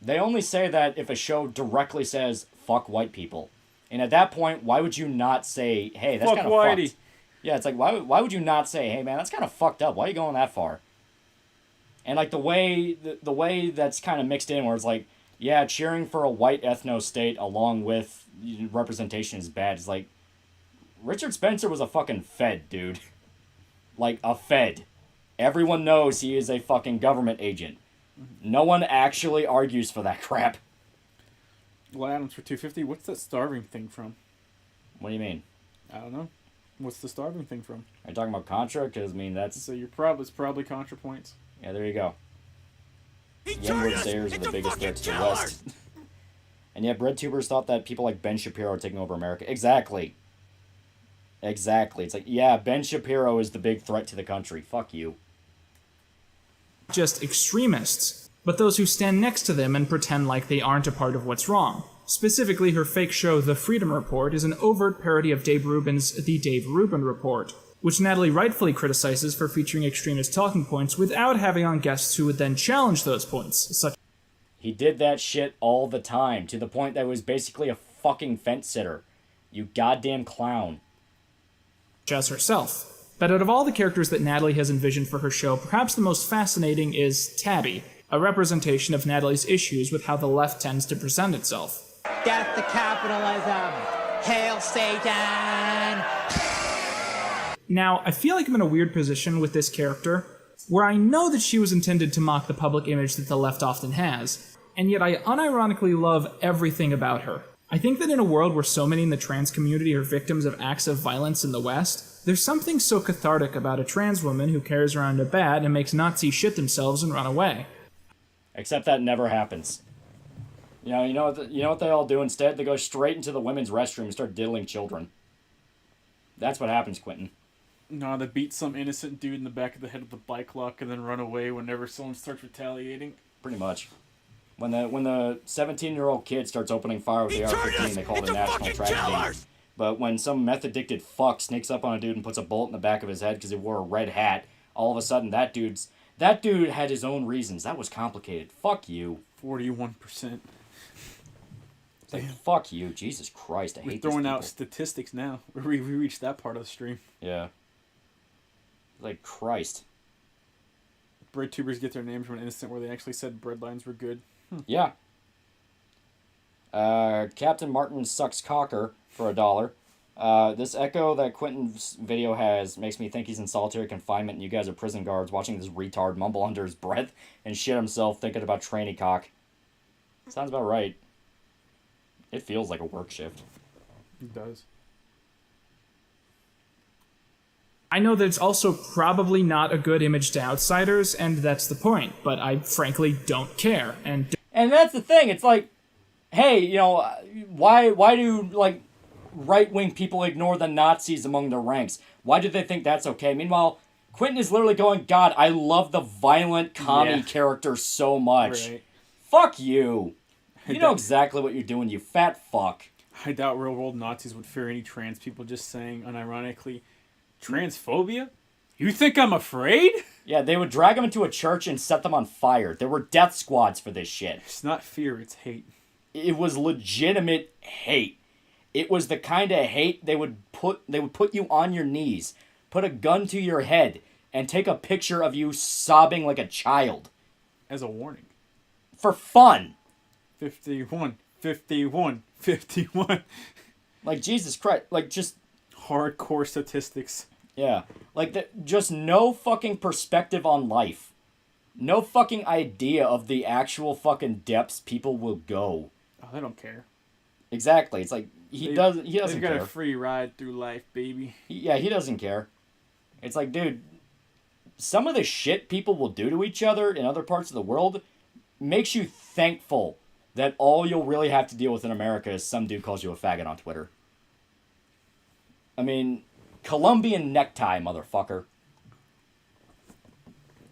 They only say that if a show directly says, fuck white people. And at that point, why would you not say, hey, that's kind of fucked? Yeah, it's like, why would you not say, hey, man, that's kind of fucked up. Why are you going that far? And like the way that's kind of mixed in, where it's like, yeah, cheering for a white ethno-state along with representation is bad. It's like, Richard Spencer was a fucking Fed, dude. Like, a Fed. Everyone knows he is a fucking government agent. No one actually argues for that crap. Well, Adams for $2.50. What's that starving thing from? What do you mean? I don't know. What's the starving thing from? Are you talking about Contra? Because, I mean, that's... So it's probably Contra points. Yeah, there you go. The N-word sayers are the biggest threat to the West. And yet, breadtubers thought that people like Ben Shapiro are taking over America. Exactly. Exactly. It's like, yeah, Ben Shapiro is the big threat to the country. Fuck you. Just extremists, but those who stand next to them and pretend like they aren't a part of what's wrong. Specifically, her fake show, The Freedom Report, is an overt parody of Dave Rubin's The Dave Rubin Report, which Natalie rightfully criticizes for featuring extremist talking points without having on guests who would then challenge those points, such He did that shit all the time, to the point that it was basically a fucking fence sitter. You goddamn clown. as herself. But out of all the characters that Natalie has envisioned for her show, perhaps the most fascinating is Tabby, a representation of Natalie's issues with how the left tends to present itself. Death to capitalism! Hail Satan! Now, I feel like I'm in a weird position with this character, where I know that she was intended to mock the public image that the left often has, and yet I unironically love everything about her. I think that in a world where so many in the trans community are victims of acts of violence in the West, there's something so cathartic about a trans woman who carries around a bat and makes Nazis shit themselves and run away. Except that never happens. You know what they all do instead? They go straight into the women's restroom and start diddling children. That's what happens, Quinton. No, they beat some innocent dude in the back of the head with the bike lock and then run away whenever someone starts retaliating. Pretty much. When the 17-year-old kid starts opening fire with the AR-15, they call it a national tragedy. But when some meth-addicted fuck sneaks up on a dude and puts a bullet in the back of his head because he wore a red hat, all of a sudden that dude had his own reasons. That was complicated. Fuck you. 41%. It's like, fuck you. Jesus Christ, I hate these people. We're throwing out statistics now. We reached that part of the stream. Yeah. Like, Christ. Breadtubers get their names from an incident where they actually said breadlines were good. Yeah. Captain Martin sucks cocker for $1. This echo that Quinton's video has makes me think he's in solitary confinement and you guys are prison guards watching this retard mumble under his breath and shit himself thinking about tranny cock. Sounds about right. It feels like a work shift. It does. I know that it's also probably not a good image to outsiders, and that's the point, but I frankly don't care. And that's the thing, it's like, hey, why do, like, right-wing people ignore the Nazis among their ranks? Why do they think that's okay? Meanwhile, Quinton is literally going, God, I love the violent commie character so much. Right. Fuck you. You know exactly what you're doing, you fat fuck. I doubt real-world Nazis would fear any trans people just saying, unironically, transphobia? You think I'm afraid? Yeah, they would drag them into a church and set them on fire. There were death squads for this shit. It's not fear, it's hate. It was legitimate hate. It was the kind of hate they would put you on your knees, put a gun to your head, and take a picture of you sobbing like a child. As a warning. For fun. 51, 51, 51. Like, Jesus Christ. Like, just... hardcore statistics. Yeah. Like, just no fucking perspective on life. No fucking idea of the actual fucking depths people will go. Oh, they don't care. Exactly. It's like, he doesn't care. They've got a free ride through life, baby. He doesn't care. It's like, dude, some of the shit people will do to each other in other parts of the world makes you thankful that all you'll really have to deal with in America is some dude calls you a faggot on Twitter. I mean, Colombian necktie, motherfucker.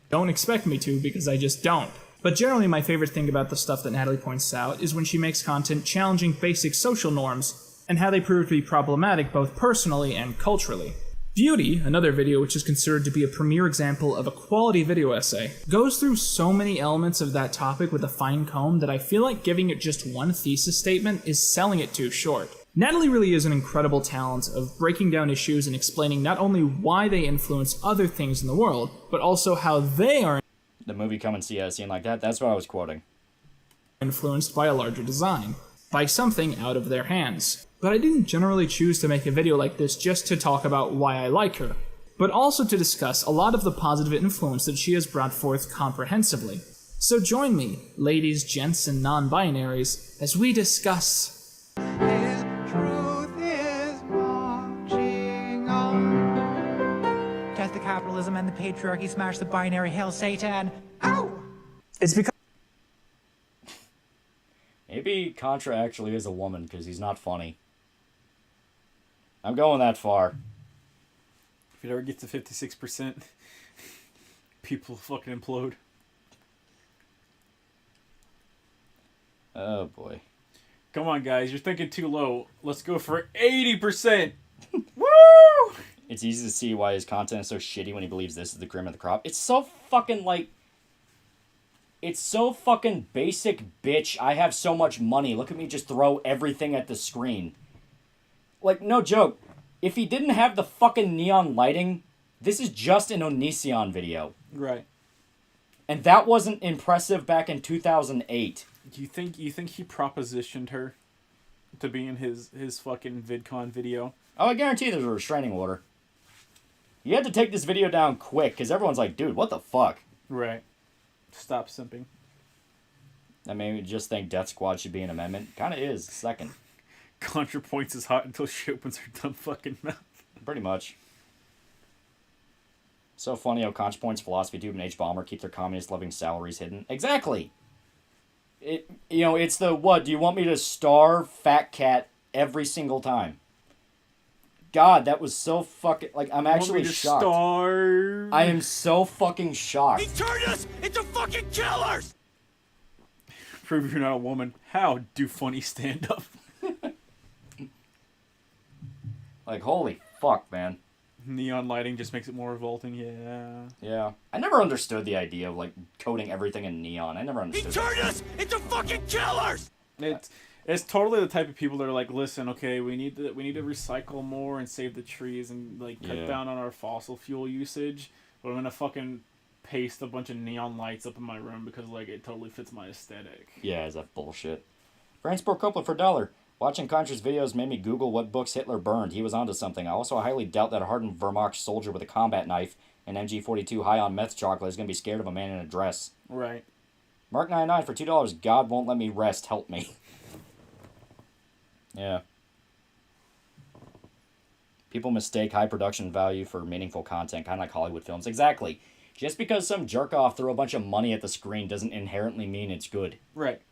Don't expect me to, because I just don't. But generally my favorite thing about the stuff that Natalie points out is when she makes content challenging basic social norms, and how they prove to be problematic both personally and culturally. Beauty, another video which is considered to be a premier example of a quality video essay, goes through so many elements of that topic with a fine comb that I feel like giving it just one thesis statement is selling it too short. Natalie really is an incredible talent of breaking down issues and explaining not only why they influence other things in the world, but also how they are... the movie Come and See a scene like that. That's what I was quoting. Influenced by a larger design, by something out of their hands. But I didn't generally choose to make a video like this just to talk about why I like her, but also to discuss a lot of the positive influence that she has brought forth comprehensively. So join me, ladies, gents, and non-binaries, as we discuss... Does the capitalism and the patriarchy smash the binary hell Satan? Ow! It's because... Maybe Contra actually is a woman, because he's not funny. I'm going that far. If it ever gets to 56%, people fucking implode. Oh, boy. Come on, guys. You're thinking too low. Let's go for 80%. Woo! It's easy to see why his content is so shitty when he believes this is the cream of the crop. It's so fucking, like... It's so fucking basic, bitch. I have so much money. Look at me just throw everything at the screen. Like, no joke. If he didn't have the fucking neon lighting, this is just an Onision video. Right. And that wasn't impressive back in 2008. You think he propositioned her to be in his fucking VidCon video? Oh, I guarantee there's a restraining order. You had to take this video down quick, because everyone's like, dude, what the fuck? Right. Stop simping. I mean, we just think Death Squad should be an amendment. Kind of is, second. ContraPoints is hot until she opens her dumb fucking mouth. Pretty much. So funny how ContraPoints, Philosophy Tube, and H-Bomber keep their communist-loving salaries hidden. Exactly! It's the, what, do you want me to starve Fat Cat every single time? God, that was so fucking, like, I'm actually shocked. Starve? I am so fucking shocked. He turned us into fucking killers! Prove you're not a woman. How do funny stand up? Like, holy fuck, man. Neon lighting just makes it more revolting, yeah. Yeah. I never understood the idea of, like, coating everything in neon. I never understood He turned us into fucking killers! It's totally the type of people that are like, listen, okay, we need to recycle more and save the trees and, like, cut down on our fossil fuel usage, but I'm gonna fucking paste a bunch of neon lights up in my room because, like, it totally fits my aesthetic. Yeah, is that bullshit? Transport Copeland for $1. Watching Contra's videos made me Google what books Hitler burned. He was onto something. I also highly doubt that a hardened Wehrmacht soldier with a combat knife and MG42 high on meth chocolate is going to be scared of a man in a dress. Right. Mark99 for $2. God won't let me rest. Help me. Yeah. People mistake high production value for meaningful content, kind of like Hollywood films. Exactly. Just because some jerk-off threw a bunch of money at the screen doesn't inherently mean it's good. Right.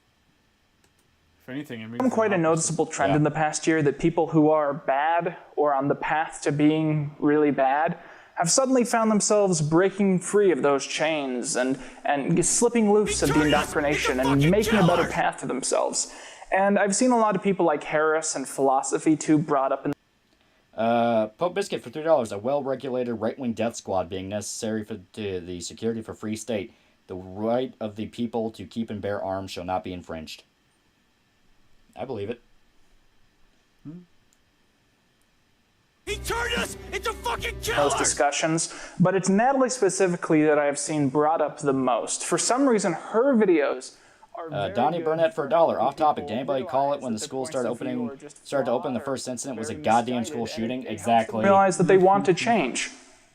If anything, it means Quite a noticeable trend in the past year that people who are bad or on the path to being really bad have suddenly found themselves breaking free of those chains and slipping loose of the indoctrination and making a better path for themselves. And I've seen a lot of people like Harris and Philosophy Tube brought up in Pope Biscuit for $3. A well-regulated right-wing death squad being necessary for the security for free state. The right of the people to keep and bear arms shall not be infringed. I believe it. He turned us into fucking killers! those discussions, but it's Natalie specifically that I have seen brought up the most. For some reason, her videos are Donnie Burnett for $1. Off topic. Did anybody call it when the school started to open? The first incident was a goddamn school shooting. Exactly. Realize that they want to change.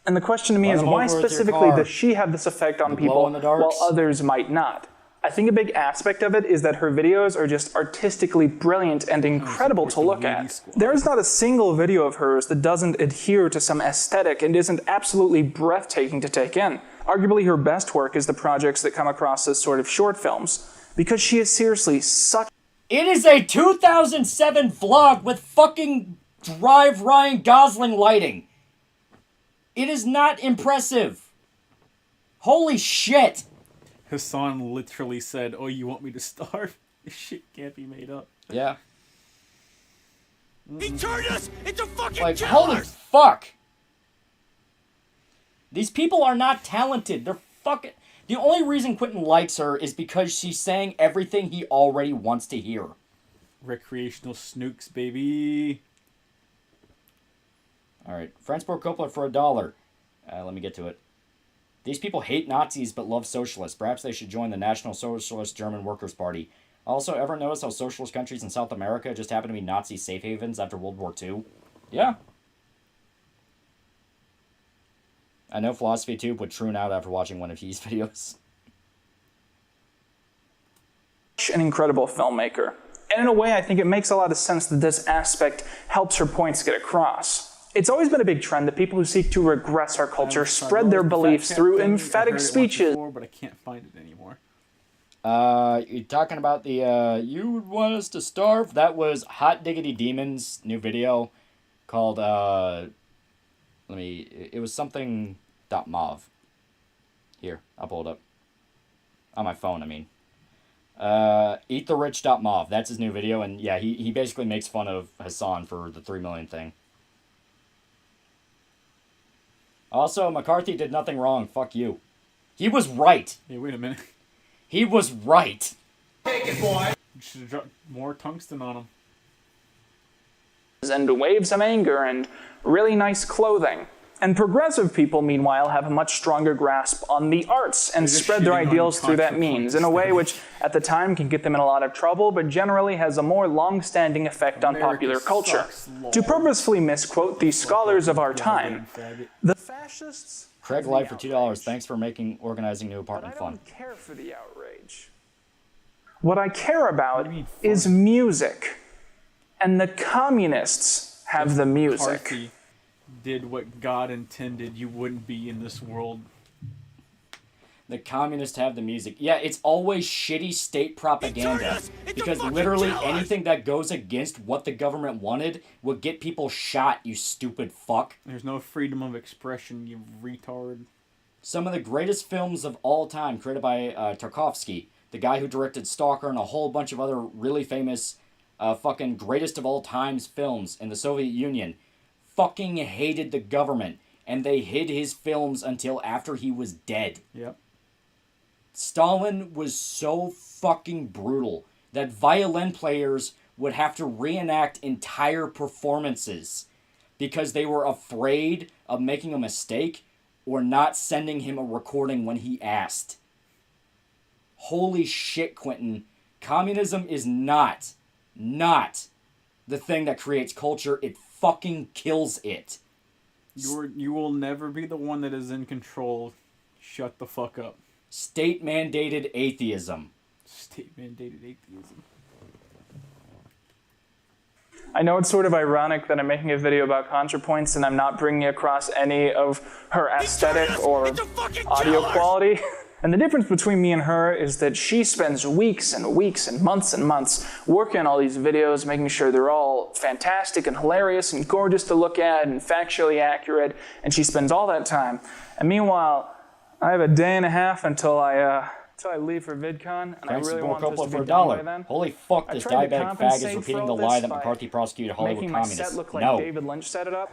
And the question to me is, why specifically does she have this effect on people while others might not? I think a big aspect of it is that her videos are just artistically brilliant and incredible to look at. There is not a single video of hers that doesn't adhere to some aesthetic and isn't absolutely breathtaking to take in. Arguably her best work is the projects that come across as sort of short films, because she is seriously such... It is a 2007 vlog with fucking Drive Ryan Gosling lighting. It is not impressive. Holy shit. Hassan literally said, "Oh, you want me to starve?" This shit can't be made up. Yeah. He turned us into fucking like, killers! Holy fuck. These people are not talented. They're fucking... The only reason Quinton likes her is because she's saying everything he already wants to hear. Recreational snooks, baby. Alright. Transport Coppola for $1. Let me get to it. These people hate Nazis but love socialists. Perhaps they should join the National Socialist German Workers' Party. Also, ever notice how socialist countries in South America just happen to be Nazi safe havens after World War II? Yeah. I know Philosophy Tube would tune out after watching one of his videos. An incredible filmmaker. And in a way, I think it makes a lot of sense that this aspect helps her points get across. It's always been a big trend that people who seek to regress our culture spread their beliefs through emphatic speeches. But I can't find it anymore. You're talking about the, you would want us to starve? That was Hot Diggity Demons' new video called, it was something .mov. Here, I'll pull it up. On my phone, I mean. EatTheRich.mov, that's his new video, and yeah, he basically makes fun of Hassan for the 3 million thing. Also, McCarthy did nothing wrong, fuck you. He was right. Hey, wait a minute. He was right. Take it, boy. You should have dropped more tungsten on him. And waves of anger and really nice clothing. And progressive people, meanwhile, have a much stronger grasp on the arts and spread their ideals through that means in a way which, at the time, can get them in a lot of trouble, but generally has a more long-standing effect on popular culture. To purposefully misquote the scholars of our time, the fascists... Craig Light for $2. Thanks for organizing new apartment fun. I don't care for the outrage. What I care about is music. And the communists have the music. McCarthy did what God intended, you wouldn't be in this world. The communists have the music. Yeah, it's always shitty state propaganda. Because literally anything that goes against what the government wanted would get people shot, you stupid fuck. There's no freedom of expression, you retard. Some of the greatest films of all time created by Tarkovsky, the guy who directed Stalker and a whole bunch of other really famous fucking greatest of all times films in the Soviet Union, fucking hated the government, and they hid his films until after he was dead. Yep. Stalin was so fucking brutal that violin players would have to reenact entire performances because they were afraid of making a mistake or not sending him a recording when he asked. Holy shit, Quinton. Communism is not the thing that creates culture. It fucking kills it. You will never be the one that is in control. Shut the fuck up. State-mandated atheism. State-mandated atheism. I know it's sort of ironic that I'm making a video about ContraPoints and I'm not bringing across any of her aesthetic or audio quality. And the difference between me and her is that she spends weeks and weeks and months working on all these videos, making sure they're all fantastic and hilarious and gorgeous to look at and factually accurate, and she spends all that time. And meanwhile, I have a day and a half until I leave for VidCon, and I really want this to be done by then. Holy fuck, this diabetic fag is repeating the lie that McCarthy prosecuted Hollywood communists. Making my set look like No. David Lynch set it up.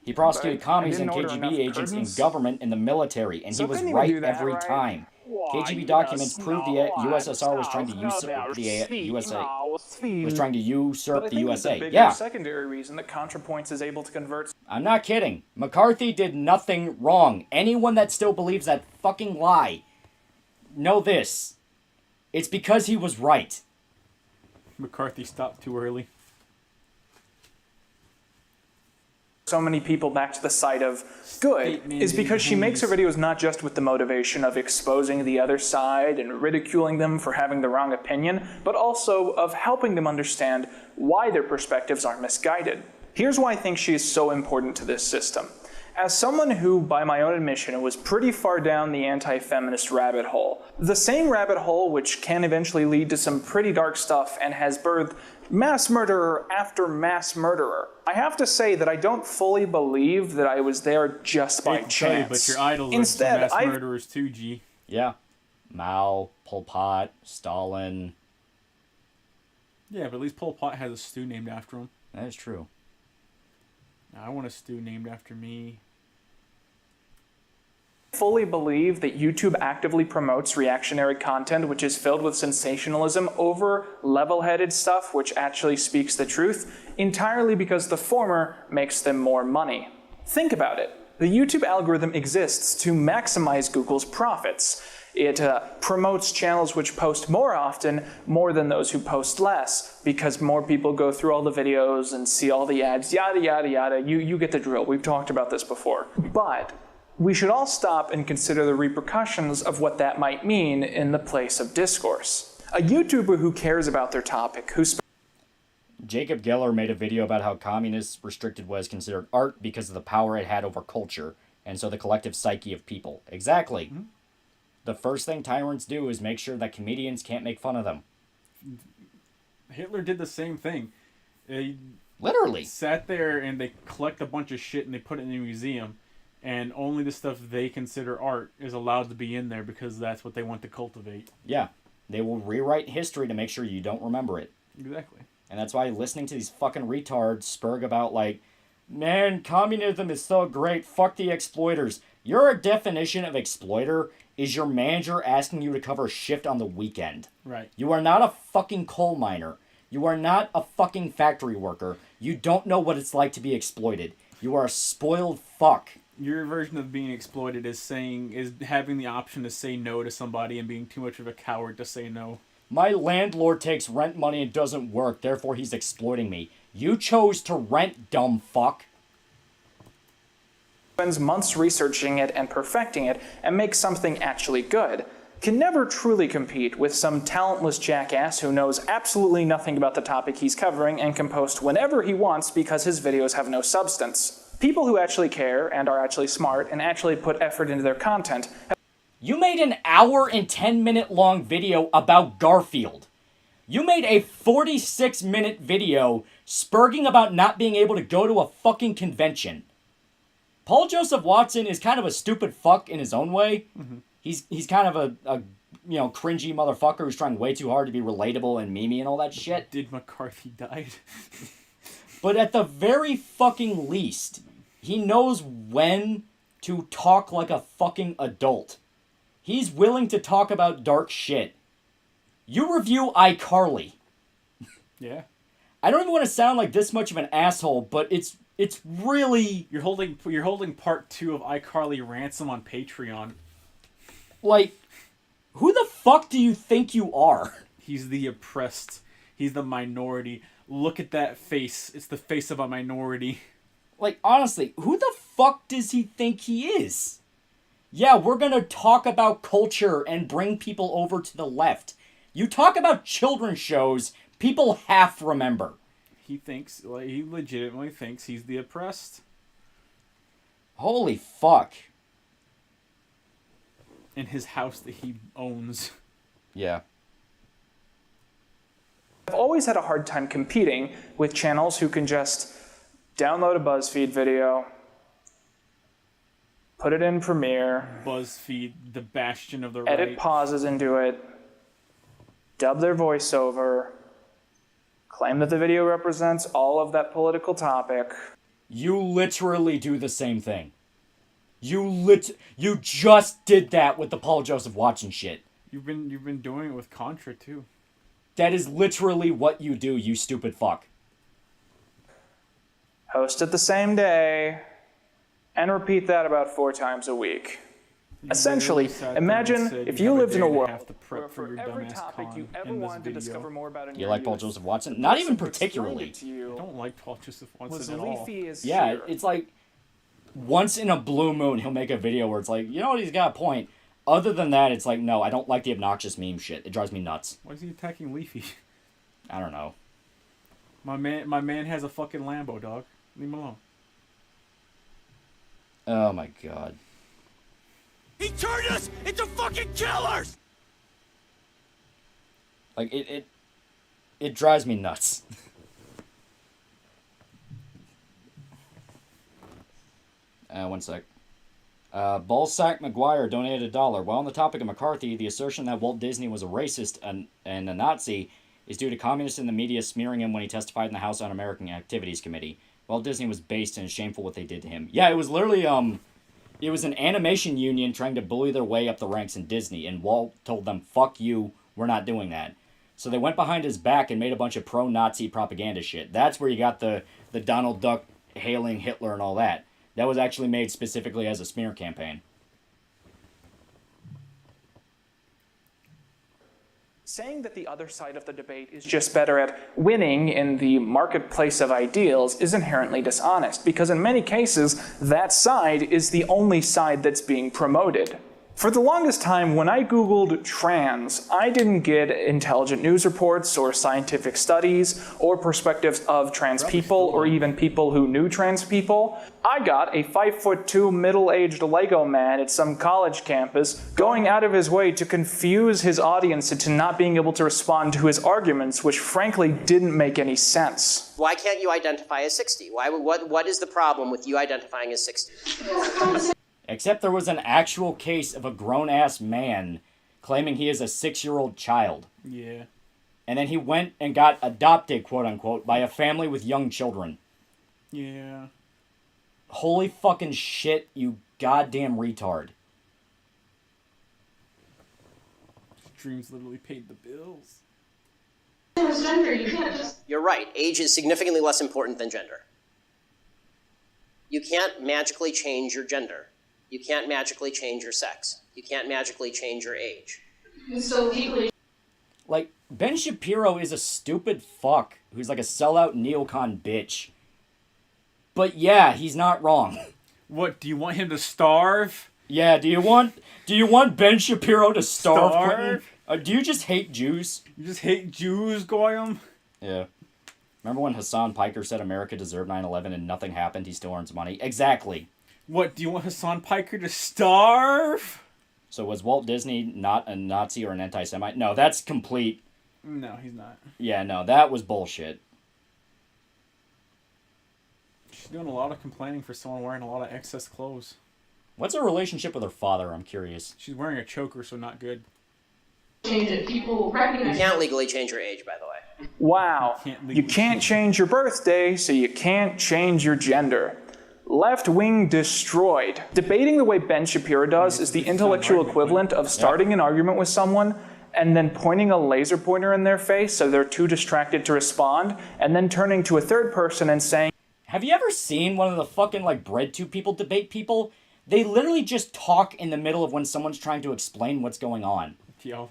He prosecuted But commies I and didn't order KGB enough agents in curtains. government and the military, and So he was couldn't even right do that, every right? time. KGB documents prove the USSR was trying to usurp the USA. Was trying to usurp But I the think USA. the bigger Yeah. secondary reason that ContraPoints is able to convert. I'm not kidding. McCarthy did nothing wrong. Anyone that still believes that fucking lie, know this. It's because he was right. McCarthy stopped too early. So many people back to the side of good is because she makes her videos not just with the motivation of exposing the other side and ridiculing them for having the wrong opinion, but also of helping them understand why their perspectives are misguided. Here's why I think she is so important to this system. As someone who, by my own admission, was pretty far down the anti-feminist rabbit hole, the same rabbit hole which can eventually lead to some pretty dark stuff and has birthed mass murderer after mass murderer, I have to say that I don't fully believe that I was there just by chance. But your idols Instead, are mass murderers too, G. Yeah. Mao, Pol Pot, Stalin. Yeah, but at least Pol Pot has a stew named after him. That is true. I want a stew named after me. Fully believe that YouTube actively promotes reactionary content which is filled with sensationalism over level-headed stuff which actually speaks the truth, entirely because the former makes them more money. Think about it. The YouTube algorithm exists to maximize Google's profits. It promotes channels which post more often, more than those who post less, because more people go through all the videos and see all the ads, yada, yada, yada. You get the drill. We've talked about this before. But we should all stop and consider the repercussions of what that might mean in the place of discourse. A YouTuber who cares about their topic, who Jacob Geller made a video about how communists restricted what is considered art because of the power it had over culture, and so the collective psyche of people. Exactly. Mm-hmm. The first thing tyrants do is make sure that comedians can't make fun of them. Hitler did the same thing. They literally sat there and they collect a bunch of shit and they put it in a museum, and only the stuff they consider art is allowed to be in there because that's what they want to cultivate. Yeah. They will rewrite history to make sure you don't remember it. Exactly. And that's why listening to these fucking retards spurg about, like, man, communism is so great, fuck the exploiters. Your definition of exploiter is your manager asking you to cover a shift on the weekend. Right. You are not a fucking coal miner. You are not a fucking factory worker. You don't know what it's like to be exploited. You are a spoiled fuck. Your version of being exploited is having the option to say no to somebody and being too much of a coward to say no. My landlord takes rent money and doesn't work, therefore he's exploiting me. You chose to rent, dumb fuck. Spends months researching it and perfecting it and makes something actually good, can never truly compete with some talentless jackass who knows absolutely nothing about the topic he's covering and can post whenever he wants because his videos have no substance. People who actually care and are actually smart and actually put effort into their content. You made an hour and 10-minute long video about Garfield. You made a 46-minute video spurging about not being able to go to a fucking convention. Paul Joseph Watson is kind of a stupid fuck in his own way. Mm-hmm. He's kind of a cringy motherfucker who's trying way too hard to be relatable and memey and all that shit. Did McCarthy died? But at the very fucking least, he knows when to talk like a fucking adult. He's willing to talk about dark shit. You review iCarly. Yeah. I don't even want to sound like this much of an asshole, but it's really... You're holding part 2 of iCarly Ransom on Patreon. Like, who the fuck do you think you are? He's the oppressed. He's the minority. Look at that face. It's the face of a minority. Like, honestly, who the fuck does he think he is? Yeah, we're gonna talk about culture and bring people over to the left. You talk about children's shows, people half remember. He legitimately thinks he's the oppressed. Holy fuck. In his house that he owns. Yeah. I've always had a hard time competing with channels who can just download a BuzzFeed video, put it in Premiere, BuzzFeed, the bastion of the right, edit pauses into it, dub their voiceover, claim that the video represents all of that political topic. You literally do the same thing. You just did that with the Paul Joseph Watson shit. You've been doing it with Contra too. That is literally what you do, you stupid fuck. Host it the same day, and repeat that about 4 times a week. Essentially, imagine if you lived in a world where for every topic you ever wanted to discover more about in you like Paul Joseph Watson? Not even particularly. I don't like Paul Joseph Watson at all. Yeah, it's like once in a blue moon he'll make a video where it's like, you know what, he's got a point. Other than that, it's like, no, I don't like the obnoxious meme shit. It drives me nuts. Why is he attacking Leafy? I don't know. My man has a fucking Lambo, dog. Leave him alone. Oh my god. He turned us into fucking killers! Like, it drives me nuts. One sec. Ballsack McGuire donated $1. While on the topic of McCarthy, the assertion that Walt Disney was a racist and a Nazi is due to communists in the media smearing him when he testified in the House Un-American Activities Committee. Walt Disney was based and it's shameful what they did to him. Yeah, it was literally, it was an animation union trying to bully their way up the ranks in Disney, and Walt told them, fuck you, we're not doing that. So they went behind his back and made a bunch of pro-Nazi propaganda shit. That's where you got the Donald Duck hailing Hitler and all that. That was actually made specifically as a smear campaign. Saying that the other side of the debate is just better at winning in the marketplace of ideals is inherently dishonest, because in many cases, that side is the only side that's being promoted. For the longest time, when I Googled trans, I didn't get intelligent news reports or scientific studies or perspectives of trans people or even people who knew trans people. I got a 5'2" middle-aged Lego man at some college campus going out of his way to confuse his audience into not being able to respond to his arguments, which frankly didn't make any sense. Why can't you identify as 60? What is the problem with you identifying as 60? Except there was an actual case of a grown-ass man claiming he is a 6-year-old child. Yeah. And then he went and got adopted, quote-unquote, by a family with young children. Yeah. Holy fucking shit, you goddamn retard. Dreams literally paid the bills. You're right. Age is significantly less important than gender. You can't magically change your gender. You can't magically change your sex. You can't magically change your age. So legally... Like, Ben Shapiro is a stupid fuck who's like a sellout neocon bitch. But yeah, he's not wrong. What, do you want him to starve? Yeah, do you want Ben Shapiro to starve? Do you just hate Jews? You just hate Jews, Goyam? Yeah. Remember when Hassan Piker said America deserved 9/11 and nothing happened? He still earns money. Exactly. What, do you want Hassan Piker to starve? So was Walt Disney not a Nazi or an anti-Semite? No, that's complete. No, he's not. Yeah, no, that was bullshit. She's doing a lot of complaining for someone wearing a lot of excess clothes. What's her relationship with her father? I'm curious. She's wearing a choker, so not good. Change it. People recognize... You can't legally change your age, by the way. Wow. You can't change your birthday, so you can't change your gender. Left wing destroyed. Debating the way Ben Shapiro does is the intellectual equivalent of starting an argument with someone and then pointing a laser pointer in their face so they're too distracted to respond, and then turning to a third person and saying, have you ever seen one of the fucking, like, breadtube people debate people? They literally just talk in the middle of when someone's trying to explain what's going on. Yeah,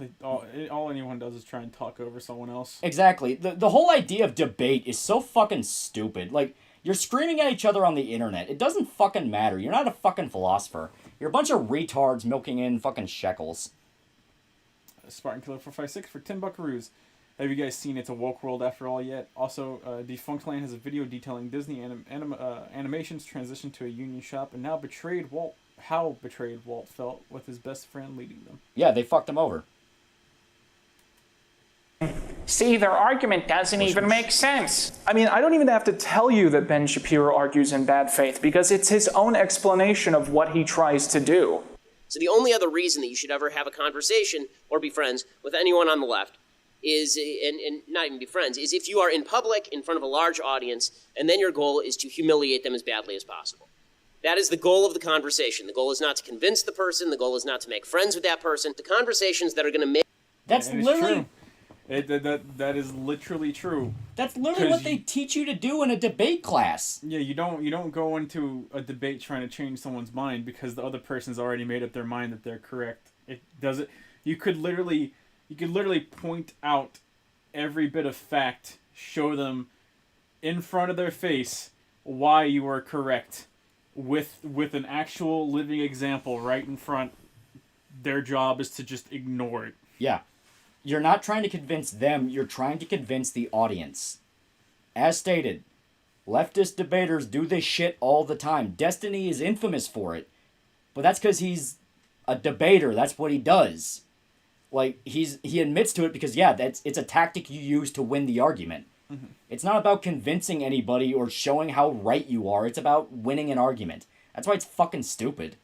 all anyone does is try and talk over someone else. Exactly. The whole idea of debate is so fucking stupid. Like, you're screaming at each other on the internet. It doesn't fucking matter. You're not a fucking philosopher. You're a bunch of retards milking in fucking shekels. Spartan Killer 456 for 10 buckaroos. Have you guys seen It's a Woke World After All yet? Also, Defunct Land has a video detailing Disney Animation's transition to a union shop and now how betrayed Walt felt with his best friend leading them. Yeah, they fucked him over. see, their argument doesn't even make sense. I mean, I don't even have to tell you that Ben Shapiro argues in bad faith, because it's his own explanation of what he tries to do. So the only other reason that you should ever have a conversation or be friends with anyone on the left is, and not even be friends, is if you are in public in front of a large audience, and then your goal is to humiliate them as badly as possible. That is the goal of the conversation. The goal is not to convince the person. The goal is not to make friends with that person. The conversations that are going to make... That's literally... That is literally true. That's literally what they teach you to do in a debate class. Yeah, you don't go into a debate trying to change someone's mind because the other person's already made up their mind that they're correct. It doesn't. You could literally point out every bit of fact, show them in front of their face why you are correct, with an actual living example right in front. Their job is to just ignore it. Yeah. You're not trying to convince them, you're trying to convince the audience. As stated, leftist debaters do this shit all the time. Destiny is infamous for it. But that's because he's a debater. That's what he does. Like, he admits to it because, yeah, it's a tactic you use to win the argument. Mm-hmm. It's not about convincing anybody or showing how right you are. It's about winning an argument. That's why it's fucking stupid.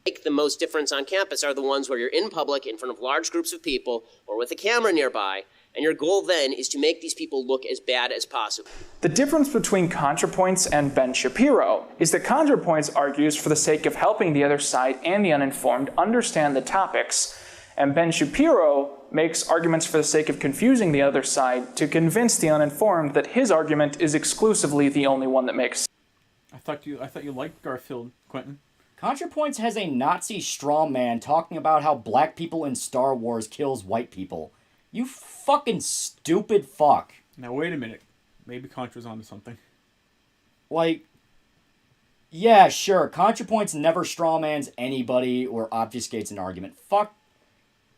Make the most difference on campus are the ones where you're in public in front of large groups of people or with a camera nearby, and your goal then is to make these people look as bad as possible. The difference between ContraPoints and Ben Shapiro is that ContraPoints argues for the sake of helping the other side and the uninformed understand the topics, and Ben Shapiro makes arguments for the sake of confusing the other side to convince the uninformed that his argument is exclusively the only one that makes sense. I thought you liked Garfield, Quentin. ContraPoints has a Nazi strawman talking about how black people in Star Wars kills white people. You fucking stupid fuck. Now wait a minute. Maybe Contra's onto something. Like, yeah, sure. ContraPoints never strawmans anybody or obfuscates an argument. Fuck.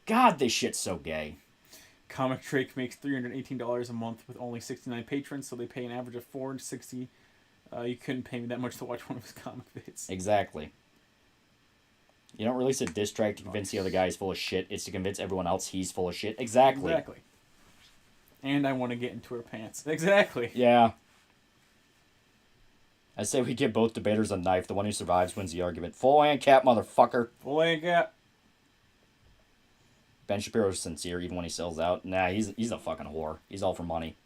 God, this shit's so gay. Comic Drake makes $318 a month with only 69 patrons, so they pay an average of $460. You couldn't pay me that much to watch one of his comic vids. Exactly. You don't release a diss track to convince the other guy he's full of shit. It's to convince everyone else he's full of shit. Exactly. Exactly. And I want to get into her pants. Exactly. Yeah. I say we give both debaters a knife. The one who survives wins the argument. Full ANCAP, motherfucker. Full ANCAP. Ben Shapiro's sincere even when he sells out. Nah, he's a fucking whore. He's all for money.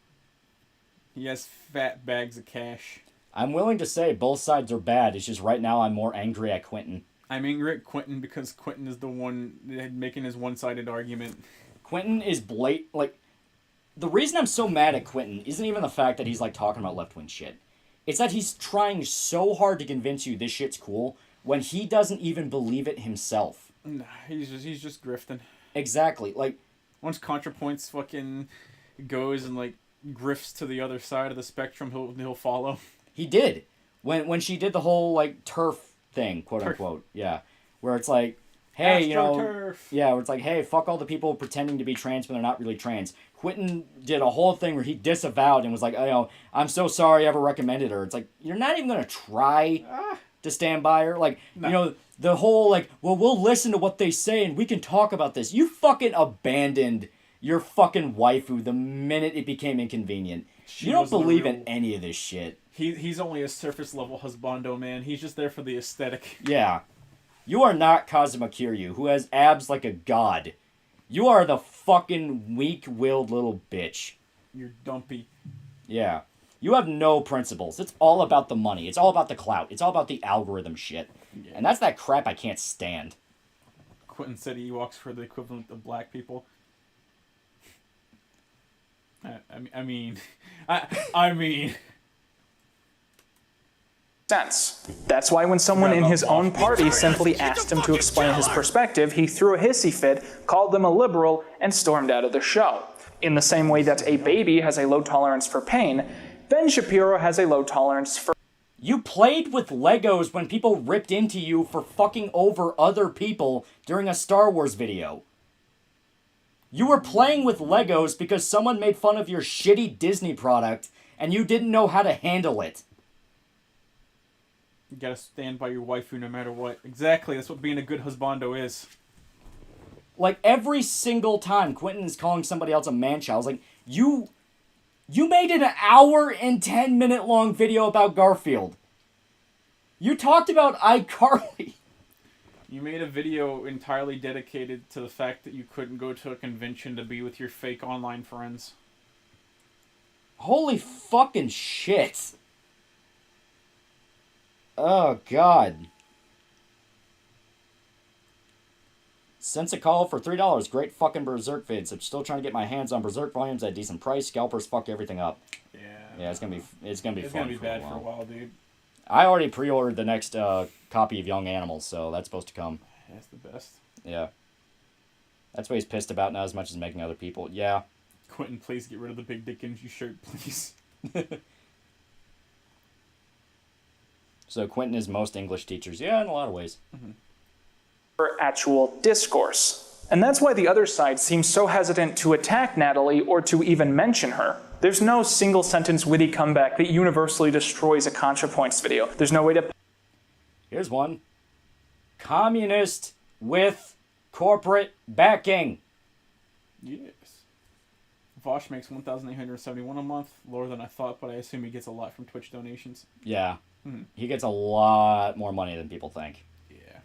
He has fat bags of cash. I'm willing to say both sides are bad. It's just right now I'm more angry at Quinton. I'm angry at Quinton because Quinton is the one making his one-sided argument. Quinton is like, the reason I'm so mad at Quinton isn't even the fact that he's like talking about left-wing shit. It's that he's trying so hard to convince you this shit's cool when he doesn't even believe it himself. Nah, he's just grifting. Exactly. Like, once ContraPoints fucking goes and like grifts to the other side of the spectrum, he'll follow. He did. When she did the whole like turf thing, quote unquote. Yeah. Where it's like, hey, you know, yeah, where it's like, hey, fuck all the people pretending to be trans when they're not really trans. Quinton did a whole thing where he disavowed and was like, oh, you know, I'm so sorry I ever recommended her. It's like, you're not even going to try to stand by her. Like, no. You know, the whole, like, well, we'll listen to what they say and we can talk about this. You fucking abandoned your fucking waifu the minute it became inconvenient. You don't believe in any of this shit. He's only a surface-level husbando, man. He's just there for the aesthetic. Yeah. You are not Kazuma Kiryu, who has abs like a god. You are the fucking weak-willed little bitch. You're dumpy. Yeah. You have no principles. It's all about the money. It's all about the clout. It's all about the algorithm shit. Yeah. And that's that crap I can't stand. Quinton said he walks for the equivalent of black people. I mean... sense. That's why when someone in his own party simply asked him to explain his perspective, he threw a hissy fit, called them a liberal, and stormed out of the show. In the same way that a baby has a low tolerance for pain, Ben Shapiro has a low tolerance for... You played with Legos when people ripped into you for fucking over other people during a Star Wars video. You were playing with Legos because someone made fun of your shitty Disney product and you didn't know how to handle it. You gotta stand by your waifu no matter what. Exactly, that's what being a good husbando is. Like, every single time Quinton is calling somebody else a man-child, I was like, you made an 1 and 10-minute long video about Garfield. You talked about iCarly. You made a video entirely dedicated to the fact that you couldn't go to a convention to be with your fake online friends. Holy fucking shit. Oh, God. Sends a call for $3. Great fucking Berserk vids. I'm still trying to get my hands on Berserk volumes at a decent price. Scalpers fuck everything up. Yeah. Yeah, it's gonna be fun. It's gonna be bad for a while, dude. I already pre-ordered the next copy of Young Animals, so that's supposed to come. That's the best. Yeah. That's what he's pissed about, not as much as making other people. Yeah. Quinton, please get rid of the big dick energy shirt, please. So Quinton is most English teachers. Yeah, in a lot of ways. Mm-hmm. For actual discourse. And that's why the other side seems so hesitant to attack Natalie or to even mention her. There's no single sentence witty comeback that universally destroys a ContraPoints video. There's no way to... Here's one. Communist with corporate backing. Yes. Vosh makes $1,871 a month. Lower than I thought, but I assume he gets a lot from Twitch donations. Yeah. He gets a lot more money than people think. Yeah.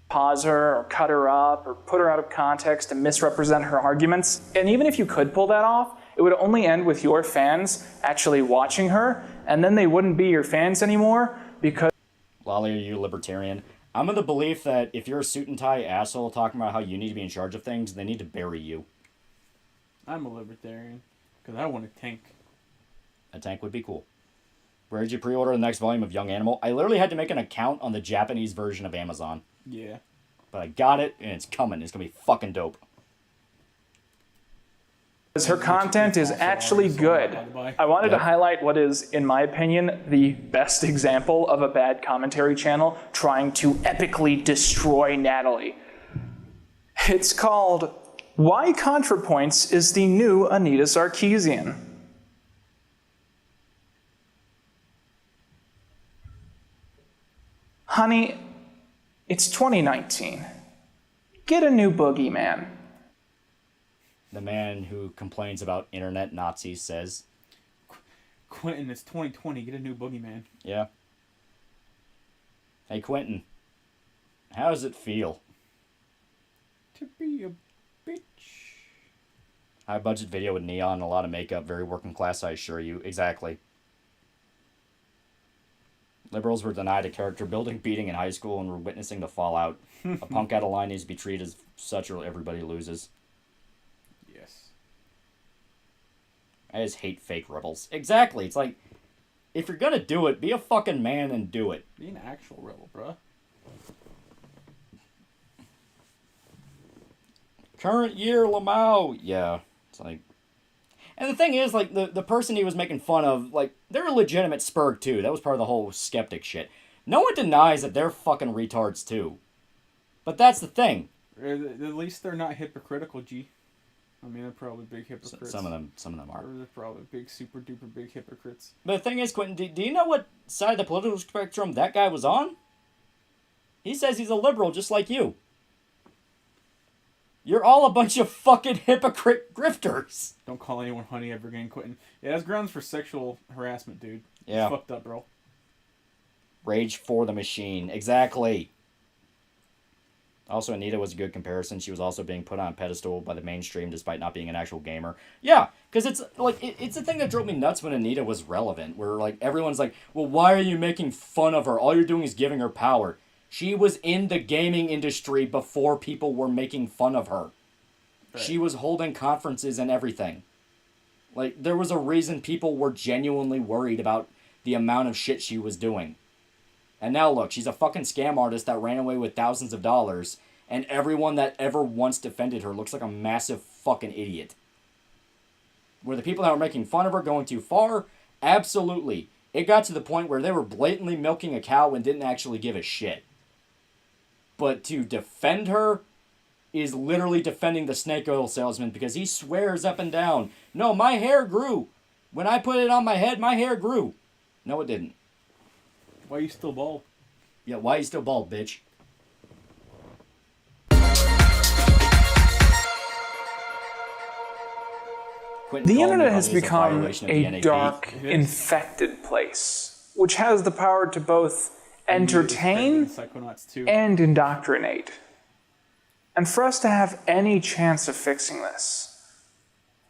Pause her or cut her up or put her out of context and misrepresent her arguments. And even if you could pull that off, it would only end with your fans actually watching her, and then they wouldn't be your fans anymore because... Lolly, are you libertarian? I'm of the belief that if you're a suit and tie asshole talking about how you need to be in charge of things, they need to bury you. I'm a libertarian because I want a tank. A tank would be cool. Where did you pre-order the next volume of Young Animal? I literally had to make an account on the Japanese version of Amazon. Yeah. But I got it, and it's coming. It's going to be fucking dope. Her content is actually good. I wanted to highlight what is, in my opinion, the best example of a bad commentary channel trying to epically destroy Natalie. It's called Why ContraPoints is the New Anita Sarkeesian. Honey, it's 2019. Get a new boogeyman. The man who complains about internet Nazis says, Quinton, it's 2020. Get a new boogeyman. Yeah. Hey, Quinton. How does it feel? To be a bitch. High budget video with neon, a lot of makeup, very working class, I assure you. Exactly. Liberals were denied a character building beating in high school and were witnessing the fallout. A punk out of line needs to be treated as such or everybody loses. Yes. I just hate fake rebels. Exactly. It's like, if you're gonna do it, be a fucking man and do it. Be an actual rebel, bruh. Current year, Lamau. Yeah. It's like... And the thing is, like, the person he was making fun of, like, they're a legitimate spurg, too. That was part of the whole skeptic shit. No one denies that they're fucking retards, too. But that's the thing. At least they're not hypocritical, G. I mean, they're probably big hypocrites. Some of them are. They're probably big, super duper big hypocrites. But the thing is, Quentin, do you know what side of the political spectrum that guy was on? He says he's a liberal just like you. You're all a bunch of fucking hypocrite grifters. Don't call anyone honey ever again, Quentin. Yeah, that's grounds for sexual harassment, dude. Yeah. It's fucked up, bro. Rage for the machine. Exactly. Also, Anita was a good comparison. She was also being put on a pedestal by the mainstream despite not being an actual gamer. Yeah, because it's like it's the thing that drove me nuts when Anita was relevant, where like everyone's like, well, why are you making fun of her? All you're doing is giving her power. She was in the gaming industry before people were making fun of her. Right. She was holding conferences and everything. Like, there was a reason people were genuinely worried about the amount of shit she was doing. And now look, she's a fucking scam artist that ran away with thousands of dollars, and everyone that ever once defended her looks like a massive fucking idiot. Were the people that were making fun of her going too far? Absolutely. It got to the point where they were blatantly milking a cow and didn't actually give a shit. But to defend her is literally defending the snake oil salesman because he swears up and down, no, my hair grew. When I put it on my head, my hair grew. No, it didn't. Why are you still bald? Yeah, why are you still bald, bitch? The internet has become a dark, infected place, which has the power to both entertain and indoctrinate. And for us to have any chance of fixing this,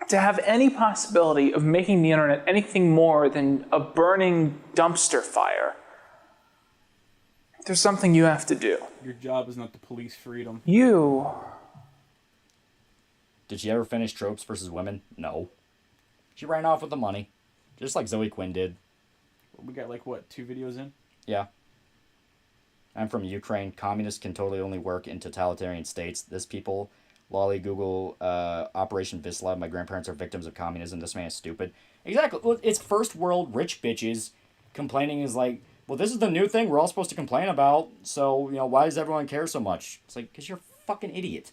to have any possibility of making the internet anything more than a burning dumpster fire, there's something you have to do. Your job is not to police freedom. You... Did she ever finish Tropes versus Women? No. She ran off with the money. Just like Zoe Quinn did. We got like, what, 2 videos in? Yeah. I'm from Ukraine. Communists can totally only work in totalitarian states. This people, lolly Google, Operation Visla. My grandparents are victims of communism. This man is stupid. Exactly. Well, it's first world rich bitches complaining is like, well, this is the new thing we're all supposed to complain about. So, you know, why does everyone care so much? It's like, because you're a fucking idiot.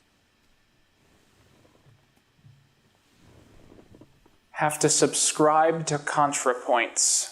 Have to subscribe to ContraPoints.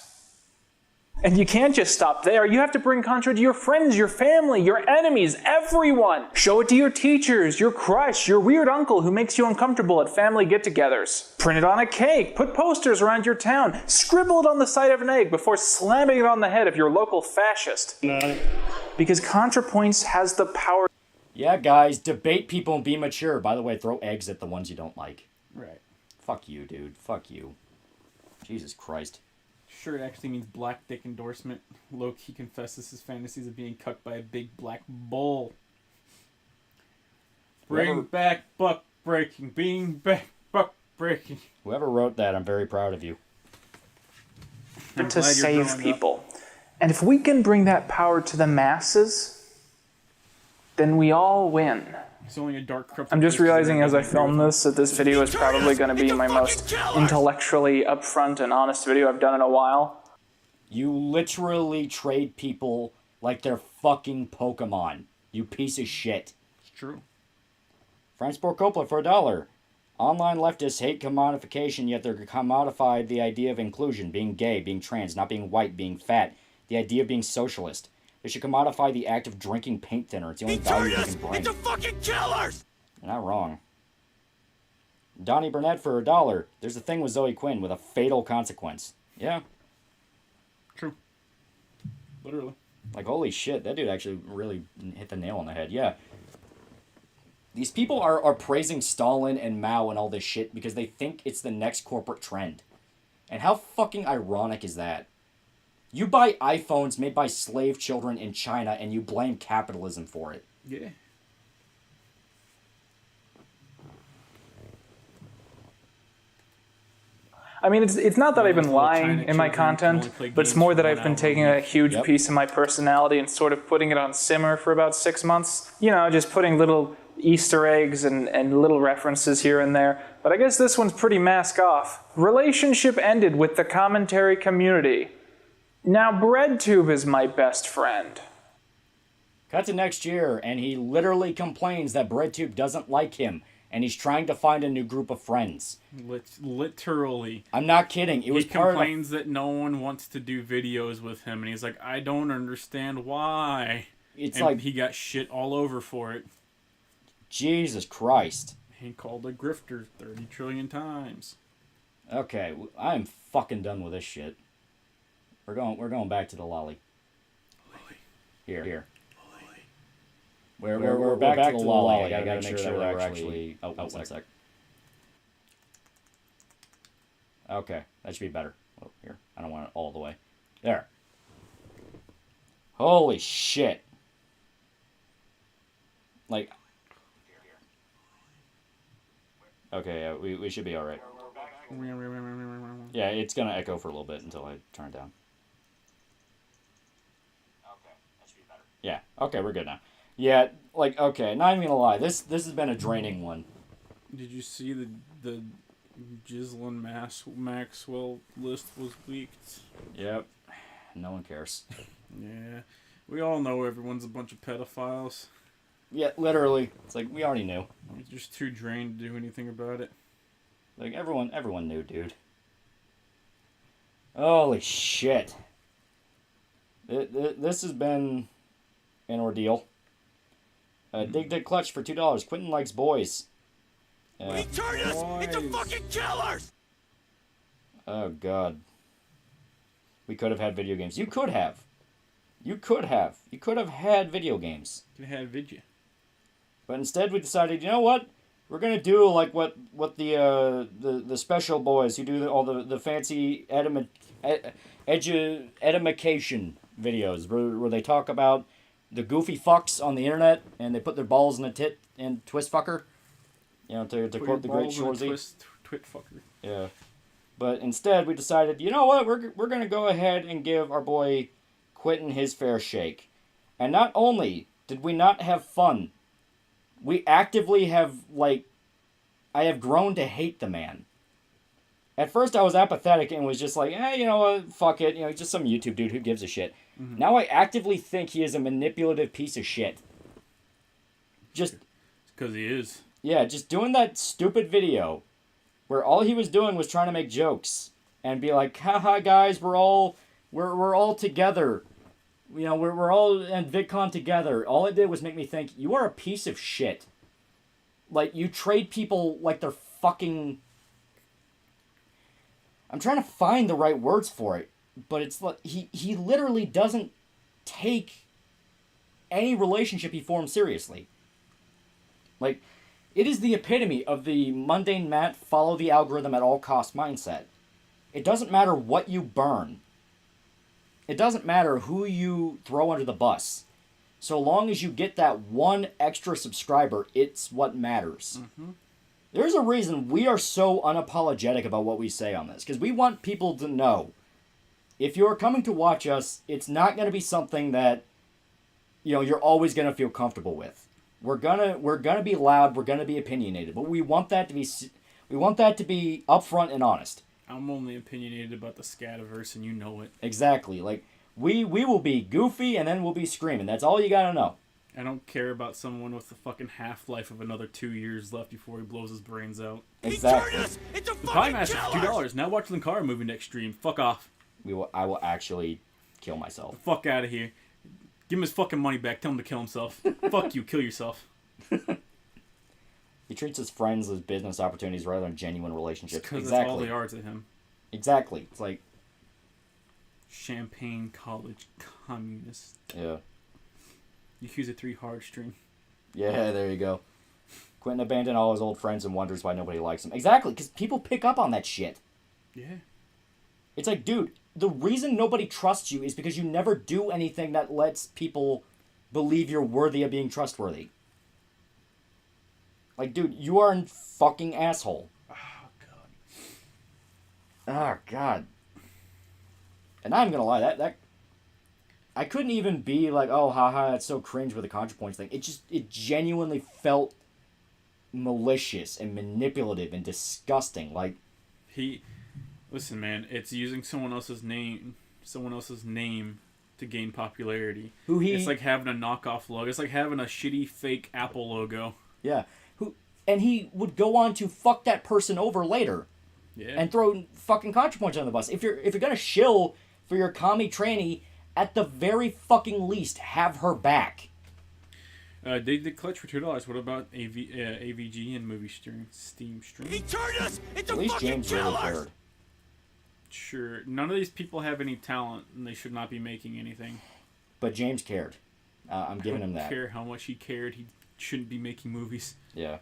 And you can't just stop there. You have to bring Contra to your friends, your family, your enemies, everyone. Show it to your teachers, your crush, your weird uncle who makes you uncomfortable at family get-togethers. Print it on a cake, put posters around your town, scribble it on the side of an egg before slamming it on the head of your local fascist. Because ContraPoints has the power. Yeah, guys, debate people and be mature. By the way, throw eggs at the ones you don't like. Right. Fuck you, dude. Fuck you. Jesus Christ. Shirt actually means black dick endorsement. Loki confesses his fantasies of being cucked by a big black bull. Bring back buck breaking. Bring back buck Breaking. Whoever wrote that, I'm very proud of you. To save people. And if we can bring that power to the masses, then we all win. It's only a dark crypto. I'm just realizing as I film this that this video is probably going to be my most intellectually upfront and honest video I've done in a while. You literally trade people like they're fucking Pokemon. You piece of shit. It's true. Fransport Coppola for $1. Online leftists hate commodification, yet they're commodified the idea of inclusion, being gay, being trans, not being white, being fat, the idea of being socialist. They should commodify the act of drinking paint thinner. It's the only value they can bring. Into fucking killers! You're not wrong. Donnie Burnett for $1. There's a thing with Zoe Quinn with a fatal consequence. Yeah. True. Literally. Like, holy shit, that dude actually really hit the nail on the head. Yeah. These people are praising Stalin and Mao and all this shit because they think it's the next corporate trend. And how fucking ironic is that? You buy iPhones made by slave children in China and you blame capitalism for it. Yeah. I mean, it's not that I've been lying in my content, but it's more that I've been taking a huge piece of my personality and sort of putting it on simmer for about 6 months. You know, just putting little Easter eggs and little references here and there. But I guess this one's pretty mask off. Relationship ended with the commentary community. Now BreadTube is my best friend. Cut to next year, and he literally complains that BreadTube doesn't like him, and he's trying to find a new group of friends. Literally. I'm not kidding. It was he part complains that no one wants to do videos with him, and he's like, I don't understand why. It's and like he got shit all over for it. Jesus Christ. He called a grifter 30 trillion times. Okay, I'm fucking done with this shit. We're going back to the lolly. Here. We're back to the lolly. I gotta make sure that we're actually... Oh, one sec. Okay, that should be better. Oh, here. I don't want it all the way. There. Holy shit. Like... Okay, yeah, we should be alright. Yeah, it's gonna echo for a little bit until I turn it down. Yeah, okay, we're good now. Yeah, like, okay, not even gonna lie, this has been a draining one. Did you see the Ghislaine Maxwell list was leaked? Yep, no one cares. Yeah, we all know everyone's a bunch of pedophiles. Yeah, literally, it's like, we already knew. You're just too drained to do anything about it. Like, everyone knew, dude. Holy shit. This has been an ordeal. Dig Clutch for $2. Quinton likes boys. We turned us into fucking killers! Oh, God. We could have had video games. You could have. You could have had video games. You could have had video. But instead we decided, you know what? We're going to do like what the special boys who do all the fancy edification videos where they talk about the goofy fucks on the internet and they put their balls in a tit and twist fucker. You know, to quote the great Shorzy. Twit fucker. Yeah. But instead we decided, you know what? We're going to go ahead and give our boy Quinton his fair shake. And not only did we not have fun, we actively have, like, I have grown to hate the man. At first I was apathetic and was just like, you know what, fuck it, you know, just some YouTube dude, who gives a shit. Mm-hmm. Now I actively think he is a manipulative piece of shit. Just... because he is. Yeah, just doing that stupid video where all he was doing was trying to make jokes and be like, haha guys, we're all together. You know, we're all in VidCon together. All it did was make me think, you are a piece of shit. Like, you trade people like they're fucking... I'm trying to find the right words for it, but it's like, he literally doesn't take any relationship he forms seriously. Like, it is the epitome of the mundane Matt, follow the algorithm at all cost mindset. It doesn't matter what you burn. It doesn't matter who you throw under the bus. So long as you get that one extra subscriber, it's what matters. Mm-hmm. There's a reason we are so unapologetic about what we say on this, because we want people to know, if you're coming to watch us, it's not going to be something that, you're always going to feel comfortable with. We're gonna be loud, we're gonna be opinionated, but we want that to be upfront and honest. I'm only opinionated about the Scativerse, and you know it. Exactly. Like, we will be goofy, and then we'll be screaming. That's all you gotta know. I don't care about someone with the fucking half-life of another 2 years left before he blows his brains out. Exactly. The Pie Master's $2. Now watch the car movie next stream. Fuck off. I will actually kill myself. The fuck out of here. Give him his fucking money back. Tell him to kill himself. Fuck you. Kill yourself. He treats his friends as business opportunities rather than genuine relationships. Because exactly. that's all they are to him. Exactly. It's like... Champagne College communist. Yeah. Yakuza 3 hard stream. Yeah, there you go. Quinton abandoned all his old friends and wonders why nobody likes him. Exactly, because people pick up on that shit. Yeah. It's like, dude, the reason nobody trusts you is because you never do anything that lets people believe you're worthy of being trustworthy. Like, dude, you are a fucking asshole. Oh, God. And I'm gonna lie, that I couldn't even be like, oh, haha, that's so cringe with the ContraPoints thing. It genuinely felt malicious and manipulative and disgusting. Like, listen, man, it's using someone else's name to gain popularity. It's like having a knockoff logo. It's like having a shitty fake Apple logo. Yeah. And he would go on to fuck that person over later. Yeah. And throw fucking ContraPoints on the bus. If you're gonna shill for your commie tranny, at the very fucking least, have her back. They did clutch for $2. What about AVG and movie Steam stream? He turned us into At least fucking James killers! really cared. Sure, none of these people have any talent, and they should not be making anything. But James cared. I'm giving him that. I don't care how much he cared. He shouldn't be making movies. Yeah.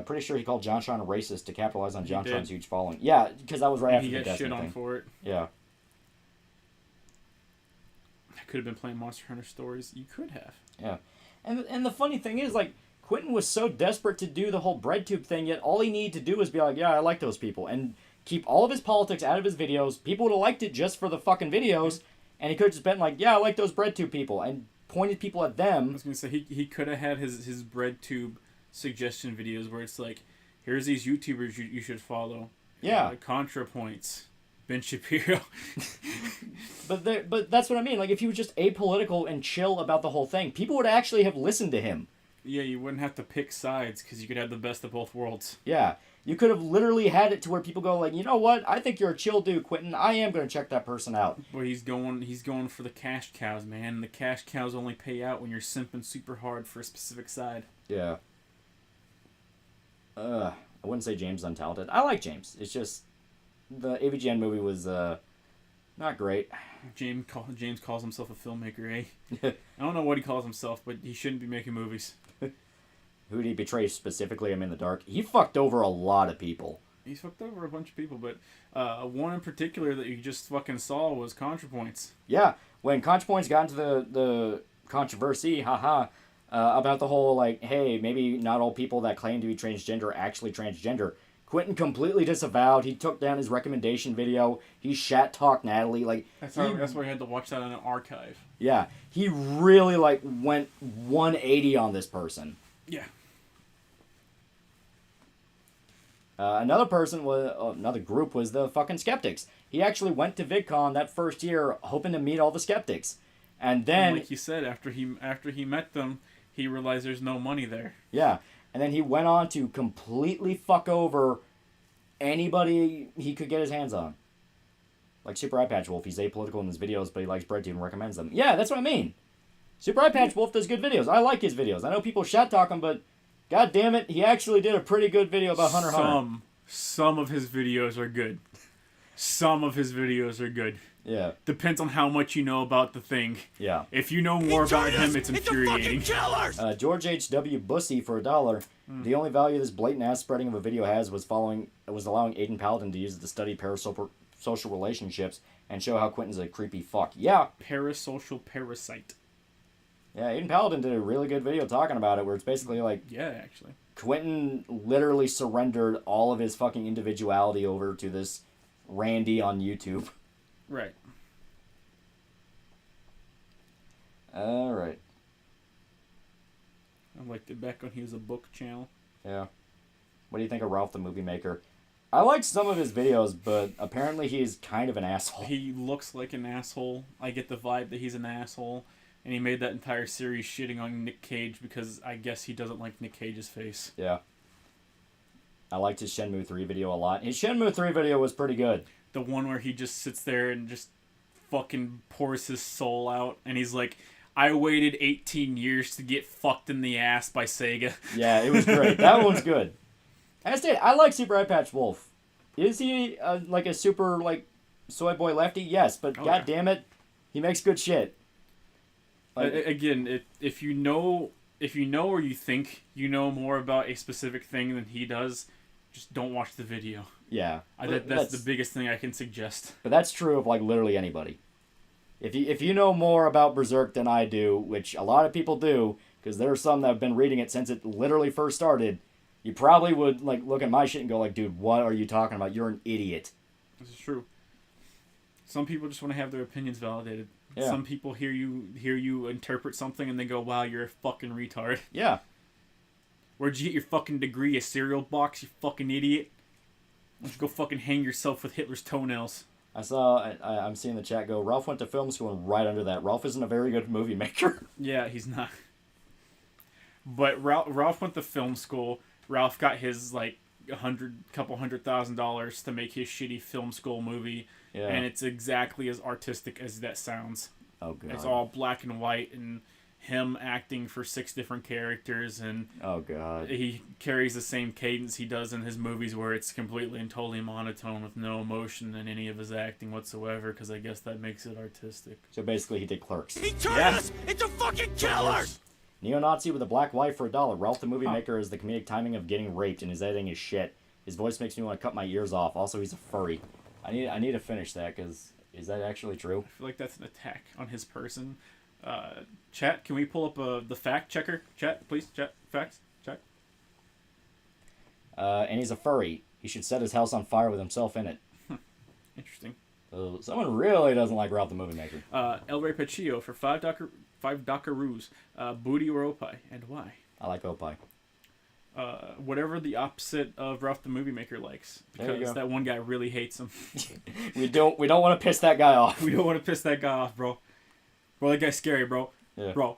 Pretty sure he called JonTron a racist to capitalize on JonTron's huge following. Yeah, because that was right after the Destiny Destiny shit on thing. for it. Yeah. I could have been playing Monster Hunter Stories. You could have. Yeah. And the funny thing is, like, Quinton was so desperate to do the whole breadtube thing, yet all he needed to do was be like, yeah, I like those people. And keep all of his politics out of his videos. People would have liked it just for the fucking videos. And he could have just been like, yeah, I like those breadtube people. And pointed people at them. I was going to say, he could have had his breadtube suggestion videos where it's like, here's these YouTubers you should follow. Yeah. ContraPoints. Ben Shapiro. But that's what I mean. Like, if he was just apolitical and chill about the whole thing, people would actually have listened to him. Yeah, you wouldn't have to pick sides because you could have the best of both worlds. Yeah. You could have literally had it to where people go like, you know what? I think you're a chill dude, Quinton. I am going to check that person out. But he's going for the cash cows, man. And the cash cows only pay out when you're simping super hard for a specific side. Yeah. I wouldn't say James is untalented. I like James. It's just the AVGN movie was not great. James calls himself a filmmaker, eh? I don't know what he calls himself, but he shouldn't be making movies. Who did he betray specifically? I'm in the dark. He fucked over a lot of people. He's fucked over a bunch of people, but one in particular that you just fucking saw was ContraPoints. Yeah, when ContraPoints got into the controversy, about the whole, like, hey, maybe not all people that claim to be transgender are actually transgender. Quinton completely disavowed. He took down his recommendation video. He shat-talked Natalie. Like, that's why he had to watch that on an archive. Yeah, he really, like, went 180 on this person. Yeah. Another group was the fucking skeptics. He actually went to VidCon that first year hoping to meet all the skeptics. And then, like you said, after he met them, he realized there's no money there. Yeah. And then he went on to completely fuck over anybody he could get his hands on. Like Super Eye Patch Wolf, he's apolitical in his videos, but he likes bread tube and recommends them. Yeah, that's what I mean. Super Eye Patch Wolf does good videos. I like his videos. I know people shit talk him, but god damn it, he actually did a pretty good video about Hunter x Hunter. Some of his videos are good. Some of his videos are good. Yeah. Depends on how much you know about the thing. Yeah. If you know more about him, it's infuriating. George H.W. Bussy for $1. The only value this blatant ass spreading of a video has was allowing Aiden Paladin to use it to study parasocial relationships and show how Quinton's a creepy fuck. Yeah. Parasocial parasite. Yeah, Aiden Paladin did a really good video talking about it where it's basically like... Yeah, actually. Quinton literally surrendered all of his fucking individuality over to this Randy on YouTube. Right. All right. I liked it back when he was a book channel. Yeah. What do you think of Ralph the Movie Maker? I liked some of his videos, but apparently he's kind of an asshole. He looks like an asshole. I get the vibe that he's an asshole. And he made that entire series shitting on Nick Cage because I guess he doesn't like Nick Cage's face. Yeah. I liked his Shenmue 3 video a lot. His Shenmue 3 video was pretty good. The one where he just sits there and just fucking pours his soul out. And he's like, I waited 18 years to get fucked in the ass by Sega. Yeah, it was great. That one's good. I like Super Eye Patch Wolf. Is he like a super like soy boy lefty? Yes, but god damn it, he makes good shit. Like, again, if you know or you think you know more about a specific thing than he does, just don't watch the video. Yeah, that's the biggest thing I can suggest. But that's true of like literally anybody. If you know more about Berserk than I do, which a lot of people do, because there are some that have been reading it since it literally first started, you probably would like look at my shit and go like, dude, what are you talking about? You're an idiot. This is true. Some people just want to have their opinions validated. Yeah. Some people hear you interpret something and they go, wow, you're a fucking retard. Yeah. Where'd you get your fucking degree? A cereal box, you fucking idiot? Why don't you go fucking hang yourself with Hitler's toenails? I'm seeing the chat go, Ralph went to film school, and right under that, Ralph isn't a very good movie maker. Yeah, he's not. But Ralph went to film school. Ralph got his like couple $100,000 to make his shitty film school movie, and it's exactly as artistic as that sounds. Oh god! It's all black and white, and him acting for 6 different characters, and oh god, he carries the same cadence he does in his movies, where it's completely and totally monotone with no emotion in any of his acting whatsoever. Because I guess that makes it artistic. So basically, he did Clerks. He turned us into fucking killers. Neo-Nazi with a black wife for $1. Ralph the Movie Maker is the comedic timing of getting raped, and his editing is shit. His voice makes me want to cut my ears off. Also, he's a furry. I need to finish that, because is that actually true? I feel like that's an attack on his person. Chat, can we pull up the fact checker? Chat, please. Chat, facts. Check. And he's a furry. He should set his house on fire with himself in it. Interesting. Someone really doesn't like Ralph the Movie Maker. El Rey Pachillo for 5 Dockaroos. Booty or Opie, and why? I like Opie. Whatever the opposite of Ralph the Movie Maker likes, because that one guy really hates him. we don't want to piss that guy off. We don't want to piss that guy off, bro. Bro, that guy's scary, bro. Yeah. Bro,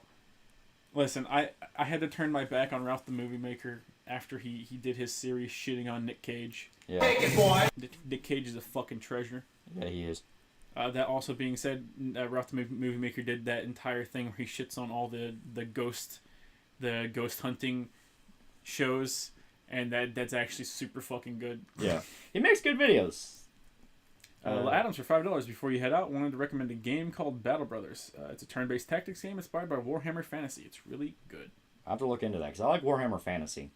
listen, I had to turn my back on Ralph the Movie Maker after he did his series shitting on Nick Cage. Yeah. Take it, boy. Nick Cage is a fucking treasure. Yeah, he is. That also being said, Ralph the Movie Maker did that entire thing where he shits on all the ghost hunting shows, and that's actually super fucking good. Yeah, he makes good videos. Adams, for $5 before you head out, wanted to recommend a game called Battle Brothers. It's a turn-based tactics game inspired by Warhammer Fantasy. It's really good. I have to look into that, because I like Warhammer Fantasy.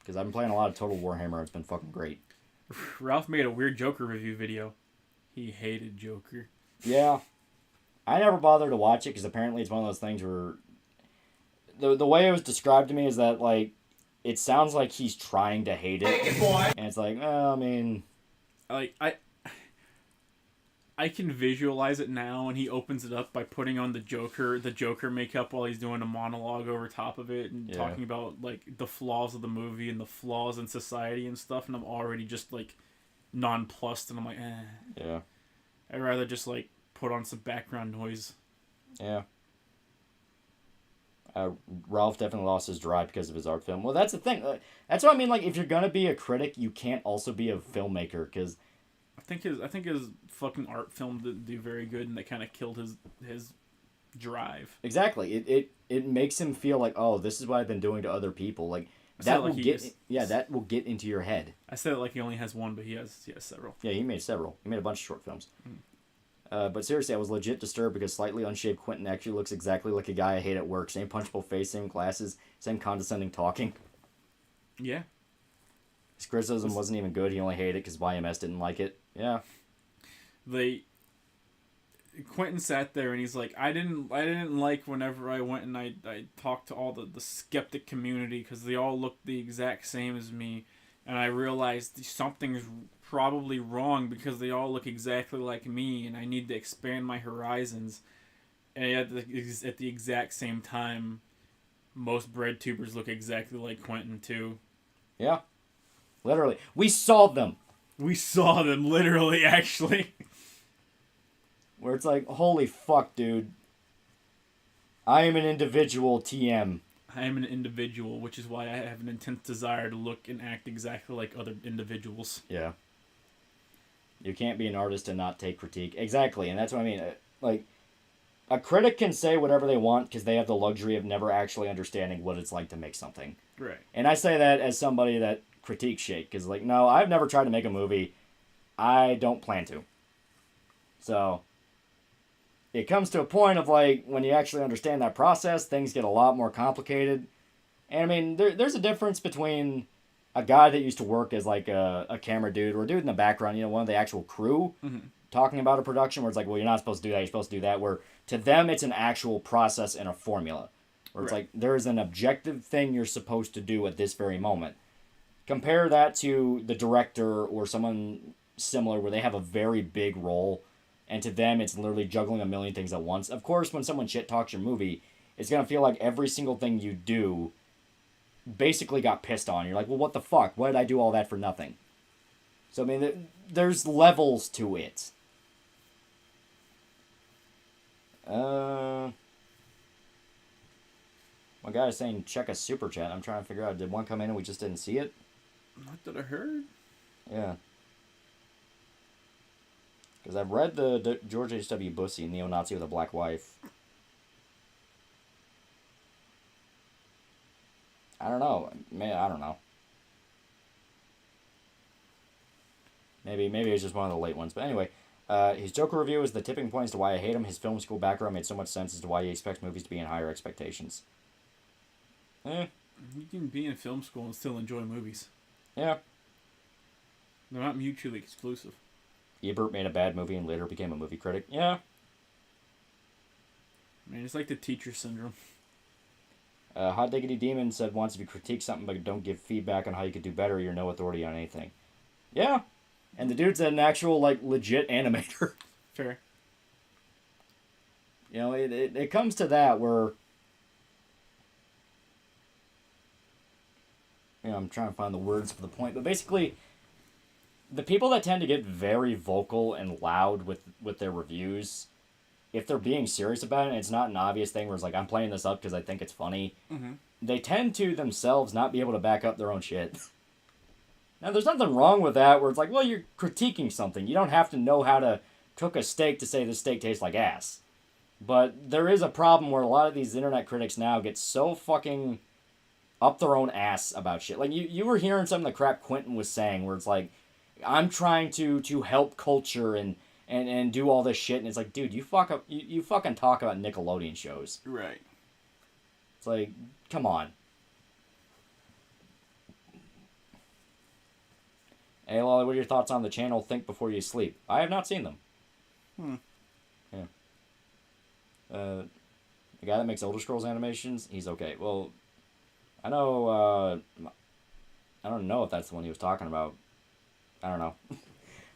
Because I've been playing a lot of Total Warhammer. It's been fucking great. Ralph made a weird Joker review video. He hated Joker. Yeah. I never bothered to watch it, because apparently it's one of those things where... The way it was described to me is that, like, it sounds like he's trying to hate it. And it's like, I mean... Like, I can visualize it now, and he opens it up by putting on the Joker makeup while he's doing a monologue over top of it and talking about like the flaws of the movie and the flaws in society and stuff, and I'm already just like nonplussed, and I'm like, Yeah. I'd rather just like put on some background noise. Yeah. Ralph definitely lost his drive because of his art film. Well, that's the thing. That's what I mean. Like, if you're gonna be a critic, you can't also be a filmmaker, because I think his fucking art film didn't do very good, and that kind of killed his drive. Exactly. It makes him feel like, oh, this is what I've been doing to other people. Like that will that will get into your head. I said it like he only has one, but he has several. Yeah, he made several. He made a bunch of short films. But seriously, I was legit disturbed because slightly unshaved Quinton actually looks exactly like a guy I hate at work. Same punchable face, same glasses, same condescending talking. Yeah. His criticism wasn't even good. He only hated it because YMS didn't like it. Yeah. Quentin sat there and he's like, I didn't like whenever I went and I talked to all the skeptic community because they all looked the exact same as me, and I realized something's probably wrong because they all look exactly like me, and I need to expand my horizons. And at the exact same time, most bread tubers look exactly like Quentin too. Yeah, literally, we saw them. We saw them literally, actually. Where it's like, holy fuck, dude. I am an individual, TM. I am an individual, which is why I have an intense desire to look and act exactly like other individuals. Yeah. You can't be an artist and not take critique. Exactly, and that's what I mean. Like, a critic can say whatever they want because they have the luxury of never actually understanding what it's like to make something. Right. And I say that as somebody that critiques shit, because, like, no, I've never tried to make a movie. I don't plan to. So, it comes to a point of, like, when you actually understand that process, things get a lot more complicated. And, I mean, there's a difference between a guy that used to work as, like, a camera dude or a dude in the background, you know, one of the actual crew, talking about a production where it's like, well, you're not supposed to do that, you're supposed to do that, where to them it's an actual process and a formula. Where it's like, there is an objective thing you're supposed to do at this very moment. Compare that to the director or someone similar where they have a very big role, and to them it's literally juggling a million things at once. Of course, when someone shit talks your movie, it's going to feel like every single thing you do basically got pissed on. You're like, well, what the fuck? Why did I do all that for nothing? So, I mean, there's levels to it. My guy is saying check a super chat. I'm trying to figure out, did one come in and we just didn't see it? Not that I heard. Yeah. Because I've read the George H.W. Bussey, neo-Nazi with a black wife. I don't know. I don't know. Maybe it's just one of the late ones. But anyway, his Joker review is the tipping point as to why I hate him. His film school background made so much sense as to why he expects movies to be in higher expectations. You can be in film school and still enjoy movies. Yeah. They're not mutually exclusive. Ebert made a bad movie and later became a movie critic. Yeah. I mean, it's like the teacher syndrome. Hot Diggity Demon said once, if you critique something but don't give feedback on how you could do better, you're no authority on anything. Yeah. And the dude's an actual, like, legit animator. Fair. You know, it comes to that where... You know, I'm trying to find the words for the point, but basically, the people that tend to get very vocal and loud with their reviews, if they're being serious about it, and it's not an obvious thing where it's like, I'm playing this up because I think it's funny, they tend to themselves not be able to back up their own shit. Now, there's nothing wrong with that, where it's like, well, you're critiquing something. You don't have to know how to cook a steak to say this steak tastes like ass. But there is a problem where a lot of these internet critics now get so fucking up their own ass about shit. Like, you were hearing some of the crap Quentin was saying, where it's like, I'm trying to help culture and do all this shit, and it's like, dude, you fucking talk about Nickelodeon shows. Right. It's like, come on. Hey, Lolly, what are your thoughts on the channel Think Before You Sleep? I have not seen them. Yeah. The guy that makes Elder Scrolls animations, he's okay. Well, I know, I don't know if that's the one he was talking about. I don't know.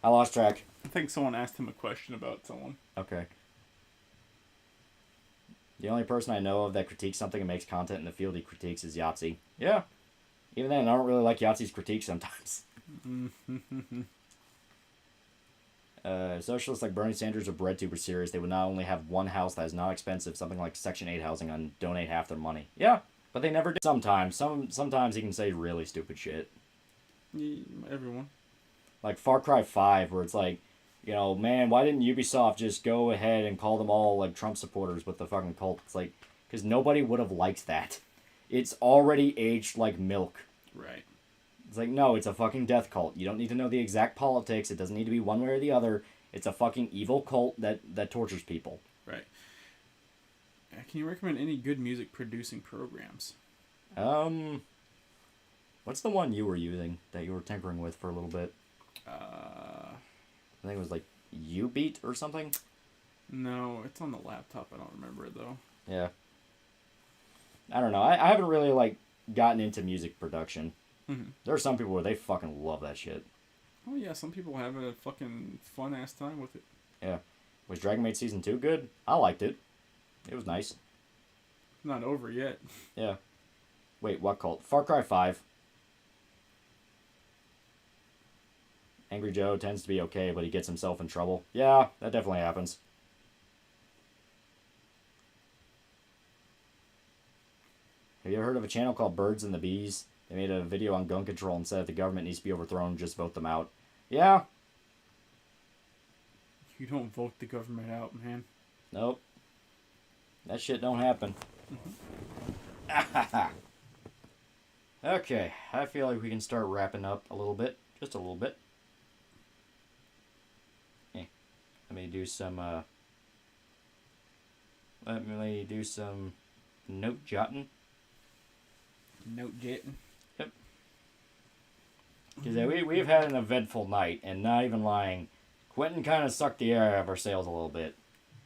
I lost track. I think someone asked him a question about someone. Okay. The only person I know of that critiques something and makes content in the field he critiques is Yahtzee. Yeah. Even then, I don't really like Yahtzee's critiques sometimes. Socialists like Bernie Sanders or BreadTube are serious. They would not only have one house that is not expensive, something like Section 8 housing, and donate half their money. Yeah, but they never do. Sometimes. Sometimes he can say really stupid shit. Everyone. Like Far Cry 5, where it's like, you know, man, why didn't Ubisoft just go ahead and call them all, like, Trump supporters with the fucking cult? It's like, because nobody would have liked that. It's already aged like milk. Right. It's like, no, it's a fucking death cult. You don't need to know the exact politics. It doesn't need to be one way or the other. It's a fucking evil cult that tortures people. Right. Can you recommend any good music producing programs? What's the one you were using that you were tinkering with for a little bit? I think it was like Ubeat or something. No, it's on the laptop. I don't remember it though. Yeah. I don't know. I haven't really like gotten into music production. Mm-hmm. There are some people where they fucking love that shit. Oh yeah, some people have a fucking fun ass time with it. Yeah. Was Dragon Maid Season 2 good? I liked it. It was nice. Not over yet. Yeah. Wait, what cult? Far Cry 5. Angry Joe tends to be okay, but he gets himself in trouble. Yeah, that definitely happens. Have you ever heard of a channel called Birds and the Bees? They made a video on gun control and said if the government needs to be overthrown, just vote them out. Yeah. You don't vote the government out, man. Nope. That shit don't happen. Okay, I feel like we can start wrapping up a little bit. Just a little bit. Okay. Let me do some note jotting. Note jotting. Yep. Because we've had an eventful night, and not even lying, Quinton kind of sucked the air out of our sails a little bit.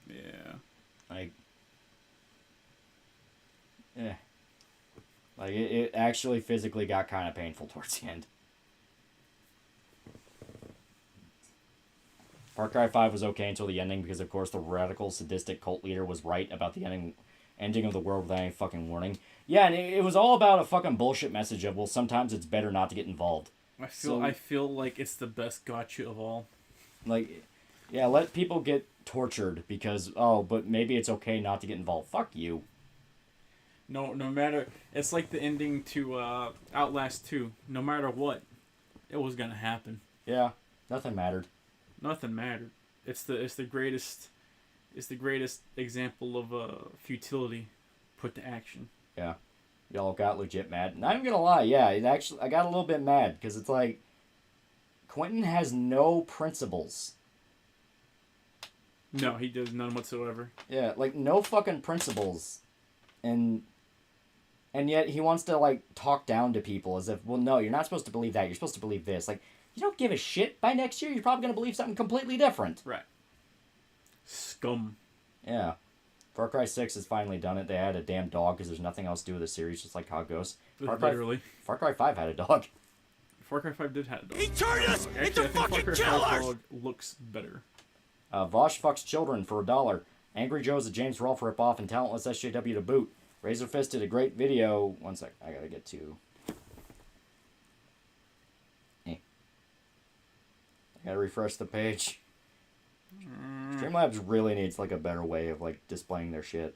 Yeah. Like, it actually physically got kind of painful towards the end. Far Cry 5 was okay until the ending because, of course, the radical, sadistic cult leader was right about the ending of the world without any fucking warning. Yeah, and it was all about a fucking bullshit message of, well, sometimes it's better not to get involved. I feel like it's the best gotcha of all. Like, yeah, let people get tortured because, oh, but maybe it's okay not to get involved. Fuck you. No matter... It's like the ending to Outlast 2. No matter what, it was gonna happen. Yeah, nothing mattered. Nothing mattered. It's the greatest example of futility put to action. Yeah. Y'all got legit mad. Not even gonna lie, yeah, I got a little bit mad because it's like Quinton has no principles. No, he does none whatsoever. Yeah, like no fucking principles. And yet he wants to like talk down to people as if, well, no, you're not supposed to believe that. You're supposed to believe this. Like, you don't give a shit. By next year, you're probably going to believe something completely different. Right. Scum. Yeah. Far Cry 6 has finally done it. They had a damn dog because there's nothing else to do with the series, just like how it goes. Far Cry 5 had a dog. Far Cry 5 did have a dog. He turned us into fucking killers! Dog looks better. Vosh fucks children for $1. Angry Joe's a James Rolfe ripoff and talentless SJW to boot. Razor Fist did a great video. One sec, I gotta get to... I gotta refresh the page. Streamlabs really needs like a better way of like displaying their shit.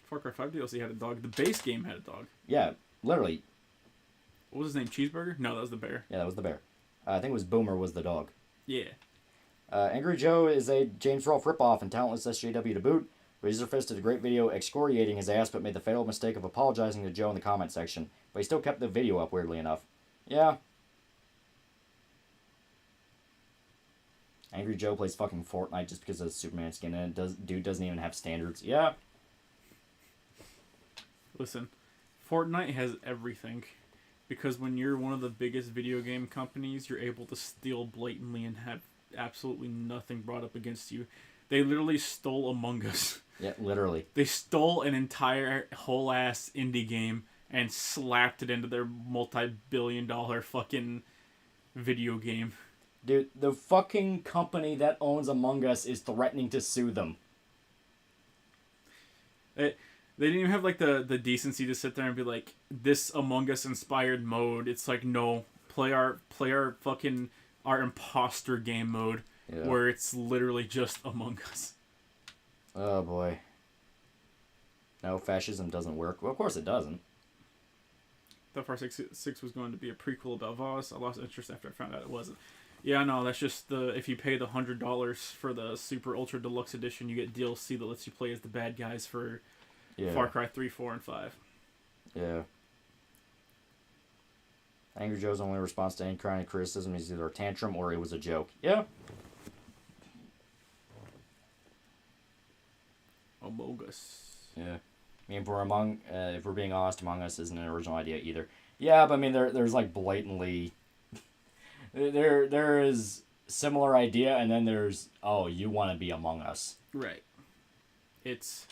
Far Cry 5 DLC had a dog. The base game had a dog. Yeah, literally. What was his name? Cheeseburger? No, that was the bear. Yeah, that was the bear. I think it was Boomer was the dog. Yeah. Angry Joe is a James Rolfe ripoff and talentless SJW to boot. Razor Fist did a great video excoriating his ass, but made the fatal mistake of apologizing to Joe in the comment section. But he still kept the video up, weirdly enough. Yeah. Angry Joe plays fucking Fortnite just because of the Superman skin, and dude doesn't even have standards. Yeah. Listen, Fortnite has everything. Because when you're one of the biggest video game companies, you're able to steal blatantly and have absolutely nothing brought up against you. They literally stole Among Us. Yeah, literally. They stole an entire whole ass indie game and slapped it into their multi-billion-dollar fucking video game. Dude, the fucking company that owns Among Us is threatening to sue them. They didn't even have like the decency to sit there and be like, this Among Us inspired mode. It's like, no, play our fucking our imposter game mode, where it's literally just Among Us. Oh boy. No, fascism doesn't work. Well, of course it doesn't. Thought Far 6 was going to be a prequel about Voss. I lost interest after I found out it wasn't. Yeah, no, that's just if you pay the $100 for the Super Ultra Deluxe Edition, you get DLC that lets you play as the bad guys for Far Cry 3, 4, and 5. Yeah. Angry Joe's only response to any kind of criticism is either a tantrum or it was a joke. Yeah. Among Us. Yeah. I mean, if we're being honest, Among Us isn't an original idea either. Yeah, but I mean, there's like blatantly... there is similar idea, and then there's, oh, you want to be among us. Right. It's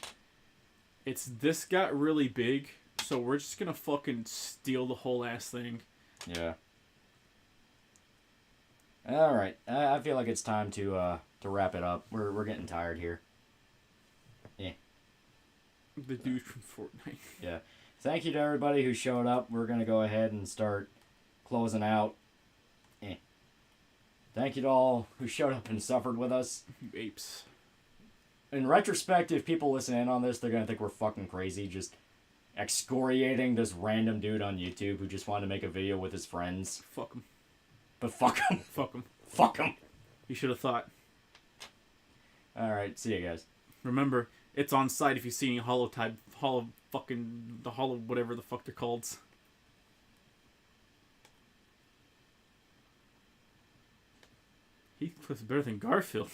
this got really big, so we're just gonna fucking steal the whole ass thing. Yeah. All right. I feel like it's time to wrap it up. We're getting tired here. Yeah. The dude from Fortnite. Yeah. Thank you to everybody who showed up. We're gonna go ahead and start closing out. Thank you to all who showed up and suffered with us. You apes. In retrospect, if people listen in on this, they're gonna think we're fucking crazy, just excoriating this random dude on YouTube who just wanted to make a video with his friends. Fuck him. But fuck him. Fuck him. Fuck him. You should have thought. Alright, see you guys. Remember, it's on site if you see any hollow whatever the fuck they're called. Heathcliff's better than Garfield.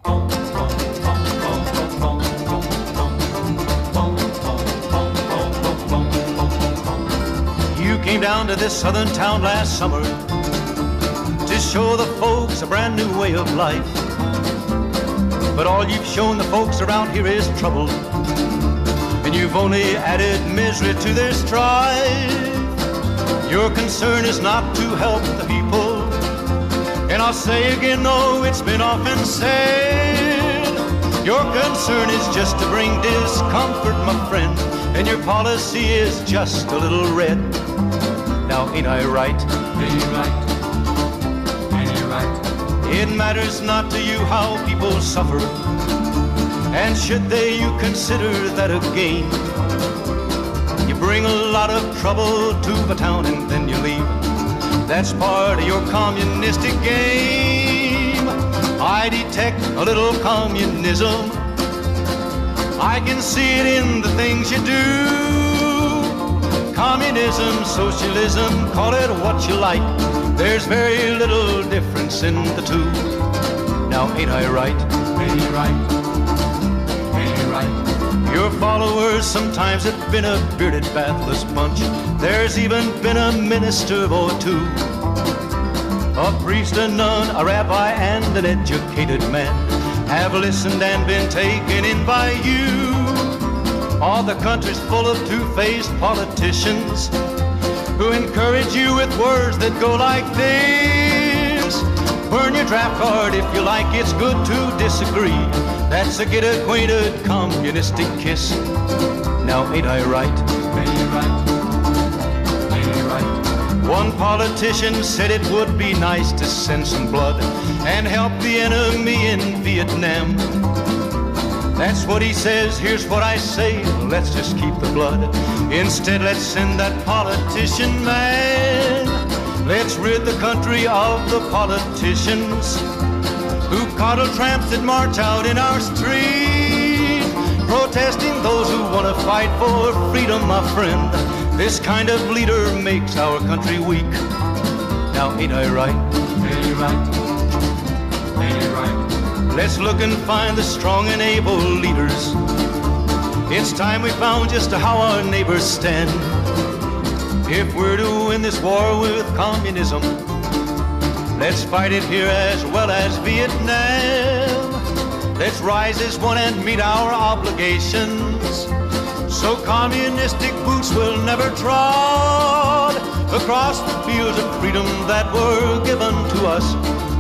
You came down to this southern town last summer to show the folks a brand new way of life. But all you've shown the folks around here is trouble, and you've only added misery to their strife. Your concern is not to help the people, and I'll say again, though it's been often said, your concern is just to bring discomfort, my friend, and your policy is just a little red. Now ain't I right? Ain't you right? Ain't you right? It matters not to you how people suffer, and should they, you consider that a gain. You bring a lot of trouble to the town and then you leave. That's part of your communistic game. I detect a little communism. I can see it in the things you do. Communism, socialism, call it what you like. There's very little difference in the two. Now ain't I right? Ain't you right? Ain't you right? Your followers sometimes have been a bearded, bathless bunch. There's even been a minister or two, a priest, a nun, a rabbi, and an educated man have listened and been taken in by you. All the country's full of two-faced politicians who encourage you with words that go like this. Burn your draft card if you like, it's good to disagree. That's a get acquainted communistic kiss. Now ain't I right? Ain't you right? Ain't you right? One politician said it would be nice to send some blood and help the enemy in Vietnam. That's what he says, here's what I say, let's just keep the blood. Instead, let's send that politician man. Let's rid the country of the politicians who coddle tramps that march out in our street, protesting those who want to fight for freedom, my friend. This kind of leader makes our country weak. Now ain't I right? Ain't you right? Ain't you right? Let's look and find the strong and able leaders. It's time we found just how our neighbors stand. If we're to win this war with communism, let's fight it here as well as Vietnam. Let's rise as one and meet our obligations, so communistic boots will never trod across the fields of freedom that were given to us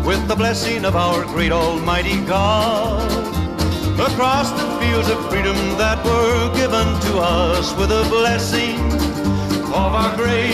with the blessing of our great almighty God. Across the fields of freedom that were given to us with the blessing of our great